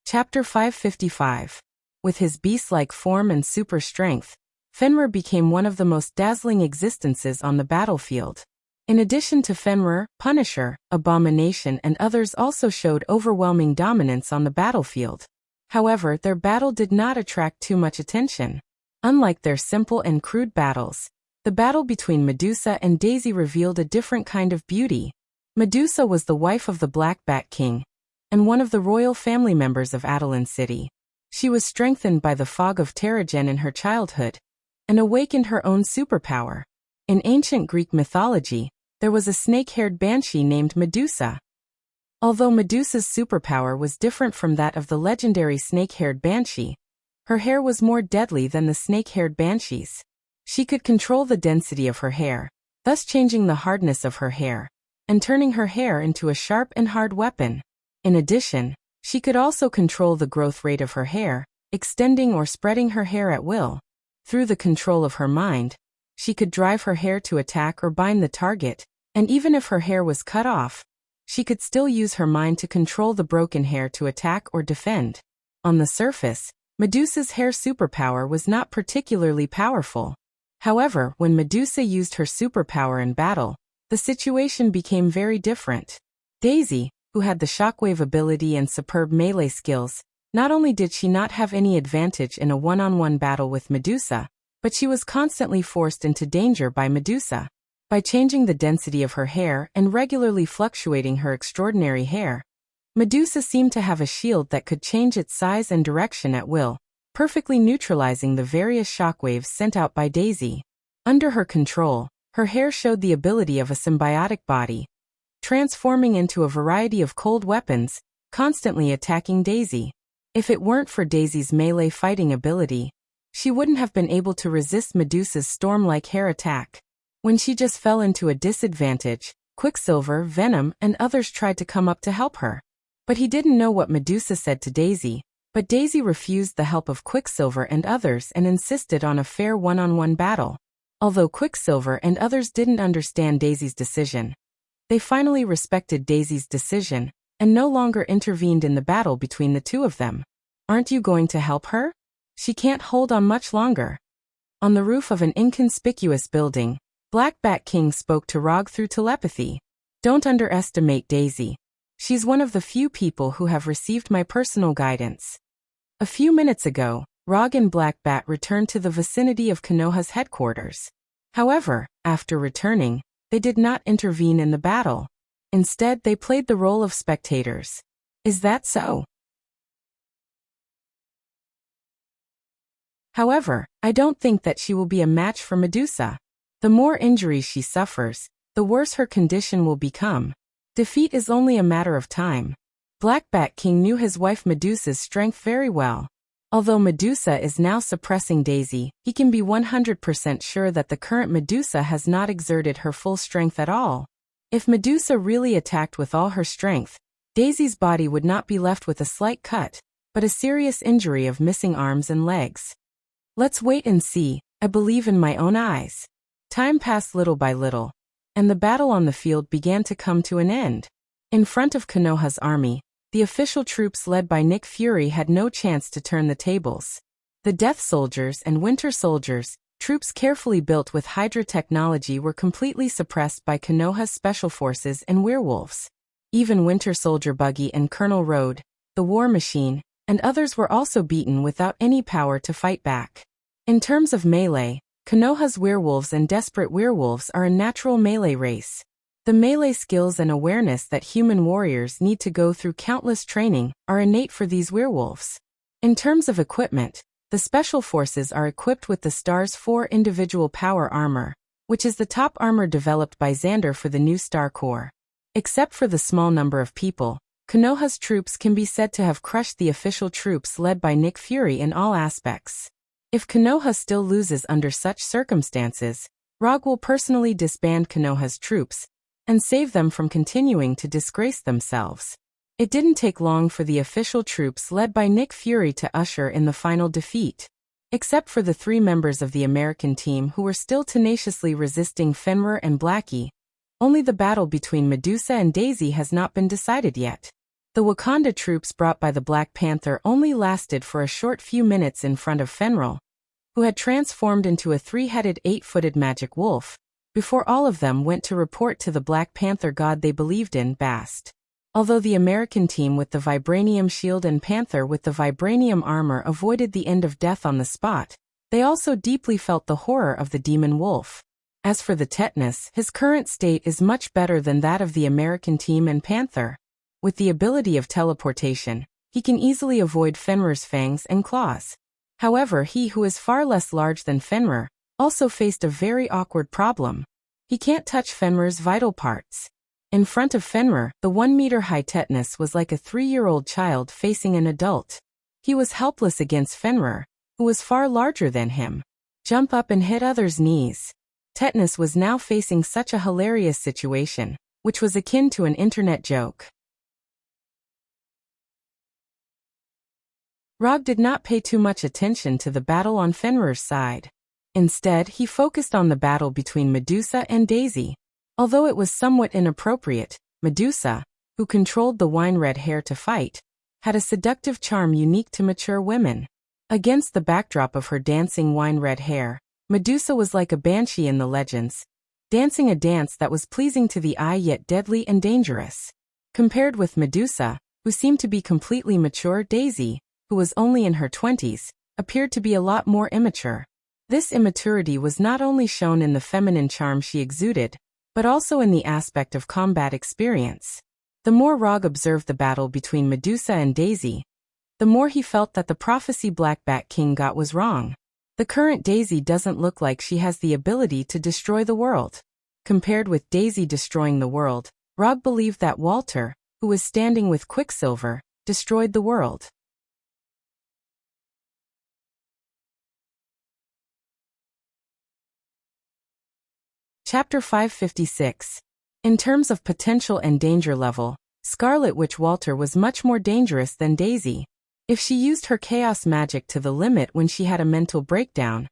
Chapter 555. With his beast-like form and super strength, Fenrir became one of the most dazzling existences on the battlefield. In addition to Fenrir, Punisher, Abomination and others also showed overwhelming dominance on the battlefield. However, their battle did not attract too much attention. Unlike their simple and crude battles, the battle between Medusa and Daisy revealed a different kind of beauty. Medusa was the wife of the Black Bat King, and one of the royal family members of Attilan City. She was strengthened by the fog of Terrigen in her childhood, and awakened her own superpower. In ancient Greek mythology, there was a snake-haired banshee named Medusa. Although Medusa's superpower was different from that of the legendary snake-haired banshee, her hair was more deadly than the snake-haired banshee's. She could control the density of her hair, thus changing the hardness of her hair, and turning her hair into a sharp and hard weapon. In addition, she could also control the growth rate of her hair, extending or spreading her hair at will. Through the control of her mind, she could drive her hair to attack or bind the target, and even if her hair was cut off, she could still use her mind to control the broken hair to attack or defend. On the surface, Medusa's hair superpower was not particularly powerful. However, when Medusa used her superpower in battle, the situation became very different. Daisy, who had the shockwave ability and superb melee skills, not only did she not have any advantage in a one-on-one battle with Medusa, but she was constantly forced into danger by Medusa. By changing the density of her hair and regularly fluctuating her extraordinary hair, Medusa seemed to have a shield that could change its size and direction at will, perfectly neutralizing the various shockwaves sent out by Daisy. Under her control, her hair showed the ability of a symbiotic body, transforming into a variety of cold weapons, constantly attacking Daisy. If it weren't for Daisy's melee fighting ability, she wouldn't have been able to resist Medusa's storm-like hair attack. When she just fell into a disadvantage, Quicksilver, Venom, and others tried to come up to help her. But he didn't know what Medusa said to Daisy, but Daisy refused the help of Quicksilver and others and insisted on a fair one-on-one battle. Although Quicksilver and others didn't understand Daisy's decision, they finally respected Daisy's decision and no longer intervened in the battle between the two of them. Aren't you going to help her? She can't hold on much longer. On the roof of an inconspicuous building, Black Bat King spoke to Rog through telepathy. Don't underestimate Daisy. She's one of the few people who have received my personal guidance. A few minutes ago, Rog and Black Bat returned to the vicinity of Konoha's headquarters. However, after returning, they did not intervene in the battle. Instead, they played the role of spectators. Is that so? However, I don't think that she will be a match for Medusa. The more injuries she suffers, the worse her condition will become. Defeat is only a matter of time. Black Bat King knew his wife Medusa's strength very well. Although Medusa is now suppressing Daisy, he can be 100% sure that the current Medusa has not exerted her full strength at all. If Medusa really attacked with all her strength, Daisy's body would not be left with a slight cut, but a serious injury of missing arms and legs. Let's wait and see. I believe in my own eyes. Time passed little by little, and the battle on the field began to come to an end. In front of Konoha's army, the official troops led by Nick Fury had no chance to turn the tables. The Death Soldiers and Winter Soldiers, troops carefully built with Hydra technology, were completely suppressed by Konoha's special forces and werewolves. Even Winter Soldier Buggy and Colonel Road, the War Machine, and others were also beaten without any power to fight back. In terms of melee, Konoha's werewolves and desperate werewolves are a natural melee race. The melee skills and awareness that human warriors need to go through countless training are innate for these werewolves. In terms of equipment, the special forces are equipped with the Star's 4 individual power armor, which is the top armor developed by Xander for the new Star Corps. Except for the small number of people, Konoha's troops can be said to have crushed the official troops led by Nick Fury in all aspects. If Konoha still loses under such circumstances, Rogue will personally disband Konoha's troops and save them from continuing to disgrace themselves. It didn't take long for the official troops led by Nick Fury to usher in the final defeat. Except for the 3 members of the American team who were still tenaciously resisting Fenrir and Blackie, only the battle between Medusa and Daisy has not been decided yet. The Wakanda troops brought by the Black Panther only lasted for a short few minutes in front of Fenrir, who had transformed into a 3-headed 8-footed magic wolf, before all of them went to report to the Black Panther god they believed in, Bast. Although the American team with the vibranium shield and Panther with the vibranium armor avoided the end of death on the spot, they also deeply felt the horror of the demon wolf. As for the tetanus, his current state is much better than that of the American team and Panther. With the ability of teleportation, he can easily avoid Fenrir's fangs and claws. However, he who is far less large than Fenrir also faced a very awkward problem. He can't touch Fenrir's vital parts. In front of Fenrir, the 1-meter-high tetanus was like a 3-year-old child facing an adult. He was helpless against Fenrir, who was far larger than him. Jump up and hit others' knees. Tetanus was now facing such a hilarious situation, which was akin to an internet joke. Rogue did not pay too much attention to the battle on Fenrir's side. Instead, he focused on the battle between Medusa and Daisy. Although it was somewhat inappropriate, Medusa, who controlled the wine-red hair to fight, had a seductive charm unique to mature women. Against the backdrop of her dancing wine-red hair, Medusa was like a banshee in the legends, dancing a dance that was pleasing to the eye yet deadly and dangerous. Compared with Medusa, who seemed to be completely mature, Daisy, who was only in her 20s, appeared to be a lot more immature. This immaturity was not only shown in the feminine charm she exuded, but also in the aspect of combat experience. The more Rogue observed the battle between Medusa and Daisy, the more he felt that the prophecy Black Bat King got was wrong. The current Daisy doesn't look like she has the ability to destroy the world. Compared with Daisy destroying the world, Rogue believed that Walter, who was standing with Quicksilver, destroyed the world. Chapter 556. In terms of potential and danger level, Scarlet Witch Walter was much more dangerous than Daisy. If she used her chaos magic to the limit when she had a mental breakdown,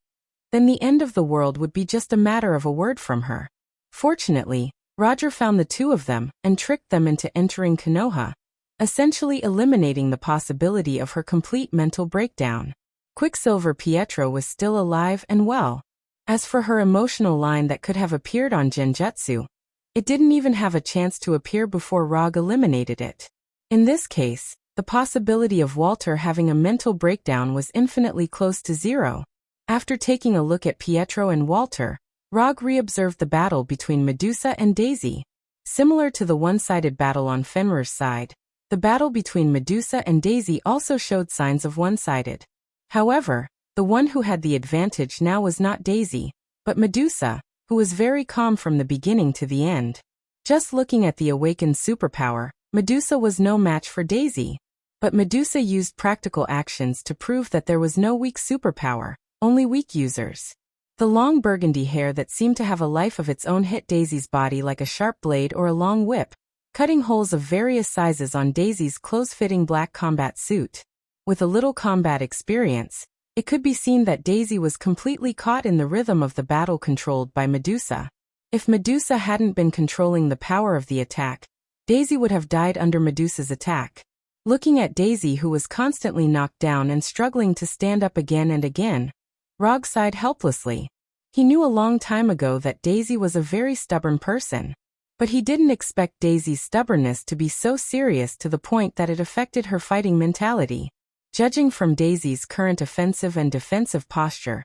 then the end of the world would be just a matter of a word from her. Fortunately, Roger found the 2 of them and tricked them into entering Konoha, essentially eliminating the possibility of her complete mental breakdown. Quicksilver Pietro was still alive and well. As for her emotional line that could have appeared on Genjutsu, it didn't even have a chance to appear before Rogue eliminated it. In this case, the possibility of Walter having a mental breakdown was infinitely close to 0. After taking a look at Pietro and Walter, Rogue re-observed the battle between Medusa and Daisy. Similar to the one-sided battle on Fenrir's side, the battle between Medusa and Daisy also showed signs of one-sided. However, the one who had the advantage now was not Daisy, but Medusa, who was very calm from the beginning to the end. Just looking at the awakened superpower, Medusa was no match for Daisy. But Medusa used practical actions to prove that there was no weak superpower, only weak users. The long burgundy hair that seemed to have a life of its own hit Daisy's body like a sharp blade or a long whip, cutting holes of various sizes on Daisy's close-fitting black combat suit. With a little combat experience, it could be seen that Daisy was completely caught in the rhythm of the battle controlled by Medusa. If Medusa hadn't been controlling the power of the attack, Daisy would have died under Medusa's attack. Looking at Daisy, who was constantly knocked down and struggling to stand up again and again, Rogue sighed helplessly. He knew a long time ago that Daisy was a very stubborn person, but he didn't expect Daisy's stubbornness to be so serious to the point that it affected her fighting mentality. Judging from Daisy's current offensive and defensive posture,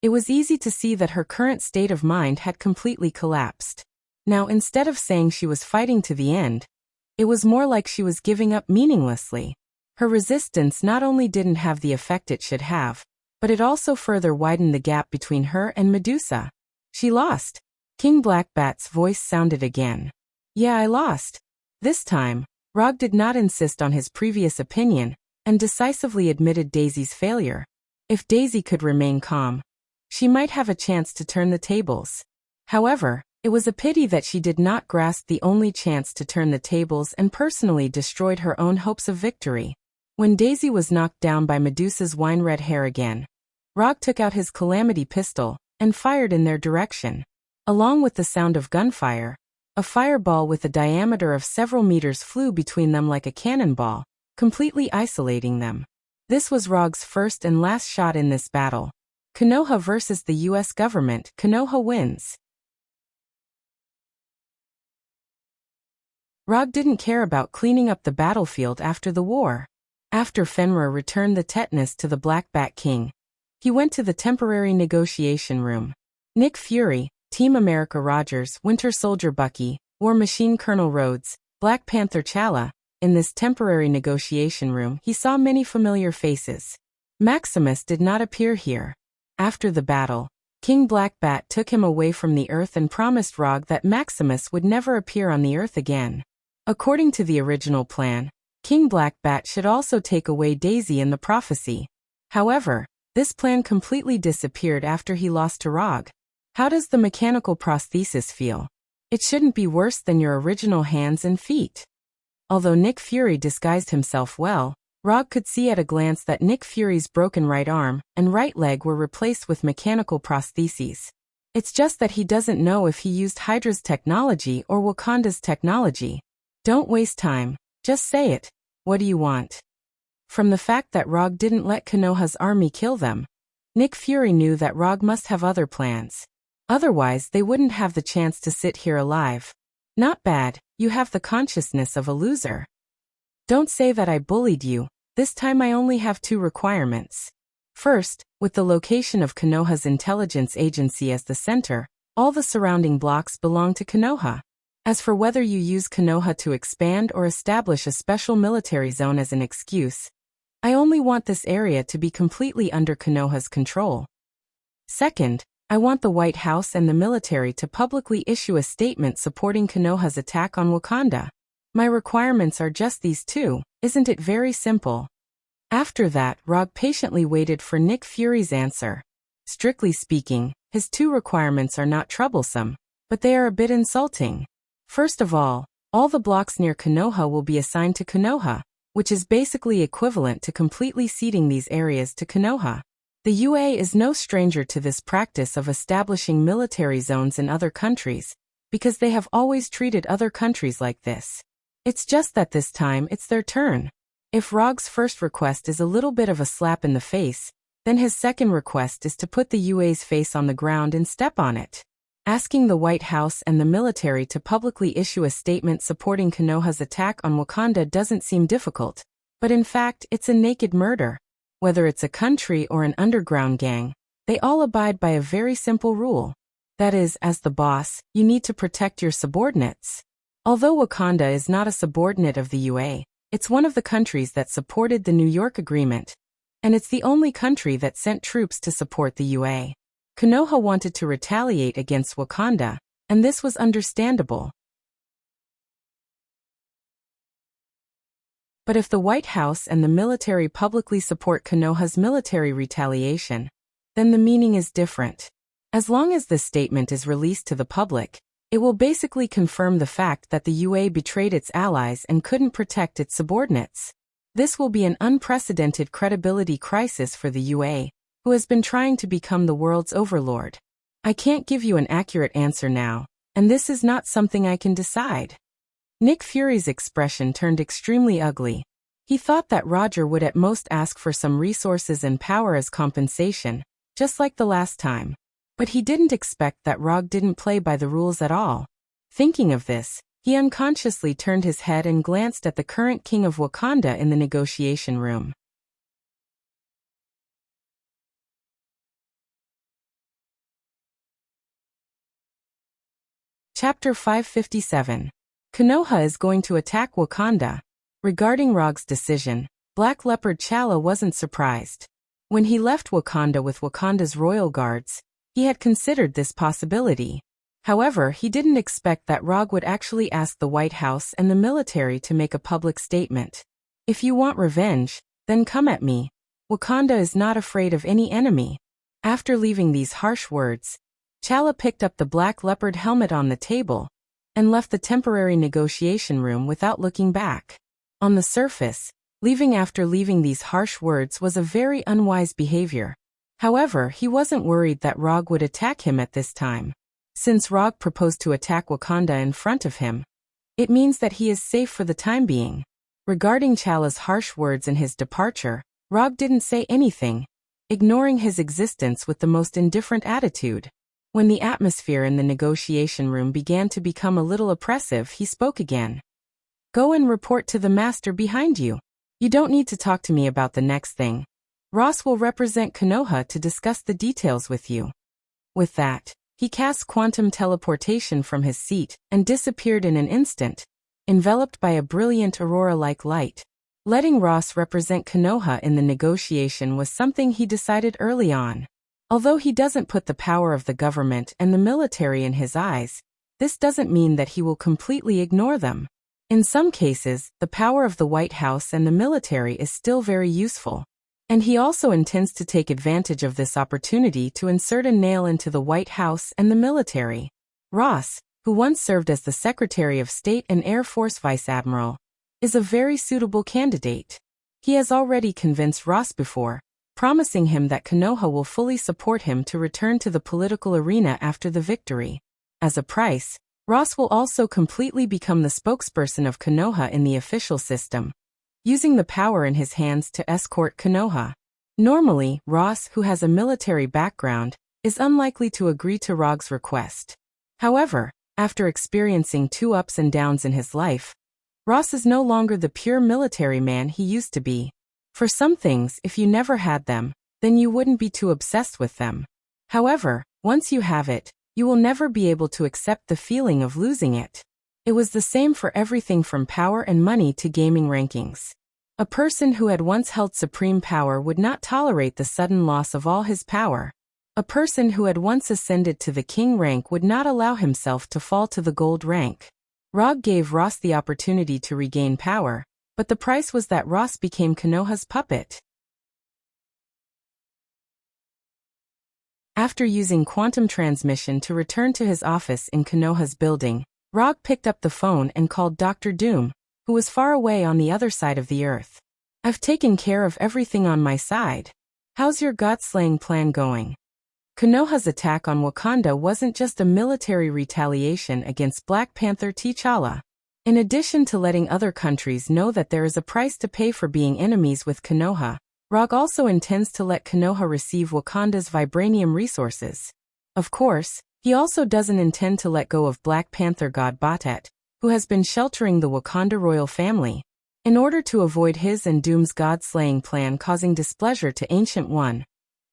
it was easy to see that her current state of mind had completely collapsed. Now, instead of saying she was fighting to the end, it was more like she was giving up meaninglessly. Her resistance not only didn't have the effect it should have, but it also further widened the gap between her and Medusa. She lost. King Blackbat's voice sounded again. Yeah, I lost. This time, Rog did not insist on his previous opinion, and decisively admitted Daisy's failure. If Daisy could remain calm, she might have a chance to turn the tables. However, it was a pity that she did not grasp the only chance to turn the tables and personally destroyed her own hopes of victory. When Daisy was knocked down by Medusa's wine-red hair again, Rog took out his calamity pistol and fired in their direction. Along with the sound of gunfire, a fireball with a diameter of several meters flew between them like a cannonball, completely isolating them. This was Rog's first and last shot in this battle. Konoha versus the U.S. government. Konoha wins. Rog didn't care about cleaning up the battlefield after the war. After Fenrir returned the tetanus to the Black Bat King, he went to the temporary negotiation room. Nick Fury, Team America Rogers, Winter Soldier Bucky, War Machine Colonel Rhodes, Black Panther T'Challa. In this temporary negotiation room, he saw many familiar faces. Maximus did not appear here. After the battle, King Blackbat took him away from the Earth and promised Rog that Maximus would never appear on the Earth again. According to the original plan, King Blackbat should also take away Daisy in the prophecy. However, this plan completely disappeared after he lost to Rog. How does the mechanical prosthesis feel? It shouldn't be worse than your original hands and feet. Although Nick Fury disguised himself well, Rog could see at a glance that Nick Fury's broken right arm and right leg were replaced with mechanical prostheses. It's just that he doesn't know if he used Hydra's technology or Wakanda's technology. Don't waste time, just say it. What do you want? From the fact that Rog didn't let Konoha's army kill them, Nick Fury knew that Rog must have other plans. Otherwise, they wouldn't have the chance to sit here alive. Not bad, you have the consciousness of a loser. Don't say that I bullied you. This time I only have 2 requirements. First, with the location of Konoha's intelligence agency as the center, all the surrounding blocks belong to Konoha. As for whether you use Konoha to expand or establish a special military zone as an excuse, I only want this area to be completely under Konoha's control. Second, I want the White House and the military to publicly issue a statement supporting Konoha's attack on Wakanda. My requirements are just these 2, isn't it very simple? After that, Rog patiently waited for Nick Fury's answer. Strictly speaking, his 2 requirements are not troublesome, but they are a bit insulting. First of all the blocks near Konoha will be assigned to Konoha, which is basically equivalent to completely ceding these areas to Konoha. The UA is no stranger to this practice of establishing military zones in other countries, because they have always treated other countries like this. It's just that this time it's their turn. If Rog's first request is a little bit of a slap in the face, then his second request is to put the UA's face on the ground and step on it. Asking the White House and the military to publicly issue a statement supporting Konoha's attack on Wakanda doesn't seem difficult, but in fact it's a naked murder. Whether it's a country or an underground gang, they all abide by a very simple rule. That is, as the boss, you need to protect your subordinates. Although Wakanda is not a subordinate of the UA, it's one of the countries that supported the New York Agreement, and it's the only country that sent troops to support the UA. Konoha wanted to retaliate against Wakanda, and this was understandable. But if the White House and the military publicly support Konoha's military retaliation, then the meaning is different. As long as this statement is released to the public, it will basically confirm the fact that the UA betrayed its allies and couldn't protect its subordinates. This will be an unprecedented credibility crisis for the UA, who has been trying to become the world's overlord. I can't give you an accurate answer now, and this is not something I can decide. Nick Fury's expression turned extremely ugly. He thought that Roger would at most ask for some resources and power as compensation, just like the last time. But he didn't expect that Rog didn't play by the rules at all. Thinking of this, he unconsciously turned his head and glanced at the current king of Wakanda in the negotiation room. Chapter 557. Konoha is going to attack Wakanda. Regarding Rog's decision, Black Leopard T'Challa wasn't surprised. When he left Wakanda with Wakanda's royal guards, he had considered this possibility. However, he didn't expect that Rog would actually ask the White House and the military to make a public statement. If you want revenge, then come at me. Wakanda is not afraid of any enemy. After leaving these harsh words, T'Challa picked up the black leopard helmet on the table and left the temporary negotiation room without looking back. On the surface, leaving after leaving these harsh words was a very unwise behavior. However, he wasn't worried that Rog would attack him at this time. Since Rog proposed to attack Wakanda in front of him, it means that he is safe for the time being. Regarding T'Challa's harsh words and his departure, Rog didn't say anything, ignoring his existence with the most indifferent attitude. When the atmosphere in the negotiation room began to become a little oppressive, he spoke again. Go and report to the master behind you. You don't need to talk to me about the next thing. Ross will represent Konoha to discuss the details with you. With that, he cast quantum teleportation from his seat and disappeared in an instant, enveloped by a brilliant aurora-like light. Letting Ross represent Konoha in the negotiation was something he decided early on. Although he doesn't put the power of the government and the military in his eyes, this doesn't mean that he will completely ignore them. In some cases, the power of the White House and the military is still very useful. And he also intends to take advantage of this opportunity to insert a nail into the White House and the military. Ross, who once served as the Secretary of State and Air Force Vice Admiral, is a very suitable candidate. He has already convinced Ross before, promising him that Konoha will fully support him to return to the political arena after the victory. As a price, Ross will also completely become the spokesperson of Konoha in the official system, using the power in his hands to escort Konoha. Normally, Ross, who has a military background, is unlikely to agree to Rog's request. However, after experiencing 2 ups and downs in his life, Ross is no longer the pure military man he used to be. For some things, if you never had them, then you wouldn't be too obsessed with them. However, once you have it, you will never be able to accept the feeling of losing it. It was the same for everything from power and money to gaming rankings. A person who had once held supreme power would not tolerate the sudden loss of all his power. A person who had once ascended to the king rank would not allow himself to fall to the gold rank. Rog gave Ross the opportunity to regain power, but the price was that Ross became Konoha's puppet. After using quantum transmission to return to his office in Konoha's building, Rog picked up the phone and called Dr. Doom, who was far away on the other side of the earth. I've taken care of everything on my side. How's your god-slaying plan going? Konoha's attack on Wakanda wasn't just a military retaliation against Black Panther T'Challa. In addition to letting other countries know that there is a price to pay for being enemies with Konoha, Rog also intends to let Konoha receive Wakanda's vibranium resources. Of course, he also doesn't intend to let go of Black Panther god Batet, who has been sheltering the Wakanda royal family. In order to avoid his and Doom's god-slaying plan causing displeasure to Ancient One,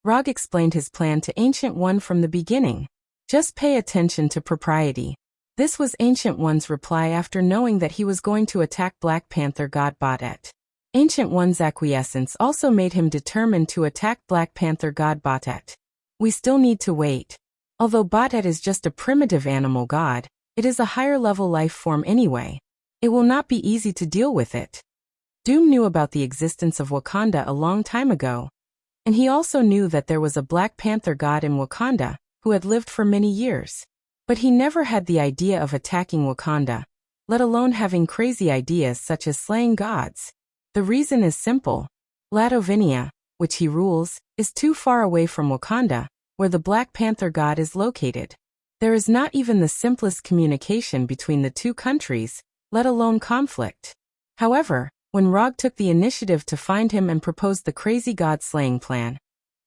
Rog explained his plan to Ancient One from the beginning. Just pay attention to propriety. This was Ancient One's reply after knowing that he was going to attack Black Panther god Batet. Ancient One's acquiescence also made him determined to attack Black Panther god Batet. We still need to wait. Although Batet is just a primitive animal god, it is a higher-level life form anyway. It will not be easy to deal with it. Doom knew about the existence of Wakanda a long time ago, and he also knew that there was a Black Panther god in Wakanda, who had lived for many years. But he never had the idea of attacking Wakanda, let alone having crazy ideas such as slaying gods. The reason is simple. Ladovinia, which he rules, is too far away from Wakanda, where the Black Panther god is located. There is not even the simplest communication between the two countries, let alone conflict. However, when Rog took the initiative to find him and proposed the crazy god-slaying plan,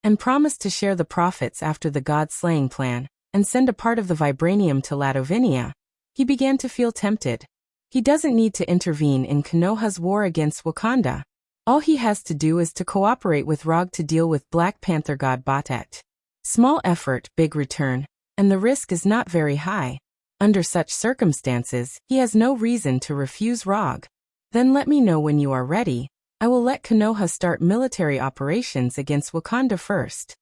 and promised to share the profits after the god-slaying plan, and send a part of the vibranium to Ladovinia, he began to feel tempted. He doesn't need to intervene in Konoha's war against Wakanda. All he has to do is to cooperate with Rog to deal with Black Panther god Batet. Small effort, big return, and the risk is not very high. Under such circumstances, he has no reason to refuse Rog. Then let me know when you are ready. I will let Konoha start military operations against Wakanda first.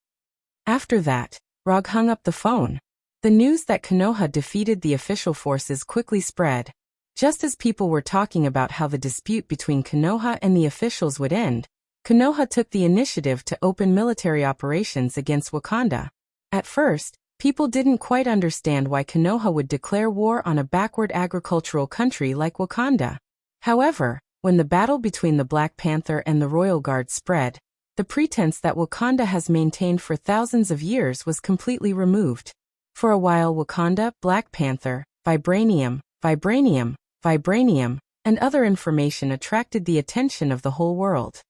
After that, Rog hung up the phone. The news that Konoha defeated the official forces quickly spread. Just as people were talking about how the dispute between Konoha and the officials would end, Konoha took the initiative to open military operations against Wakanda. At first, people didn't quite understand why Konoha would declare war on a backward agricultural country like Wakanda. However, when the battle between the Black Panther and the Royal Guard spread, the pretense that Wakanda has maintained for thousands of years was completely removed. For a while Wakanda, Black Panther, vibranium, and other information attracted the attention of the whole world.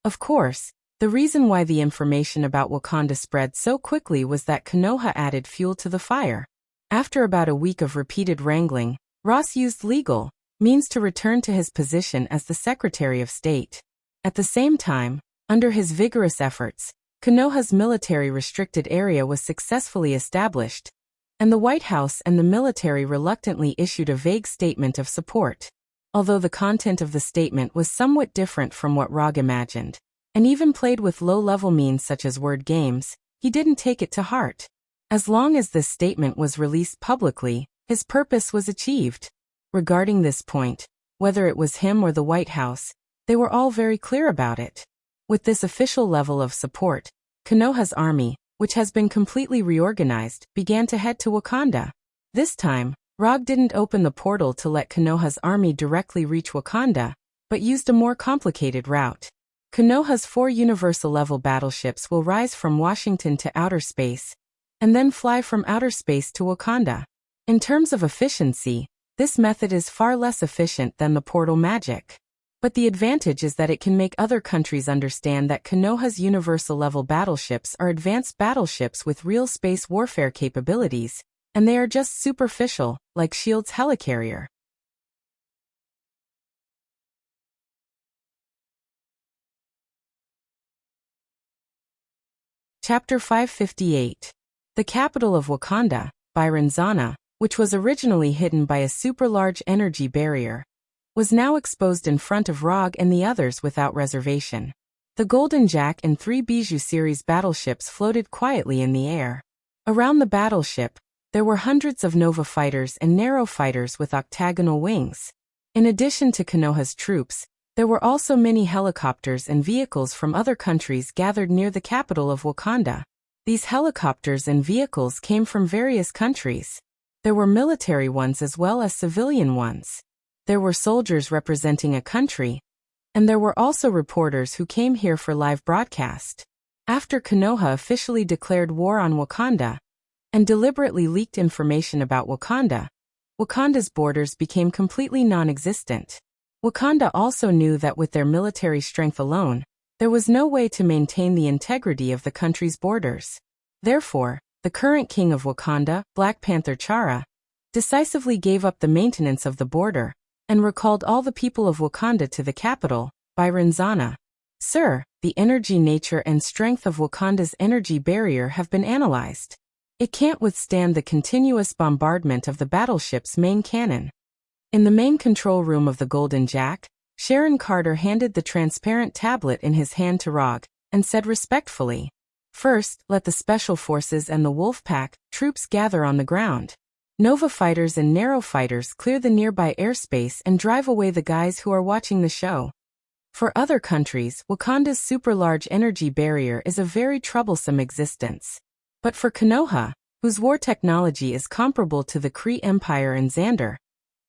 Of course, the reason why the information about Wakanda spread so quickly was that Konoha added fuel to the fire. After about a week of repeated wrangling, Ross used legal means to return to his position as the Secretary of State. At the same time, under his vigorous efforts, Konoha's military restricted area was successfully established, and the White House and the military reluctantly issued a vague statement of support. Although the content of the statement was somewhat different from what Rog imagined, and even played with low-level means such as word games, he didn't take it to heart. As long as this statement was released publicly, his purpose was achieved. Regarding this point, whether it was him or the White House, they were all very clear about it. With this official level of support, Konoha's army, which has been completely reorganized, began to head to Wakanda. This time, Rog didn't open the portal to let Konoha's army directly reach Wakanda, but used a more complicated route. Konoha's 4 universal-level battleships will rise from Washington to outer space, and then fly from outer space to Wakanda. In terms of efficiency, this method is far less efficient than the portal magic. But the advantage is that it can make other countries understand that Konoha's universal-level battleships are advanced battleships with real space warfare capabilities, and they are just superficial, like S.H.I.E.L.D.'s helicarrier. Chapter 558. The capital of Wakanda, Byronzana, which was originally hidden by a super-large energy barrier, was now exposed in front of Rog and the others without reservation. The Golden Jack and 3 Bijou series battleships floated quietly in the air. Around the battleship, there were hundreds of Nova fighters and Narrow fighters with octagonal wings. In addition to Konoha's troops, there were also many helicopters and vehicles from other countries gathered near the capital of Wakanda. These helicopters and vehicles came from various countries. There were military ones as well as civilian ones. There were soldiers representing a country, and there were also reporters who came here for live broadcast. After Konoha officially declared war on Wakanda, and deliberately leaked information about Wakanda, Wakanda's borders became completely non-existent. Wakanda also knew that with their military strength alone, there was no way to maintain the integrity of the country's borders. Therefore, the current king of Wakanda, Black Panther Chara, decisively gave up the maintenance of the border, and recalled all the people of Wakanda to the capital, Byronzana. Sir, the energy nature and strength of Wakanda's energy barrier have been analyzed. It can't withstand the continuous bombardment of the battleship's main cannon. In the main control room of the Golden Jack, Sharon Carter handed the transparent tablet in his hand to Rog, and said respectfully, "First, let the Special Forces and the Wolfpack troops gather on the ground. Nova fighters and Narrow fighters clear the nearby airspace and drive away the guys who are watching the show." For other countries, Wakanda's super-large energy barrier is a very troublesome existence. But for Konoha, whose war technology is comparable to the Kree Empire and Xander,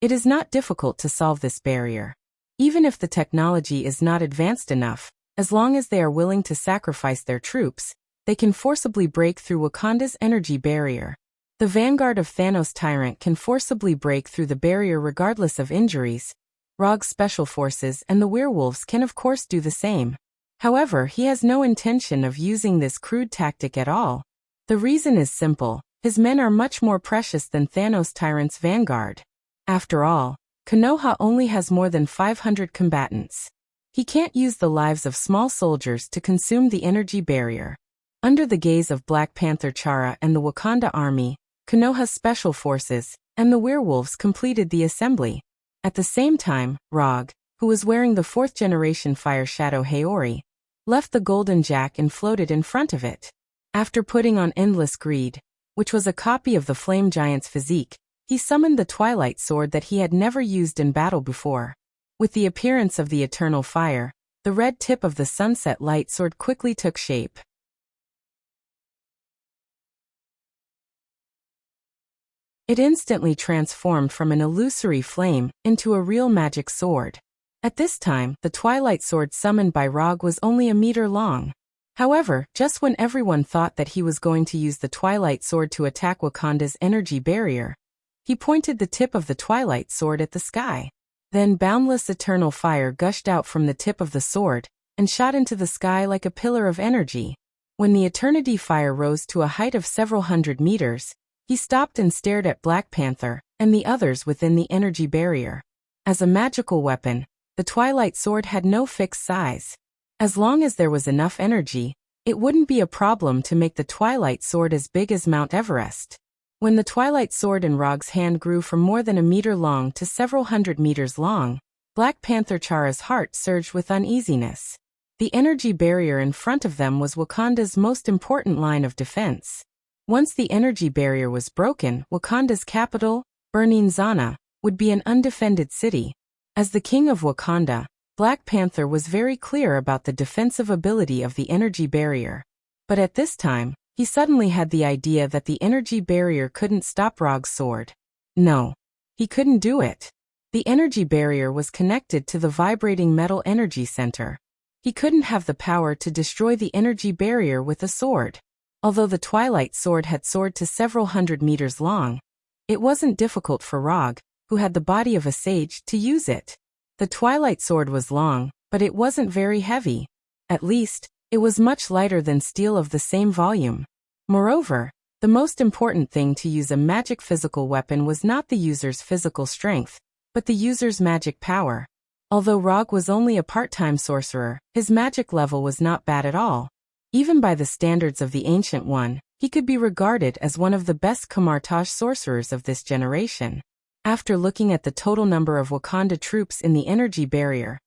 it is not difficult to solve this barrier. Even if the technology is not advanced enough, as long as they are willing to sacrifice their troops, they can forcibly break through Wakanda's energy barrier. The vanguard of Thanos' Tyrant can forcibly break through the barrier regardless of injuries. Rog's special forces and the werewolves can of course do the same. However, he has no intention of using this crude tactic at all. The reason is simple: his men are much more precious than Thanos' Tyrant's vanguard. After all, Konoha only has more than 500 combatants. He can't use the lives of small soldiers to consume the energy barrier. Under the gaze of Black Panther Chara and the Wakanda army, Konoha's special forces, and the werewolves completed the assembly. At the same time, Rog, who was wearing the 4th-generation Fire Shadow Haori, left the Golden Jack and floated in front of it. After putting on Endless Greed, which was a copy of the Flame Giant's physique, he summoned the Twilight Sword that he had never used in battle before. With the appearance of the Eternal Fire, the red tip of the Sunset Light Sword quickly took shape. It instantly transformed from an illusory flame into a real magic sword. At this time, the Twilight Sword summoned by Rog was only a meter long. However, just when everyone thought that he was going to use the Twilight Sword to attack Wakanda's energy barrier, he pointed the tip of the Twilight Sword at the sky. Then boundless eternal fire gushed out from the tip of the sword and shot into the sky like a pillar of energy. When the Eternity Fire rose to a height of several hundred meters, he stopped and stared at Black Panther and the others within the energy barrier. As a magical weapon, the Twilight Sword had no fixed size. As long as there was enough energy, it wouldn't be a problem to make the Twilight Sword as big as Mount Everest. When the Twilight Sword in Rog's hand grew from more than a meter long to several hundred meters long, Black Panther Chara's heart surged with uneasiness. The energy barrier in front of them was Wakanda's most important line of defense. Once the energy barrier was broken, Wakanda's capital, Burning Zana, would be an undefended city. As the king of Wakanda, Black Panther was very clear about the defensive ability of the energy barrier. But at this time, he suddenly had the idea that the energy barrier couldn't stop Rog's sword. No, he couldn't do it. The energy barrier was connected to the vibrating metal energy center. He couldn't have the power to destroy the energy barrier with a sword. Although the Twilight Sword had soared to several hundred meters long, it wasn't difficult for Rog, who had the body of a sage, to use it. The Twilight Sword was long, but it wasn't very heavy. At least, it was much lighter than steel of the same volume. Moreover, the most important thing to use a magic physical weapon was not the user's physical strength, but the user's magic power. Although Rog was only a part-time sorcerer, his magic level was not bad at all. Even by the standards of the Ancient One, he could be regarded as one of the best Kamartaj sorcerers of this generation. After looking at the total number of Wakanda troops in the energy barrier,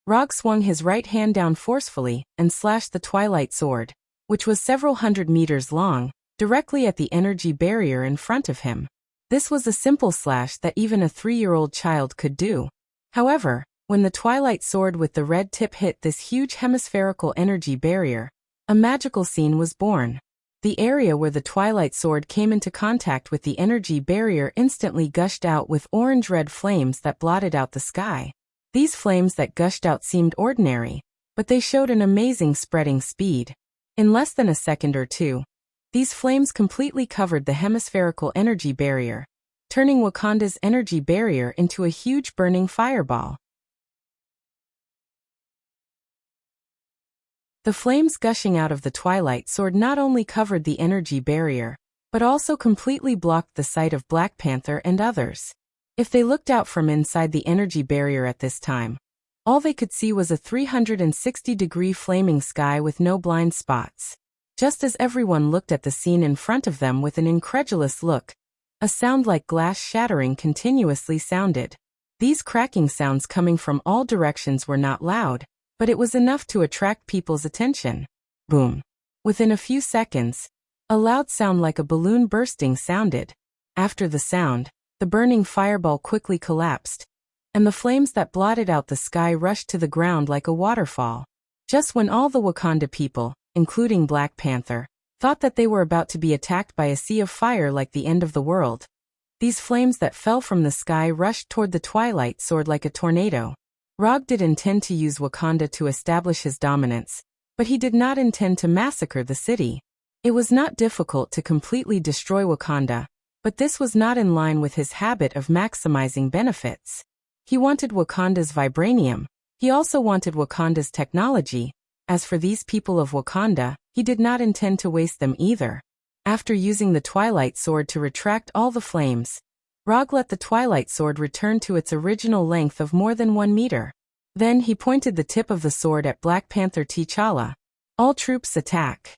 Rog swung his right hand down forcefully and slashed the Twilight Sword, which was several hundred meters long, directly at the energy barrier in front of him. This was a simple slash that even a 3-year-old child could do. However, when the Twilight Sword with the red tip hit this huge hemispherical energy barrier, a magical scene was born. The area where the Twilight Sword came into contact with the energy barrier instantly gushed out with orange-red flames that blotted out the sky. These flames that gushed out seemed ordinary, but they showed an amazing spreading speed. In less than a second or two, these flames completely covered the hemispherical energy barrier, turning Wakanda's energy barrier into a huge burning fireball. The flames gushing out of the Twilight Sword not only covered the energy barrier, but also completely blocked the sight of Black Panther and others. If they looked out from inside the energy barrier at this time, all they could see was a 360-degree flaming sky with no blind spots. Just as everyone looked at the scene in front of them with an incredulous look, a sound like glass shattering continuously sounded. These cracking sounds coming from all directions were not loud, but it was enough to attract people's attention. Boom. Within a few seconds, a loud sound like a balloon bursting sounded. After the sound, the burning fireball quickly collapsed, and the flames that blotted out the sky rushed to the ground like a waterfall. Just when all the Wakanda people, including Black Panther, thought that they were about to be attacked by a sea of fire like the end of the world, these flames that fell from the sky rushed toward the Twilight Sword like a tornado. Rog did intend to use Wakanda to establish his dominance, but he did not intend to massacre the city. It was not difficult to completely destroy Wakanda, but this was not in line with his habit of maximizing benefits. He wanted Wakanda's vibranium. He also wanted Wakanda's technology. As for these people of Wakanda, he did not intend to waste them either. After using the Twilight Sword to retract all the flames, Rog let the Twilight Sword return to its original length of more than 1 meter. Then he pointed the tip of the sword at Black Panther T'Challa. All troops attack.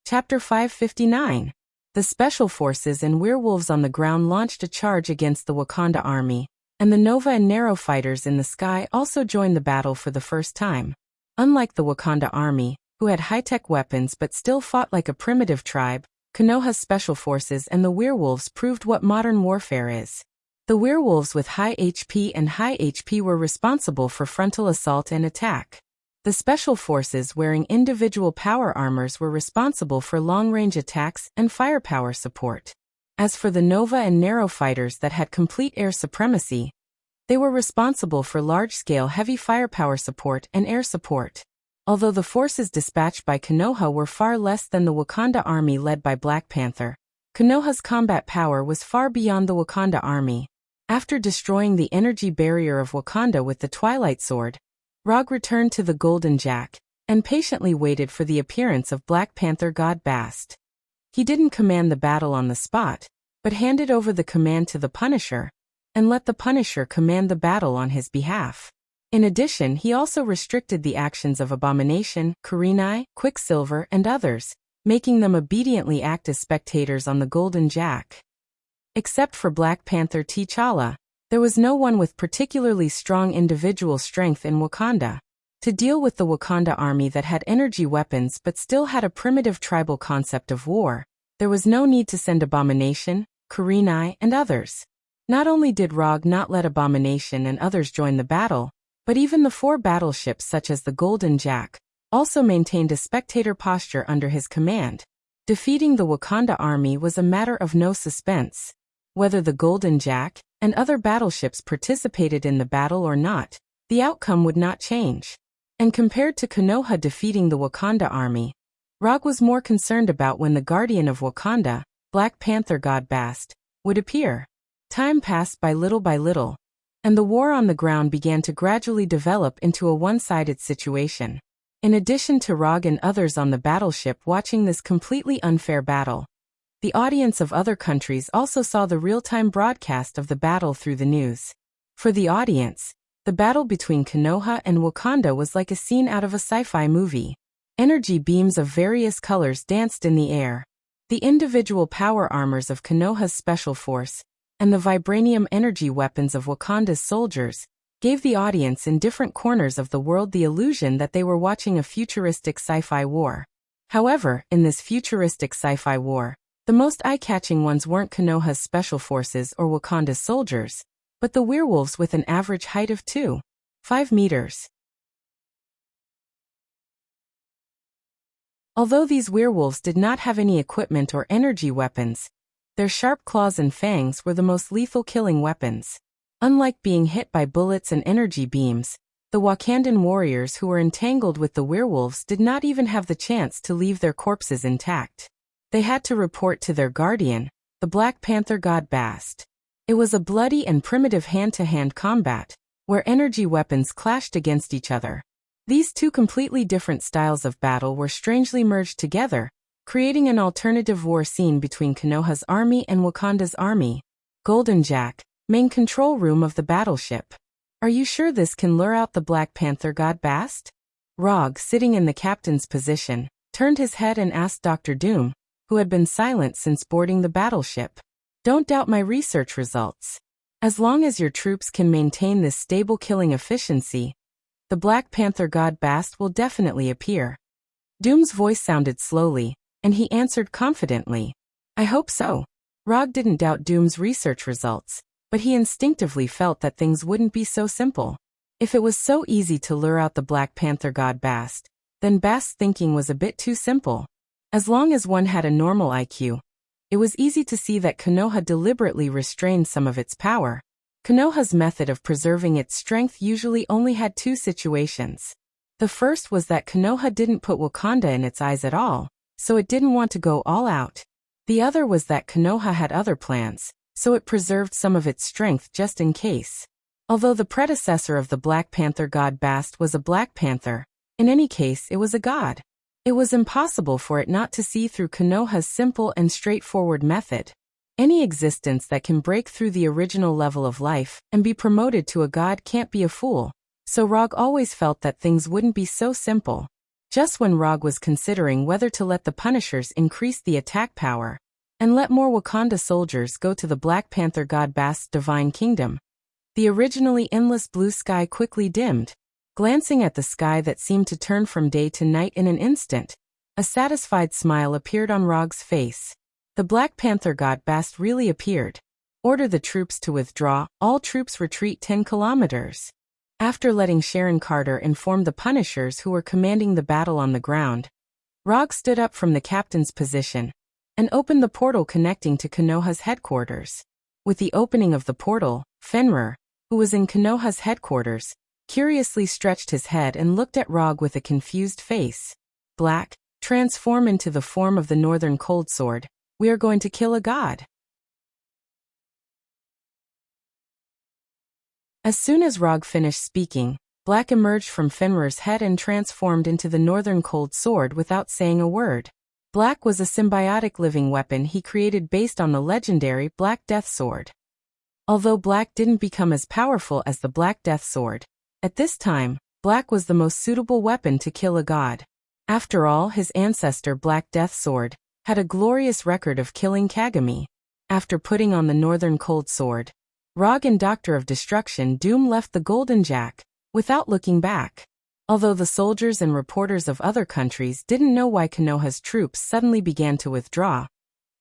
Chapter 559. The Special Forces and Werewolves on the Ground launched a charge against the Wakanda army, and the Nova and Narrow fighters in the sky also joined the battle for the first time. Unlike the Wakanda army, who had high-tech weapons but still fought like a primitive tribe, Konoha's special forces and the werewolves proved what modern warfare is. The werewolves with high HP were responsible for frontal assault and attack. The special forces wearing individual power armors were responsible for long-range attacks and firepower support. As for the Nova and Narrow fighters that had complete air supremacy, they were responsible for large-scale heavy firepower support and air support. Although the forces dispatched by Konoha were far less than the Wakanda army led by Black Panther, Konoha's combat power was far beyond the Wakanda army. After destroying the energy barrier of Wakanda with the Twilight Sword, Rog returned to the Golden Jack and patiently waited for the appearance of Black Panther God Bast. He didn't command the battle on the spot, but handed over the command to the Punisher and let the Punisher command the battle on his behalf. In addition, he also restricted the actions of Abomination, Kurenai, Quicksilver, and others, making them obediently act as spectators on the Golden Jack. Except for Black Panther T'Challa, there was no one with particularly strong individual strength in Wakanda. To deal with the Wakanda army that had energy weapons but still had a primitive tribal concept of war, there was no need to send Abomination, Kurenai, and others. Not only did Rog not let Abomination and others join the battle, but even the 4 battleships such as the Golden Jack also maintained a spectator posture under his command. Defeating the Wakanda army was a matter of no suspense. Whether the Golden Jack and other battleships participated in the battle or not, the outcome would not change. And compared to Konoha defeating the Wakanda army, Rog was more concerned about when the Guardian of Wakanda, Black Panther God Bast, would appear. Time passed by little, and the war on the ground began to gradually develop into a one-sided situation. In addition to Rog and others on the battleship watching this completely unfair battle, the audience of other countries also saw the real-time broadcast of the battle through the news. For the audience, the battle between Konoha and Wakanda was like a scene out of a sci-fi movie. Energy beams of various colors danced in the air. The individual power armors of Konoha's special force and the vibranium energy weapons of Wakanda's soldiers gave the audience in different corners of the world the illusion that they were watching a futuristic sci-fi war. However, in this futuristic sci-fi war, the most eye-catching ones weren't Konoha's special forces or Wakanda's soldiers, but the werewolves with an average height of 2.5 meters. Although these werewolves did not have any equipment or energy weapons, their sharp claws and fangs were the most lethal killing weapons. Unlike being hit by bullets and energy beams, the Wakandan warriors who were entangled with the werewolves did not even have the chance to leave their corpses intact. They had to report to their guardian, the Black Panther God Bast. It was a bloody and primitive hand-to-hand combat, where energy weapons clashed against each other. These 2 completely different styles of battle were strangely merged together, creating an alternative war scene between Konoha's army and Wakanda's army. Golden Jack, main control room of the battleship. Are you sure this can lure out the Black Panther God Bast? Rog, sitting in the captain's position, turned his head and asked Dr. Doom, who had been silent since boarding the battleship. Don't doubt my research results. As long as your troops can maintain this stable killing efficiency, the Black Panther God Bast will definitely appear. Doom's voice sounded slowly, and he answered confidently, I hope so. Rog didn't doubt Doom's research results, but he instinctively felt that things wouldn't be so simple. If it was so easy to lure out the Black Panther God Bast, then Bast's thinking was a bit too simple. As long as one had a normal IQ, it was easy to see that Konoha deliberately restrained some of its power. Konoha's method of preserving its strength usually only had 2 situations. The first was that Konoha didn't put Wakanda in its eyes at all, so it didn't want to go all out. The other was that Konoha had other plans, so it preserved some of its strength just in case. Although the predecessor of the Black Panther God Bast was a Black Panther, in any case it was a god. It was impossible for it not to see through Konoha's simple and straightforward method. Any existence that can break through the original level of life and be promoted to a god can't be a fool, so Rog always felt that things wouldn't be so simple. just when Rog was considering whether to let the Punishers increase the attack power and let more Wakanda soldiers go to the Black Panther god Bast's divine kingdom. The originally endless blue sky quickly dimmed. Glancing at the sky that seemed to turn from day to night in an instant, a satisfied smile appeared on Rog's face. The Black Panther god Bast really appeared. Order the troops to withdraw, all troops retreat 10 kilometers. After letting Sharon Carter inform the Punishers who were commanding the battle on the ground, Rog stood up from the captain's position and opened the portal connecting to Konoha's headquarters. With the opening of the portal, Fenrir, who was in Konoha's headquarters, curiously stretched his head and looked at Rog with a confused face. Black, transform into the form of the Northern Cold Sword. We are going to kill a god. As soon as Rog finished speaking, Black emerged from Fenrir's head and transformed into the Northern Cold Sword without saying a word. Black was a symbiotic living weapon he created based on the legendary Black Death Sword. Although Black didn't become as powerful as the Black Death Sword, at this time, Black was the most suitable weapon to kill a god. After all, his ancestor Black Death Sword had a glorious record of killing Kagami. After putting on the Northern Cold Sword, Rog and Doctor of Destruction Doom left the Golden Jack without looking back. Although the soldiers and reporters of other countries didn't know why Konoha's troops suddenly began to withdraw,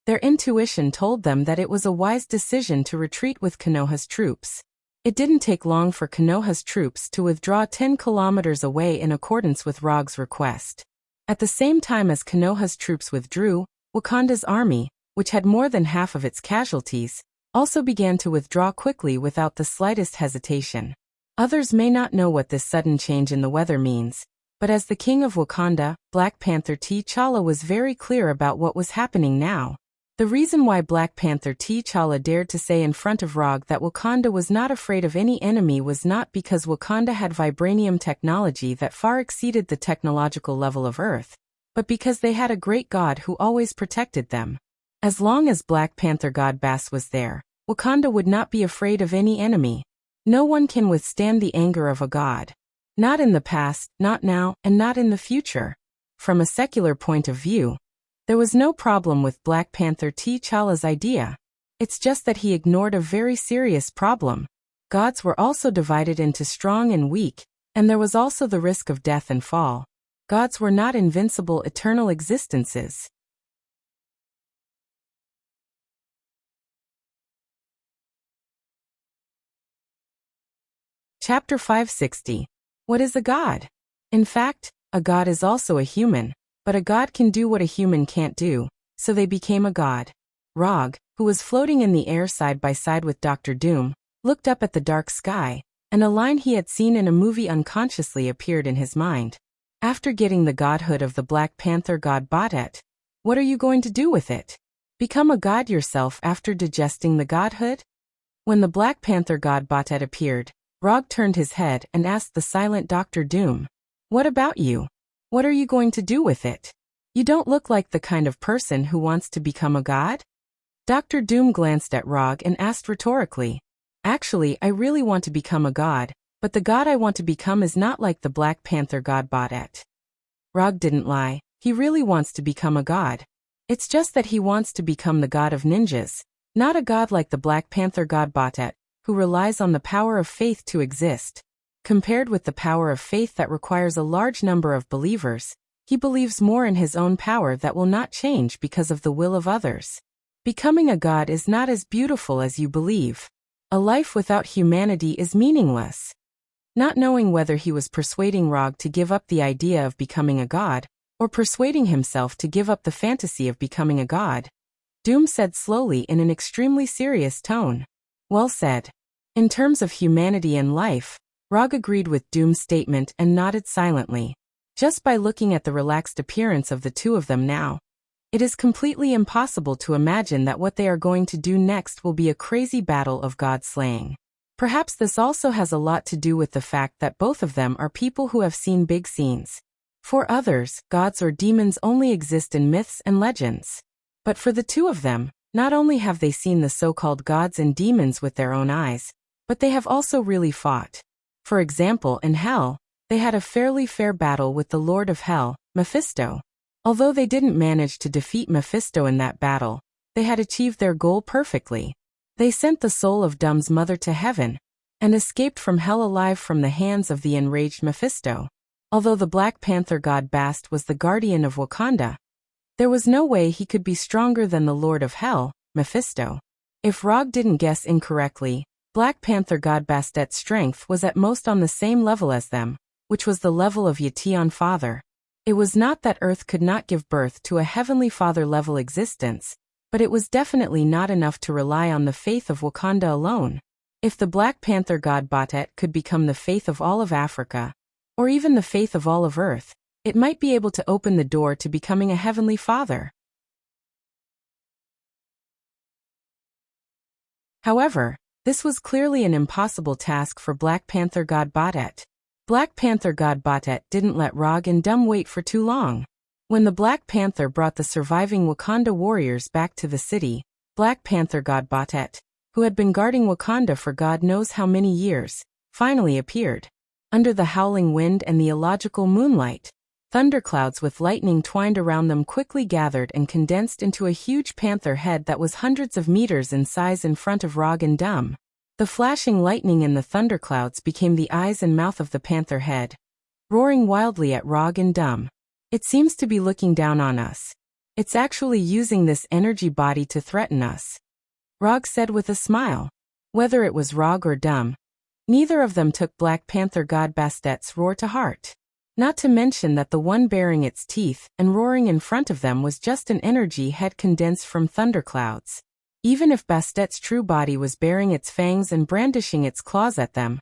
their intuition told them that it was a wise decision to retreat with Konoha's troops. It didn't take long for Konoha's troops to withdraw 10 kilometers away in accordance with Rog's request. At the same time as Konoha's troops withdrew, Wakanda's army, which had more than half of its casualties, also began to withdraw quickly without the slightest hesitation. Others may not know what this sudden change in the weather means, but as the king of Wakanda, Black Panther T'Challa was very clear about what was happening now. The reason why Black Panther T'Challa dared to say in front of Rog that Wakanda was not afraid of any enemy was not because Wakanda had vibranium technology that far exceeded the technological level of Earth, but because they had a great god who always protected them. As long as Black Panther god Bast was there, Wakanda would not be afraid of any enemy. No one can withstand the anger of a god. Not in the past, not now, and not in the future. From a secular point of view, there was no problem with Black Panther T'Challa's idea. It's just that he ignored a very serious problem. Gods were also divided into strong and weak, and there was also the risk of death and fall. Gods were not invincible eternal existences. Chapter 560. What is a god? In fact, a god is also a human, but a god can do what a human can't do, so they became a god. Rog, who was floating in the air side by side with Dr. Doom, looked up at the dark sky, and a line he had seen in a movie unconsciously appeared in his mind. After getting the godhood of the Black Panther god Batet, what are you going to do with it? Become a god yourself after digesting the godhood? When the Black Panther god Batet appeared, Rog turned his head and asked the silent Dr. Doom, "What about you? What are you going to do with it? You don't look like the kind of person who wants to become a god?" Dr. Doom glanced at Rog and asked rhetorically, "Actually, I really want to become a god, but the god I want to become is not like the Black Panther god Batet." Rog didn't lie, he really wants to become a god. It's just that he wants to become the god of ninjas, not a god like the Black Panther god Batet, who relies on the power of faith to exist. Compared with the power of faith that requires a large number of believers, he believes more in his own power that will not change because of the will of others. Becoming a god is not as beautiful as you believe. A life without humanity is meaningless. Not knowing whether he was persuading Rog to give up the idea of becoming a god, or persuading himself to give up the fantasy of becoming a god, Doom said slowly in an extremely serious tone, "Well said." In terms of humanity and life, Rog agreed with Doom's statement and nodded silently. Just by looking at the relaxed appearance of the two of them now, it is completely impossible to imagine that what they are going to do next will be a crazy battle of god slaying. Perhaps this also has a lot to do with the fact that both of them are people who have seen big scenes. For others, gods or demons only exist in myths and legends. But for the two of them, not only have they seen the so-called gods and demons with their own eyes, but they have also really fought. For example, in hell, They had a fairly fair battle with the Lord of Hell, Mephisto. Although they didn't manage to defeat Mephisto in that battle, they had achieved their goal perfectly. They sent the soul of Dum's mother to heaven, and escaped from hell alive from the hands of the enraged Mephisto. Although the Black Panther god Bast was the guardian of Wakanda, there was no way he could be stronger than the Lord of Hell, Mephisto. If Rog didn't guess incorrectly, Black Panther god Bastet's strength was at most on the same level as them, which was the level of Yation Father. It was not that Earth could not give birth to a Heavenly Father-level existence, but it was definitely not enough to rely on the faith of Wakanda alone. If the Black Panther god Batet could become the faith of all of Africa, or even the faith of all of Earth, it might be able to open the door to becoming a Heavenly Father. However, this was clearly an impossible task for Black Panther god Batet. Black Panther god Batet didn't let Rog and Dum wait for too long. When the Black Panther brought the surviving Wakanda warriors back to the city, Black Panther god Batet, who had been guarding Wakanda for God knows how many years, finally appeared. Under the howling wind and the illogical moonlight, thunderclouds with lightning twined around them quickly gathered and condensed into a huge panther head that was hundreds of meters in size in front of Rog and Dum. The flashing lightning in the thunderclouds became the eyes and mouth of the panther head, roaring wildly at Rog and Dum. It seems to be looking down on us. It's actually using this energy body to threaten us, Rog said with a smile. Whether it was Rog or Dum, neither of them took Black Panther god Bastet's roar to heart. Not to mention that the one bearing its teeth and roaring in front of them was just an energy head condensed from thunderclouds. Even if Bastet's true body was baring its fangs and brandishing its claws at them,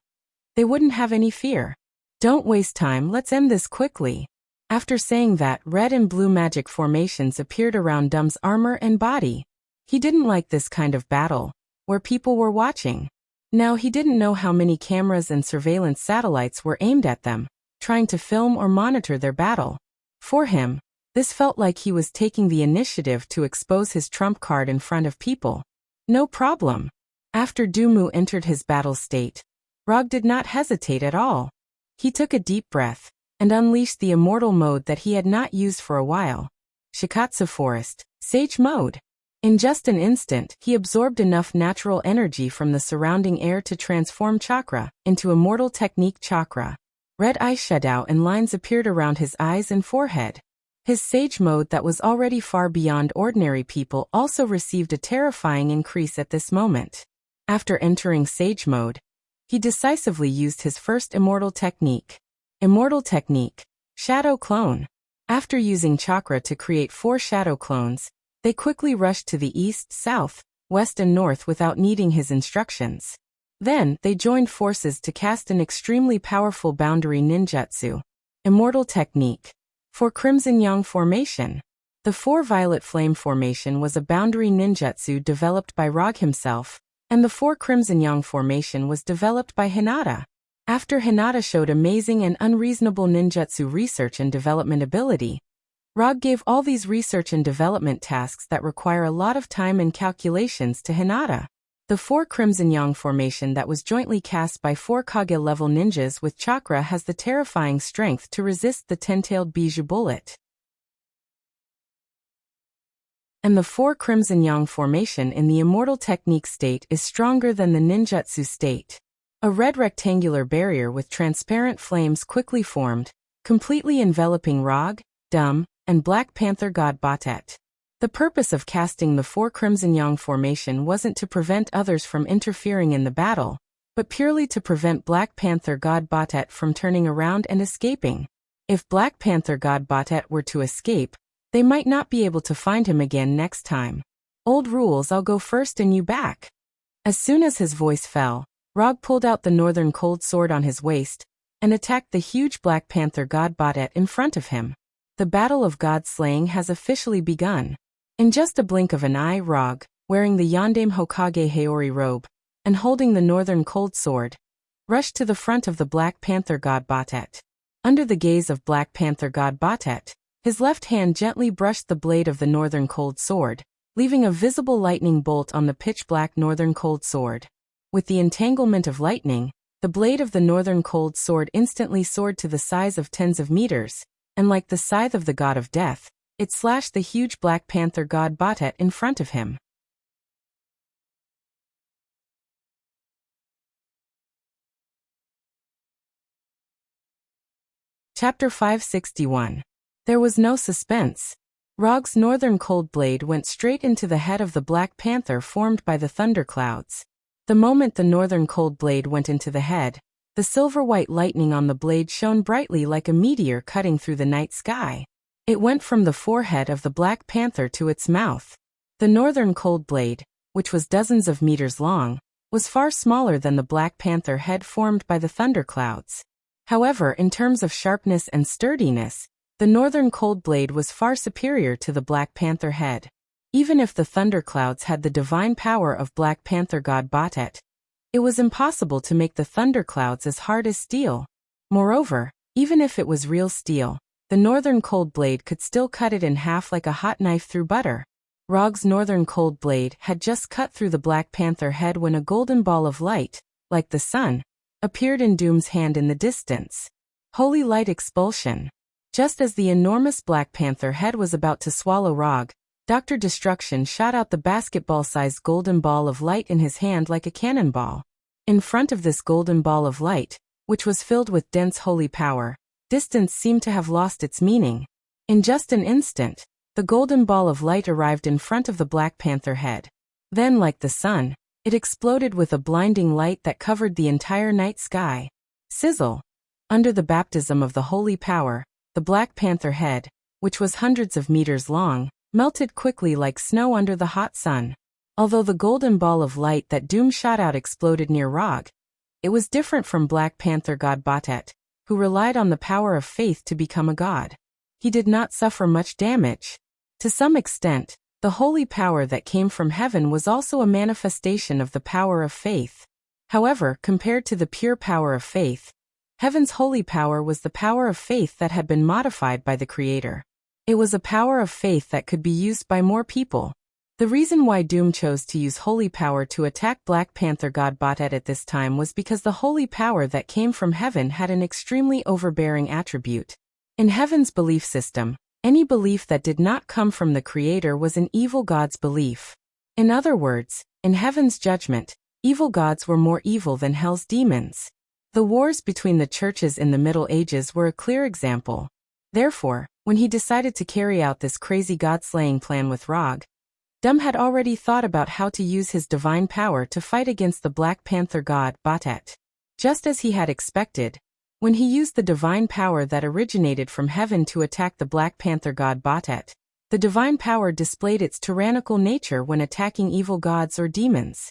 they wouldn't have any fear. Don't waste time, let's end this quickly. After saying that, red and blue magic formations appeared around Dum's armor and body. He didn't like this kind of battle, where people were watching. Now he didn't know how many cameras and surveillance satellites were aimed at them, trying to film or monitor their battle. For him, this felt like he was taking the initiative to expose his trump card in front of people. No problem. After Dumu entered his battle state, Rog did not hesitate at all. He took a deep breath and unleashed the immortal mode that he had not used for a while. Shikatsu Forest, Sage Mode. In just an instant, he absorbed enough natural energy from the surrounding air to transform chakra into Immortal Technique chakra. Red eyeshadow and lines appeared around his eyes and forehead. His Sage Mode that was already far beyond ordinary people also received a terrifying increase at this moment. After entering Sage Mode, he decisively used his first Immortal Technique. Immortal Technique, Shadow Clone. After using chakra to create 4 shadow clones, they quickly rushed to the east, south, west and north without needing his instructions. Then, they joined forces to cast an extremely powerful boundary ninjutsu. Immortal Technique. For Crimson Yang Formation. The 4 Violet Flame Formation was a boundary ninjutsu developed by Rog himself, and the 4 Crimson Yang Formation was developed by Hinata. After Hinata showed amazing and unreasonable ninjutsu research and development ability, Rog gave all these research and development tasks that require a lot of time and calculations to Hinata. The 4 Crimson Yang Formation that was jointly cast by 4 Kage-level ninjas with chakra has the terrifying strength to resist the 10-tailed Bijou bullet. And the 4 Crimson Yang Formation in the Immortal Technique state is stronger than the ninjutsu state. A red rectangular barrier with transparent flames quickly formed, completely enveloping Rog, Dum, and Black Panther god Batet. The purpose of casting the 4 Crimson Yang Formation wasn't to prevent others from interfering in the battle, but purely to prevent Black Panther god Batet from turning around and escaping. If Black Panther god Batet were to escape, they might not be able to find him again next time. Old rules, I'll go first and you back. As soon as his voice fell, Rog pulled out the Northern Cold Sword on his waist and attacked the huge Black Panther god Batet in front of him. The battle of god slaying has officially begun. In just a blink of an eye, Rog, wearing the Yondaime Hokage Haori robe and holding the Northern Cold Sword, rushed to the front of the Black Panther god Batet. Under the gaze of Black Panther god Batet, his left hand gently brushed the blade of the Northern Cold Sword, leaving a visible lightning bolt on the pitch-black Northern Cold Sword. With the entanglement of lightning, The blade of the northern cold sword instantly soared to the size of tens of meters, and like the scythe of the god of death, it slashed the huge Black Panther god Batet in front of him. Chapter 561. There was no suspense. Rog's northern cold blade went straight into the head of the Black Panther formed by the thunderclouds. The moment the northern cold blade went into the head, the silver-white lightning on the blade shone brightly like a meteor cutting through the night sky. It went from the forehead of the Black Panther to its mouth. The northern cold blade, which was dozens of meters long, was far smaller than the Black Panther head formed by the thunderclouds. However, in terms of sharpness and sturdiness, the northern cold blade was far superior to the Black Panther head. Even if the thunderclouds had the divine power of Black Panther god Batet, it was impossible to make the thunderclouds as hard as steel. Moreover, even if it was real steel, the northern cold blade could still cut it in half like a hot knife through butter. Rog's northern cold blade had just cut through the Black Panther head when a golden ball of light, like the sun, appeared in Doom's hand in the distance. Holy light expulsion. Just as the enormous Black Panther head was about to swallow Rog, Dr. Destruction shot out the basketball-sized golden ball of light in his hand like a cannonball. In front of this golden ball of light, which was filled with dense holy power, distance seemed to have lost its meaning. In just an instant, the golden ball of light arrived in front of the Black Panther head. Then, like the sun, it exploded with a blinding light that covered the entire night sky. Sizzle! Under the baptism of the holy power, the Black Panther head, which was hundreds of meters long, melted quickly like snow under the hot sun. Although the golden ball of light that Doom shot out exploded near Rog, it was different from Black Panther god Batet, who relied on the power of faith to become a god. He did not suffer much damage. To some extent, the holy power that came from heaven was also a manifestation of the power of faith. However, compared to the pure power of faith, heaven's holy power was the power of faith that had been modified by the Creator. It was a power of faith that could be used by more people. The reason why Doom chose to use holy power to attack Black Panther god Batet at this time was because the holy power that came from heaven had an extremely overbearing attribute. In heaven's belief system, any belief that did not come from the Creator was an evil god's belief. In other words, in heaven's judgment, evil gods were more evil than hell's demons. The wars between the churches in the Middle Ages were a clear example. Therefore, when he decided to carry out this crazy god-slaying plan with Rog, Doom had already thought about how to use his divine power to fight against the Black Panther god Batet. Just as he had expected, when he used the divine power that originated from heaven to attack the Black Panther god Batet, the divine power displayed its tyrannical nature when attacking evil gods or demons.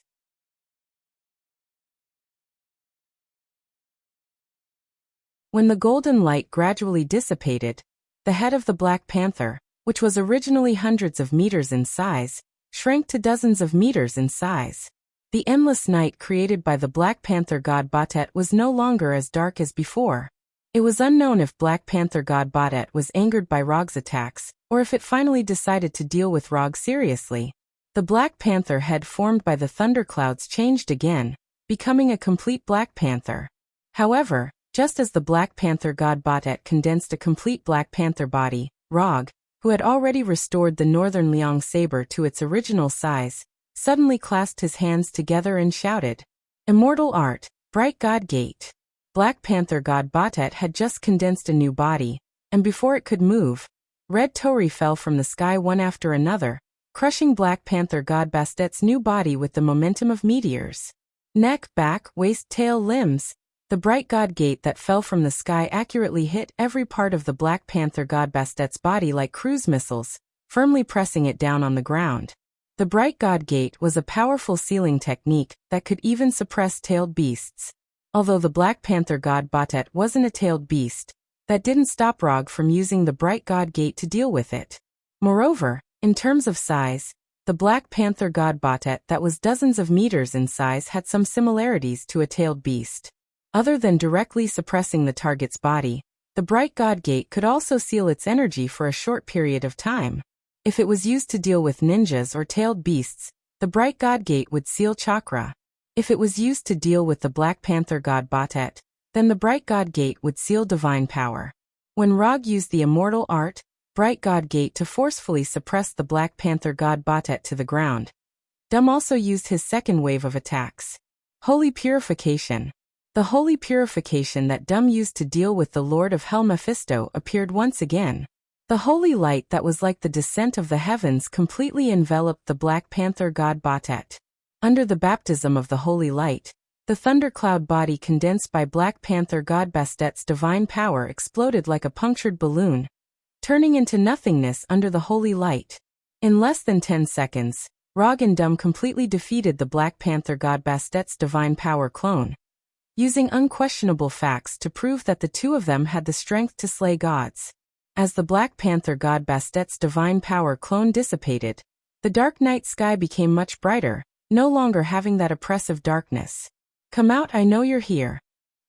When the golden light gradually dissipated, the head of the Black Panther, which was originally hundreds of meters in size, shrank to dozens of meters in size. The endless night created by the Black Panther god Batet was no longer as dark as before. It was unknown if Black Panther god Batet was angered by Rog's attacks, or if it finally decided to deal with Rog seriously. The Black Panther head formed by the thunderclouds changed again, becoming a complete Black Panther. However, just as the Black Panther god Batet condensed a complete Black Panther body, Rog, who had already restored the Northern Liang saber to its original size, suddenly clasped his hands together and shouted, "Immortal art, bright god gate." Black Panther god Batet had just condensed a new body, and before it could move, red torii fell from the sky one after another, crushing Black Panther god Bastet's new body with the momentum of meteors. Neck, back, waist, tail, limbs. The bright god gate that fell from the sky accurately hit every part of the Black Panther god Bastet's body like cruise missiles, firmly pressing it down on the ground. The bright god gate was a powerful sealing technique that could even suppress tailed beasts. Although the Black Panther god Batet wasn't a tailed beast, that didn't stop Rog from using the bright god gate to deal with it. Moreover, in terms of size, the Black Panther god Batet that was dozens of meters in size had some similarities to a tailed beast. Other than directly suppressing the target's body, the bright god gate could also seal its energy for a short period of time. If it was used to deal with ninjas or tailed beasts, the bright god gate would seal chakra. If it was used to deal with the Black Panther god Batet, then the Bright God Gate would seal divine power. When Rog used the immortal art, Bright God Gate, to forcefully suppress the Black Panther god Batet to the ground, Dum also used his second wave of attacks. Holy Purification. The holy purification that Dum used to deal with the Lord of Hell Mephisto appeared once again. The holy light that was like the descent of the heavens completely enveloped the Black Panther god Batet. Under the baptism of the holy light, the thundercloud body condensed by Black Panther god Bastet's divine power exploded like a punctured balloon, turning into nothingness under the holy light. In less than 10 seconds, Rog and Dum completely defeated the Black Panther god Bastet's divine power clone, using unquestionable facts to prove that the two of them had the strength to slay gods. As the Black Panther god Bastet's divine power clone dissipated, the dark night sky became much brighter, no longer having that oppressive darkness. Come out, I know you're here.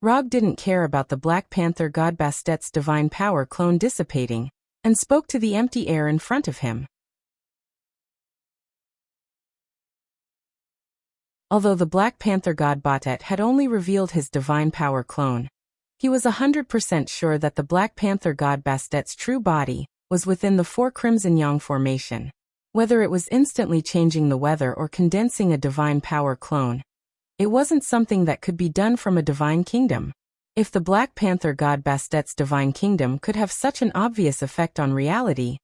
Rog didn't care about the Black Panther god Bastet's divine power clone dissipating, and spoke to the empty air in front of him. Although the Black Panther god Batet had only revealed his divine power clone, he was 100% sure that the Black Panther god Bastet's true body was within the 4 Crimson Yang formation. Whether it was instantly changing the weather or condensing a divine power clone, it wasn't something that could be done from a divine kingdom. If the Black Panther god Bastet's divine kingdom could have such an obvious effect on reality,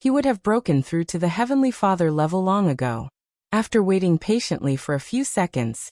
he would have broken through to the Heavenly Father level long ago. After waiting patiently for a few seconds,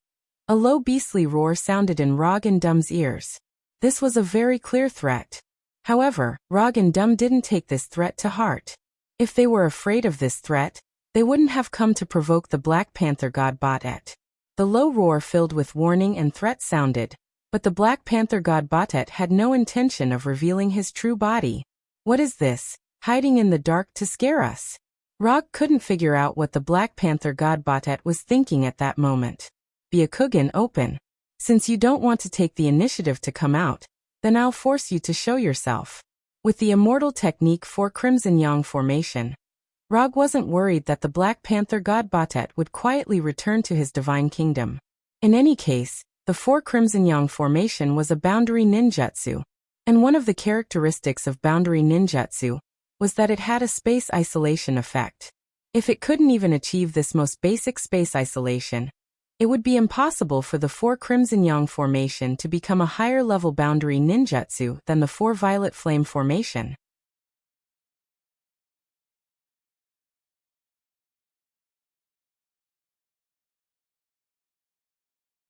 a low beastly roar sounded in Rog and Dum's ears. This was a very clear threat. However, Rog and Dum didn't take this threat to heart. If they were afraid of this threat, they wouldn't have come to provoke the Black Panther god Batet. The low roar filled with warning and threat sounded, but the Black Panther god Batet had no intention of revealing his true body. What is this, hiding in the dark to scare us? Rog couldn't figure out what the Black Panther god Batet was thinking at that moment. Byakugan, open. Since you don't want to take the initiative to come out, then I'll force you to show yourself. With the immortal technique 4 Crimson Yang formation, Rog wasn't worried that the Black Panther god Batet would quietly return to his divine kingdom. In any case, the 4 Crimson Yang formation was a boundary ninjutsu, and one of the characteristics of boundary ninjutsu was that it had a space isolation effect. If it couldn't even achieve this most basic space isolation, it would be impossible for the 4 Crimson Yang formation to become a higher-level boundary ninjutsu than the 4 Violet Flame formation.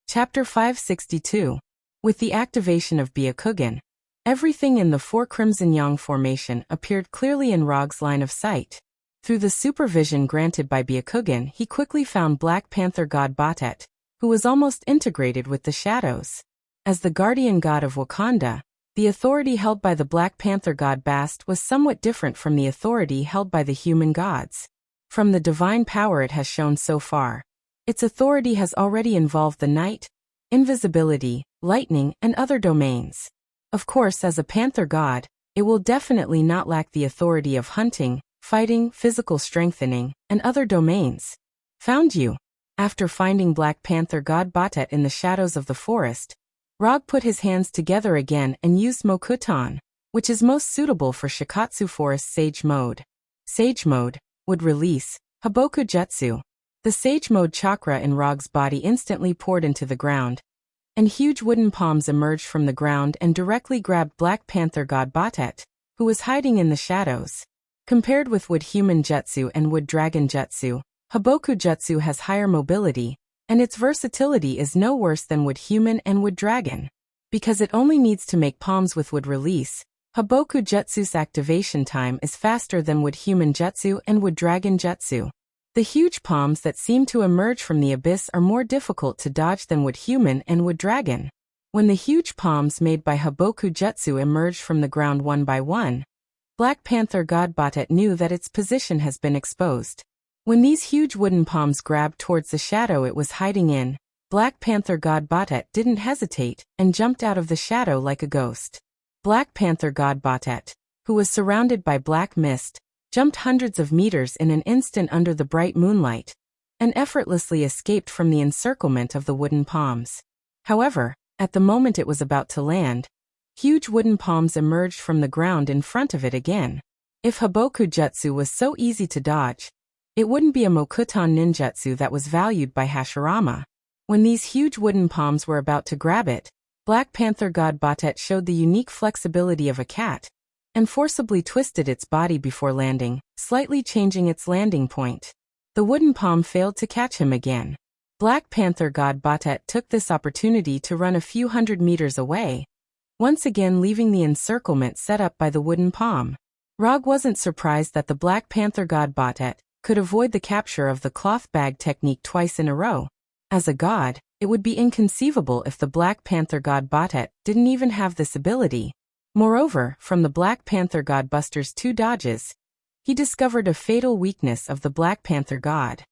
Chapter 562. With the activation of Byakugan, everything in the 4 Crimson Yang formation appeared clearly in Rog's line of sight. Through the supervision granted by Byakugan, he quickly found Black Panther god Batet, who was almost integrated with the shadows. As the guardian god of Wakanda, the authority held by the Black Panther god Bast was somewhat different from the authority held by the human gods. From the divine power it has shown so far, its authority has already involved the night, invisibility, lightning, and other domains. Of course, as a panther god, it will definitely not lack the authority of hunting, fighting, physical strengthening, and other domains. Found you. After finding Black Panther god Batet in the shadows of the forest, Rog put his hands together again and used Mokutan, which is most suitable for Shikatsu Forest Sage Mode. Sage Mode would release Haboku Jutsu. The Sage Mode chakra in Rog's body instantly poured into the ground, and huge wooden palms emerged from the ground and directly grabbed Black Panther god Batet, who was hiding in the shadows. Compared with Wood Human Jutsu and Wood Dragon Jutsu, Haboku Jutsu has higher mobility, and its versatility is no worse than Wood Human and Wood Dragon. Because it only needs to make palms with Wood release, Haboku Jutsu's activation time is faster than Wood Human Jutsu and Wood Dragon Jutsu. The huge palms that seem to emerge from the abyss are more difficult to dodge than Wood Human and Wood Dragon. When the huge palms made by Haboku Jutsu emerged from the ground one by one, Black Panther god Batet knew that its position has been exposed. When these huge wooden palms grabbed towards the shadow it was hiding in, Black Panther god Batet didn't hesitate and jumped out of the shadow like a ghost. Black Panther god Batet, who was surrounded by black mist, jumped hundreds of meters in an instant under the bright moonlight, and effortlessly escaped from the encirclement of the wooden palms. However, at the moment it was about to land, huge wooden palms emerged from the ground in front of it again. If Haboku Jutsu was so easy to dodge, it wouldn't be a Mokuton ninjutsu that was valued by Hashirama. When these huge wooden palms were about to grab it, Black Panther God Batet showed the unique flexibility of a cat, and forcibly twisted its body before landing, slightly changing its landing point. The wooden palm failed to catch him again. Black Panther God Batet took this opportunity to run a few hundred meters away, once again leaving the encirclement set up by the wooden palm. Rog wasn't surprised that the Black Panther God Batet could avoid the capture of the cloth bag technique twice in a row. As a god, it would be inconceivable if the Black Panther God Batet didn't even have this ability. Moreover, from the Black Panther God Buster's 2 dodges, he discovered a fatal weakness of the Black Panther God.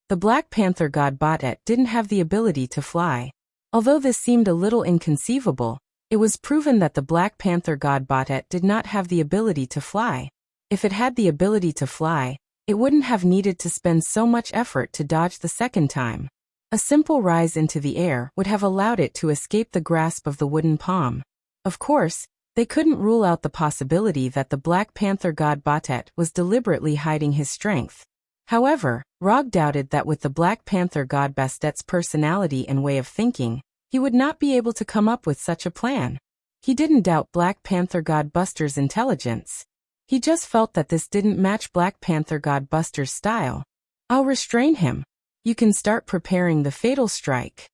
The Black Panther God Batet didn't have the ability to fly. Although this seemed a little inconceivable, it was proven that the Black Panther God Batet did not have the ability to fly. If it had the ability to fly, it wouldn't have needed to spend so much effort to dodge the second time. A simple rise into the air would have allowed it to escape the grasp of the wooden palm. Of course, they couldn't rule out the possibility that the Black Panther God Batet was deliberately hiding his strength. However, Rog doubted that with the Black Panther God Bastet's personality and way of thinking, he would not be able to come up with such a plan. He didn't doubt Black Panther God Buster's intelligence. He just felt that this didn't match Black Panther God Buster's style. I'll restrain him. You can start preparing the fatal strike.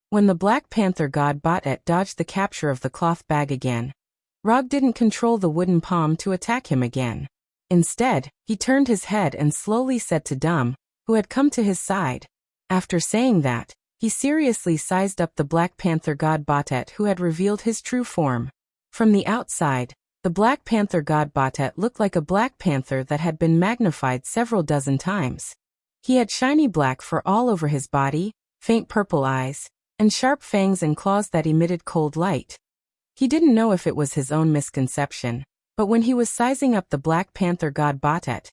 When the Black Panther God Batet dodged the capture of the cloth bag again, Rog didn't control the wooden palm to attack him again. Instead, he turned his head and slowly said to Dum, who had come to his side. After saying that, he seriously sized up the Black Panther God Batet who had revealed his true form. From the outside, the Black Panther God Batet looked like a black panther that had been magnified several dozen times. He had shiny black fur all over his body, faint purple eyes, and sharp fangs and claws that emitted cold light. He didn't know if it was his own misconception, but when he was sizing up the Black Panther God Batet,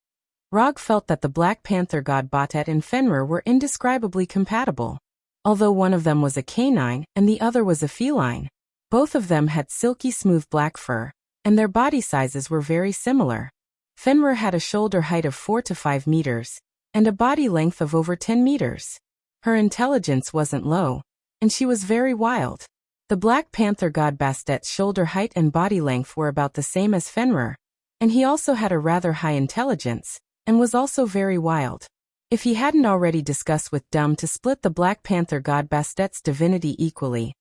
Rog felt that the Black Panther God Batet and Fenrir were indescribably compatible. Although one of them was a canine and the other was a feline, both of them had silky smooth black fur, and their body sizes were very similar. Fenrir had a shoulder height of 4 to 5 meters, and a body length of over 10 meters. Her intelligence wasn't low, and she was very wild. The Black Panther God Bastet's shoulder height and body length were about the same as Fenrir, and he also had a rather high intelligence, and was also very wild. If he hadn't already discussed with Dum to split the Black Panther God Bastet's divinity equally,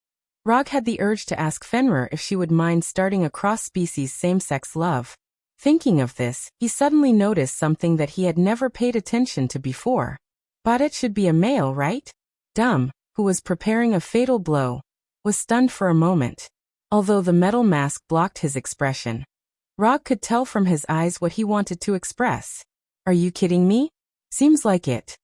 Rog had the urge to ask Fenrir if she would mind starting a cross-species same-sex love. Thinking of this, he suddenly noticed something that he had never paid attention to before. Batet should be a male, right? Dum, who was preparing a fatal blow, was stunned for a moment. Although the metal mask blocked his expression, Rog could tell from his eyes what he wanted to express. Are you kidding me? Seems like it.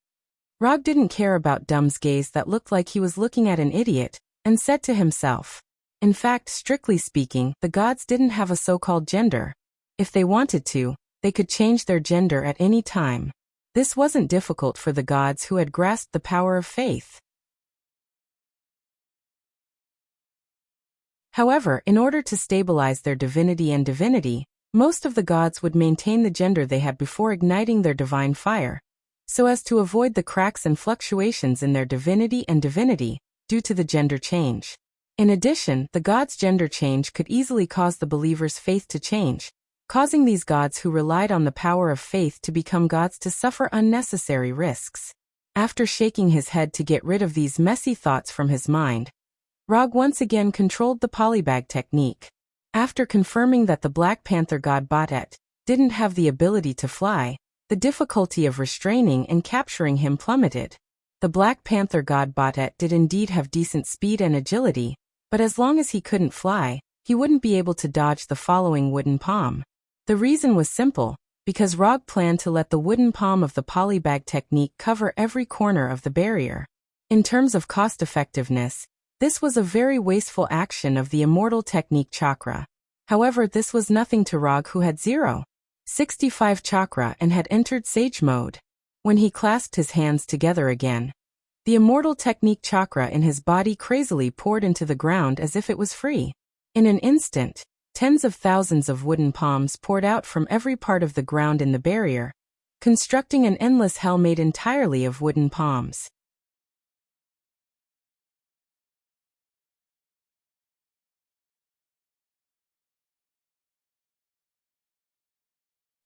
Rog didn't care about Dum's gaze that looked like he was looking at an idiot, and said to himself, in fact, strictly speaking, the gods didn't have a so-called gender. If they wanted to, they could change their gender at any time. This wasn't difficult for the gods who had grasped the power of faith. However, in order to stabilize their divinity, most of the gods would maintain the gender they had before igniting their divine fire, so as to avoid the cracks and fluctuations in their divinity due to the gender change. In addition, the gods' gender change could easily cause the believer's faith to change, causing these gods who relied on the power of faith to become gods to suffer unnecessary risks. After shaking his head to get rid of these messy thoughts from his mind, Rog once again controlled the polybag technique. After confirming that the Black Panther God Batet didn't have the ability to fly, the difficulty of restraining and capturing him plummeted. The Black Panther God Batet did indeed have decent speed and agility, but as long as he couldn't fly, he wouldn't be able to dodge the following wooden palm. The reason was simple, because Rog planned to let the wooden palm of the polybag technique cover every corner of the barrier. In terms of cost-effectiveness, this was a very wasteful action of the immortal technique chakra. However, this was nothing to Rog, who had 0. 65 chakra and had entered sage mode. When he clasped his hands together again, the immortal technique chakra in his body crazily poured into the ground as if it was free. In an instant, tens of thousands of wooden palms poured out from every part of the ground in the barrier, constructing an endless hell made entirely of wooden palms.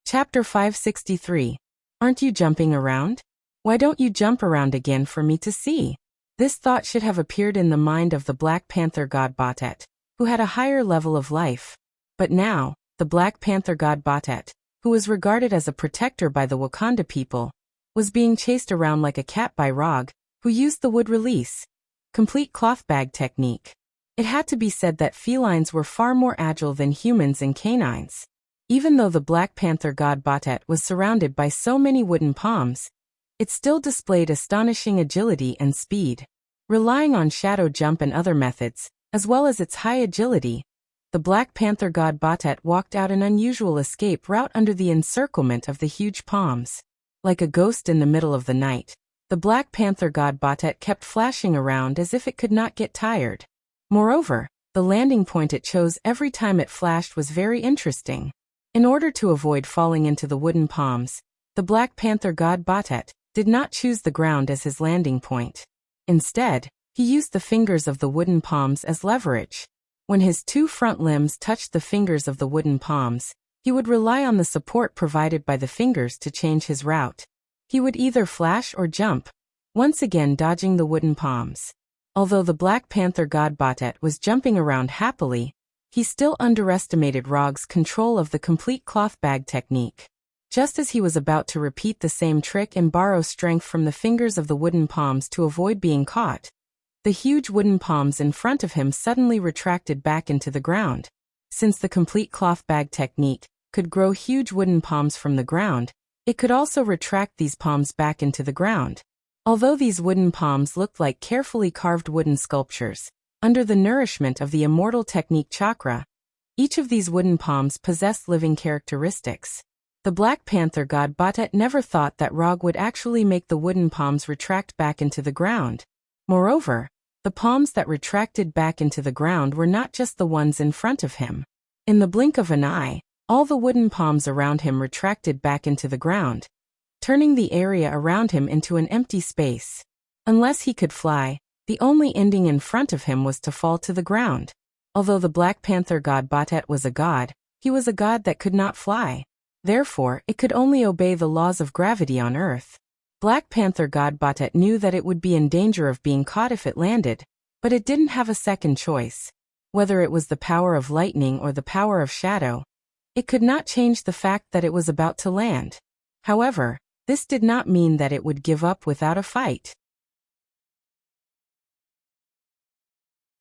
Chapter 563. Aren't you jumping around? Why don't you jump around again for me to see? This thought should have appeared in the mind of the Black Panther god Batet, who had a higher level of life. But now, the Black Panther god Batet, who was regarded as a protector by the Wakanda people, was being chased around like a cat by Rog, who used the wood release, complete cloth bag technique. It had to be said that felines were far more agile than humans and canines. Even though the Black Panther god Batet was surrounded by so many wooden palms, it still displayed astonishing agility and speed. Relying on shadow jump and other methods, as well as its high agility, the Black Panther god Batet walked out an unusual escape route under the encirclement of the huge palms. Like a ghost in the middle of the night, the Black Panther god Batet kept flashing around as if it could not get tired. Moreover, the landing point it chose every time it flashed was very interesting. In order to avoid falling into the wooden palms, the Black Panther god Batet did not choose the ground as his landing point. Instead, he used the fingers of the wooden palms as leverage. When his two front limbs touched the fingers of the wooden palms, he would rely on the support provided by the fingers to change his route. He would either flash or jump, once again dodging the wooden palms. Although the Black Panther god Batet was jumping around happily, he still underestimated Rog's control of the complete cloth bag technique. Just as he was about to repeat the same trick and borrow strength from the fingers of the wooden palms to avoid being caught, the huge wooden palms in front of him suddenly retracted back into the ground. Since the complete cloth bag technique could grow huge wooden palms from the ground, it could also retract these palms back into the ground. Although these wooden palms looked like carefully carved wooden sculptures, under the nourishment of the immortal technique chakra, each of these wooden palms possessed living characteristics. The Black Panther god Batet never thought that Rog would actually make the wooden palms retract back into the ground. Moreover, the palms that retracted back into the ground were not just the ones in front of him. In the blink of an eye, all the wooden palms around him retracted back into the ground, turning the area around him into an empty space. Unless he could fly, the only ending in front of him was to fall to the ground. Although the Black Panther god Batet was a god, he was a god that could not fly. Therefore, it could only obey the laws of gravity on Earth. Black Panther god Batet knew that it would be in danger of being caught if it landed, but it didn't have a second choice. Whether it was the power of lightning or the power of shadow, it could not change the fact that it was about to land. However, this did not mean that it would give up without a fight.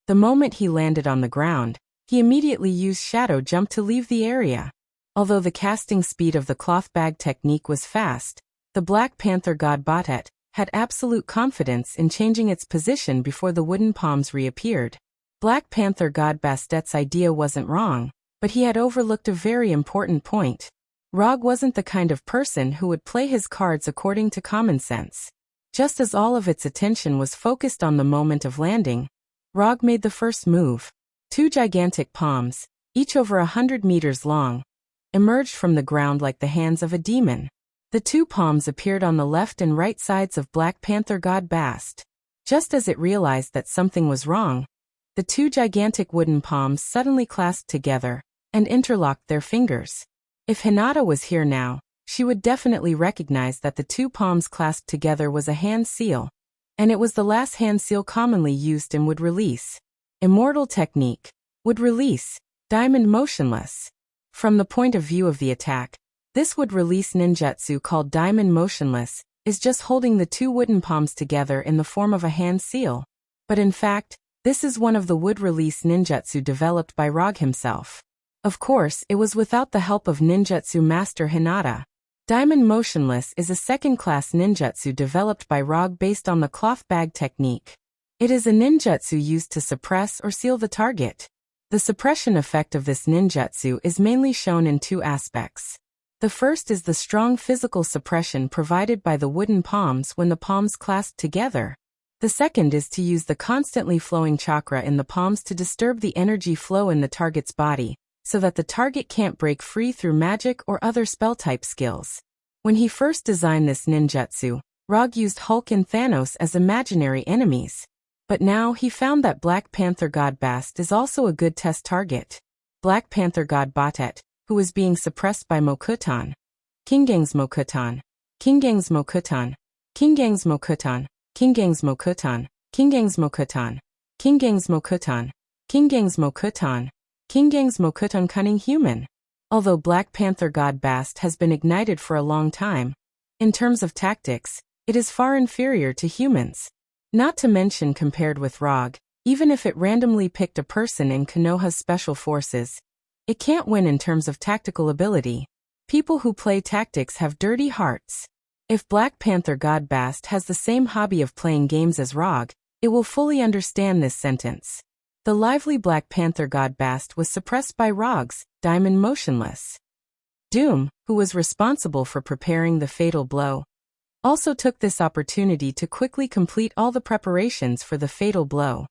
The moment he landed on the ground, he immediately used shadow jump to leave the area. Although the casting speed of the cloth bag technique was fast, the Black Panther god Batet had absolute confidence in changing its position before the wooden palms reappeared. Black Panther god Bastet's idea wasn't wrong, but he had overlooked a very important point. Rog wasn't the kind of person who would play his cards according to common sense. Just as all of its attention was focused on the moment of landing, Rog made the first move. Two gigantic palms, each over 100 meters long, emerged from the ground like the hands of a demon. The two palms appeared on the left and right sides of Black Panther god Bast. Just as it realized that something was wrong, the two gigantic wooden palms suddenly clasped together and interlocked their fingers. If Hinata was here now, she would definitely recognize that the two palms clasped together was a hand seal, and it was the last hand seal commonly used in wood release. Immortal technique, wood release, diamond motionless. From the point of view of the attack, this wood release ninjutsu called diamond motionless is just holding the two wooden palms together in the form of a hand seal. But in fact, this is one of the wood release ninjutsu developed by Rog himself. Of course, it was without the help of ninjutsu master Hinata. Diamond motionless is a second-class ninjutsu developed by Rog based on the cloth bag technique. It is a ninjutsu used to suppress or seal the target. The suppression effect of this ninjutsu is mainly shown in two aspects. The first is the strong physical suppression provided by the wooden palms when the palms clasp together. The second is to use the constantly flowing chakra in the palms to disturb the energy flow in the target's body, so that the target can't break free through magic or other spell-type skills. When he first designed this ninjutsu, Rog used Hulk and Thanos as imaginary enemies. But now he found that Black Panther God Bast is also a good test target. Black Panther God Batet, who is being suppressed by Mokutan. Kingang's Mokutan. Kingang's Mokutan. Kingang's Mokutan. Kingang's Mokutan. Kingang's Mokutan. Kingang's Mokutan. Kingang's Mokutan. Kingang's Mokutan cunning human. Although Black Panther God Bast has been ignited for a long time, in terms of tactics, it is far inferior to humans. Not to mention compared with Rog, even if it randomly picked a person in Konoha's special forces, it can't win in terms of tactical ability. People who play tactics have dirty hearts. If Black Panther God Bast has the same hobby of playing games as Rog, it will fully understand this sentence. The lively Black Panther God Bast was suppressed by Rog's Diamond Motionless. Doom, who was responsible for preparing the fatal blow, also took this opportunity to quickly complete all the preparations for the fatal blow.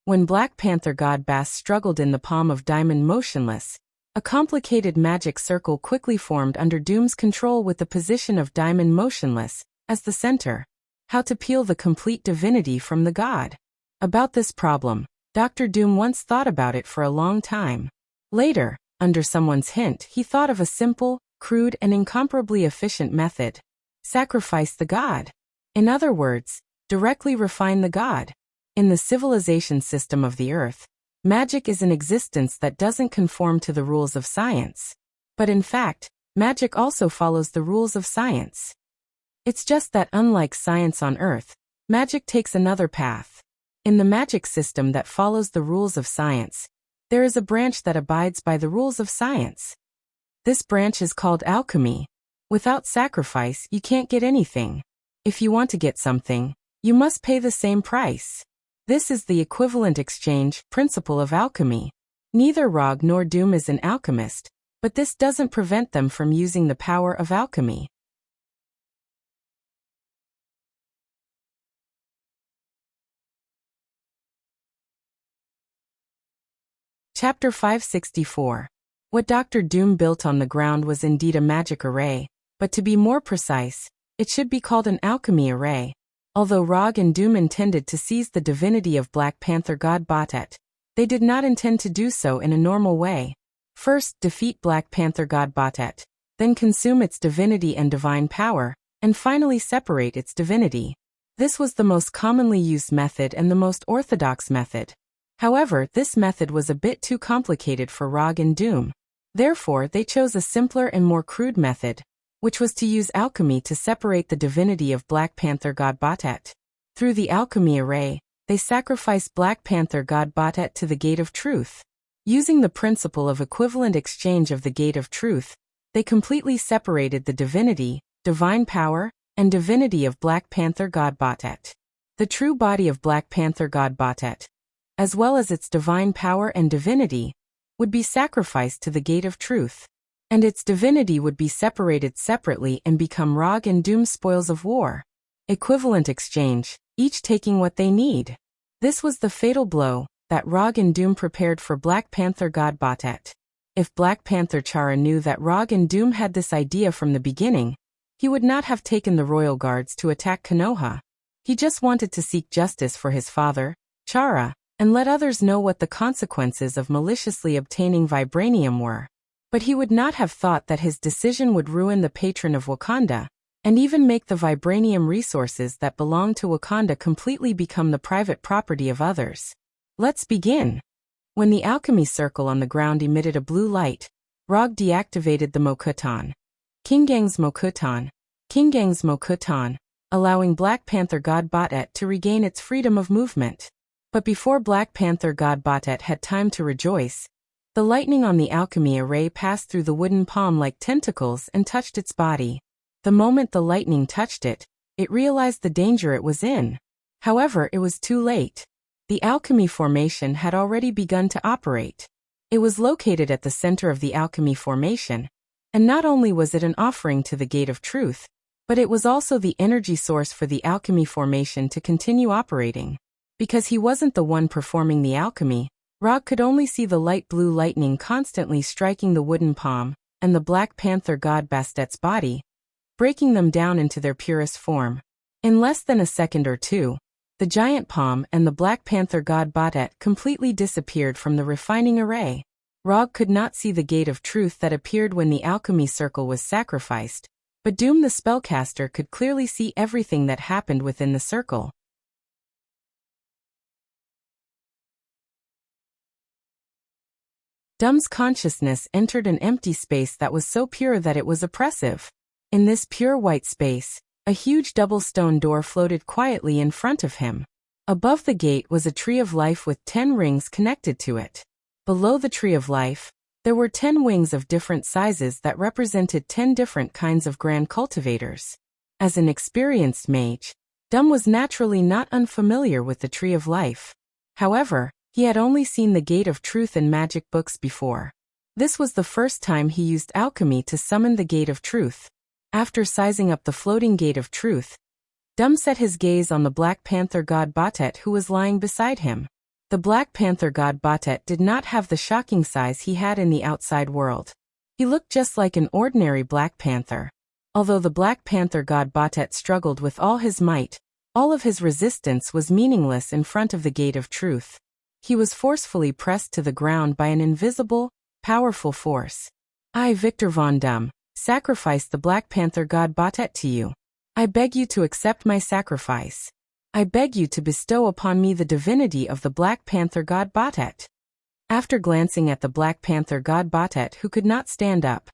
When Black Panther God Bast struggled in the palm of Diamond Motionless, a complicated magic circle quickly formed under Doom's control with the position of Diamond Motionless as the center. How to peel the complete divinity from the god. About this problem, Dr. Doom once thought about it for a long time. Later, under someone's hint, he thought of a simple, crude and incomparably efficient method. Sacrifice the god. In other words, directly refine the god. In the civilization system of the earth, magic is an existence that doesn't conform to the rules of science. But in fact, magic also follows the rules of science. It's just that unlike science on earth, magic takes another path. In the magic system that follows the rules of science, there is a branch that abides by the rules of science. This branch is called alchemy. Without sacrifice, you can't get anything. If you want to get something, you must pay the same price. This is the equivalent exchange principle of alchemy. Neither Rog nor Doom is an alchemist, but this doesn't prevent them from using the power of alchemy. Chapter 564. What Dr. Doom built on the ground was indeed a magic array, but to be more precise, it should be called an alchemy array. Although Rog and Doom intended to seize the divinity of Black Panther God Batet, they did not intend to do so in a normal way. First, defeat Black Panther God Batet, then consume its divinity and divine power, and finally separate its divinity. This was the most commonly used method and the most orthodox method. However, this method was a bit too complicated for Rog and Doom. Therefore, they chose a simpler and more crude method, which was to use alchemy to separate the divinity of Black Panther God Batet. Through the alchemy array, they sacrificed Black Panther God Batet to the Gate of Truth. Using the principle of equivalent exchange of the Gate of Truth, they completely separated the divinity, divine power, and divinity of Black Panther God Batet. The true body of Black Panther God Batet, as well as its divine power and divinity, would be sacrificed to the Gate of Truth, and its divinity would be separated separately and become Rog and Doom's spoils of war. Equivalent exchange, each taking what they need. This was the fatal blow that Rog and Doom prepared for Black Panther God Batet. If Black Panther Chara knew that Rog and Doom had this idea from the beginning, he would not have taken the royal guards to attack Konoha. He just wanted to seek justice for his father, Chara, and let others know what the consequences of maliciously obtaining vibranium were. But he would not have thought that his decision would ruin the patron of Wakanda, and even make the vibranium resources that belong to Wakanda completely become the private property of others. Let's begin. When the alchemy circle on the ground emitted a blue light, Rog deactivated the Mokutan. Kingang's Mokutan. Kingang's Mokutan, allowing Black Panther God Batet to regain its freedom of movement. But before Black Panther God Batet had time to rejoice, the lightning on the alchemy array passed through the wooden palm like tentacles and touched its body. The moment the lightning touched it, it realized the danger it was in. However, it was too late. The alchemy formation had already begun to operate. It was located at the center of the alchemy formation, and not only was it an offering to the Gate of Truth, but it was also the energy source for the alchemy formation to continue operating. Because he wasn't the one performing the alchemy, Rog could only see the light blue lightning constantly striking the wooden palm and the Black Panther god Bastet's body, breaking them down into their purest form. In less than a second or two, the giant palm and the Black Panther god Bastet completely disappeared from the refining array. Rog could not see the Gate of Truth that appeared when the alchemy circle was sacrificed, but Doom the spellcaster could clearly see everything that happened within the circle. Doom's consciousness entered an empty space that was so pure that it was oppressive. In this pure white space, a huge double stone door floated quietly in front of him. Above the gate was a tree of life with 10 rings connected to it. Below the tree of life, there were 10 wings of different sizes that represented 10 different kinds of grand cultivators. As an experienced mage, Doom was naturally not unfamiliar with the tree of life. However, he had only seen the Gate of Truth in magic books before. This was the first time he used alchemy to summon the Gate of Truth. After sizing up the floating Gate of Truth, Doom set his gaze on the Black Panther god Bastet who was lying beside him. The Black Panther god Bastet did not have the shocking size he had in the outside world. He looked just like an ordinary Black Panther. Although the Black Panther god Bastet struggled with all his might, all of his resistance was meaningless in front of the Gate of Truth. He was forcefully pressed to the ground by an invisible, powerful force. I, Victor von Doom, sacrifice the Black Panther god Bastet to you. I beg you to accept my sacrifice. I beg you to bestow upon me the divinity of the Black Panther god Bastet. After glancing at the Black Panther god Bastet who could not stand up,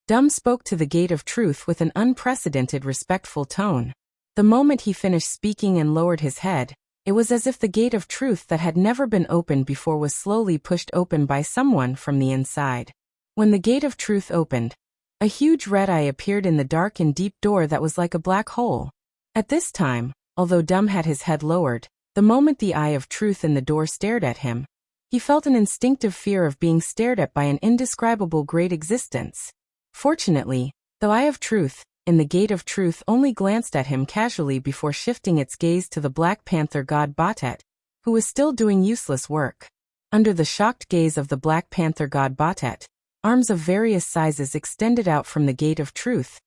Doom spoke to the Gate of Truth with an unprecedented respectful tone. The moment he finished speaking and lowered his head, it was as if the Gate of Truth that had never been opened before was slowly pushed open by someone from the inside. When the Gate of Truth opened, a huge red eye appeared in the dark and deep door that was like a black hole. At this time, although Doom had his head lowered, the moment the Eye of Truth in the door stared at him, he felt an instinctive fear of being stared at by an indescribable great existence. Fortunately, the Eye of Truth in the Gate of Truth only glanced at him casually before shifting its gaze to the Black Panther god Bastet, who was still doing useless work. Under the shocked gaze of the Black Panther god Bastet, arms of various sizes extended out from the Gate of Truth,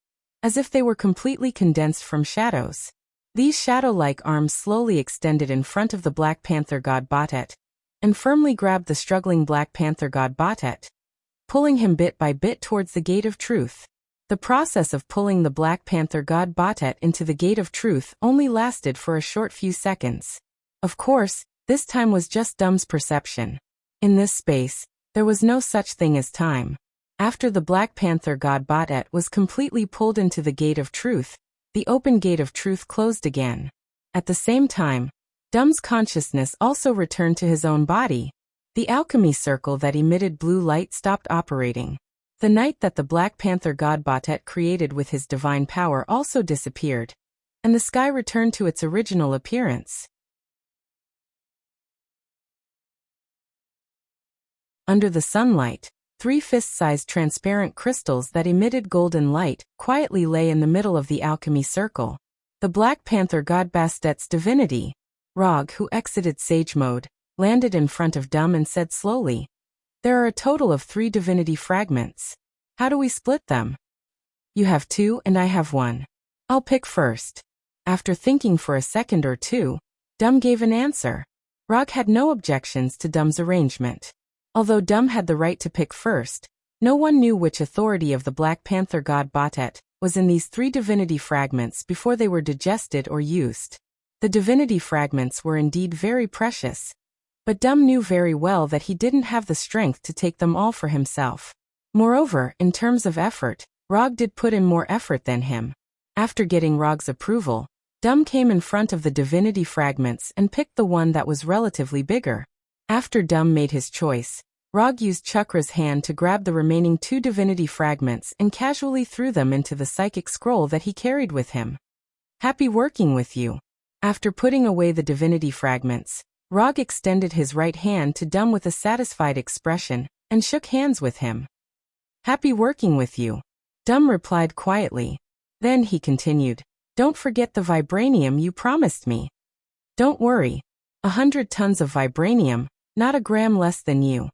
as if they were completely condensed from shadows. These shadow-like arms slowly extended in front of the Black Panther god Bastet, and firmly grabbed the struggling Black Panther god Bastet, pulling him bit by bit towards the Gate of Truth. The process of pulling the Black Panther god Bastet into the Gate of Truth only lasted for a short few seconds. Of course, this time was just Doom's perception. In this space, there was no such thing as time. After the Black Panther god Bastet was completely pulled into the Gate of Truth, the open Gate of Truth closed again. At the same time, Doom's consciousness also returned to his own body. The alchemy circle that emitted blue light stopped operating. The night that the Black Panther god Bastet created with his divine power also disappeared, and the sky returned to its original appearance. Under the sunlight, 3 fist-sized transparent crystals that emitted golden light quietly lay in the middle of the alchemy circle. The Black Panther god Bastet's divinity, Rog, who exited sage mode, landed in front of Doom and said slowly, "There are a total of 3 divinity fragments. How do we split them?" "You have 2 and I have 1. I'll pick first." After thinking for a second or two, Doom gave an answer. Rog had no objections to Doom's arrangement. Although Doom had the right to pick first, no one knew which authority of the Black Panther god Bastet was in these 3 divinity fragments before they were digested or used. The divinity fragments were indeed very precious, but Doom knew very well that he didn't have the strength to take them all for himself. Moreover, in terms of effort, Rog did put in more effort than him. After getting Rog's approval, Doom came in front of the divinity fragments and picked the one that was relatively bigger. After Doom made his choice, Rog used Chakra's hand to grab the remaining 2 divinity fragments and casually threw them into the psychic scroll that he carried with him. "Happy working with you." After putting away the divinity fragments, Rog extended his right hand to Doom with a satisfied expression, and shook hands with him. "Happy working with you," Dum replied quietly. Then he continued, "Don't forget the vibranium you promised me." "Don't worry. 100 tons of vibranium, not a gram less than you."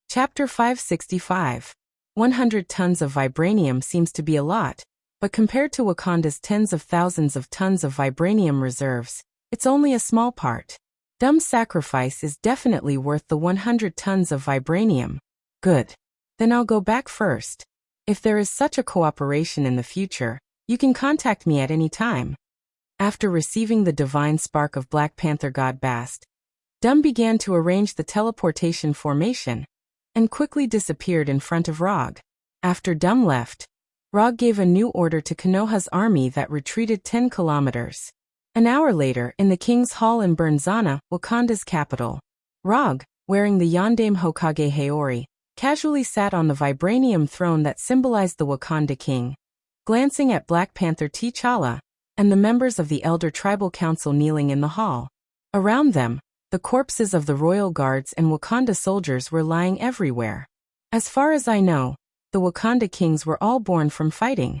Chapter 565. 100 tons of vibranium seems to be a lot, but compared to Wakanda's tens of thousands of tons of vibranium reserves, it's only a small part. Dum's sacrifice is definitely worth the 100 tons of vibranium. Good. Then I'll go back first. If there is such a cooperation in the future, you can contact me at any time. After receiving the divine spark of Black Panther god Bast, Dum began to arrange the teleportation formation, and quickly disappeared in front of Rog. After Dum left, Rog gave a new order to Konoha's army that retreated 10 kilometers. An hour later, in the King's Hall in Bernzana, Wakanda's capital, Rog, wearing the Yondaime Hokage Haori, casually sat on the vibranium throne that symbolized the Wakanda king, glancing at Black Panther T'Challa and the members of the Elder Tribal Council kneeling in the hall. Around them, the corpses of the royal guards and Wakanda soldiers were lying everywhere. As far as I know, the Wakanda kings were all born from fighting.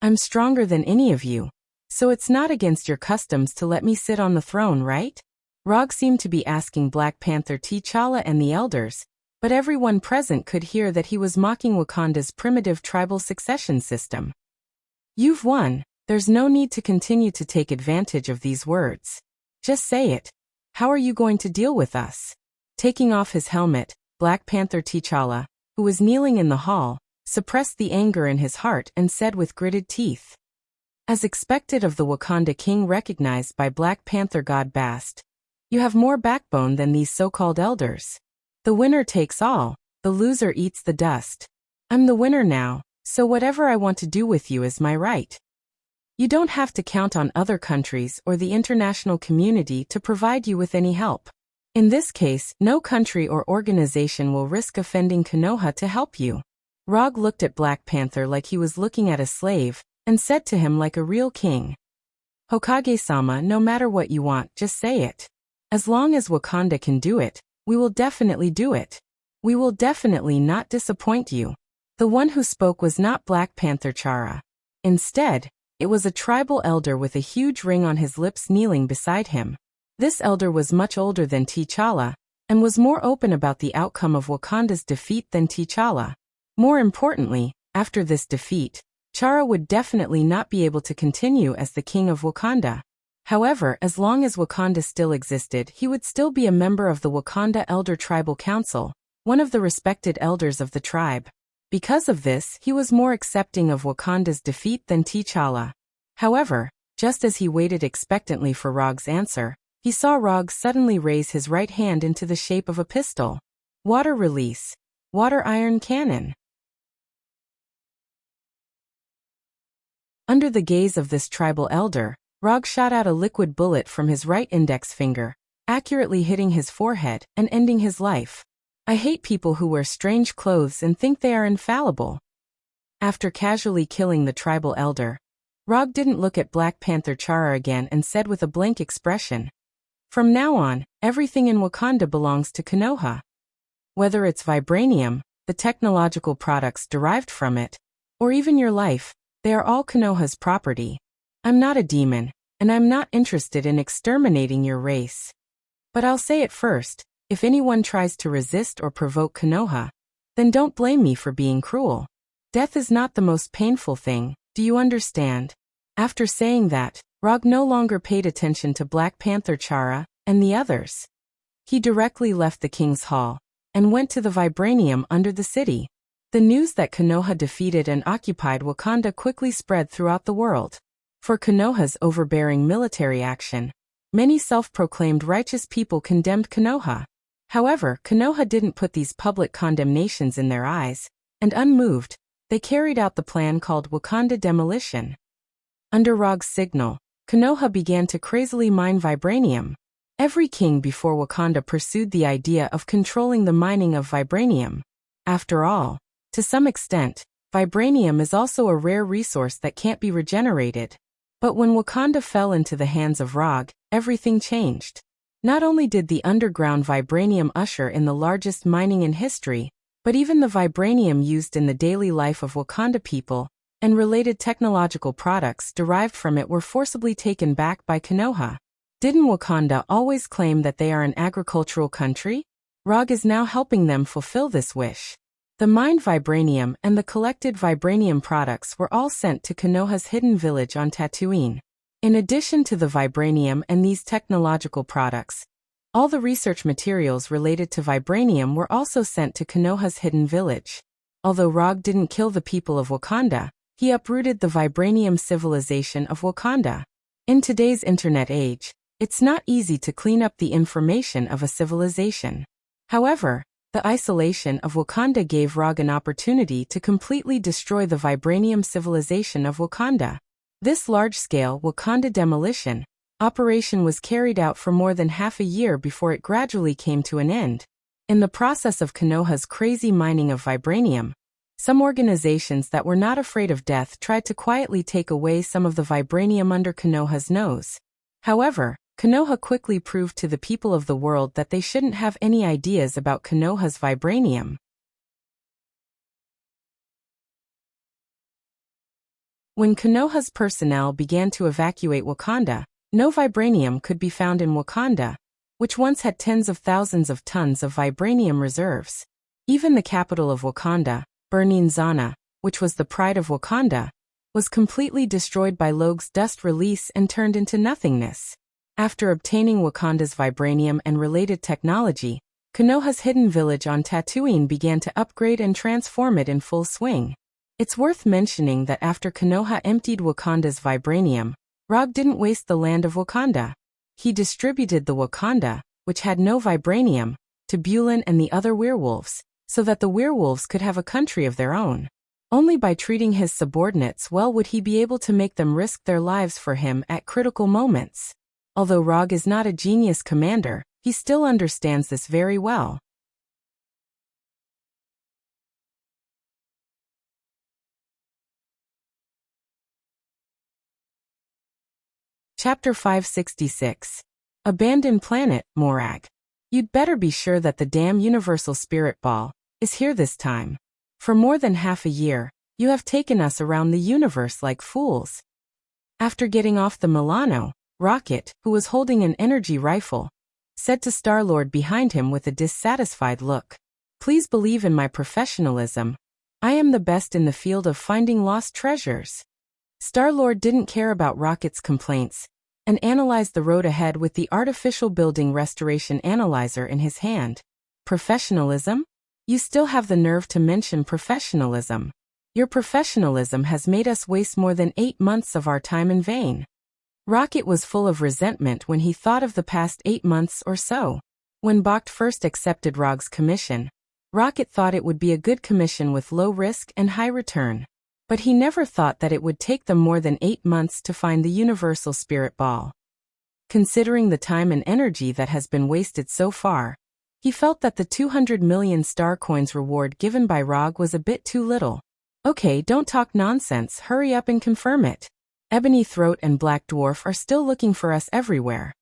I'm stronger than any of you, so it's not against your customs to let me sit on the throne, right? Rog seemed to be asking Black Panther T'Challa and the elders, but everyone present could hear that he was mocking Wakanda's primitive tribal succession system. You've won. There's no need to continue to take advantage of these words. Just say it. How are you going to deal with us? Taking off his helmet, Black Panther T'Challa, who was kneeling in the hall, suppressed the anger in his heart and said with gritted teeth, "As expected of the Wakanda king recognized by Black Panther god Bast, you have more backbone than these so-called elders. The winner takes all, the loser eats the dust. I'm the winner now, so whatever I want to do with you is my right. You don't have to count on other countries or the international community to provide you with any help. In this case, no country or organization will risk offending Konoha to help you." Rog looked at Black Panther like he was looking at a slave, and said to him like a real king, "Hokage-sama, no matter what you want, just say it. As long as Wakanda can do it, we will definitely do it. We will definitely not disappoint you." The one who spoke was not Black Panther Chara. Instead, it was a tribal elder with a huge ring on his lips kneeling beside him. This elder was much older than T'Challa, and was more open about the outcome of Wakanda's defeat than T'Challa. More importantly, after this defeat, Chara would definitely not be able to continue as the king of Wakanda. However, as long as Wakanda still existed, he would still be a member of the Wakanda Elder Tribal Council, one of the respected elders of the tribe. Because of this, he was more accepting of Wakanda's defeat than T'Challa. However, just as he waited expectantly for Rog's answer, he saw Rog suddenly raise his right hand into the shape of a pistol. Water release. Water iron cannon. Under the gaze of this tribal elder, Rog shot out a liquid bullet from his right index finger, accurately hitting his forehead and ending his life. I hate people who wear strange clothes and think they are infallible. After casually killing the tribal elder, Rog didn't look at Black Panther Chara again and said with a blank expression, "From now on, everything in Wakanda belongs to Konoha. Whether it's vibranium, the technological products derived from it, or even your life, they are all Konoha's property. I'm not a demon, and I'm not interested in exterminating your race. But I'll say it first. If anyone tries to resist or provoke Konoha, then don't blame me for being cruel. Death is not the most painful thing, do you understand?" After saying that, Rog no longer paid attention to Black Panther Chara and the others. He directly left the king's hall and went to the vibranium under the city. The news that Konoha defeated and occupied Wakanda quickly spread throughout the world. For Konoha's overbearing military action, many self-proclaimed righteous people condemned Konoha. However, Konoha didn't put these public condemnations in their eyes, and unmoved, they carried out the plan called Wakanda Demolition. Under Rog's signal, Konoha began to crazily mine vibranium. Every king before Wakanda pursued the idea of controlling the mining of vibranium. After all, to some extent, Vibranium is also a rare resource that can't be regenerated. But when Wakanda fell into the hands of Rog, everything changed. Not only did the underground vibranium usher in the largest mining in history, but even the vibranium used in the daily life of Wakanda people and related technological products derived from it were forcibly taken back by Konoha. Didn't Wakanda always claim that they are an agricultural country? Rog is now helping them fulfill this wish. The mined vibranium and the collected vibranium products were all sent to Konoha's hidden village on Tatooine. In addition to the vibranium and these technological products, all the research materials related to vibranium were also sent to Konoha's hidden village. Although Rog didn't kill the people of Wakanda, he uprooted the vibranium civilization of Wakanda. In today's internet age, it's not easy to clean up the information of a civilization. However, the isolation of Wakanda gave Rog an opportunity to completely destroy the vibranium civilization of Wakanda. This large-scale Wakanda demolition operation was carried out for more than half a year before it gradually came to an end. In the process of Konoha's crazy mining of vibranium, some organizations that were not afraid of death tried to quietly take away some of the vibranium under Konoha's nose. However, Konoha quickly proved to the people of the world that they shouldn't have any ideas about Konoha's vibranium. When Konoha's personnel began to evacuate Wakanda, no vibranium could be found in Wakanda, which once had tens of thousands of tons of vibranium reserves. Even the capital of Wakanda, Burning Zana, which was the pride of Wakanda, was completely destroyed by Logue's dust release and turned into nothingness. After obtaining Wakanda's vibranium and related technology, Konoha's hidden village on Tatooine began to upgrade and transform it in full swing. It's worth mentioning that after Konoha emptied Wakanda's vibranium, Rog didn't waste the land of Wakanda. He distributed the Wakanda, which had no vibranium, to Bulin and the other werewolves, so that the werewolves could have a country of their own. Only by treating his subordinates well would he be able to make them risk their lives for him at critical moments. Although Rog is not a genius commander, he still understands this very well. Chapter 566. Abandoned Planet, Morag. You'd better be sure that the damn Universal Spirit Ball is here this time. For more than half a year, you have taken us around the universe like fools. After getting off the Milano, Rocket, who was holding an energy rifle, said to Star-Lord behind him with a dissatisfied look. Please believe in my professionalism. I am the best in the field of finding lost treasures. Star-Lord didn't care about Rocket's complaints and analyzed the road ahead with the artificial building restoration analyzer in his hand. Professionalism? You still have the nerve to mention professionalism. Your professionalism has made us waste more than 8 months of our time in vain. Rocket was full of resentment when he thought of the past 8 months or so. When Bakht first accepted Rog's commission, Rocket thought it would be a good commission with low risk and high return. But he never thought that it would take them more than 8 months to find the Universal Spirit Ball. Considering the time and energy that has been wasted so far, he felt that the 200 million star coins reward given by Rog was a bit too little. Okay, don't talk nonsense, hurry up and confirm it. Ebony Throat and Black Dwarf are still looking for us everywhere.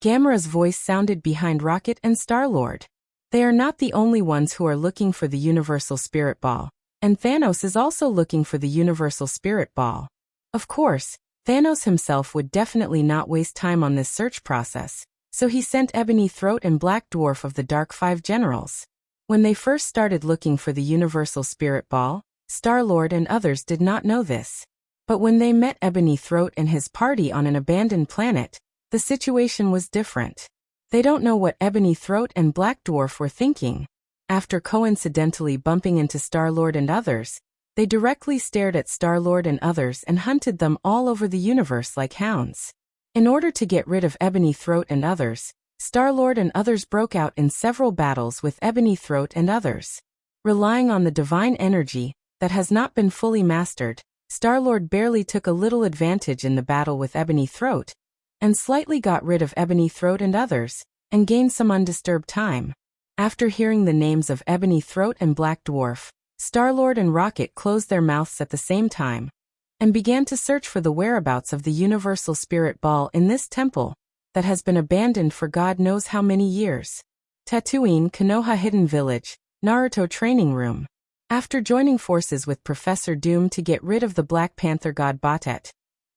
Gamera's voice sounded behind Rocket and Star-Lord. They are not the only ones who are looking for the Universal Spirit Ball, and Thanos is also looking for the Universal Spirit Ball. Of course, Thanos himself would definitely not waste time on this search process, so he sent Ebony Throat and Black Dwarf of the Dark Five Generals. When they first started looking for the Universal Spirit Ball, Star-Lord and others did not know this. But when they met Ebony Throat and his party on an abandoned planet, the situation was different. They don't know what Ebony Throat and Black Dwarf were thinking. After coincidentally bumping into Star-Lord and others, they directly stared at Star-Lord and others and hunted them all over the universe like hounds. In order to get rid of Ebony Throat and others, Star-Lord and others broke out in several battles with Ebony Throat and others. Relying on the divine energy that has not been fully mastered, Star-Lord barely took a little advantage in the battle with Ebony Throat, and slightly got rid of Ebony Throat and others, and gained some undisturbed time. After hearing the names of Ebony Throat and Black Dwarf, Star-Lord and Rocket closed their mouths at the same time and began to search for the whereabouts of the Universal Spirit Ball in this temple that has been abandoned for God knows how many years. Tatooine, Konoha Hidden Village, Naruto Training Room. After joining forces with Professor Doom to get rid of the Black Panther god Batet,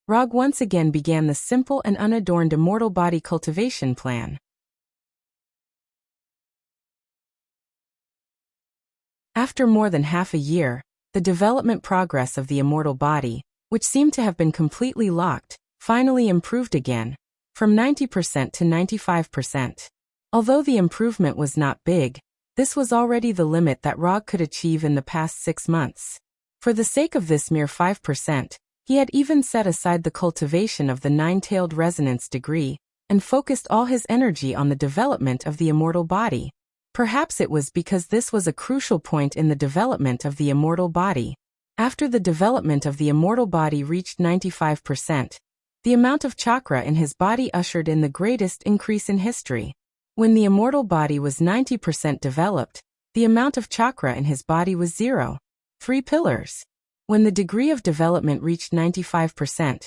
Rog once again began the simple and unadorned immortal body cultivation plan. After more than half a year, the development progress of the immortal body, which seemed to have been completely locked, finally improved again, from 90% to 95%. Although the improvement was not big, this was already the limit that Rog could achieve in the past 6 months. For the sake of this mere 5%, he had even set aside the cultivation of the nine-tailed resonance degree and focused all his energy on the development of the immortal body. Perhaps it was because this was a crucial point in the development of the immortal body. After the development of the immortal body reached 95%, the amount of chakra in his body ushered in the greatest increase in history. When the immortal body was 90% developed, the amount of chakra in his body was 0. 3 pillars. When the degree of development reached 95%,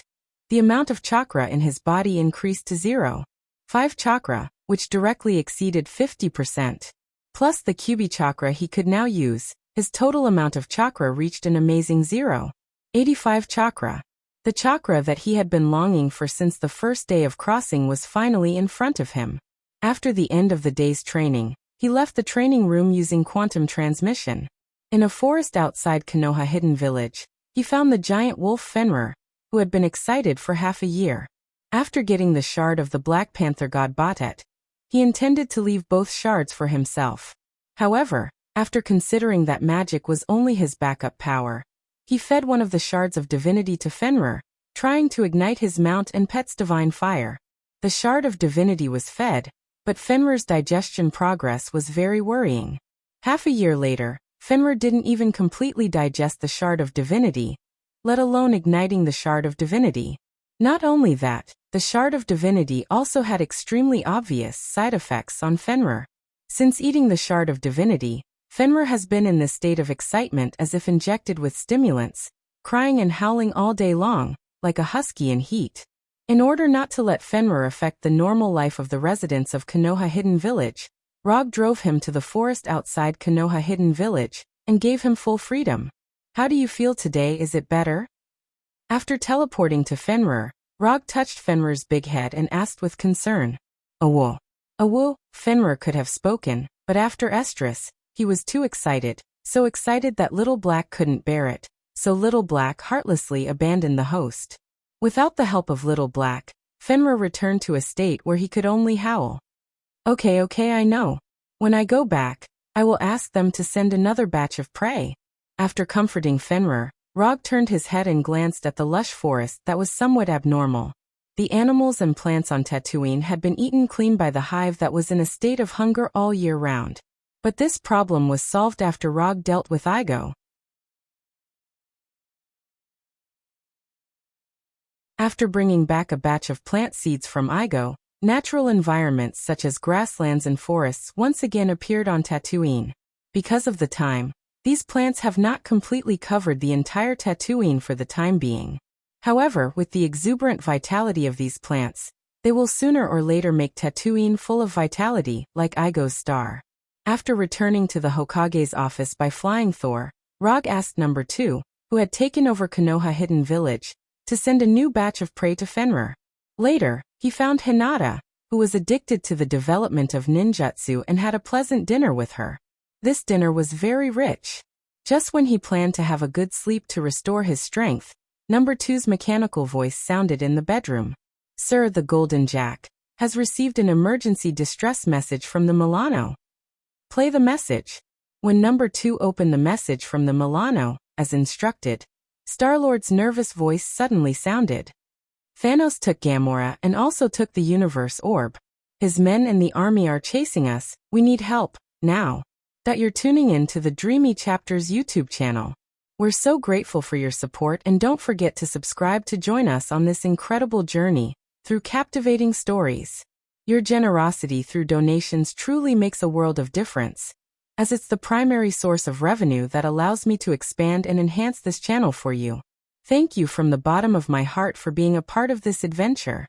the amount of chakra in his body increased to 0. 5 chakra, which directly exceeded 50%. Plus the QB chakra he could now use, his total amount of chakra reached an amazing 0. 85 chakra. The chakra that he had been longing for since the first day of crossing was finally in front of him. After the end of the day's training, he left the training room using quantum transmission. In a forest outside Konoha Hidden Village, he found the giant wolf Fenrir, who had been excited for half a year. After getting the shard of the Black Panther god Batet, he intended to leave both shards for himself. However, after considering that magic was only his backup power, he fed one of the shards of divinity to Fenrir, trying to ignite his mount and pet's divine fire. The shard of divinity was fed, but Fenrir's digestion progress was very worrying. Half a year later, Fenrir didn't even completely digest the shard of divinity, let alone igniting the shard of divinity. Not only that, the shard of divinity also had extremely obvious side effects on Fenrir. Since eating the shard of divinity, Fenrir has been in this state of excitement as if injected with stimulants, crying and howling all day long, like a husky in heat. In order not to let Fenrir affect the normal life of the residents of Konoha Hidden Village, Rog drove him to the forest outside Konoha Hidden Village and gave him full freedom. How do you feel today? Is it better? After teleporting to Fenrir, Rog touched Fenrir's big head and asked with concern. Awo. Awo, Fenrir could have spoken, but after Estrus, he was too excited, so excited that Little Black couldn't bear it, so Little Black heartlessly abandoned the host. Without the help of Little Black, Fenrir returned to a state where he could only howl. Okay, I know. When I go back, I will ask them to send another batch of prey. After comforting Fenrir, Rog turned his head and glanced at the lush forest that was somewhat abnormal. The animals and plants on Tatooine had been eaten clean by the hive that was in a state of hunger all year round. But this problem was solved after Rog dealt with Igo. After bringing back a batch of plant seeds from Igo, natural environments such as grasslands and forests once again appeared on Tatooine. Because of the time, these plants have not completely covered the entire Tatooine for the time being. However, with the exuberant vitality of these plants, they will sooner or later make Tatooine full of vitality, like Igo's star. After returning to the Hokage's office by flying Thor, Rog asked Number 2, who had taken over Konoha Hidden Village, to send a new batch of prey to Fenrir. Later, he found Hinata, who was addicted to the development of ninjutsu and had a pleasant dinner with her. This dinner was very rich. Just when he planned to have a good sleep to restore his strength, Number 2's mechanical voice sounded in the bedroom. Sir, the Golden Jack has received an emergency distress message from the Milano. Play the message. When Number 2 opened the message from the Milano, as instructed, Star-Lord's nervous voice suddenly sounded. Thanos took Gamora and also took the Universe Orb. His men and the army are chasing us. We need help, now. That you're tuning in to the Dreamy Chapters YouTube channel. We're so grateful for your support, and don't forget to subscribe to join us on this incredible journey through captivating stories. Your generosity through donations truly makes a world of difference. as it's the primary source of revenue that allows me to expand and enhance this channel for you. Thank you from the bottom of my heart for being a part of this adventure.